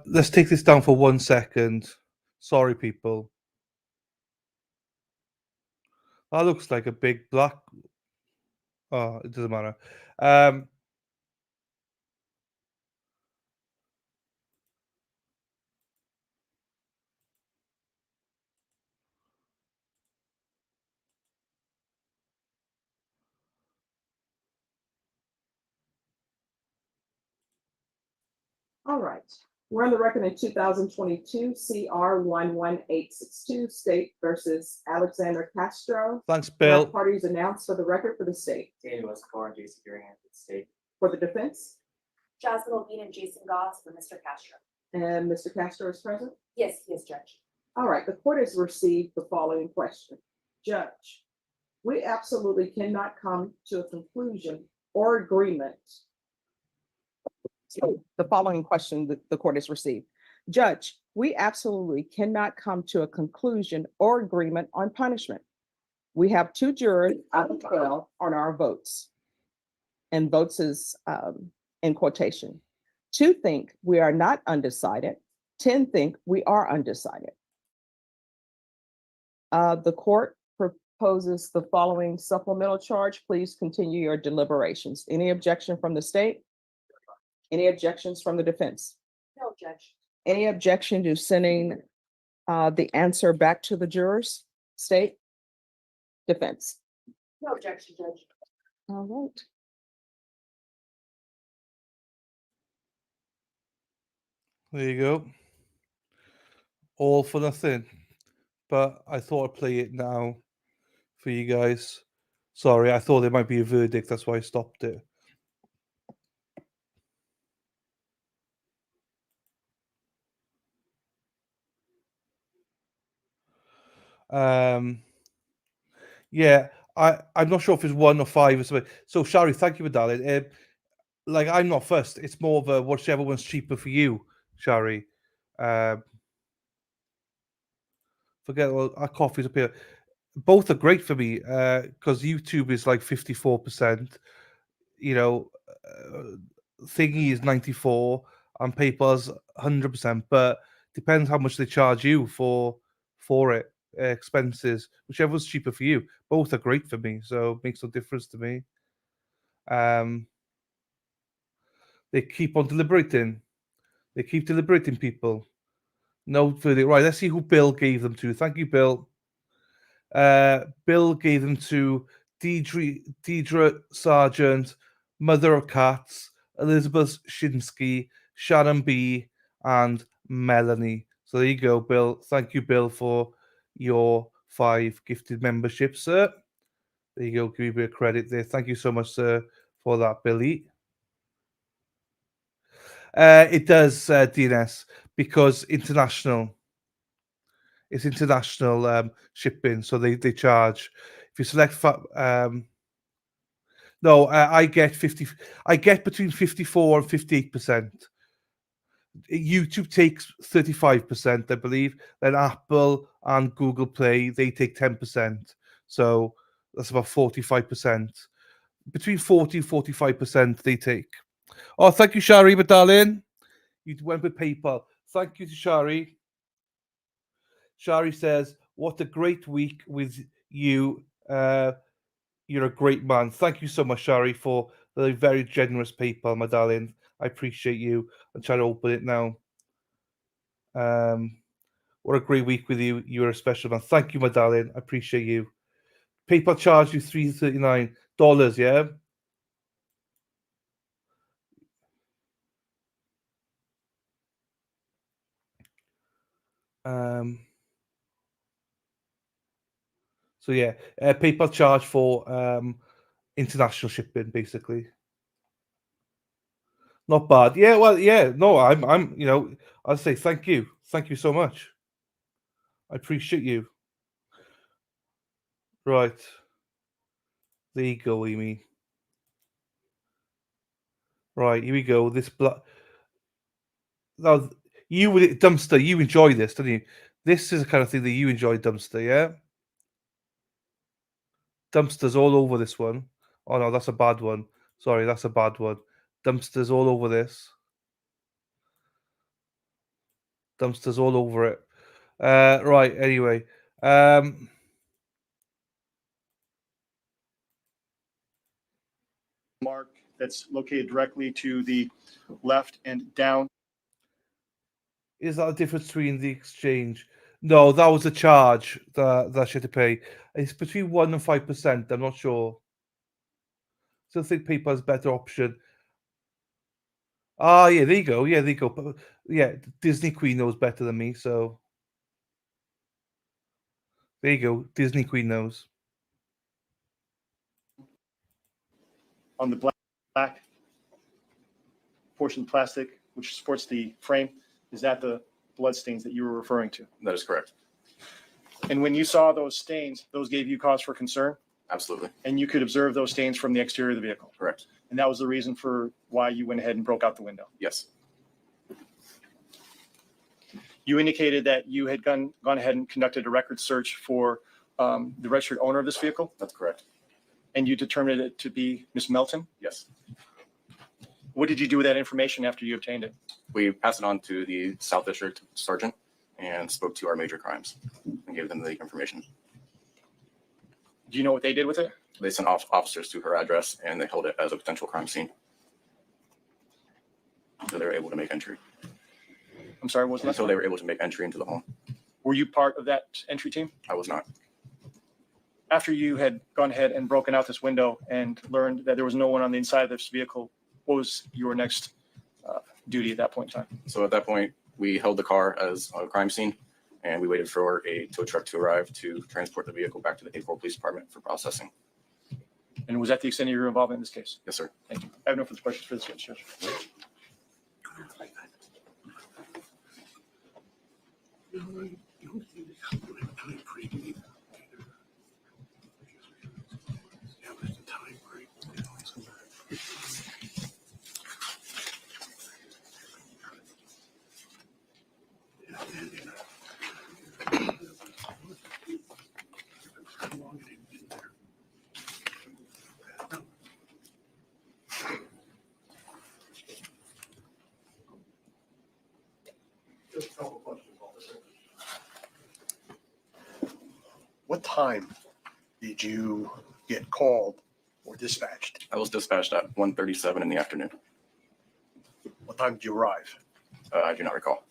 Let's take this down for 1 second. Sorry, people. That looks like a big black. Oh, it doesn't matter. All right. We're on the record in 2022, CR 11862, State versus Alexander Castro. Thanks, We have Bill. parties announced for the record for the state. Daniel Escobar and Jason Geringham for the state. For the defense, Jasmine Levine and Jason Goss for Mr. Castro. and Mr. Castro is present. Yes, he is, Judge. All right, the court has received the following question. Judge, we absolutely cannot come to a conclusion or agreement. The following question that the court has received. Judge, we absolutely cannot come to a conclusion or agreement on punishment. We have 2 jurors out of 12 on our votes. And votes is in quotation. 2 think we are not undecided. 10 think we are undecided. The court proposes the following supplemental charge. Please continue your deliberations. Any objection from the state? Any objections from the defense? No, Judge. Any objection to sending the answer back to the jurors? State? Defense? No objection, Judge. All right. There you go. All for nothing. But I thought I'd play it now for you guys. Sorry, I thought there might be a verdict. That's why I stopped it. Yeah, I'm not sure if it's 1 or 5 or something. So, Shari, thank you for that. Like, I'm not first. It's more of a whichever one's cheaper for you, Shari. Forget all our coffees up here. Both are great for me because YouTube is like 54%. You know, Thingy is 94 and PayPal's 100%. But depends how much they charge you for it. Expenses, whichever's cheaper for you. Both are great for me, so it makes no difference to me. They keep on deliberating. They keep deliberating, people. No verdict. Right, let's see who Bill gave them to. Thank you, Bill. Bill gave them to Deidre Sargent, Mother of Cats, Elizabeth Shinsky, Sharon B, and Melanie. So there you go, Bill. Thank you, Bill, for your 5 gifted memberships, sir. There you go. Give you a bit of credit there. Thank you so much, sir, for that, Billy. It does, DNS, because international. It's international shipping, so they charge. If you select, no, I get 50. I get between 54 and 58%. YouTube takes 35%, I believe. Then Apple and Google Play, they take 10%. So that's about 45%. Between 40 and 45% they take. Oh, thank you, Shari, but darling. You went with PayPal. Thank you to Shari. Shari says, what a great week with you. You're a great man. Thank you so much, Shari, for They're very generous people, my darling. I appreciate you. I'm trying to open it now. What a great week with you. You're a special man. Thank you, my darling. I appreciate you. PayPal charged you $339, yeah? So yeah, PayPal charge for international shipping, basically. Not bad. Yeah, well, yeah. No, I'm. I'll say thank you so much. I appreciate you. Right. There you go, Amy. Right, here we go. This now you would dumpster. You enjoy this, don't you? This is the kind of thing that you enjoy, dumpster. Yeah. Dumpsters all over this one. Oh no, that's a bad one. Sorry, that's a bad one. Dumpsters all over this. Dumpsters all over it. Right. Anyway. Mark that's located directly to the left and down. Is that a difference between the exchange? No, that was a charge that she had to pay. It's between 1% and 5%. I'm not sure. So I think PayPal has a better option. Ah, yeah, there you go. Yeah, there you go. But, yeah, Disney Queen knows better than me. So there you go. Disney Queen knows. On the black portion of plastic, which supports the frame, is that the blood stains that you were referring to? That is correct. And when you saw those stains, those gave you cause for concern? Absolutely. And you could observe those stains from the exterior of the vehicle? Correct. And that was the reason for why you went ahead and broke out the window? Yes. You indicated that you had gone ahead and conducted a record search for the registered owner of this vehicle? That's correct. And you determined it to be Ms. Melton? Yes. What did you do with that information after you obtained it? We passed it on to the South District Sergeant and spoke to our major crimes and gave them the information. Do you know what they did with it? They sent officers to her address and they held it as a potential crime scene. So they were able to make entry. I'm sorry, what was that? Until they were able to make entry into the home. Were you part of that entry team? I was not. After you had gone ahead and broken out this window and learned that there was no one on the inside of this vehicle, what was your next duty at that point in time? So at that point, we held the car as a crime scene and we waited for a tow truck to arrive to transport the vehicle back to the April Police Department for processing. And was that the extent of your involvement in this case? Yes, sir. Thank you. I have no further questions for this witness, Judge. What time did you get called or dispatched? I was dispatched at 1:37 in the afternoon. What time did you arrive? I do not recall.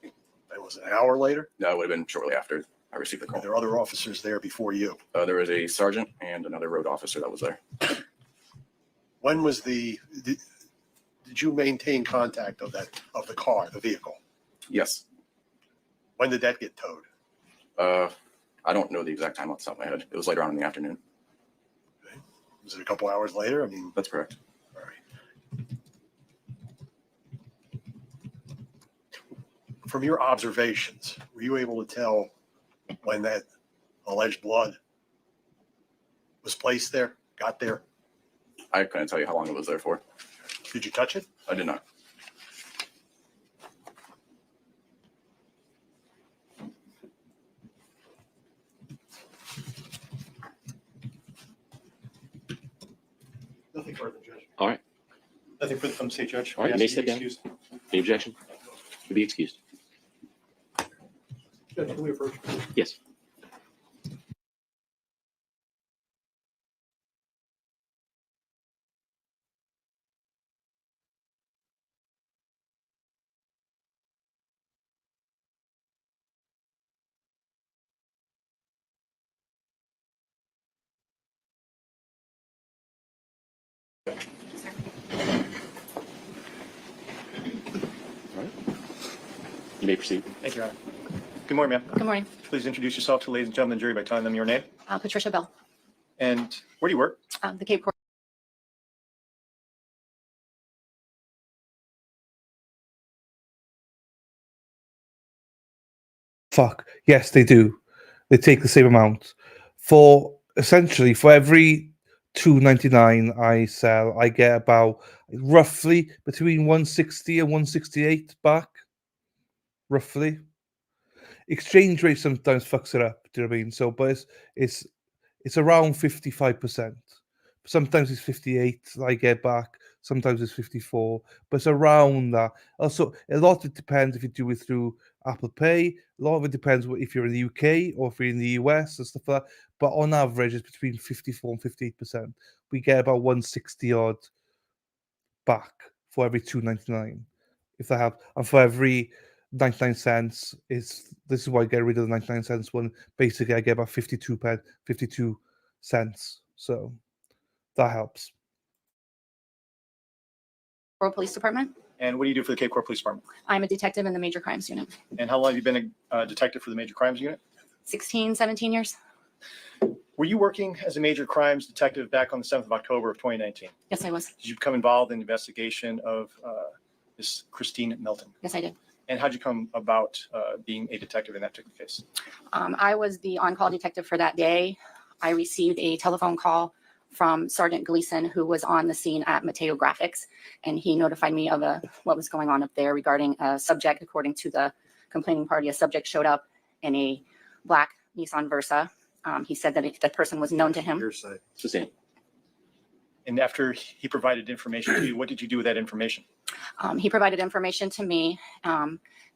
It was an hour later? No, it would have been shortly after I received the Were call. there other officers there before you? There was a sergeant and another road officer that was there. When was did you maintain contact of the car, the vehicle? Yes. When did that get towed? I don't know the exact time off the top of my head. It was later on in the afternoon. Okay. Was it a couple hours later? I mean, that's correct. All right. From your observations, were you able to tell when that alleged blood was placed there, got there? I couldn't tell you how long it was there for. Did you touch it? I did not. Nothing further, Judge. All right. Nothing further from the state judge. All right, you may step down. Excused. Any objection? To be excused. Judge, can we approach? Yes. You may proceed. Thank you, Your Honor. Good morning, ma'am. Good morning. Please introduce yourself to ladies and gentlemen of the jury by telling them your name. Patricia Bell, And where do you work? the Cape Coral. Fuck. Yes, they do. They take the same amount. For essentially for every $2.99 I sell, I get about roughly between 160 and 168 back. Roughly. Exchange rate sometimes fucks it up. Do you know what I mean? So, but it's around 55%. Sometimes it's 58 I get back. Sometimes it's 54, but it's around that. Also, a lot of it depends if you do it through Apple Pay. A lot of it depends if you're in the UK or if you're in the US and stuff like that. But on average, it's between 54 and 58%. We get about 160 odd back for every $2.99. If they have, and for every 99 cents, this is why I get rid of the 99 cents one. Basically, I get about 52 cents. So that helps. Coral Police Department. And what do you do for the Cape Coral Police Department? I'm a detective in the Major Crimes Unit. And how long have you been a detective for the Major Crimes Unit? 16, 17 years. Were you working as a major crimes detective back on the 7th of October of 2019? Yes, I was. Did you become involved in the investigation of Miss Christine Melton? Yes, I did. And how'd you come about being a detective in that particular case? I was the on-call detective for that day. I received a telephone call from Sergeant Gleason, who was on the scene at Mateo Graphics, and he notified me of what was going on up there regarding a subject. According to the complaining party, a subject showed up in a black Nissan Versa. He said that the person was known to him. Sustained. And after he provided information to you, what did you do with that information? He provided information to me.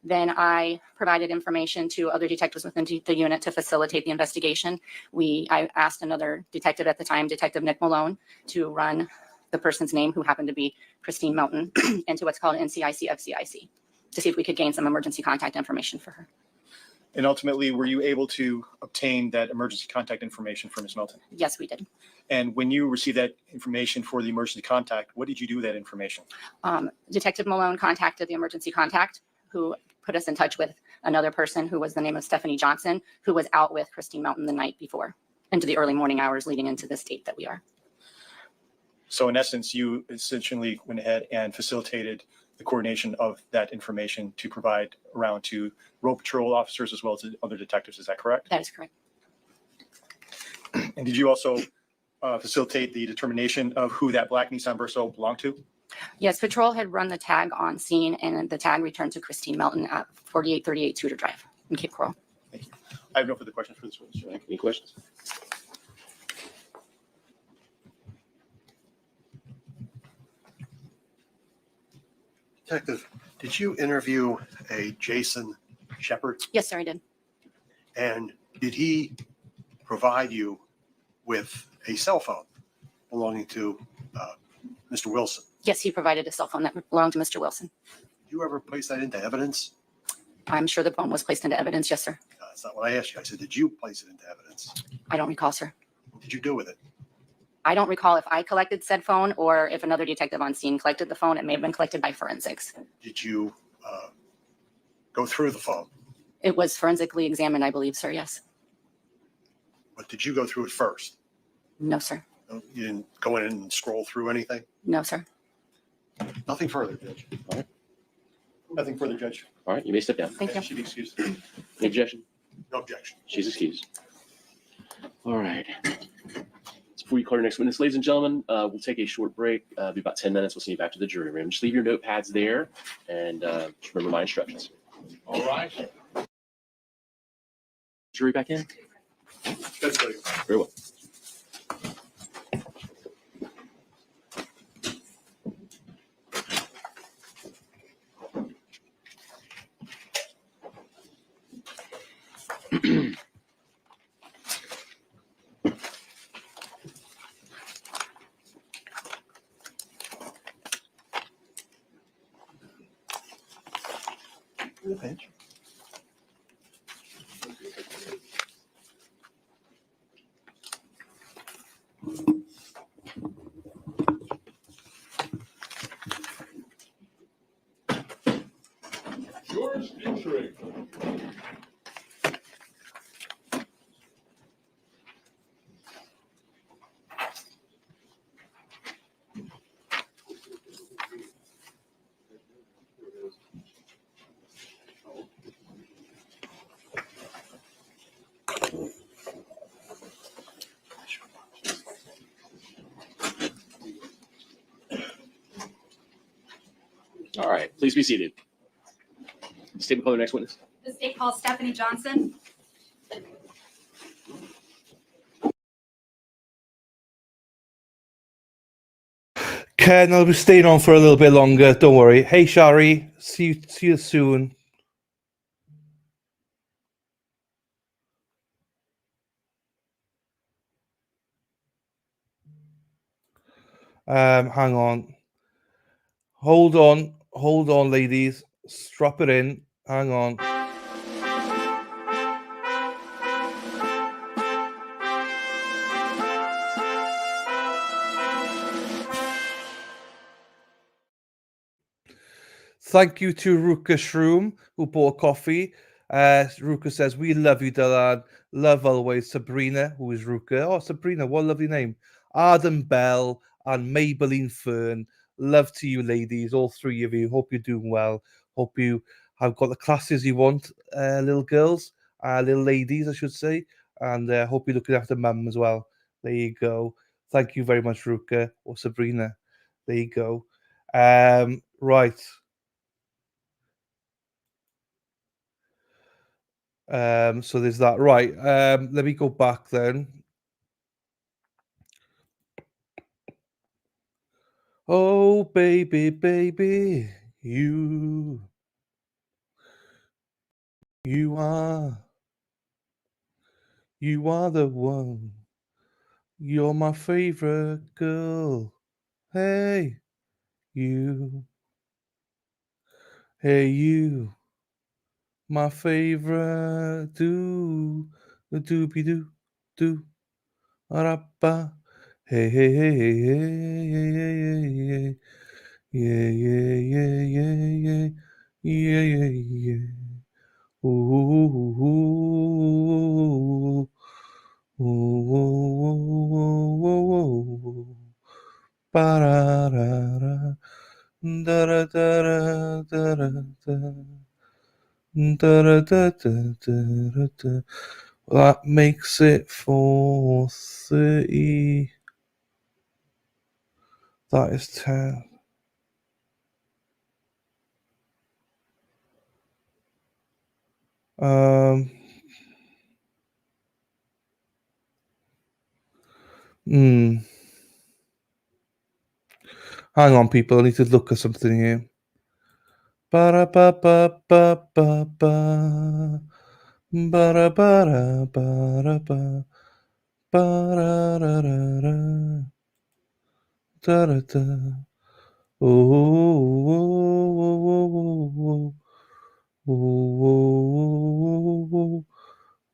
Then I provided information to other detectives within the unit to facilitate the investigation. I asked another detective at the time, Detective Nick Malone, to run the person's name, who happened to be Christine Melton, into what's called NCIC FCIC, to see if we could gain some emergency contact information for her. And ultimately, were you able to obtain that emergency contact information from Ms. Melton? Yes, we did. And when you received that information for the emergency contact, what did you do with that information? Detective Malone contacted the emergency contact, who put us in touch with another person who was the name of Stephanie Johnson, who was out with Christine Melton the night before, into the early morning hours leading into this date that we are. So in essence, you essentially went ahead and facilitated the coordination of that information to provide around to road patrol officers as well as other detectives. Is that correct? That is correct. And did you also facilitate the determination of who that black Nissan Versa belonged to? Yes, patrol had run the tag on scene, and the tag returned to Christine Melton at 4838 Tudor Drive in Cape Coral. Thank you. I have no further questions for this witness. Any questions? Detective, did you interview a Jason Shepard? Yes, sir, I did. And did he provide you with a cell phone belonging to Mr. Wilson? Yes, he provided a cell phone that belonged to Mr. Wilson. Did you ever place that into evidence? I'm sure the phone was placed into evidence. Yes, sir. That's not what I asked you. I said, did you place it into evidence? I don't recall, sir. What did you do with it? I don't recall if I collected said phone or if another detective on scene collected the phone. It may have been collected by forensics. Did you go through the phone? It was forensically examined, I believe, sir. Yes. But did you go through it first? No, sir. No, you didn't go in and scroll through anything? No, sir. Nothing further, Judge. All right. Nothing further, Judge. All right, you may step down. Thank you. She be excused. Any objection? No objection. She's excused. All right. Before you call your next witness, ladies and gentlemen, we'll take a short break. Be about 10 minutes. We'll send you back to the jury room. Just leave your notepads there and just remember my instructions. All right. Jury back in? That's good. Very well. The bench. Sure. First entry. All right, please be seated. Statement call the next witness. The state calls Stephanie Johnson. Ken, I'll be staying on for a little bit longer. Don't worry. Hey, Shari. See you soon. Hang on. Hold on, ladies. Strap it in. Hang on. Thank you to Ruka Shroom, who bought coffee. Ruka says, we love you, Dylan. Love always. Sabrina, who is Ruka. Oh, Sabrina, what a lovely name. Arden Bell and Maybelline Fern. Love to you, ladies, all three of you. Hope you're doing well. Hope you have got the classes you want, little girls, little ladies, I should say. And hope you're looking after mum as well. There you go. Thank you very much, Ruka or Sabrina. There you go. Right. So there's that. Right. Let me go back then. Oh, baby, baby, you are the one. You're my favorite girl. Hey, you. Hey, you. My favorite. Doobie doo. Arappa. Hey, hey, hey, hey, hey, hey, hey, hey. Yeah, yeah, yeah, yeah, yeah. Yeah, yeah, yeah. Ooh, ooh, ooh, ooh, ooh, ooh. Ba-da-da-da. Da-da-da-da-da-da-da. Da-da-da-da-da-da-da. That makes it 4:30. That is 10. Hang on, people. I need to look at something here. Ba-da-ba-ba-ba-ba-ba. Ba-da-ba-da-ba-da-ba. Ba-da-da-da-da. Da-da-da. Oh, oh, oh, oh, oh,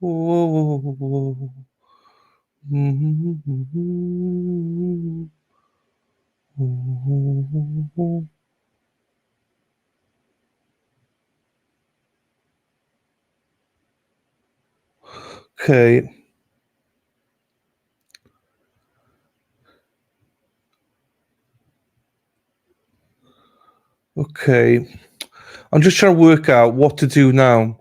oh, oh. Okay. Okay. I'm just trying to work out what to do now.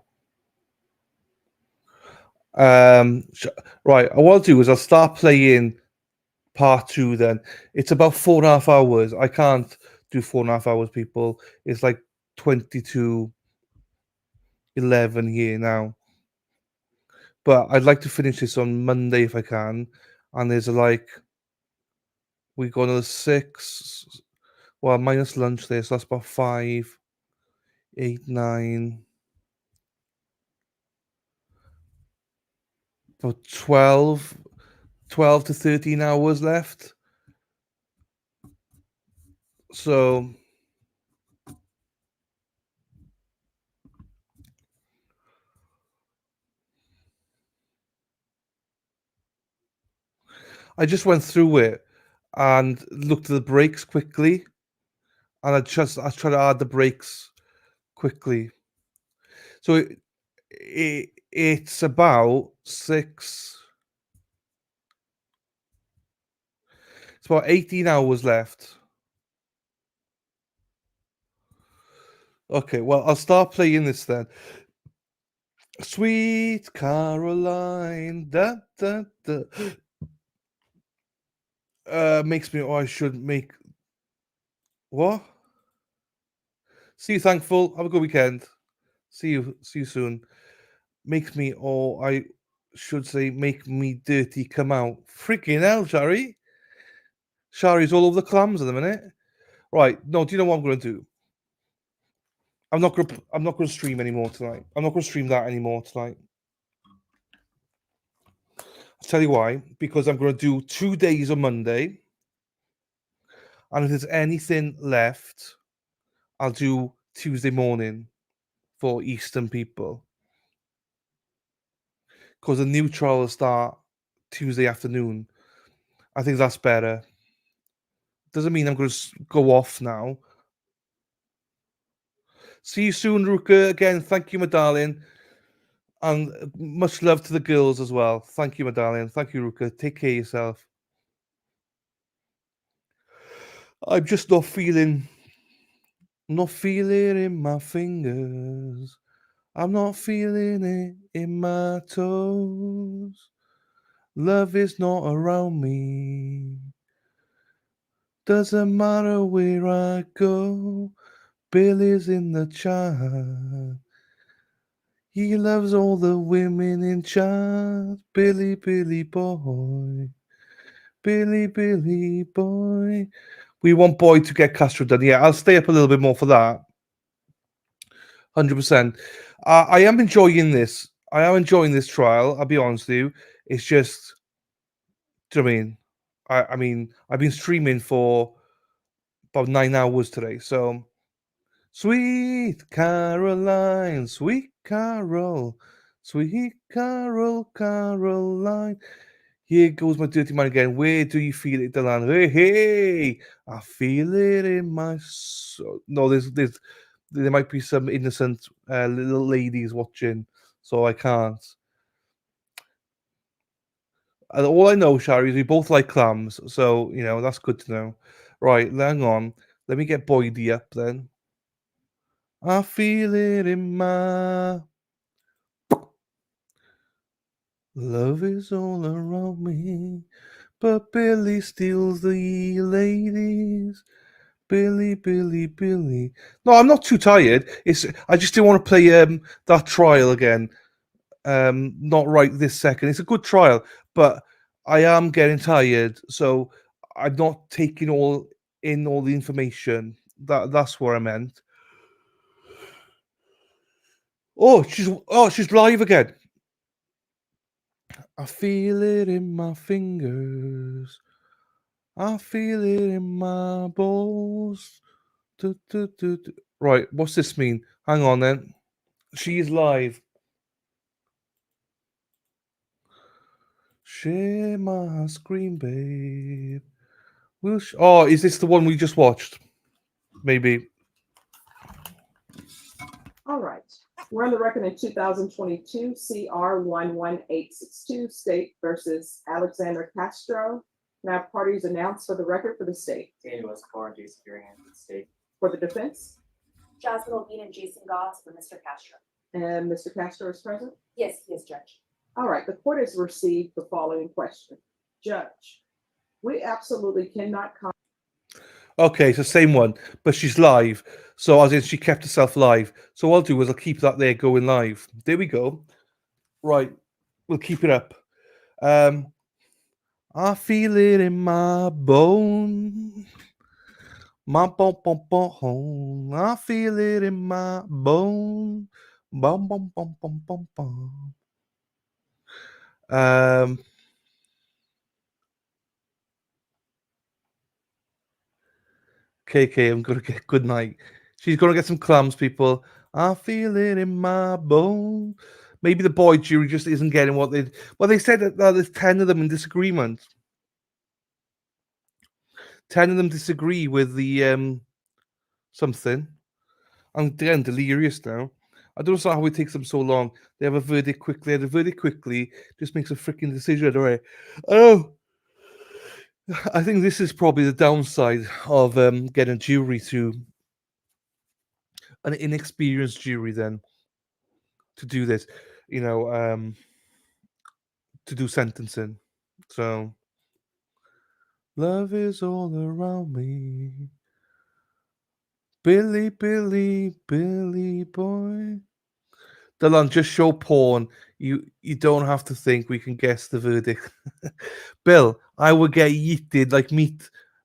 Right. What I'll do is I'll start playing part 2 then. It's about 4.5 hours. I can't do 4.5 hours, people. It's like 22:11 here now. But I'd like to finish this on Monday if I can. And there's we got another 6. Well, minus lunch there, so that's about 5, 8, 9. About 12 to 13 hours left. So I just went through it and looked at the breaks quickly, and I tried to add the breaks quickly. So it's about 6. It's about 18 hours left. Okay, well, I'll start playing this then. Sweet Caroline, da da da. Makes me. Oh, I should make. What? See you, thankful. Have a good weekend. See you soon. Makes me. Oh, I should say, make me dirty. Come out. Freaking hell, Shari. Shari's all over the clams at the minute. Right. No. Do you know what I'm going to do? I'm not gonna stream anymore tonight. I'm not gonna stream that anymore tonight. I'll tell you why. Because I'm gonna do 2 days on Monday, and if there's anything left, I'll do Tuesday morning for Eastern people. Because the new trial will start Tuesday afternoon. I think that's better. Doesn't mean I'm gonna go off now. See you soon, Ruka. Again, thank you, my darling. And much love to the girls as well. Thank you, my darling. Thank you, Ruka. Take care of yourself. I'm just not feeling it in my fingers. I'm not feeling it in my toes. Love is not around me. Doesn't matter where I go. Billy's in the chart. He loves all the women in charge. Billy, Billy boy. Billy, Billy boy. We want Boy to get Castro done. Yeah, I'll stay up a little bit more for that. 100%. I am enjoying this. I am enjoying this trial. I'll be honest with you. It's just, do you know what I mean? I mean, I've been streaming for about 9 hours today. So, sweet Caroline, sweet Carol, sweet Carol, Caroline. Here goes my dirty man again. Where do you feel it, Delan? Hey, hey, I feel it in my soul. No, there might be some innocent little ladies watching, so I can't. And all I know, Shari, is we both like clams, so that's good to know. Right, hang on. Let me get Boydie up then. I feel it in my love is all around me, but Billy steals the ladies. Billy, Billy, Billy. No, I'm not too tired. I just didn't want to play that trial again. Not right this second. It's a good trial, but I am getting tired, so I'm not taking all the information. That's what I meant. Oh, she's live again. I feel it in my fingers. I feel it in my balls. Du, du, du, du. Right, what's this mean? Hang on then. She is live. Share my screen, babe. Oh, is this the one we just watched? Maybe. All right. We're on the record in 2022, CR 11862, State versus Alexander Castro. Now, parties announced for the record for the state. Daniel Escobar and Jason Geringham for the state. For the defense, Jasmine Olvine and Jason Goss for Mr. Castro. and Mr. Castro is present. Yes, yes, Judge. All right, the court has received the following question. Judge, we absolutely cannot Okay, so same one, but she's live. So as in she kept herself live. So what I'll do is I'll keep that there going live. There we go. Right, we'll keep it up. I feel it in my bone. My bone, bone, bone. I feel it in my bone. Bum, bum, bum, bum, bum, bum. KK, I'm gonna get good night. She's gonna get some clams, people. I feel it in my bone. Maybe the boy jury just isn't getting what they. Well, they said that there's 10 of them in disagreement. 10 of them disagree with the something. I'm getting delirious now. I don't know how it takes them so long. They have a verdict quickly. They have a verdict quickly. Just makes a freaking decision, right? Oh, I think this is probably the downside of getting a jury to an inexperienced jury then to do this, you know, to do sentencing. So, love is all around me. Billy, Billy, Billy boy. Dylan, just show porn. You don't have to think. We can guess the verdict. Bill, I would get yeeted like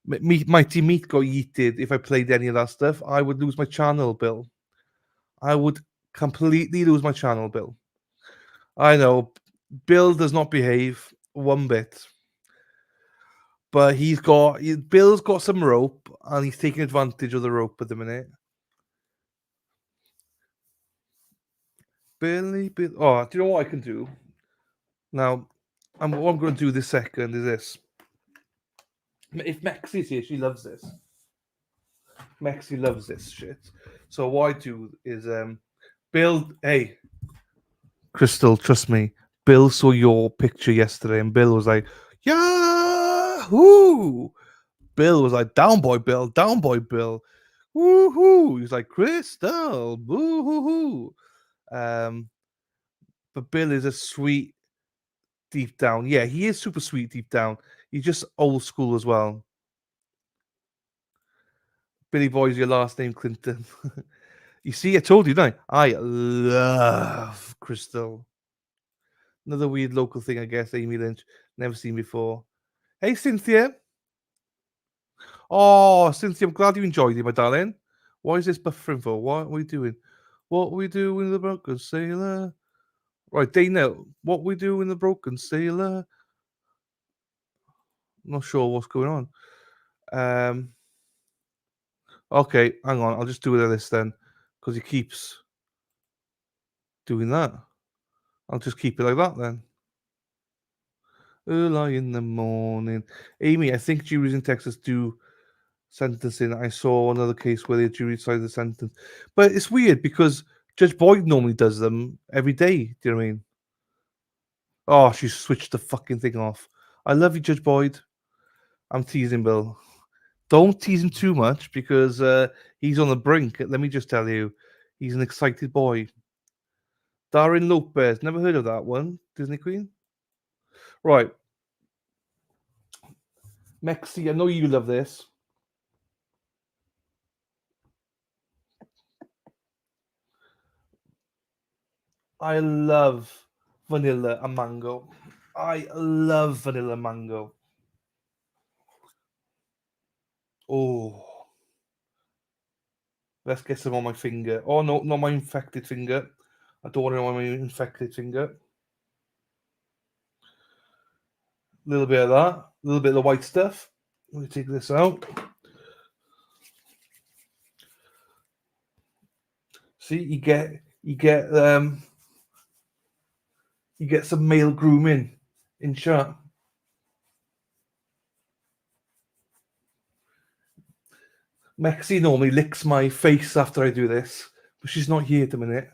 Mighty Meat got yeeted if I played any of that stuff. I would lose my channel, Bill. I would completely lose my channel, Bill. I know. Bill does not behave one bit. But Bill's got some rope and he's taking advantage of the rope at the minute. Billy, Bill. Oh, do you know what I can do? Now, what I'm going to do this second is this. If Mexi's here, she loves this. Mexi loves this shit. So what I do is, Bill, hey, Crystal, trust me. Bill saw your picture yesterday, and Bill was like, "Yahoo!" Bill was like, "Down boy, Bill, down boy, Bill." Woohoo! He's like, "Crystal, boo hoo hoo." But Bill is a sweet deep down. Yeah, he is super sweet deep down. He's just old school as well. Billy Boy's your last name, Clinton. You see, I told you, didn't I? I love Crystal. Another weird local thing, I guess. Amy Lynch, never seen before. Hey, Cynthia. Oh, Cynthia, I'm glad you enjoyed it, my darling. Why is this buffering for? What are we doing? What we do in the Broken Sailor? Right, Dana, what we do in the Broken Sailor? Not sure what's going on. Okay, hang on. I'll just do this then, because he keeps doing that. I'll just keep it like that then. Early in the morning. Amy, I think juries in Texas do sentencing. I saw another case where the jury decided the sentence. But it's weird because Judge Boyd normally does them every day. Do you know what I mean? Oh, she switched the fucking thing off. I love you, Judge Boyd. I'm teasing Bill. Don't tease him too much because he's on the brink. Let me just tell you, he's an excited boy. Darren Lopez. Never heard of that one. Disney Queen. Right. Mexi, I know you love this. I love vanilla and mango. I love vanilla mango. Oh. Let's get some on my finger. Oh, no, not my infected finger. I don't want it on my infected finger. A little bit of that. A little bit of the white stuff. Let me take this out. See, you get some male grooming in chat. Mexi normally licks my face after I do this, but she's not here at the minute.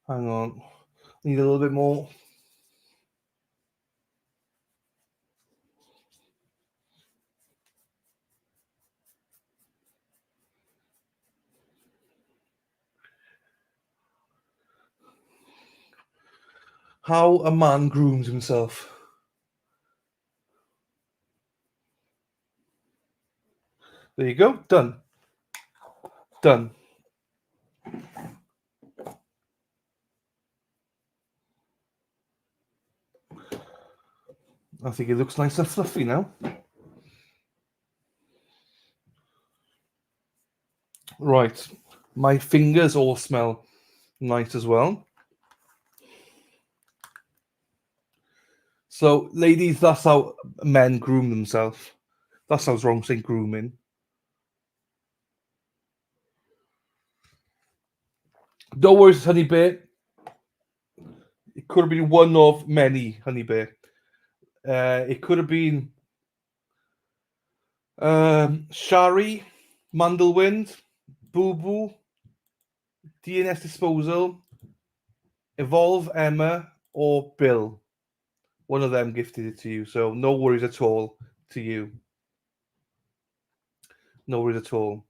Hang on. Need a little bit more. How a man grooms himself. There you go. Done. Done. I think it looks nice and fluffy now. Right. My fingers all smell nice as well. So, ladies, that's how men groom themselves. That sounds wrong saying grooming. Don't worry, honey bit. It could have been one of many, Honey Bear. It could have been Shari, Mandlewind, Boo Boo, DNS Disposal, Evolve Emma, or Bill. One of them gifted it to you, so no worries at all to you. No worries at all.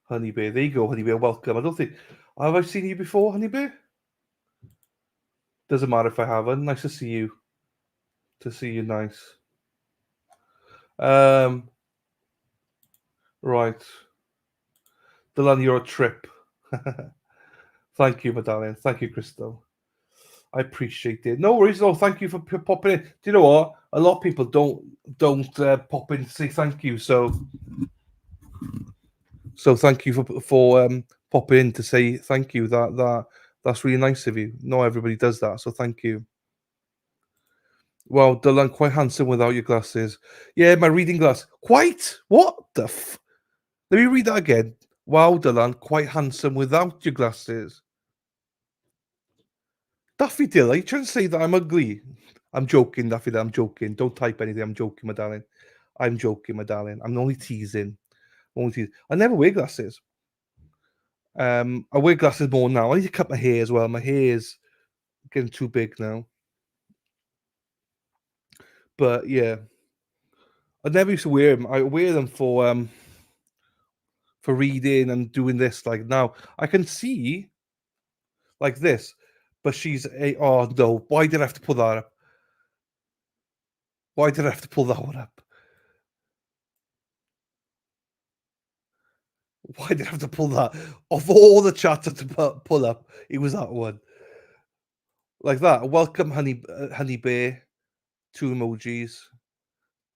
Honey Bear, there you go, Honey Bear. Welcome. I don't think have I seen you before, Honey Bear? Doesn't matter if I haven't. Nice to see you. To see you, nice. Right. Dylan, you're a trip. Thank you, Medallion. Thank you, Crystal. I appreciate it. No worries. No, thank you for popping in. Do you know what? A lot of people don't pop in to say thank you. So thank you for popping in to say thank you. That's really nice of you. Not everybody does that, so thank you. Well, Dylan, quite handsome without your glasses. Yeah, my reading glass. Quite? What the f? Let me read that again. Wow, Dylan, quite handsome without your glasses. Daffy Dill, are you trying to say that I'm ugly? I'm joking, Daffy Dill, I'm joking. Don't type anything. I'm joking, my darling. I'm joking, my darling. I'm only teasing. I never wear glasses. I wear glasses more now. I need to cut my hair as well. My hair is getting too big now. But yeah, I never used to wear them. I wear them for reading and doing this. Like now, I can see like this, but she's a. Oh no! Why did I have to pull that up? Why did I have to pull that one up? Why did I have to pull that? Of all the chats to pull up, it was that one. Like that. Welcome, Honey Bear. 2 emojis.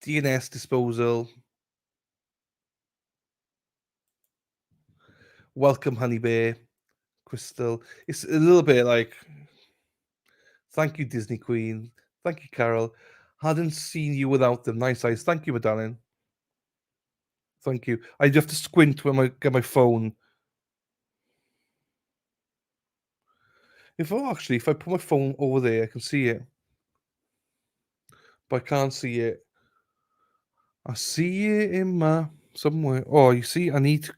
DNS Disposal. Welcome, Honey Bear. Crystal. It's a little bit like, thank you, Disney Queen. Thank you, Carol. Hadn't seen you without them. Nice eyes. Thank you, my darling. Thank you. I have to squint when I get my phone. If I put my phone over there, I can see it. But I can't see it. I see it in my somewhere. Oh, you see, I need to,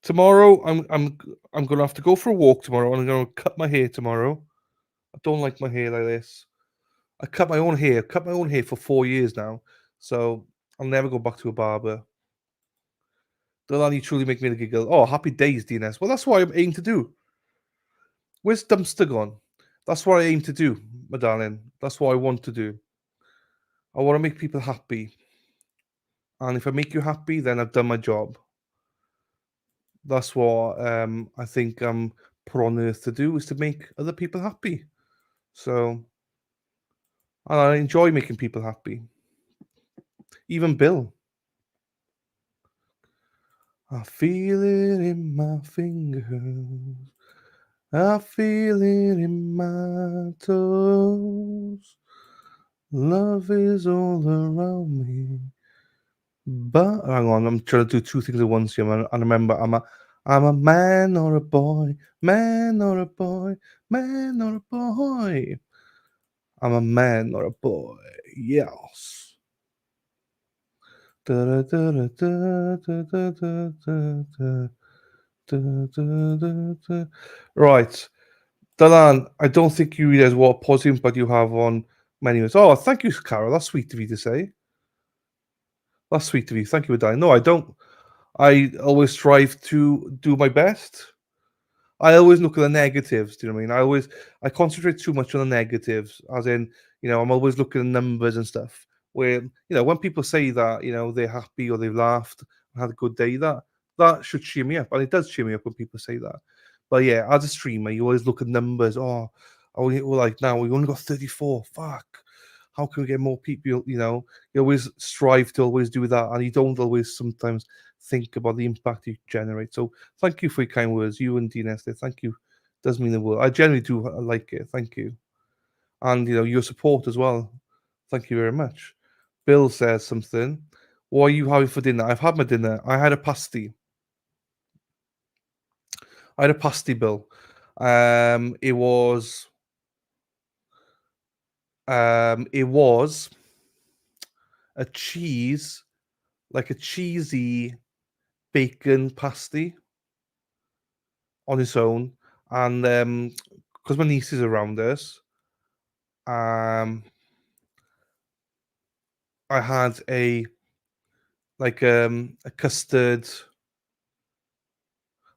tomorrow. I'm gonna have to go for a walk tomorrow, and I'm gonna cut my hair tomorrow. I don't like my hair like this. I cut my own hair. Cut my own hair for 4 years now, so I'll never go back to a barber. Delaney truly make me a giggle. Oh, happy days, DNS. Well, that's what I aim to do. Where's Dumpster gone? That's what I aim to do, my darling. That's what I want to do. I want to make people happy. And if I make you happy, then I've done my job. That's what I think I'm put on earth to do, is to make other people happy. So I enjoy making people happy. Even Bill. I feel it in my fingers. I feel it in my toes. Love is all around me. But hang on, I'm trying to do 2 things at once here, man. And remember, I'm a man or a boy, man or a boy, man or a boy. I'm a man or a boy. Yes. Right. Dalan, I don't think you realize what positive impact you have on many. Oh, thank you, Carol. That's sweet of you to say. That's sweet of you. Thank you, Dalan. No, I don't. I always strive to do my best. I always look at the negatives. Do you know what I mean? I concentrate too much on the negatives, as in, I'm always looking at numbers and stuff. Where when people say that they're happy or they've laughed and had a good day, that should cheer me up, and it does cheer me up when people say that. But yeah, as a streamer, you always look at numbers. Oh, we're like now we only got 34. Fuck. How can we get more people? You always strive to always do that, and you don't always sometimes think about the impact you generate. So thank you for your kind words, you and DNS. Thank you. Does mean the world. I generally do like it. Thank you, and your support as well. Thank you very much. Bill says something. What are you having for dinner? I've had my dinner. I had a pasty. Bill. It was a cheese, like a cheesy bacon pasty on its own, and because my niece is around us, I had a custard.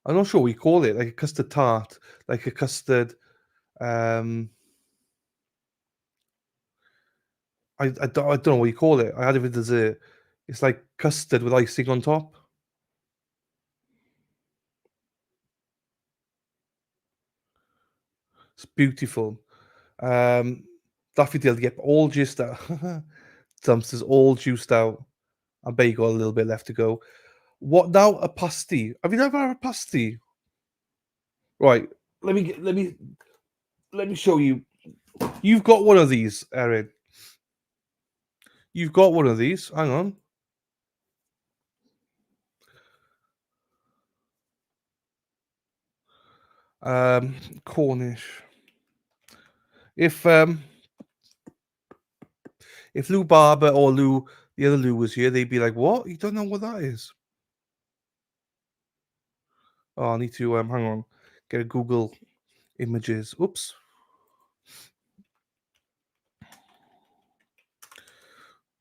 I'm not sure what we call it, like a custard tart, like a custard. I don't know what you call it. I had it with dessert. It's like custard with icing on top. It's beautiful. Daffy get all juiced out. Dumpsters all juiced out. I bet you got a little bit left to go. What now? A pasty? Have you never had a pasty? Right. Let me show you. You've got one of these, Erin. You've got one of these. Hang on. Cornish. If Lou Barber or the other Lou was here, they'd be like, "What? You don't know what that is?" Oh, I need to hang on, get a Google Images. Oops.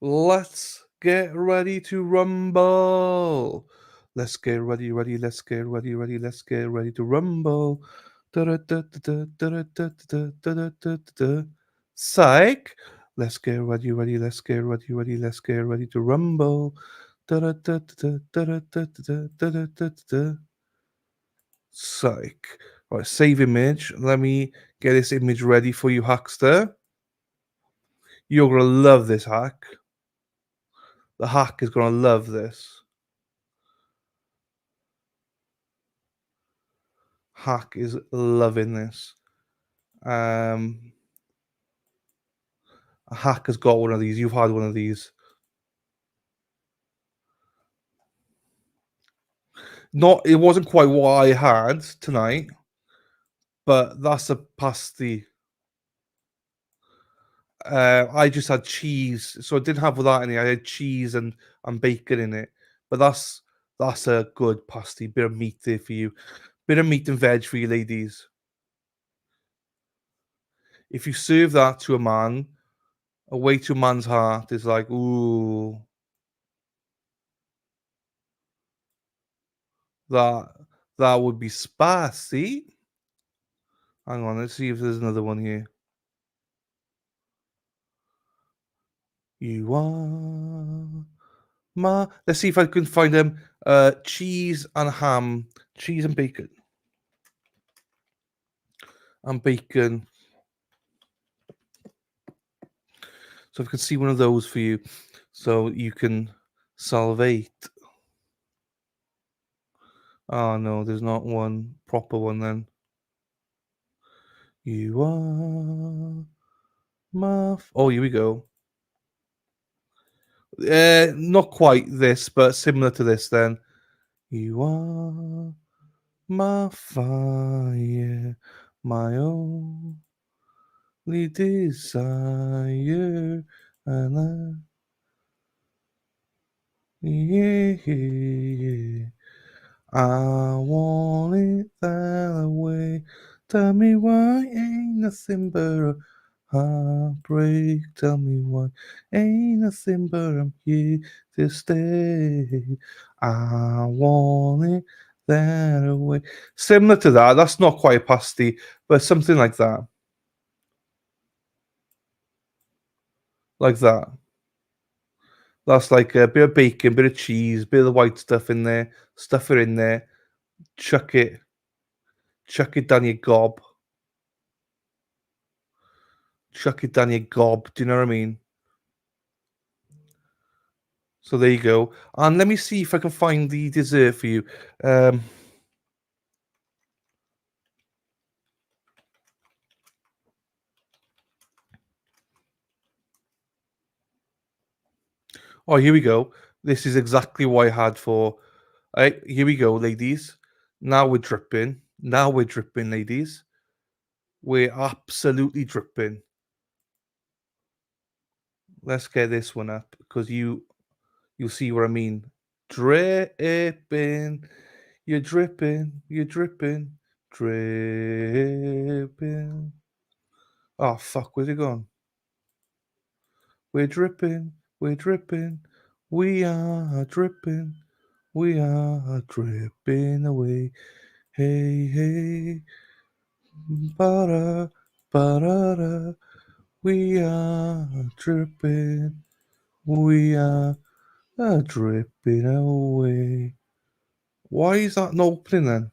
Let's get ready to rumble. Let's get ready, let's get ready, let's get ready to rumble. Psych. Let's get ready, let's get ready, let's get ready to rumble. Psych. Right, save image. Let me get this image ready for you, Hackster. You're gonna love this hack. The hack is gonna love this. Hack is loving this. A hack has got one of these. You've had one of these. It wasn't quite what I had tonight, but that's a pasty. I just had cheese, so I didn't have that in it. I had cheese and bacon in it, but that's a good pasty. Bit of meat there for you. Bit of meat and veg for you ladies. If you serve that to a man, away to a man's heart is like, ooh, that would be spicy. Hang on, let's see if there's another one here. You are my. Let's see if I can find them. Cheese and ham, cheese and bacon, and bacon. So if I can see one of those for you, so you can salivate. Oh no, there's not one proper one then. You are my. Oh, here we go. Not quite this, but similar to this then. You are my fire, my only desire, and yeah. I want it that way. Tell me why ain't nothing but a heartbreak. Tell me why ain't nothing but I'm here to stay. I want it that way. Similar to that. That's not quite a pasty, but something like that. Like that. That's like a bit of bacon, bit of cheese, bit of the white stuff in there. Stuff it in there. Chuck it down your gob. Chuck it down your gob. Do you know what I mean? So there you go. And let me see if I can find the dessert for you. Oh, here we go. This is exactly what I had for. All right, here we go, ladies. Now we're dripping. Now we're dripping, ladies. We're absolutely dripping. Let's get this one up because you'll see what I mean. Dripping. You're dripping. You're dripping. Dripping. Oh, fuck. Where's it gone? We're dripping. We're dripping. We are dripping. We are dripping away. Hey, hey. Ba-da, ba-da-da. We are dripping. We are dripping away. Why is that not opening then?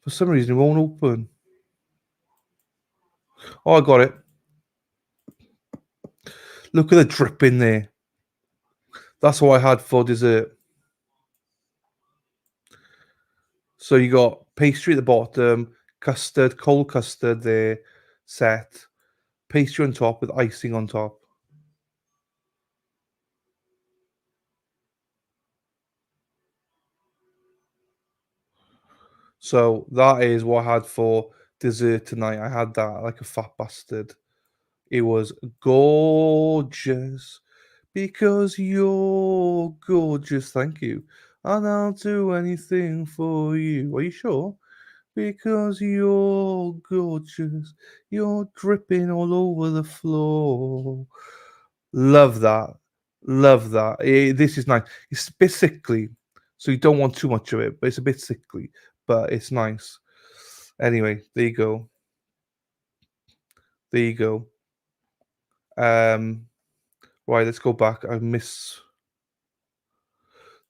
For some reason, it won't open. Oh, I got it. Look at the drip in there. That's what I had for dessert. So you got pastry at the bottom, custard, cold custard there, set, pastry on top with icing on top. So that is what I had for dessert tonight. I had that like a fat bastard. It was gorgeous because you're gorgeous. Thank you. And I'll do anything for you. Are you sure? Because you're gorgeous. You're dripping all over the floor. Love that. Love that. This is nice. It's a bit sickly, so you don't want too much of it, but it's a bit sickly, but it's nice. Anyway, there you go. There you go. Right, let's go back. I miss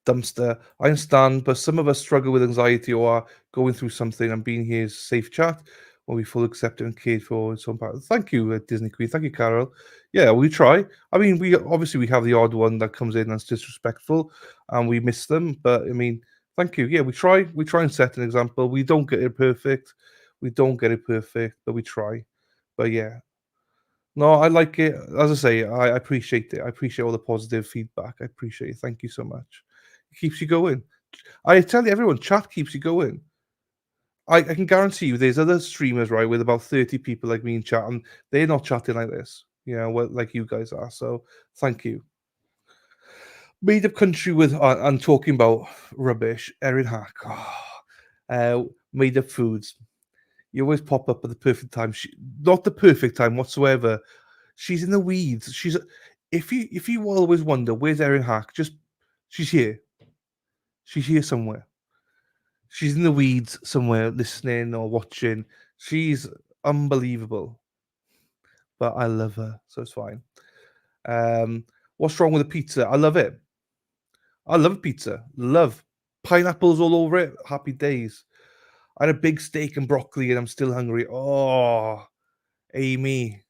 dumpster. I understand, but some of us struggle with anxiety or are going through something, and being here is safe chat where we feel accepted and cared for. And so thank you, Disney Queen. Thank you, Carol. Yeah, we try. I mean, we have the odd one that comes in that's disrespectful, and we miss them. But I mean, thank you. Yeah, we try. We try and set an example. We don't get it perfect. We don't get it perfect, but we try. But yeah, no, I like it. As I say, I appreciate it. I appreciate all the positive feedback. I appreciate it. Thank you so much. It keeps you going. I tell you, everyone, chat keeps you going. I can guarantee you there's other streamers, right, with about 30 people like me in chat, and they're not chatting like this, like you guys are. So thank you. Made up country with, and talking about rubbish, Erin Hack. Made up foods. You always pop up at the perfect time. Not the perfect time whatsoever. She's in the weeds. If you always wonder where's Erin Hack, she's here. She's here somewhere. She's in the weeds somewhere, listening or watching. She's unbelievable. But I love her, so it's fine. What's wrong with the pizza? I love it. I love pizza. Love pineapples all over it. Happy days. I had a big steak and broccoli, and I'm still hungry. Oh, Amy,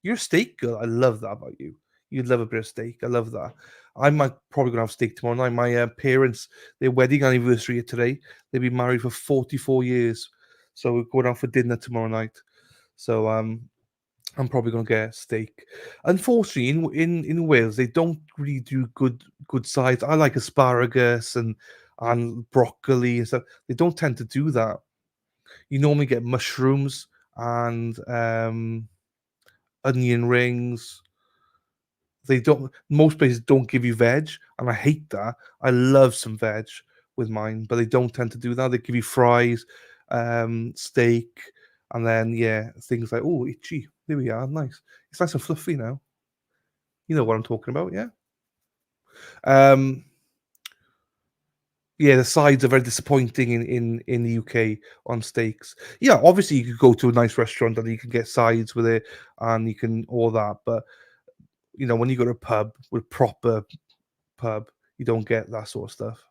you're a steak girl. I love that about you. You'd love a bit of steak. I love that. I might probably gonna have steak tomorrow night. My parents, their wedding anniversary today. They've been married for 44 years, so we're going out for dinner tomorrow night. So I'm probably gonna get steak. Unfortunately, in Wales, they don't really do good sides. I like asparagus and broccoli and stuff. They don't tend to do that. You normally get mushrooms and onion rings. Most places don't give you veg, and I hate that. I love some veg with mine, but they don't tend to do that. They give you fries, steak, and then things like, oh, itchy. There we are, nice. It's nice and fluffy now. You know what I'm talking about, yeah. The sides are very disappointing in the UK on steaks. Yeah, obviously you could go to a nice restaurant and you can get sides with it, and you can all that, but when you go to a pub with proper pub, you don't get that sort of stuff.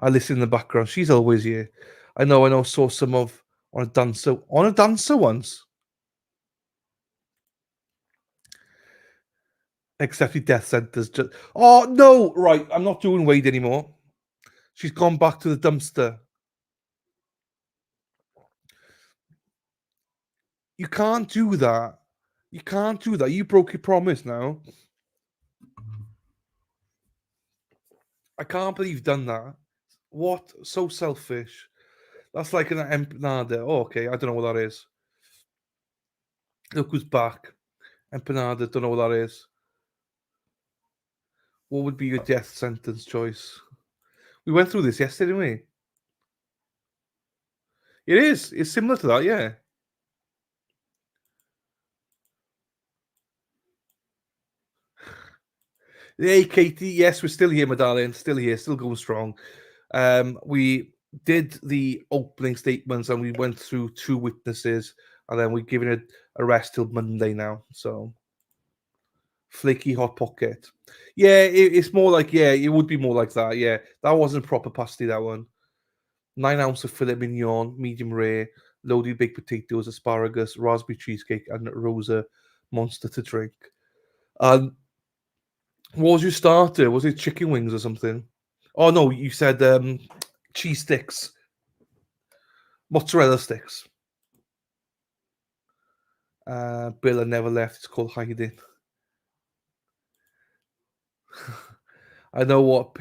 I listen in the background. She's always here. I know. Saw some on a dancer once. Accepted death sentence. Oh no! Right, I'm not doing Wade anymore. She's gone back to the dumpster. You can't do that. You can't do that. You broke your promise now. I can't believe you've done that. What? So selfish. That's like an empanada. Oh, okay. I don't know what that is. Look who's back. Empanada. Don't know what that is. What would be your death sentence choice? We went through this yesterday, didn't we? It is. It's similar to that, yeah. Hey, Katie. Yes, we're still here, my darling. Still here. Still going strong. We did the opening statements and we went through 2 witnesses, and then we're giving it a rest till Monday now. So, flaky hot pocket. Yeah, it's more like, yeah, it would be more like that. Yeah, that wasn't proper pasty, that one. 9 ounce of filet mignon, medium rare, loaded baked potatoes, asparagus, raspberry cheesecake, and rosa monster to drink. And what was your starter? Was it chicken wings or something? Oh no, you said cheese sticks, mozzarella sticks. Bill, I never left. It's called hiding. I know what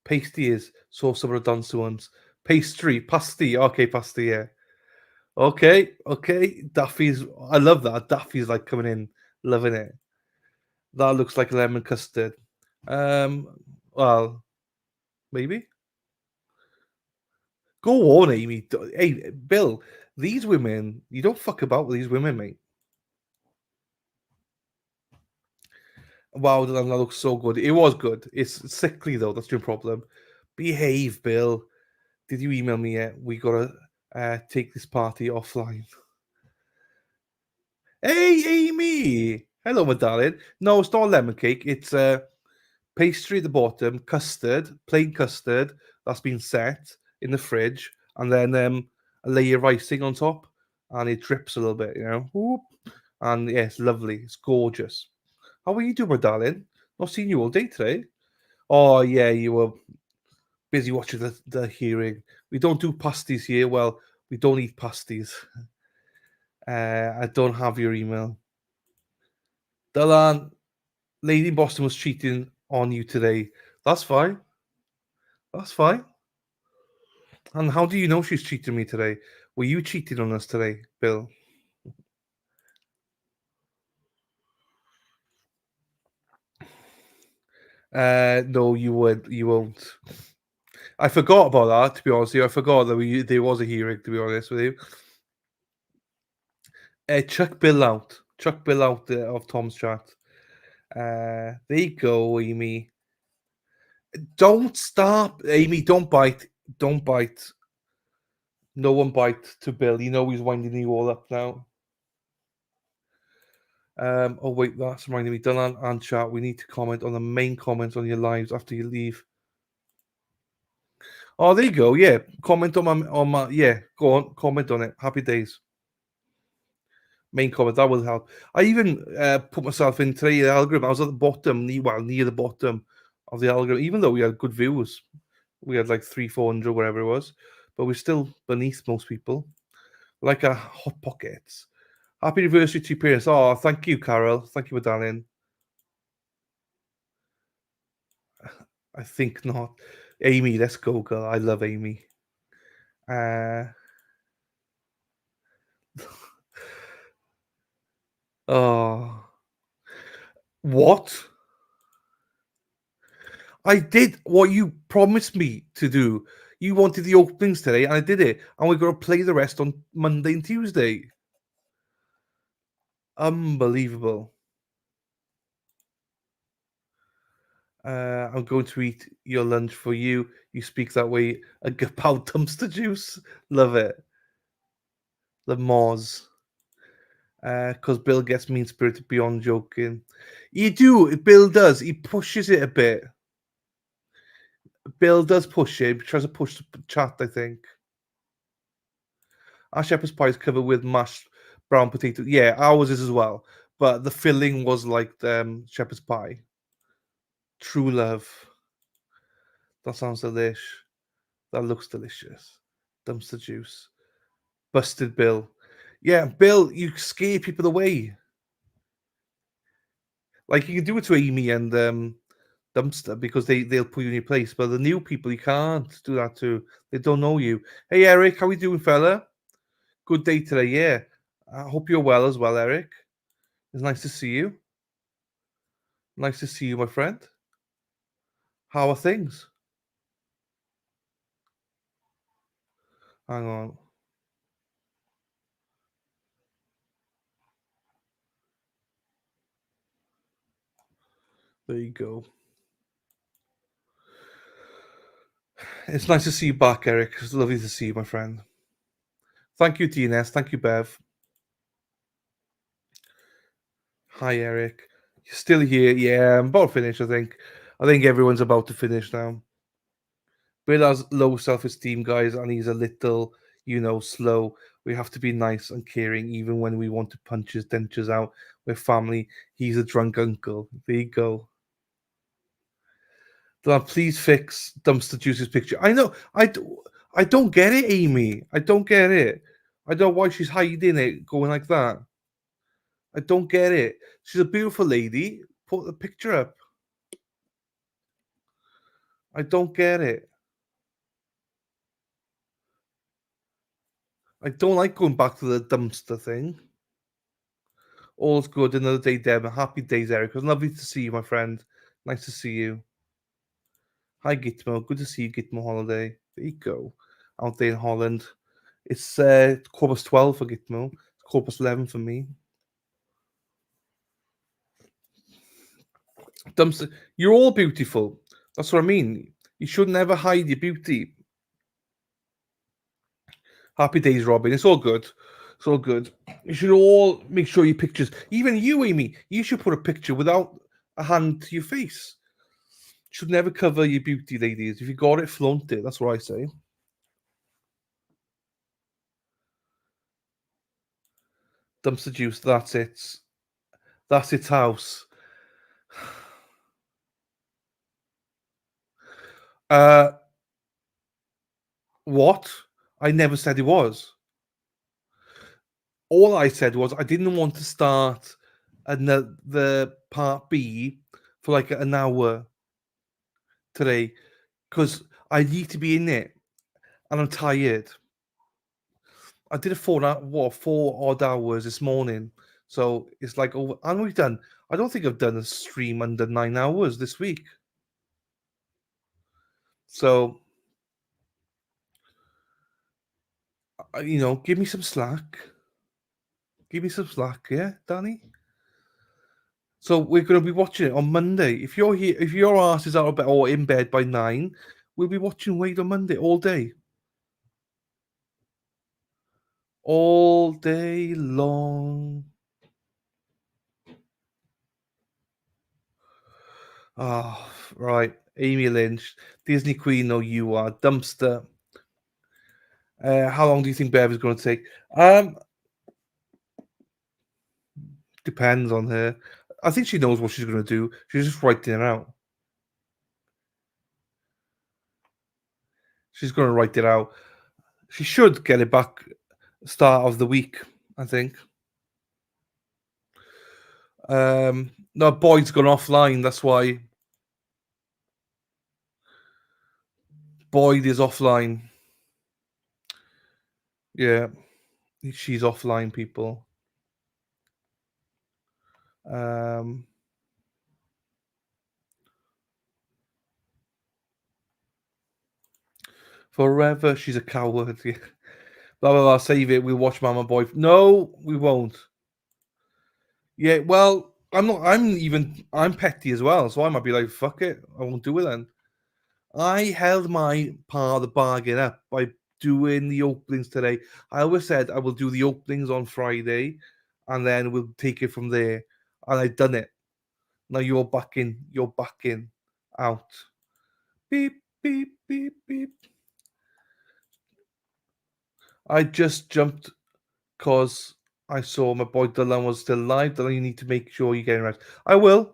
pasty is. Saw someone done so once. Pastry, pasty. Okay, pasty. Yeah. Okay. Daffy's. I love that. Daffy's like coming in, loving it. That looks like lemon custard. Well, maybe. Go on, Amy. Hey, Bill. These women, you don't fuck about with these women, mate. Wow, that looks so good. It was good. It's sickly though. That's your problem. Behave, Bill. Did you email me yet? We gotta take this party offline. Hey, Amy. Hello, my darling. No, it's not a lemon cake. It's pastry at the bottom, custard, plain custard that's been set in the fridge, and then a layer of icing on top, and it drips a little bit, you know. Whoop. And yeah, it's lovely. It's gorgeous. How are you doing, my darling? Not seen you all day today. Oh yeah, you were busy watching the hearing. We don't do pasties here. Well, we don't eat pasties. I don't have your email. Dylan, Lady in Boston was cheating on you today. That's fine. That's fine. And how do you know she's cheating me today? Were you cheating on us today, Bill? No, you would. You won't. I forgot about that. To be honest with you, I forgot that there was a hearing. To be honest with you, chuck Bill out. Chuck Bill out of Tom's chat. There you go, Amy. Don't stop, Amy. Don't bite. Don't bite. No one bite to Bill. You know he's winding you all up now. Oh wait, that's reminding me. Dylan and chat. We need to comment on the main comments on your lives after you leave. Oh, there you go. Yeah, comment on my. Yeah, go on. Comment on it. Happy days. Main comment that will help. I even put myself in today. The algorithm. I was at the bottom, near the bottom of the algorithm. Even though we had good views, we had like 300-400, whatever it was, but we're still beneath most people. Like a hot pockets. Happy anniversary to your parents. Oh, thank you, Carol. Thank you for darling. I think not. Amy, let's go, girl. I love Amy. Oh. What? I did what you promised me to do. You wanted the openings today, and I did it. And we're going to play the rest on Monday and Tuesday. Unbelievable. I'm going to eat your lunch for you. You speak that way. A Gapow dumpster juice. Love it. The Moz. Because Bill gets mean spirited beyond joking. You do. Bill does. He pushes it a bit. Bill does push it. He tries to push the chat, I think. Our shepherd's pie is covered with mashed brown potatoes. Yeah, ours is as well. But the filling was like shepherd's pie. True love. That sounds delish. That looks delicious. Dumpster juice. Busted Bill. Yeah, Bill, you scare people away. Like you can do it to Amy and dumpster because they'll put you in your place. But the new people, you can't do that to. They don't know you. Hey, Eric, how we doing, fella? Good day today, yeah. I hope you're well as well, Eric. It's nice to see you. Nice to see you, my friend. How are things? Hang on. There you go. It's nice to see you back, Eric. It's lovely to see you, my friend. Thank you, DNS. Thank you, Bev. Hi, Eric. You're still here? Yeah, I'm about finished, I think. I think everyone's about to finish now. Bill has low self-esteem, guys, and he's a little, slow. We have to be nice and caring, even when we want to punch his dentures out. We're family. He's a drunk uncle. There you go. Then please fix Dumpster Juice's picture. I know. I don't get it, Amy. I don't get it. I don't know why she's hiding it, going like that. I don't get it. She's a beautiful lady. Put the picture up. I don't get it. I don't like going back to the dumpster thing. All's good. Another day, Deb. Happy days, Eric. It was lovely to see you, my friend. Nice to see you. Hi, Gitmo. Good to see you, Gitmo Holiday. There you go. Out there in Holland. It's 12 for Gitmo. It's 11 for me. Dumpster. You're all beautiful. That's what I mean. You should never hide your beauty. Happy days, Robin. It's all good. It's all good. You should all make sure your pictures, even you, Amy, you should put a picture without a hand to your face. You should never cover your beauty, ladies. If you got it, flaunt it. That's what I say. Dumpster juice. That's it. That's its house. What? I never said it was. All I said was I didn't want to start the part B for like an hour today because I need to be in it and I'm tired. I did a 4 odd hours this morning, so it's like over. And we've done. I don't think I've done a stream under 9 hours this week. So, give me some slack. Give me some slack, yeah, Danny. So we're going to be watching it on Monday. If you're here, if your ass is out of bed or in bed by 9, we'll be watching Wade on Monday all day. All day long. Oh, right. Amy Lynch, Disney Queen, no, you are. Dumpster. How long do you think Bev is going to take? Depends on her. I think she knows what she's going to do. She's just writing it out. She's going to write it out. She should get it back start of the week, I think. No, Boyd's gone offline. That's why Boyd is offline. Yeah, she's offline, people. Forever, she's a coward. Yeah. Blah blah blah. Save it. We'll watch Mama Boy. No, we won't. Yeah, well, I'm not. I'm petty as well, so I might be like, fuck it, I won't do it then. I held my part of the bargain up by doing the openings today. I always said I will do the openings on Friday, and then we'll take it from there. And I've done it. Now you're backing. You're backing out. Beep beep beep beep. I just jumped because I saw my boy Dylan was still live. Dylan, you need to make sure you're getting rest. I will.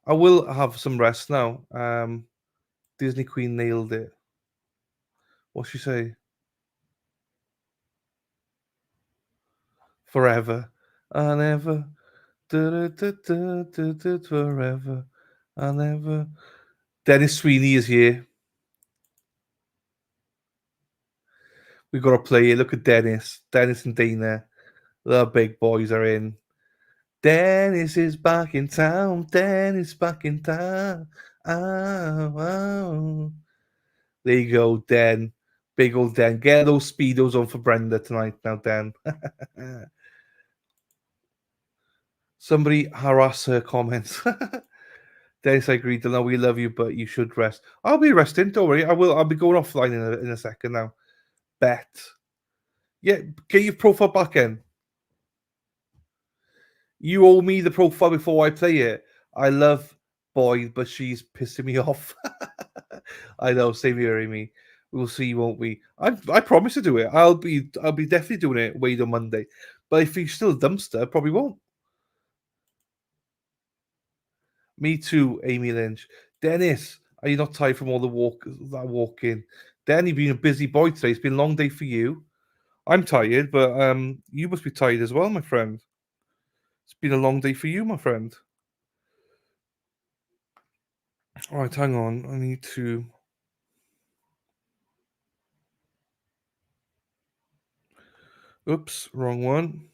I will have some rest now. Disney Queen nailed it. What'd she say? Forever and ever. Forever I never. Dennis Sweeney is here. We got to play it. Look at Dennis. Dennis and Dana. The big boys are in. Dennis is back in town. Dennis back in town. Oh, oh. There you go, Den. Big old Den. Get those speedos on for Brenda tonight now, Den. Somebody harass her comments. Dennis, I agree. Dylan, we love you, but you should rest. I'll be resting. Don't worry. I will. I'll be going offline in a second now. Bet. Yeah, get your profile back in. You owe me the profile before I play it. I love Boy, but she's pissing me off. I know, same here, Amy. We'll see, won't we? I promise to do it. I'll be definitely doing it Wade on Monday. But if he's still a dumpster, I probably won't. Me too, Amy Lynch. Dennis, are you not tired from all the walking? Dan, you've been a busy boy today. It's been a long day for you. I'm tired, but you must be tired as well, my friend. It's been a long day for you, my friend. All right, hang on. I need to. Oops, wrong one.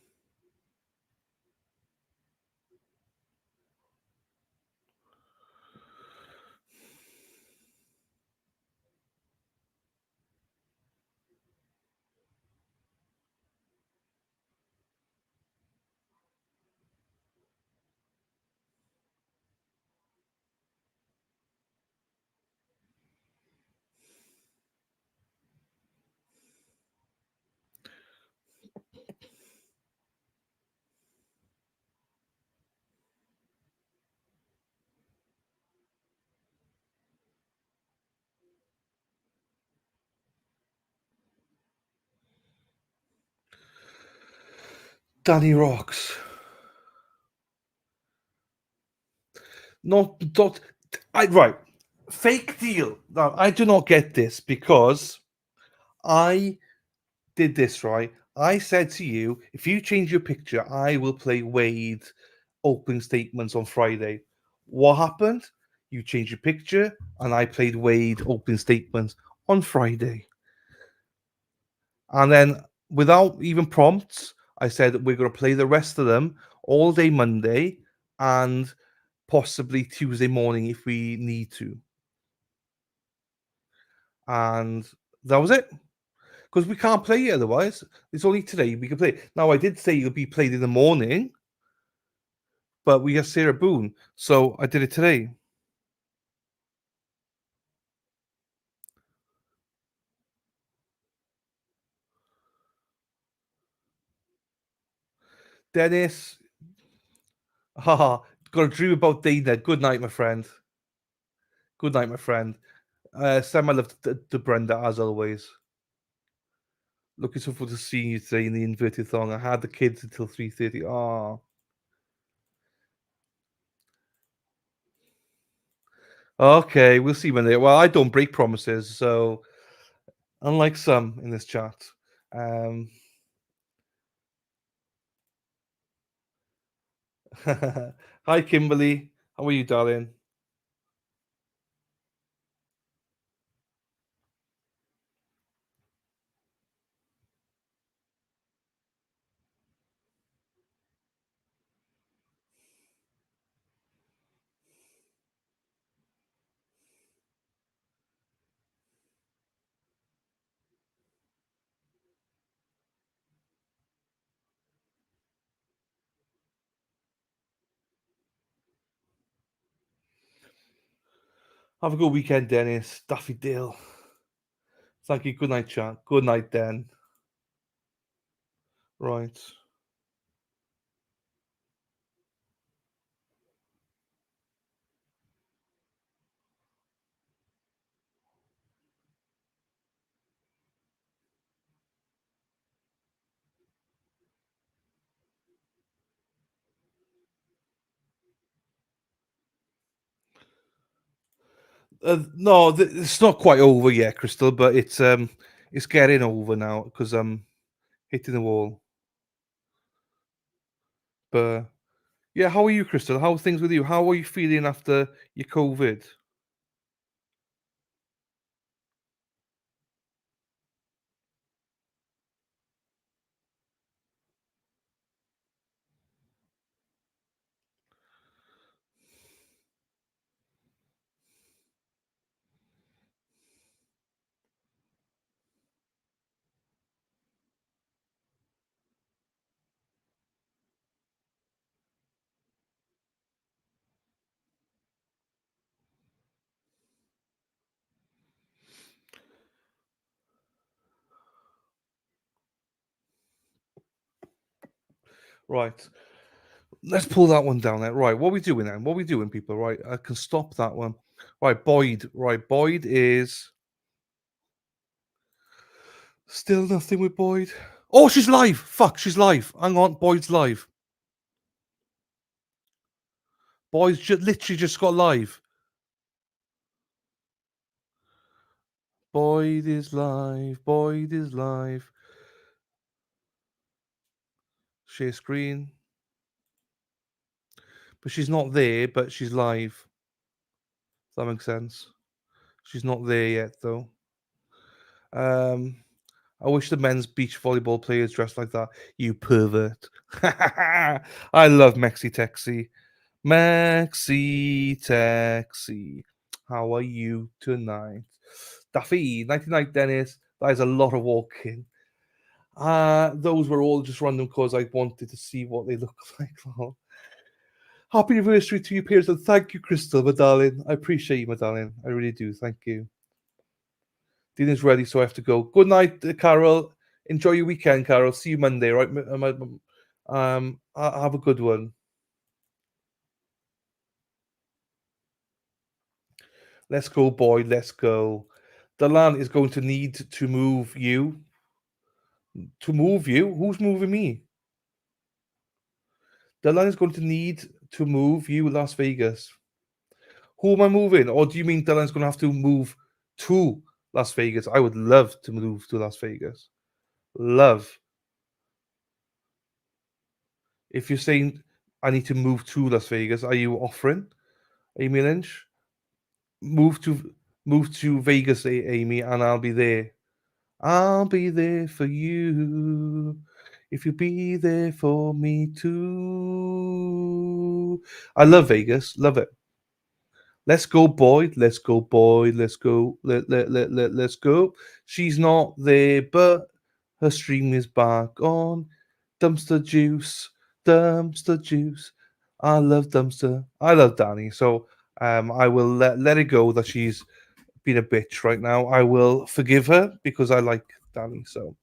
Danny Rocks. Not. Right. Fake deal. Now, I do not get this because I did this, right? I said to you, if you change your picture, I will play Wade opening statements on Friday. What happened? You changed your picture, and I played Wade opening statements on Friday. And then, without even prompts, I said that we're going to play the rest of them all day Monday and possibly Tuesday morning if we need to. And that was it. Because we can't play it otherwise. It's only today we can play it. Now, I did say it'll be played in the morning, but we have Sarah Boone. So I did it today. Dennis. Haha. Got a dream about Dana. Good night, my friend. Good night, my friend. Sam, I love the Brenda as always. Looking so forward to seeing you today in the inverted thong. I had the kids until 3:30. Ah. Okay, we'll see when they. Well, I don't break promises, so unlike some in this chat. Hi, Kimberly. How are you, darling? Have a good weekend, Dennis. Daffy Dale. Thank you. Good night, chat. Good night, Dan. Right. No, it's not quite over yet, Crystal, but it's getting over now because I'm hitting the wall. But Yeah, how are you, Crystal? How are things with you? How are you feeling after your COVID? Right. Let's pull that one down there. Right. What are we doing then? What are we doing, people? Right. I can stop that one. Right. Boyd. Right. Boyd is still nothing with Boyd. Oh, she's live. Fuck, she's live. Hang on. Boyd's live. Boyd's literally just got live. Boyd is live. Boyd is live. Share screen. But she's not there, but she's live. Does that make sense? She's not there yet, though. I wish the men's beach volleyball players dressed like that. You pervert. I love Mexi Texi. Mexi Texi. How are you tonight? Daffy, 99 Dennis. That is a lot of walking. Those were all just random because I wanted to see what they look like. Happy anniversary to you, Piers, and thank you, Crystal, my darling. I appreciate you, my darling. I really do. Thank you. Dinner's ready, so I have to go. Good night, Carol. Enjoy your weekend, Carol. See you Monday, right? Have a good one. Let's go, boy. Let's go. Delan is going to need to move you. To move you? Who's moving me? Delan is going to need to move you, Las Vegas. Who am I moving? Or do you mean Delan's going to have to move to Las Vegas? I would love to move to Las Vegas. Love. If you're saying I need to move to Las Vegas, are you offering, Amy Lynch? Move to Vegas, Amy, and I'll be there. I'll be there for you. If you be there for me too. I love Vegas. Love it. Let's go, Boyd. Let's go, Boyd. Let's go. Let's go. She's not there, but her stream is back on. Dumpster juice. Dumpster juice. I love dumpster. I love Danny. So I will let it go that she's been a bitch right now. I will forgive her because I like Danny. So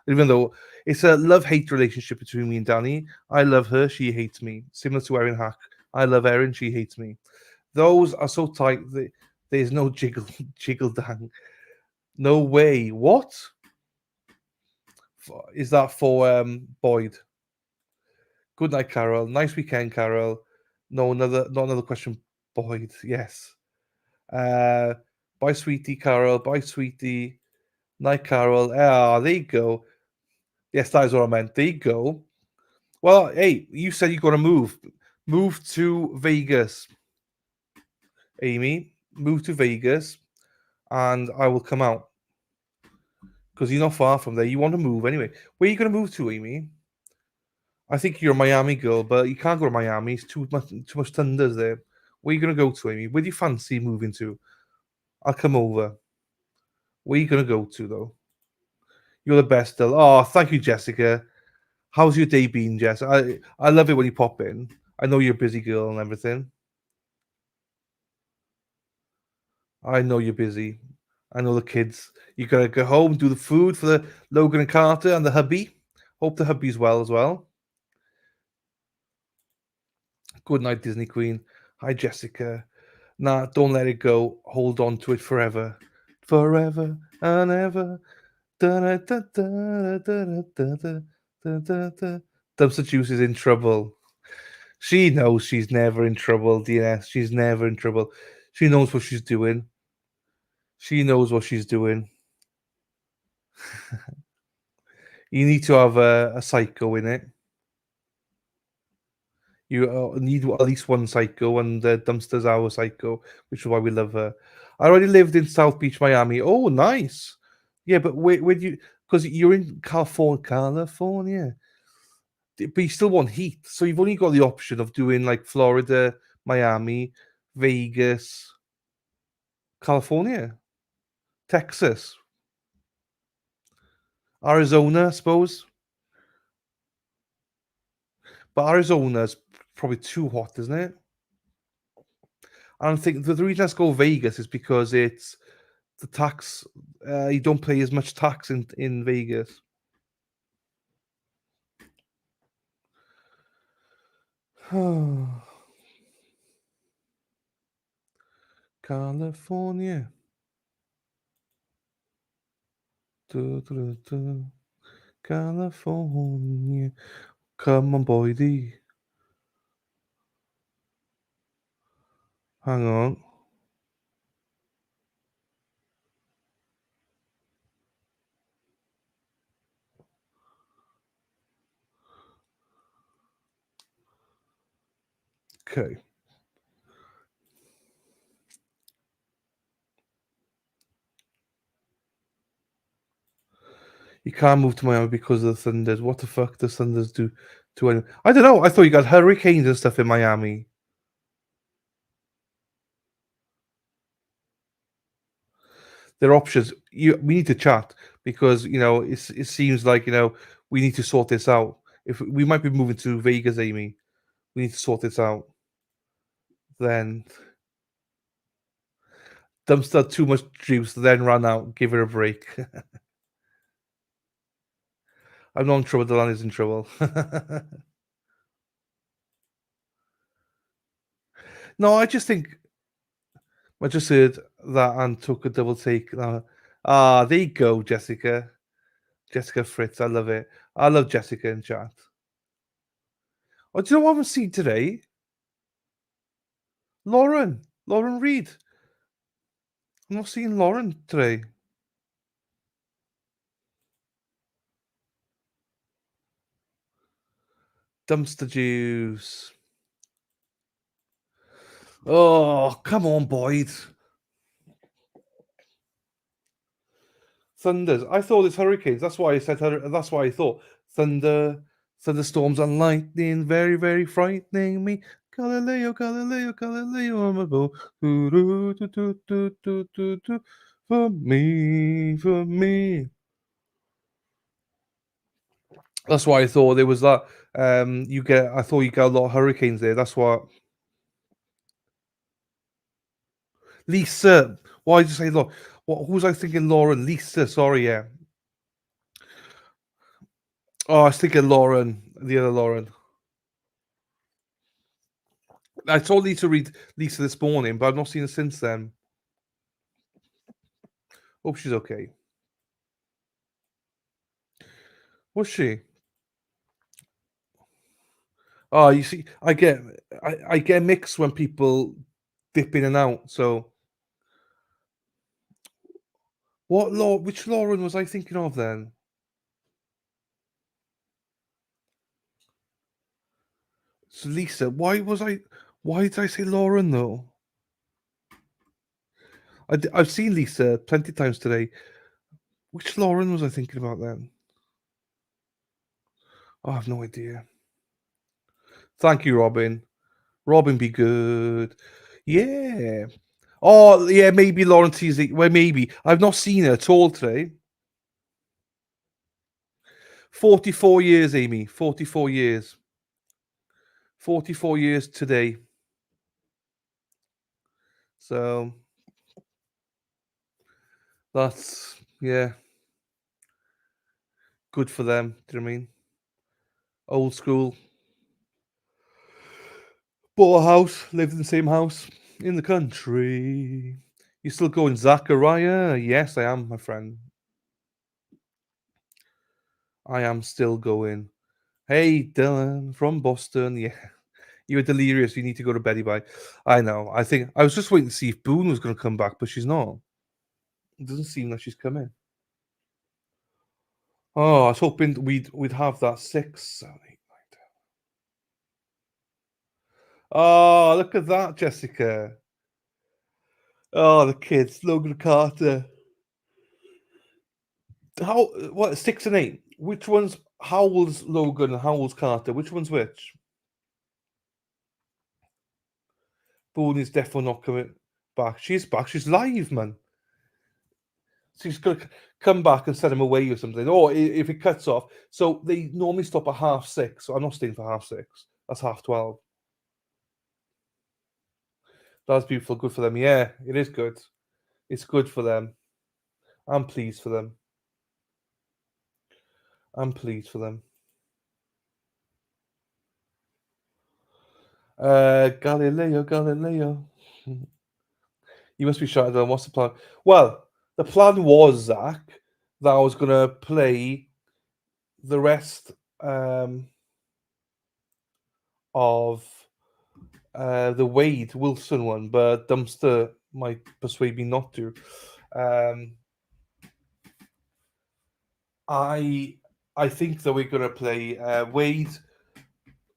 even though it's a love-hate relationship between me and Danny, I love her, she hates me. Similar to Erin Hack. I love Erin, she hates me. Those are so tight that there's no jiggle dang. No way. What? Is that for Boyd? Good night, Carol. Nice weekend, Carol. No, not another question. Boyd, yes. Bye, sweetie, Carol. Bye, sweetie. Night, Carol. Ah, there you go. Yes, that is what I meant. There you go. Well, hey, you said you're going to move. Move to Vegas, Amy. Move to Vegas, and I will come out. Because you're not far from there. You want to move anyway. Where are you going to move to, Amy? I think you're a Miami girl, but you can't go to Miami. It's too much thunders there. Where are you going to go to, Amy? Where do you fancy moving to? I'll come over. Where are you going to go to, though? You're the best, still. Oh, thank you, Jessica. How's your day been, Jess? I love it when you pop in. I know you're a busy girl and everything. I know you're busy. I know the kids. You gotta go home, do the food for the Logan and Carter and the hubby. Hope the hubby's well as well. Good night, Disney Queen. Hi, Jessica. Nah, don't let it go. Hold on to it forever. Forever and ever. Dumpster Juice is in trouble. She knows she's never in trouble, DNS. She's never in trouble. She knows what she's doing. She knows what she's doing. You need to have a psycho in it. You need at least one psycho, and Dumpster's our psycho, which is why we love her. I already lived in South Beach, Miami. Oh, nice. Yeah, but where do you? Because you're in California, but you still want heat, so you've only got the option of doing like Florida, Miami, Vegas, California, Texas, Arizona, I suppose. But Arizona's probably too hot, isn't it? I don't think the reason I go Vegas is because it's the tax. You don't pay as much tax in Vegas. California. California. Come on, boy. Hang on. Okay. You can't move to Miami because of the Thunders. What the fuck does Thunders do to anyone? I don't know. I thought you got hurricanes and stuff in Miami. There are options. We need to chat because it seems like we need to sort this out. If we might be moving to Vegas, Amy, we need to sort this out. Then Dumpster too much juice, then ran out. Give her a break. I'm not in trouble. The land is in trouble. No, I just think I just heard that and took a double take. There you go, Jessica. Jessica Fritz. I love it. I love Jessica in chat. Oh, do you know what I've seen today? Lauren Reed. I'm not seeing Lauren today. Dumpster juice. Oh, come on, Boyd. Thunders. I thought it's hurricanes. That's why I said that's why I thought thunderstorms and lightning, very, very frightening me. Galileo, Galileo, Galileo on my boat. For me, for me. That's why I thought there was that. I thought you get a lot of hurricanes there. That's what. Lisa. Why did you say Lauren? Who was I thinking? Lauren. Lisa. Sorry, yeah. Oh, I was thinking Lauren. The other Lauren. I saw Lisa read Lisa this morning, but I've not seen her since then. Hope she's okay. Was she? Oh, you see, I get mixed when people dip in and out. So, which Lauren was I thinking of then? So Lisa. Why did I say Lauren though? I've seen Lisa plenty of times today. Which Lauren was I thinking about then? Oh, I have no idea. Thank you, Robin. Robin, be good. Yeah. Oh, yeah, maybe Lauren Teasy. Well, maybe. I've not seen her at all today. 44 years, Amy. 44 years. 44 years today. So, that's, yeah. Good for them. Do you know what I mean? Old school. Bought a house, lived in the same house in the country. You still going, Zachariah? Yes, I am, my friend. I am still going. Hey, Dylan from Boston. Yeah, you were delirious. You need to go to Betty Bye. I know. I think I was just waiting to see if Boone was going to come back, but she's not. It doesn't seem like she's coming. Oh, I was hoping we'd have that 6, 7, 8, 9, 10. Oh, look at that, Jessica. Oh, the kids, Logan Carter. How? What? 6 and 8. Which one's Howell's Logan and Howell's Carter? Which one's which? Boone is definitely not coming back. She's back. She's live, man. She's gonna come back and send him away or something. Or if it cuts off, so they normally stop at 6:30. So I'm not staying for 6:30. That's 12:30. That's beautiful. Good for them. Yeah, it is good. It's good for them. I'm pleased for them. I'm pleased for them. Galileo. You must be shouting down. What's the plan? Well, the plan was, Zach, that I was gonna play the rest of the Wade Wilson one, but Dumpster might persuade me not to. I think that we're gonna play Wade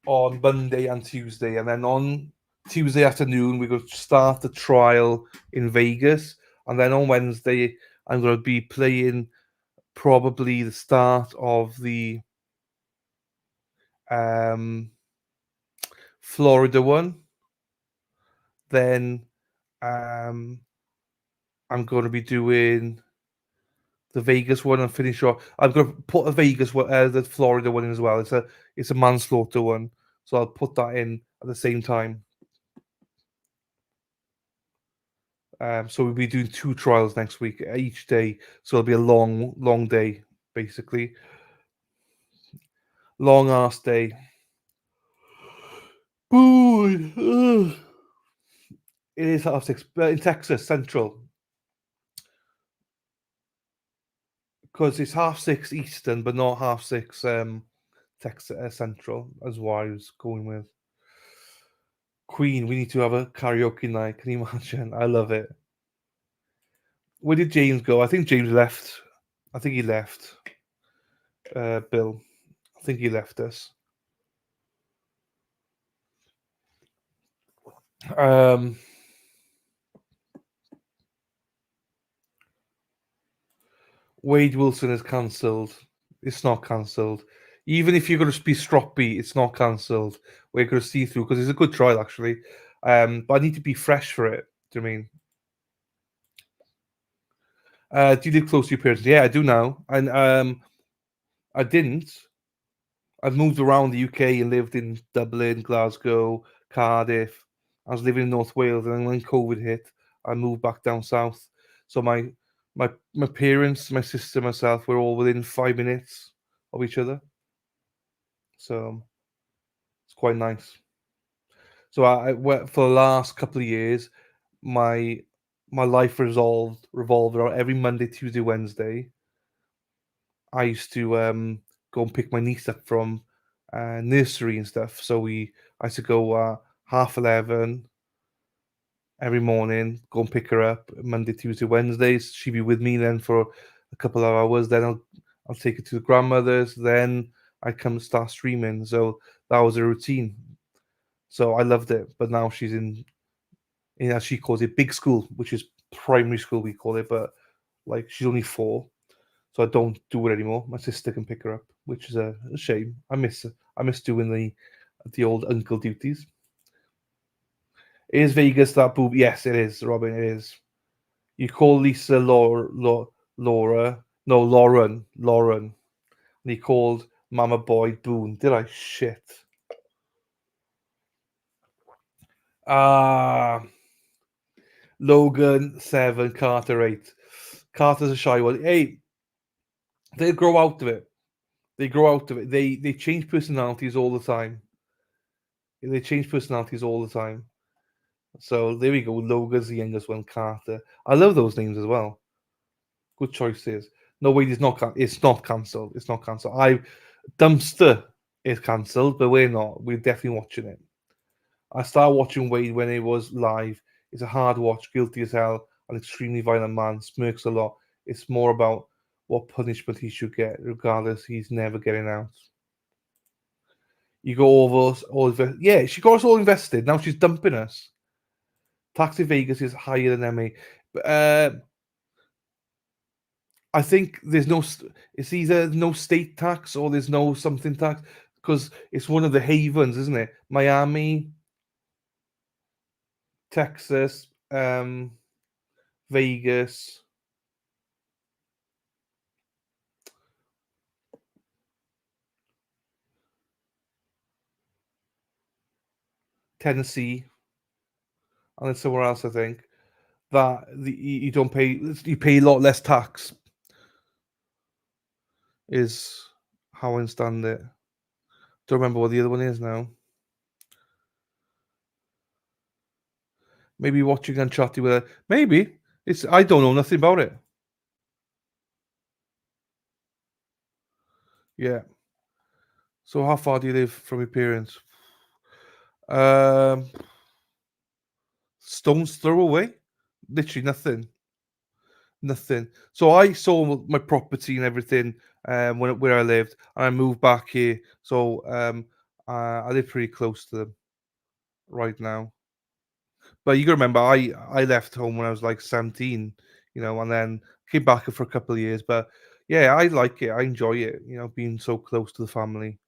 on Monday and Tuesday, and then on Tuesday afternoon we're going to start the trial in Vegas, and then on Wednesday I'm going to be playing probably the start of the Florida one. Then I'm going to be doing the Vegas one and finish off. I'm going to put a Vegas one, the Florida one in as well. It's a manslaughter one, so I'll put that in at the same time. So we'll be doing 2 trials next week each day. So it'll be a long day, basically. Long ass day. Boy, it is 6:30 in Texas Central, because it's 6:30 Eastern, but not 6:30 Texas Central. As why I was going with Queen. We need to have a karaoke night. Can you imagine? I love it. Where did James go? I think James left. I think he left. Bill. I think he left us. Wade Wilson is cancelled. It's not cancelled. Even if you're going to be stroppy, it's not cancelled. We're going to see through because it's a good trial actually. But I need to be fresh for it. Do you know what I mean? Do you live close to your parents? Yeah, I do now. And I didn't. I've moved around the UK and lived in Dublin, Glasgow, Cardiff. I was living in North Wales, and then when COVID hit, I moved back down south. So my parents, my sister, myself, we're all within 5 minutes of each other. So it's quite nice. So I for the last couple of years, my life revolved around every Monday, Tuesday, Wednesday. I used to go and pick my niece up from nursery and stuff. So I used to go 11:30 every morning, go and pick her up Monday, Tuesday, Wednesdays. She'd be with me then for a couple of hours. Then I'll take her to the grandmother's. Then I come start streaming. So that was a routine. So I loved it. But now she's in as she calls it, big school, which is primary school we call it. But like she's only 4. So I don't do it anymore. My sister can pick her up, which is a shame. I miss doing the old uncle duties. Is Vegas that boob? Yes, it is, Robin. It is. You call Lisa Laura? No, Lauren. And he called Mama Boy Boone. Did I? Shit. Logan 7, Carter 8. Carter's a shy one. Hey, they grow out of it. They grow out of it. They change personalities all the time. They change personalities all the time. So there we go. Logan's the youngest one. Carter. I love those names as well. Good choices. No, wait, it's not. It's not cancelled. It's not cancelled. Dumpster is cancelled, but we're not. We're definitely watching it. I started watching Wade when it was live. It's a hard watch. Guilty as hell. An extremely violent man. Smirks a lot. It's more about what punishment he should get. Regardless, he's never getting out. You go over yeah, she got us all invested. Now she's dumping us. Tax in Vegas is higher than MA. But I think there's it's either no state tax or there's no something tax because it's one of the havens, isn't it? Miami, Texas, Vegas. Tennessee, and then somewhere else, I think, that you don't pay, you pay a lot less tax, is how I understand it. Don't remember what the other one is now. Maybe watching and chatting with her. Maybe. I don't know nothing about it. Yeah. So how far do you live from your parents? Stone's throw away. Literally nothing. Nothing. So I sold my property and everything where I lived, and I moved back here. So I live pretty close to them right now. But you got to remember, I left home when I was like 17, and then came back for a couple of years. But yeah, I like it. I enjoy it. Being so close to the family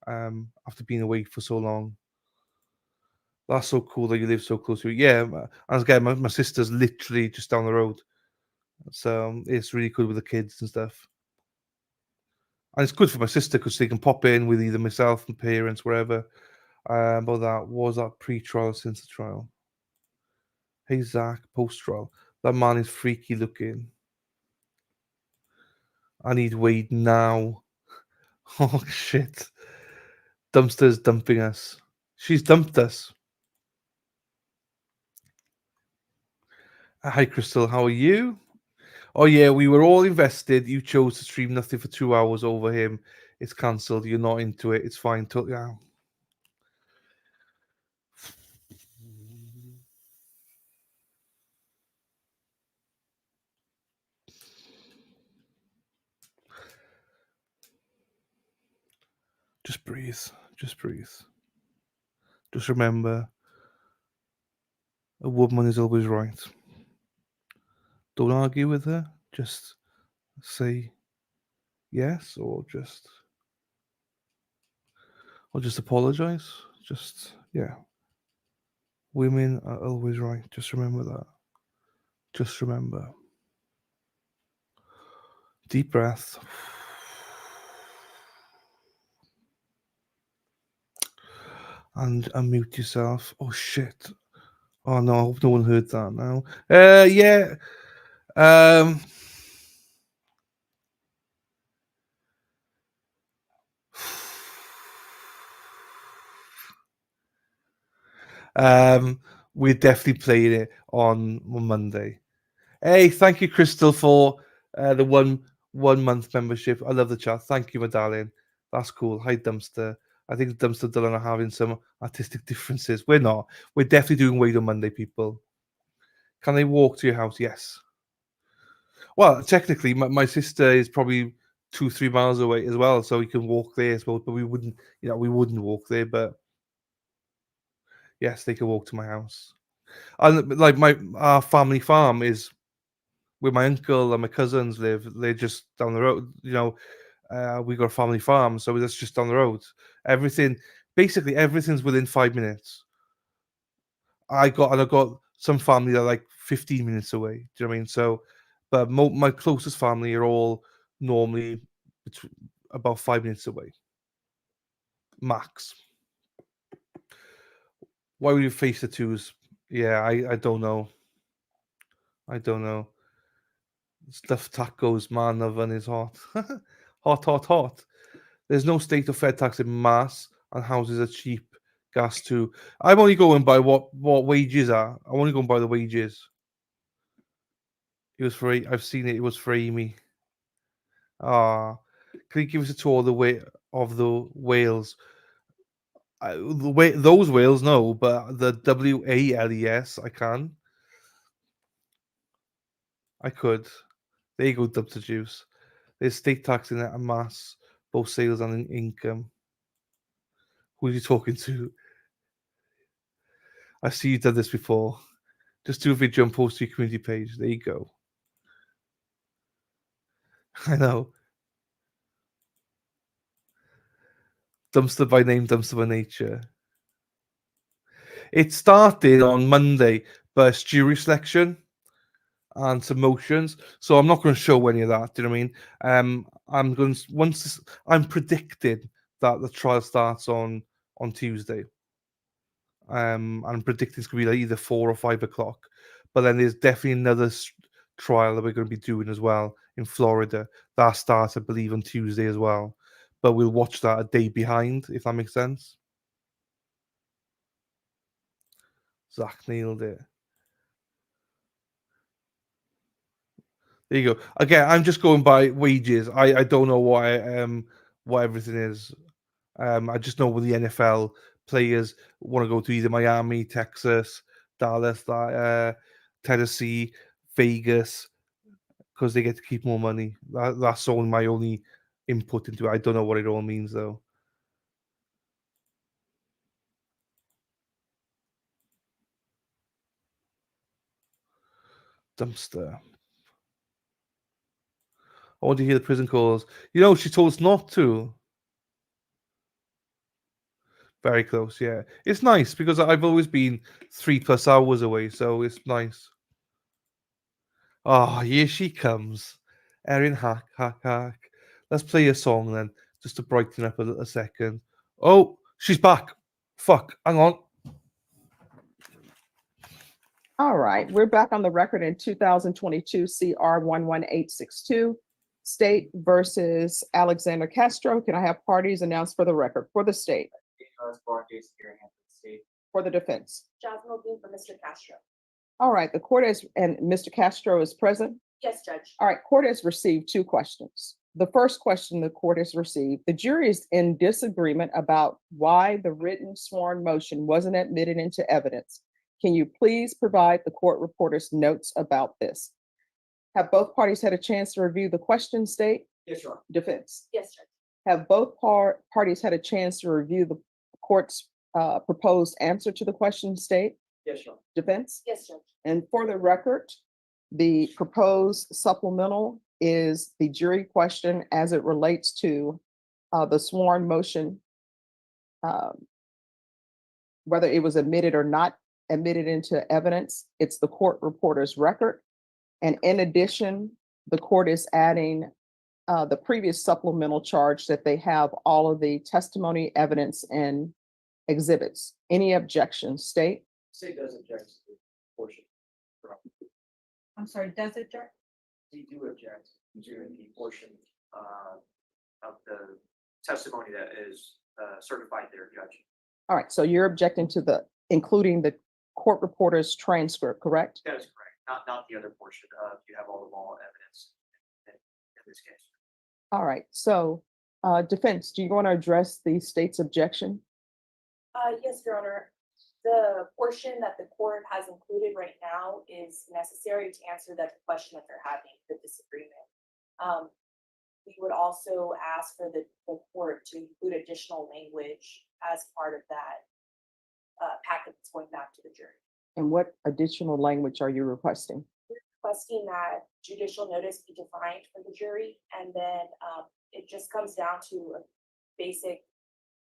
after being away for so long. That's so cool that you live so close to it. Yeah, and again, my sister's literally just down the road. So it's really good with the kids and stuff. And it's good for my sister because they can pop in with either myself and parents, wherever. But that was that pre-trial since the trial. Hey, Zach, post-trial. That man is freaky looking. I need Wade now. Oh, shit. Dumpster's dumping us. She's dumped us. Hi, Crystal. How are you? Oh, yeah, we were all invested. You chose to stream nothing for 2 hours over him. It's cancelled. You're not into it. It's fine. Yeah. Just breathe. Just breathe. Just remember, a woman is always right. Don't argue with her. Just say yes, or just apologize. Yeah. Women are always right. Just remember that. Just remember. Deep breath. And unmute yourself. Oh shit. Oh no, I hope no one heard that now. Yeah. We're definitely playing it on Monday. Hey, thank you, Crystal, for the one month membership. I love the chat. Thank you, my darling. That's cool. Hi, Dumpster. I think Dumpster and Dylan are having some artistic differences. We're not. We're definitely doing Wade on Monday, people. Can they walk to your house? Yes. Well, technically, my sister is probably 2-3 miles away as well, so we can walk there, I suppose. But we wouldn't walk there. But yes, they can walk to my house. And like our family farm is where my uncle and my cousins live. They're just down the road. We got a family farm, so that's just down the road. Basically everything's within 5 minutes. I got some family that are like 15 minutes away. Do you know what I mean? So, but my closest family are all normally about 5 minutes away, max. Why would you face the twos? Yeah, I don't know. I don't know. Stuffed tacos, man, oven is hot. Hot, hot, hot. There's no state or fed tax in Mass, and houses are cheap. Gas too. I'm only going by what wages are. I'm only going by the wages. It was free. I've seen it. It was for Amy. Ah, can you give us a tour of the Wales? Those whales, no, but the WALES, I can. I could. There you go, Dubster Juice. There's state tax in it and Mass, both sales and income. Who are you talking to? I see you've done this before. Just do a video and post to your community page. There you go. I know. Dumpster by name, dumpster by nature. It started on Monday, but it's jury selection and some motions. So I'm not going to show any of that. Do you know what I mean? I'm predicting that the trial starts on Tuesday. I'm predicting it's going to be like either 4 or 5 o'clock. But then there's definitely another trial that we're going to be doing as well in Florida. That starts, I believe, on Tuesday as well. But we'll watch that a day behind, if that makes sense. Zach nailed it. There you go. Again, I'm just going by wages. I don't know what everything is. I just know with the NFL players want to go to either Miami, Texas, Dallas, Tennessee, Vegas, because they get to keep more money. That's only my only input into it. I don't know what it all means though. Dumpster. I want to hear the prison calls. She told us not to. Very close, yeah. It's nice because I've always been 3+ hours away, so it's nice. Oh, here she comes. Erin Hack, Hack, Hack. Let's play a song then, just to brighten up a second. Oh, she's back. Fuck, hang on. All right, we're back on the record in 2022 CR 11862, State versus Alexander Castro. Can I have parties announced for the record for the state? For the defense. Jasmine Dean for Mr. Castro. All right, the court and Mr. Castro is present. Yes, Judge. All right, court has received 2 questions. The first question the court has received, the jury is in disagreement about why the written sworn motion wasn't admitted into evidence. Can you please provide the court reporter's notes about this? Have both parties had a chance to review the question, state? Yes, Your Honor. Defense. Yes, Judge. Have both parties had a chance to review the court's proposed answer to the question, state? Yes, Your Honor. Defense? Yes, Judge. And for the record, the proposed supplemental is the jury question as it relates to the sworn motion, whether it was admitted or not admitted into evidence. It's the court reporter's record. And in addition, the court is adding the previous supplemental charge that they have all of the testimony, evidence, and exhibits. Any objections, state? State does object to the portion. I'm sorry, does it, Judge? We do object to the portion of the testimony that is certified there, Judge. All right, so you're objecting to including the court reporter's transcript, correct? That is correct. Not the other portion. You have all the law evidence in this case. All right, so defense, do you want to address the state's objection? Yes, Your Honor. The portion that the court has included right now is necessary to answer that question that they're having, the disagreement. We would also ask for the court to include additional language as part of that packet that's going back to the jury. And what additional language are you requesting? We're requesting that judicial notice be defined for the jury, and then it just comes down to a basic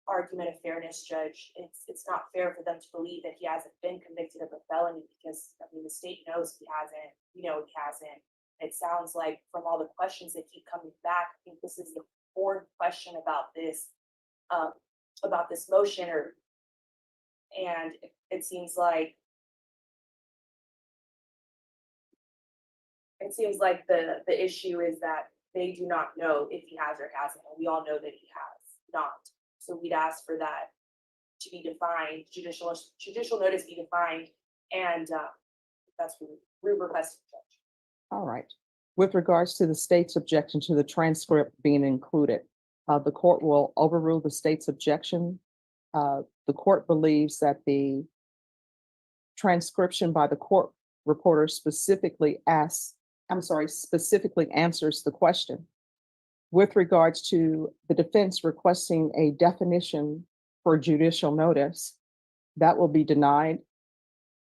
argument of fairness, Judge. It's not fair for them to believe that he hasn't been convicted of a felony because, I mean, the state knows he hasn't. We know he hasn't. It sounds like from all the questions that keep coming back, I think this is the 4th question about this motion, and it seems like the issue is that they do not know if he has or hasn't, and we all know that he has not. So we'd ask for that to be defined, judicial notice be defined, and that's what we requested, Judge. All right. With regards to the state's objection to the transcript being included, the court will overrule the state's objection. The court believes that the transcription by the court reporter specifically answers the question. With regards to the defense requesting a definition for judicial notice, that will be denied.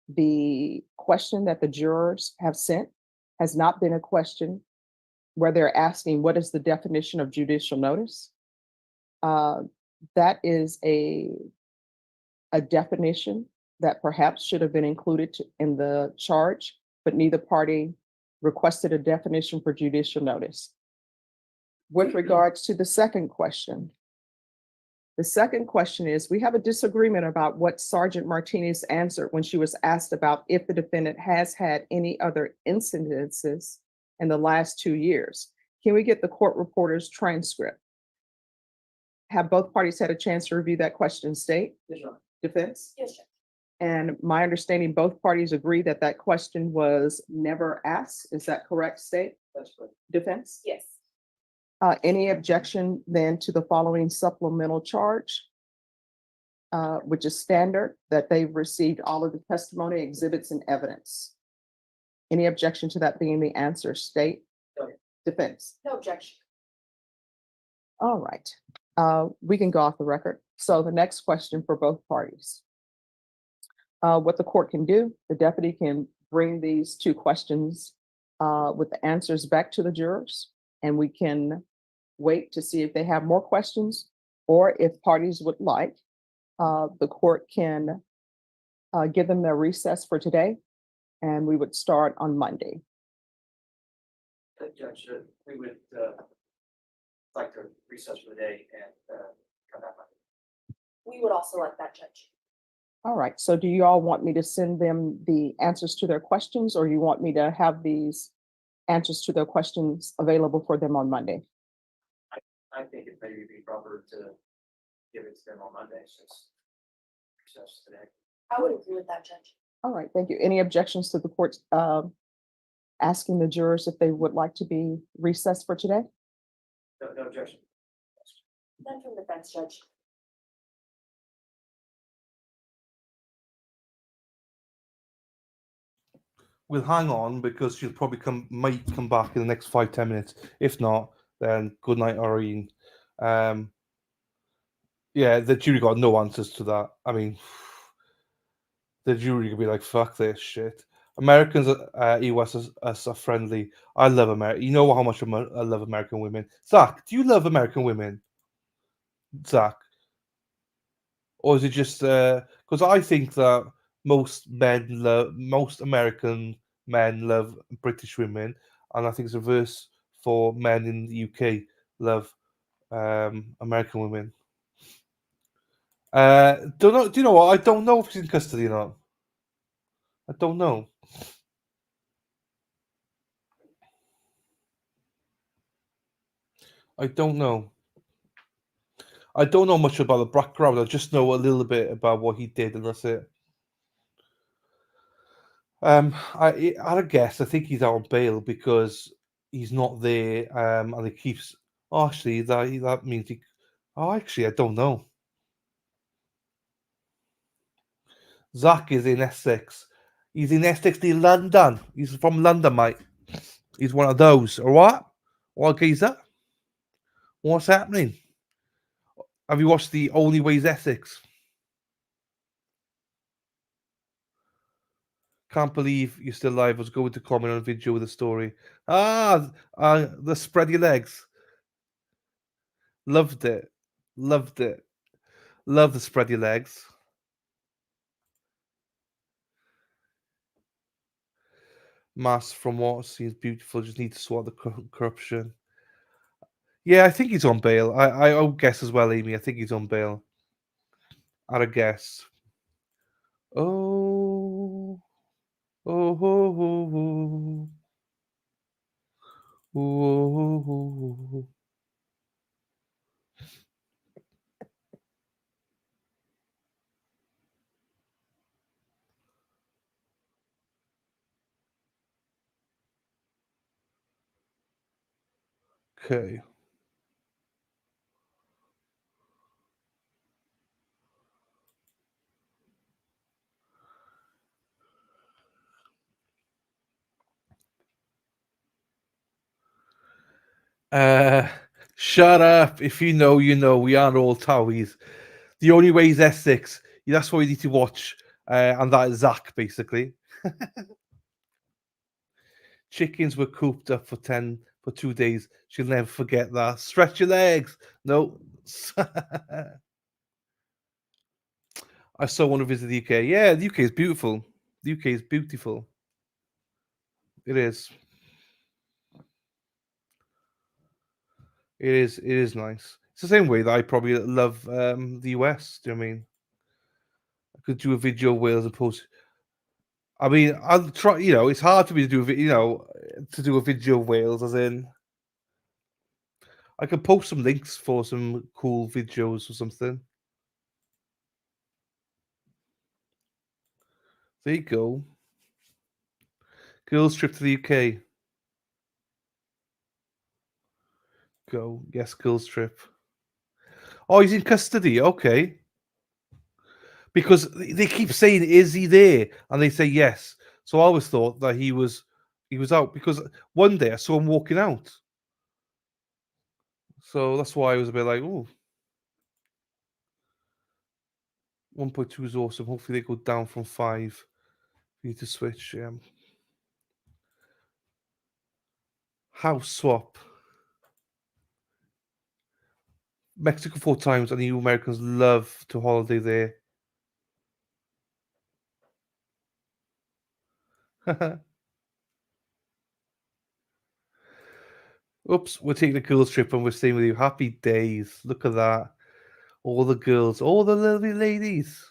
The question that the jurors have sent has not been a question where they're asking, what is the definition of judicial notice? That is a definition that perhaps should have been included in the charge, but neither party requested a definition for judicial notice. With regards to the second question is, we have a disagreement about what Sergeant Martinez answered when she was asked about if the defendant has had any other incidences in the last 2 years. Can we get the court reporter's transcript? Have both parties had a chance to review that question, state? Yes, Your Honor. Defense? Yes, Judge. And my understanding, both parties agree that that question was never asked. Is that correct, state? That's correct. Defense? Yes. Any objection then to the following supplemental charge, which is standard, that they've received all of the testimony, exhibits, and evidence? Any objection to that being the answer, state? No. Defense? No objection. All right. We can go off the record. So the next question for both parties. What the court can do, the deputy can bring these two questions with the answers back to the jurors, and we can wait to see if they have more questions, or if parties would like, the court can give them their recess for today, and we would start on Monday. Judge, we would like to recess for the day and come back Monday. We would also like that, Judge. All right, so do you all want me to send them the answers to their questions, or you want me to have these answers to their questions available for them on Monday? I think it may be proper to give it to them on Monday since recess today. I would agree with that, Judge. All right, thank you. Any objections to the court asking the jurors if they would like to be recessed for today? No objection. None from the defense, Judge. We'll hang on because she'll probably might come back in the next 5-10 minutes. If not, then good night, Irene. Yeah, the jury got no answers to that. I mean, the jury could be like, fuck this shit. Americans, US are friendly. I love America. You know how much I love American women. Zach, do you love American women? Zach? Or is it just because I think that most American men love British women, and I think it's reverse for men in the UK love American women. Don't know. Do you know what? I don't know if he's in custody or not. I don't know. I don't know. I don't know much about the background. I just know a little bit about what he did, and that's it. I guess I think he's out on bail because he's not there, and he keeps. Oh, actually, that means he. Oh, actually, I don't know. Zach is in Essex. He's in Essex near London. He's from London, mate. He's one of those. All right, what geezer? What's happening? Have you watched The Only Way is Essex? Can't believe you're still alive. I was going to comment on a video with a story. The spread your legs. Loved it. Loved it. Love the spread your legs. Mass from what seems beautiful. Just need to sort the corruption. Yeah, I think he's on bail. I would guess as well, Amy. I think he's on bail. I'd a guess. Oh. Oh. Oh. Oh. Oh. Okay. Shut up. If you know, you know. We aren't all Towies. The only way is Essex. Yeah, that's what we need to watch. And that is Zach, basically. Chickens were cooped up for 2 days. She'll never forget that. Stretch your legs. No. I still want to visit the UK. Yeah, the UK is beautiful. The UK is beautiful. It is. It is. It is nice. It's the same way that I probably love the US. Do you know what I mean? I could do a video of Wales and post. I mean, I'll try. You know, it's hard for me to do. To do a video of Wales, as in, I could post some links for some cool videos or something. There you go. Girls trip to the UK. Go. Yes, girls trip. Oh, he's in custody. Okay. Because they keep saying, "Is he there?" And they say yes. So I always thought that he was out because one day I saw him walking out. So that's why I was a bit like, "Oh, 1.2 is awesome. Hopefully they go down from 5 for you to switch." House swap. Mexico 4 times, and you Americans love to holiday there. Oops, we're taking a girls' trip and we're staying with you. Happy days. Look at that. All the girls, all the lovely ladies.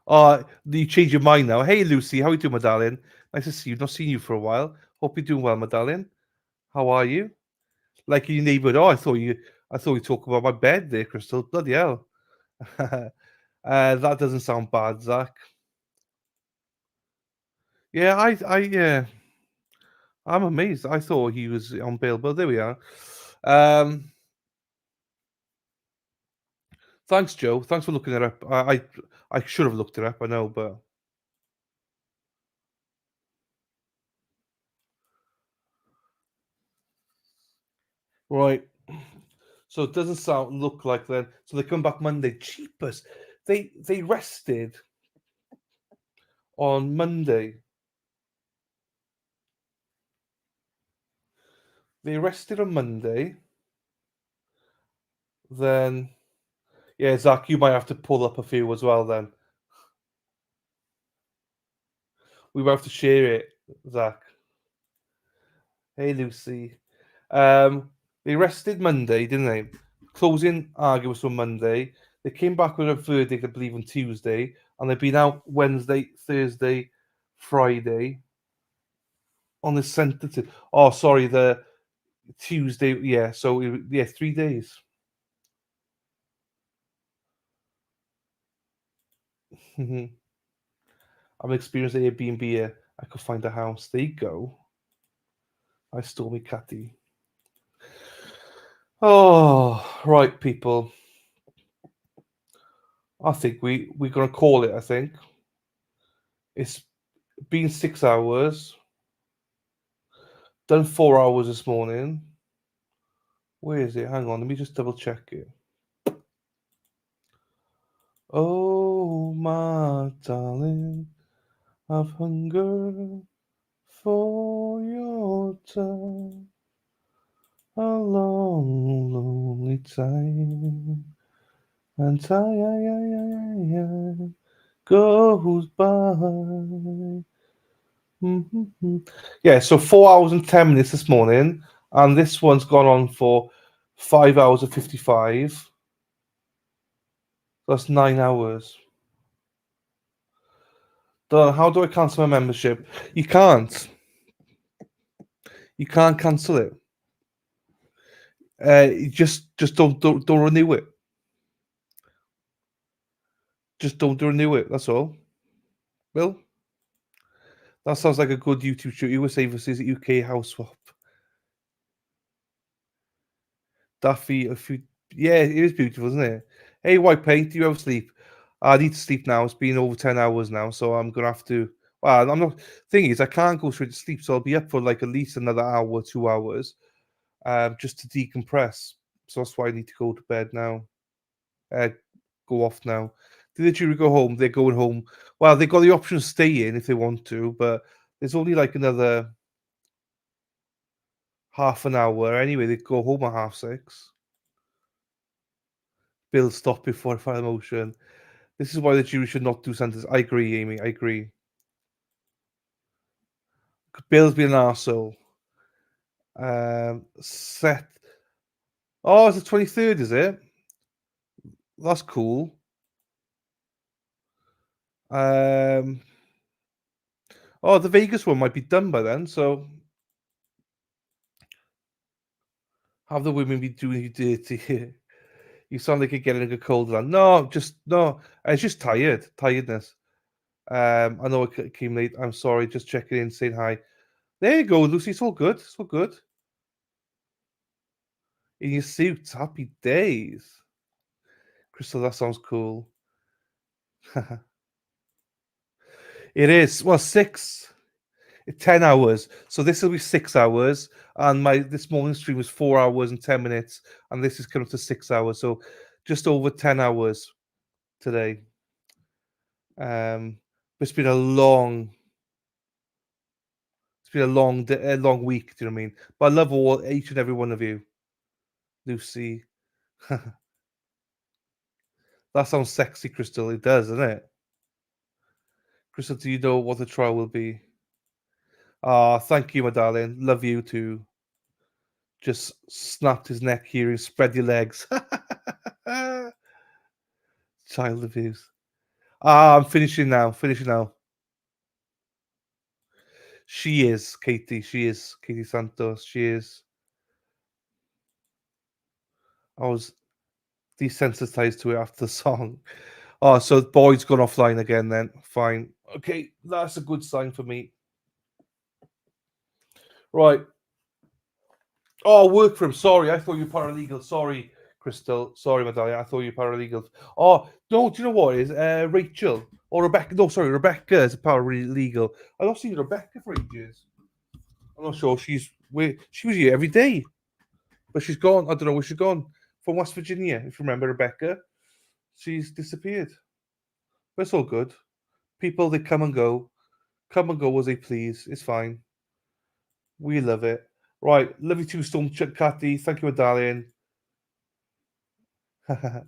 Oh, you changed your mind now. Hey, Lucy, how you doing, my darling? Nice to see you. Not seen you for a while. Hope you're doing well, my darling. How are you? Like your neighborhood. Oh, I thought you talked about my bed there, Crystal. Bloody hell. That doesn't sound bad, Zach. Yeah, yeah. I'm amazed. I thought he was on bail, but there we are. Thanks, Joe. Thanks for looking it up. I should have looked it up. I know, but right. So it doesn't look like then. So they come back Monday. Cheapest. They rested on Monday. They rested on Monday. Then, yeah, Zach, you might have to pull up a few as well. Then we might have to share it, Zach. Hey, Lucy. They rested Monday, didn't they? Closing arguments on Monday. They came back with a verdict, I believe, on Tuesday, and they've been out Wednesday, Thursday, Friday. On the sentencing. Oh, sorry, the Tuesday. Yeah, so 3 days. I'm experiencing Airbnb here. I could find a house. There you go. I stole me catty. Oh, right, people. I think we're gonna call it. I think it's been 6 hours. Done 4 hours this morning. Where is it? Hang on, let me just double check it. Oh, my darling, I've hungered for your touch a long, lonely time, and time goes by. Yeah, so 4 hours and 10 minutes this morning, and this one's gone on for 5 hours and 55. That's 9 hours. How do I cancel my membership? You can't. You can't cancel it. Just don't renew it. Just don't renew it. That's all. Well, that sounds like a good YouTube show. USA versus UK house swap. Daffy, yeah, it is beautiful, isn't it? Hey, White Paint, do you ever sleep? I need to sleep now. It's been over 10 hours now, so I'm gonna have to. Well, I'm not. Thing is, I can't go straight to sleep, so I'll be up for like at least another hour, 2 hours, just to decompress. so that's why I need to go to bed now. Go off now. Did the jury go home? They're going home. Well, they've got the option to stay in if they want to, but there's only like another half an hour. Anyway, they go home at 6:30. Bill, stop before I file a motion. This is why the jury should not do sentence. I agree, Amy. I agree. Bill's been an arsehole. Set. Oh, it's the 23rd, is it? That's cool. Oh, the Vegas one might be done by then, so have the women be doing you dirty here? You sound like you're getting a cold. No, no. It's just tiredness. I know it came late. I'm sorry. Just checking in, saying hi. There you go, Lucy. It's all good. It's all good. In your suits, happy days. Crystal, that sounds cool. It is. Well, 10 hours. So this will be 6 hours. And this morning stream was 4 hours and 10 minutes. And this is coming up to 6 hours. So just over 10 hours today. It's been a long week, do you know what I mean? But I love each and every one of you. Lucy. That sounds sexy, Crystal. It does, doesn't it? Crystal, do you know what the trial will be? Thank you, my darling. Love you too. Just snapped his neck here and spread your legs. Child abuse. I'm finishing now. She is, Katie. She is. Katie Santos. She is. I was desensitized to it after the song. Oh, so Boyd's gone offline again then. Fine. Okay, that's a good sign for me. Right. Oh, work for him. Sorry, I thought you were paralegal. Sorry, Crystal. Sorry, Medalia. I thought you were paralegal. Oh, no, do you know what it is? Rachel or Rebecca. No, sorry, Rebecca is a paralegal. I've not seen Rebecca for ages. I'm not sure. She was here every day. But she's gone. I don't know where she's gone. From West Virginia, if you remember Rebecca. She's disappeared. But it's all good. People, they come and go as they please. It's fine. We love it. Right, love you too, Storm Cathy. Thank you, darling. And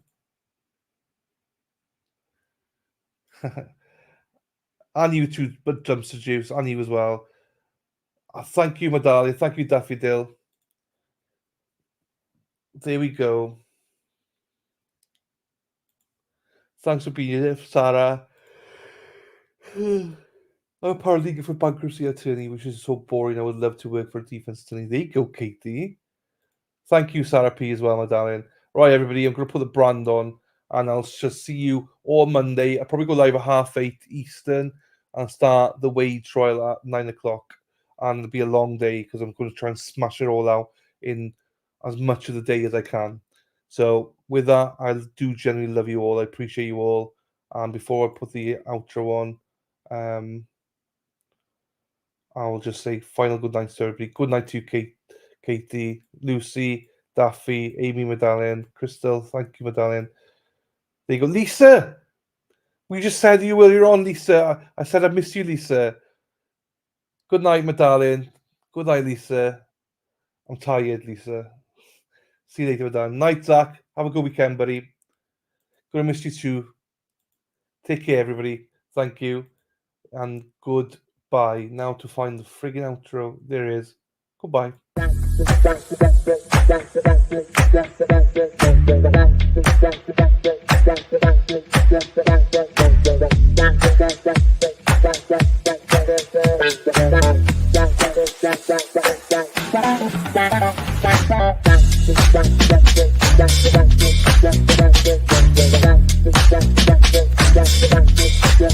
you too, but Dumpster Juice. And you as well. Thank you, my darling. Thank you, Daffodil. There we go. Thanks for being here, Sarah. I'm a paralegal for bankruptcy attorney, which is so boring. I would love to work for a defense attorney. There you go, Katie. Thank you, Sarah P, as well, my darling. Right, everybody, I'm going to put the brand on, and I'll just see you all Monday. I'll probably go live at 8:30 Eastern and start the Wade trial at 9 o'clock. And it'll be a long day because I'm going to try and smash it all out in as much of the day as I can. So with that, I do genuinely love you all. I appreciate you all. And before I put the outro on, I'll just say final good night to everybody. Good night to you, Katie, Lucy, Daffy, Amy, Medallion, Crystal. Thank you, Medallion. There you go. Lisa! We just said you earlier on, Lisa. I said I miss you, Lisa. Good night, Medallion. Good night, Lisa. I'm tired, Lisa. See you later, Medallion. Night, Zach. Have a good weekend, buddy. Gonna miss you too. Take care, everybody. Thank you. And goodbye. Now to find the friggin' outro. There it is. Goodbye. Yeah.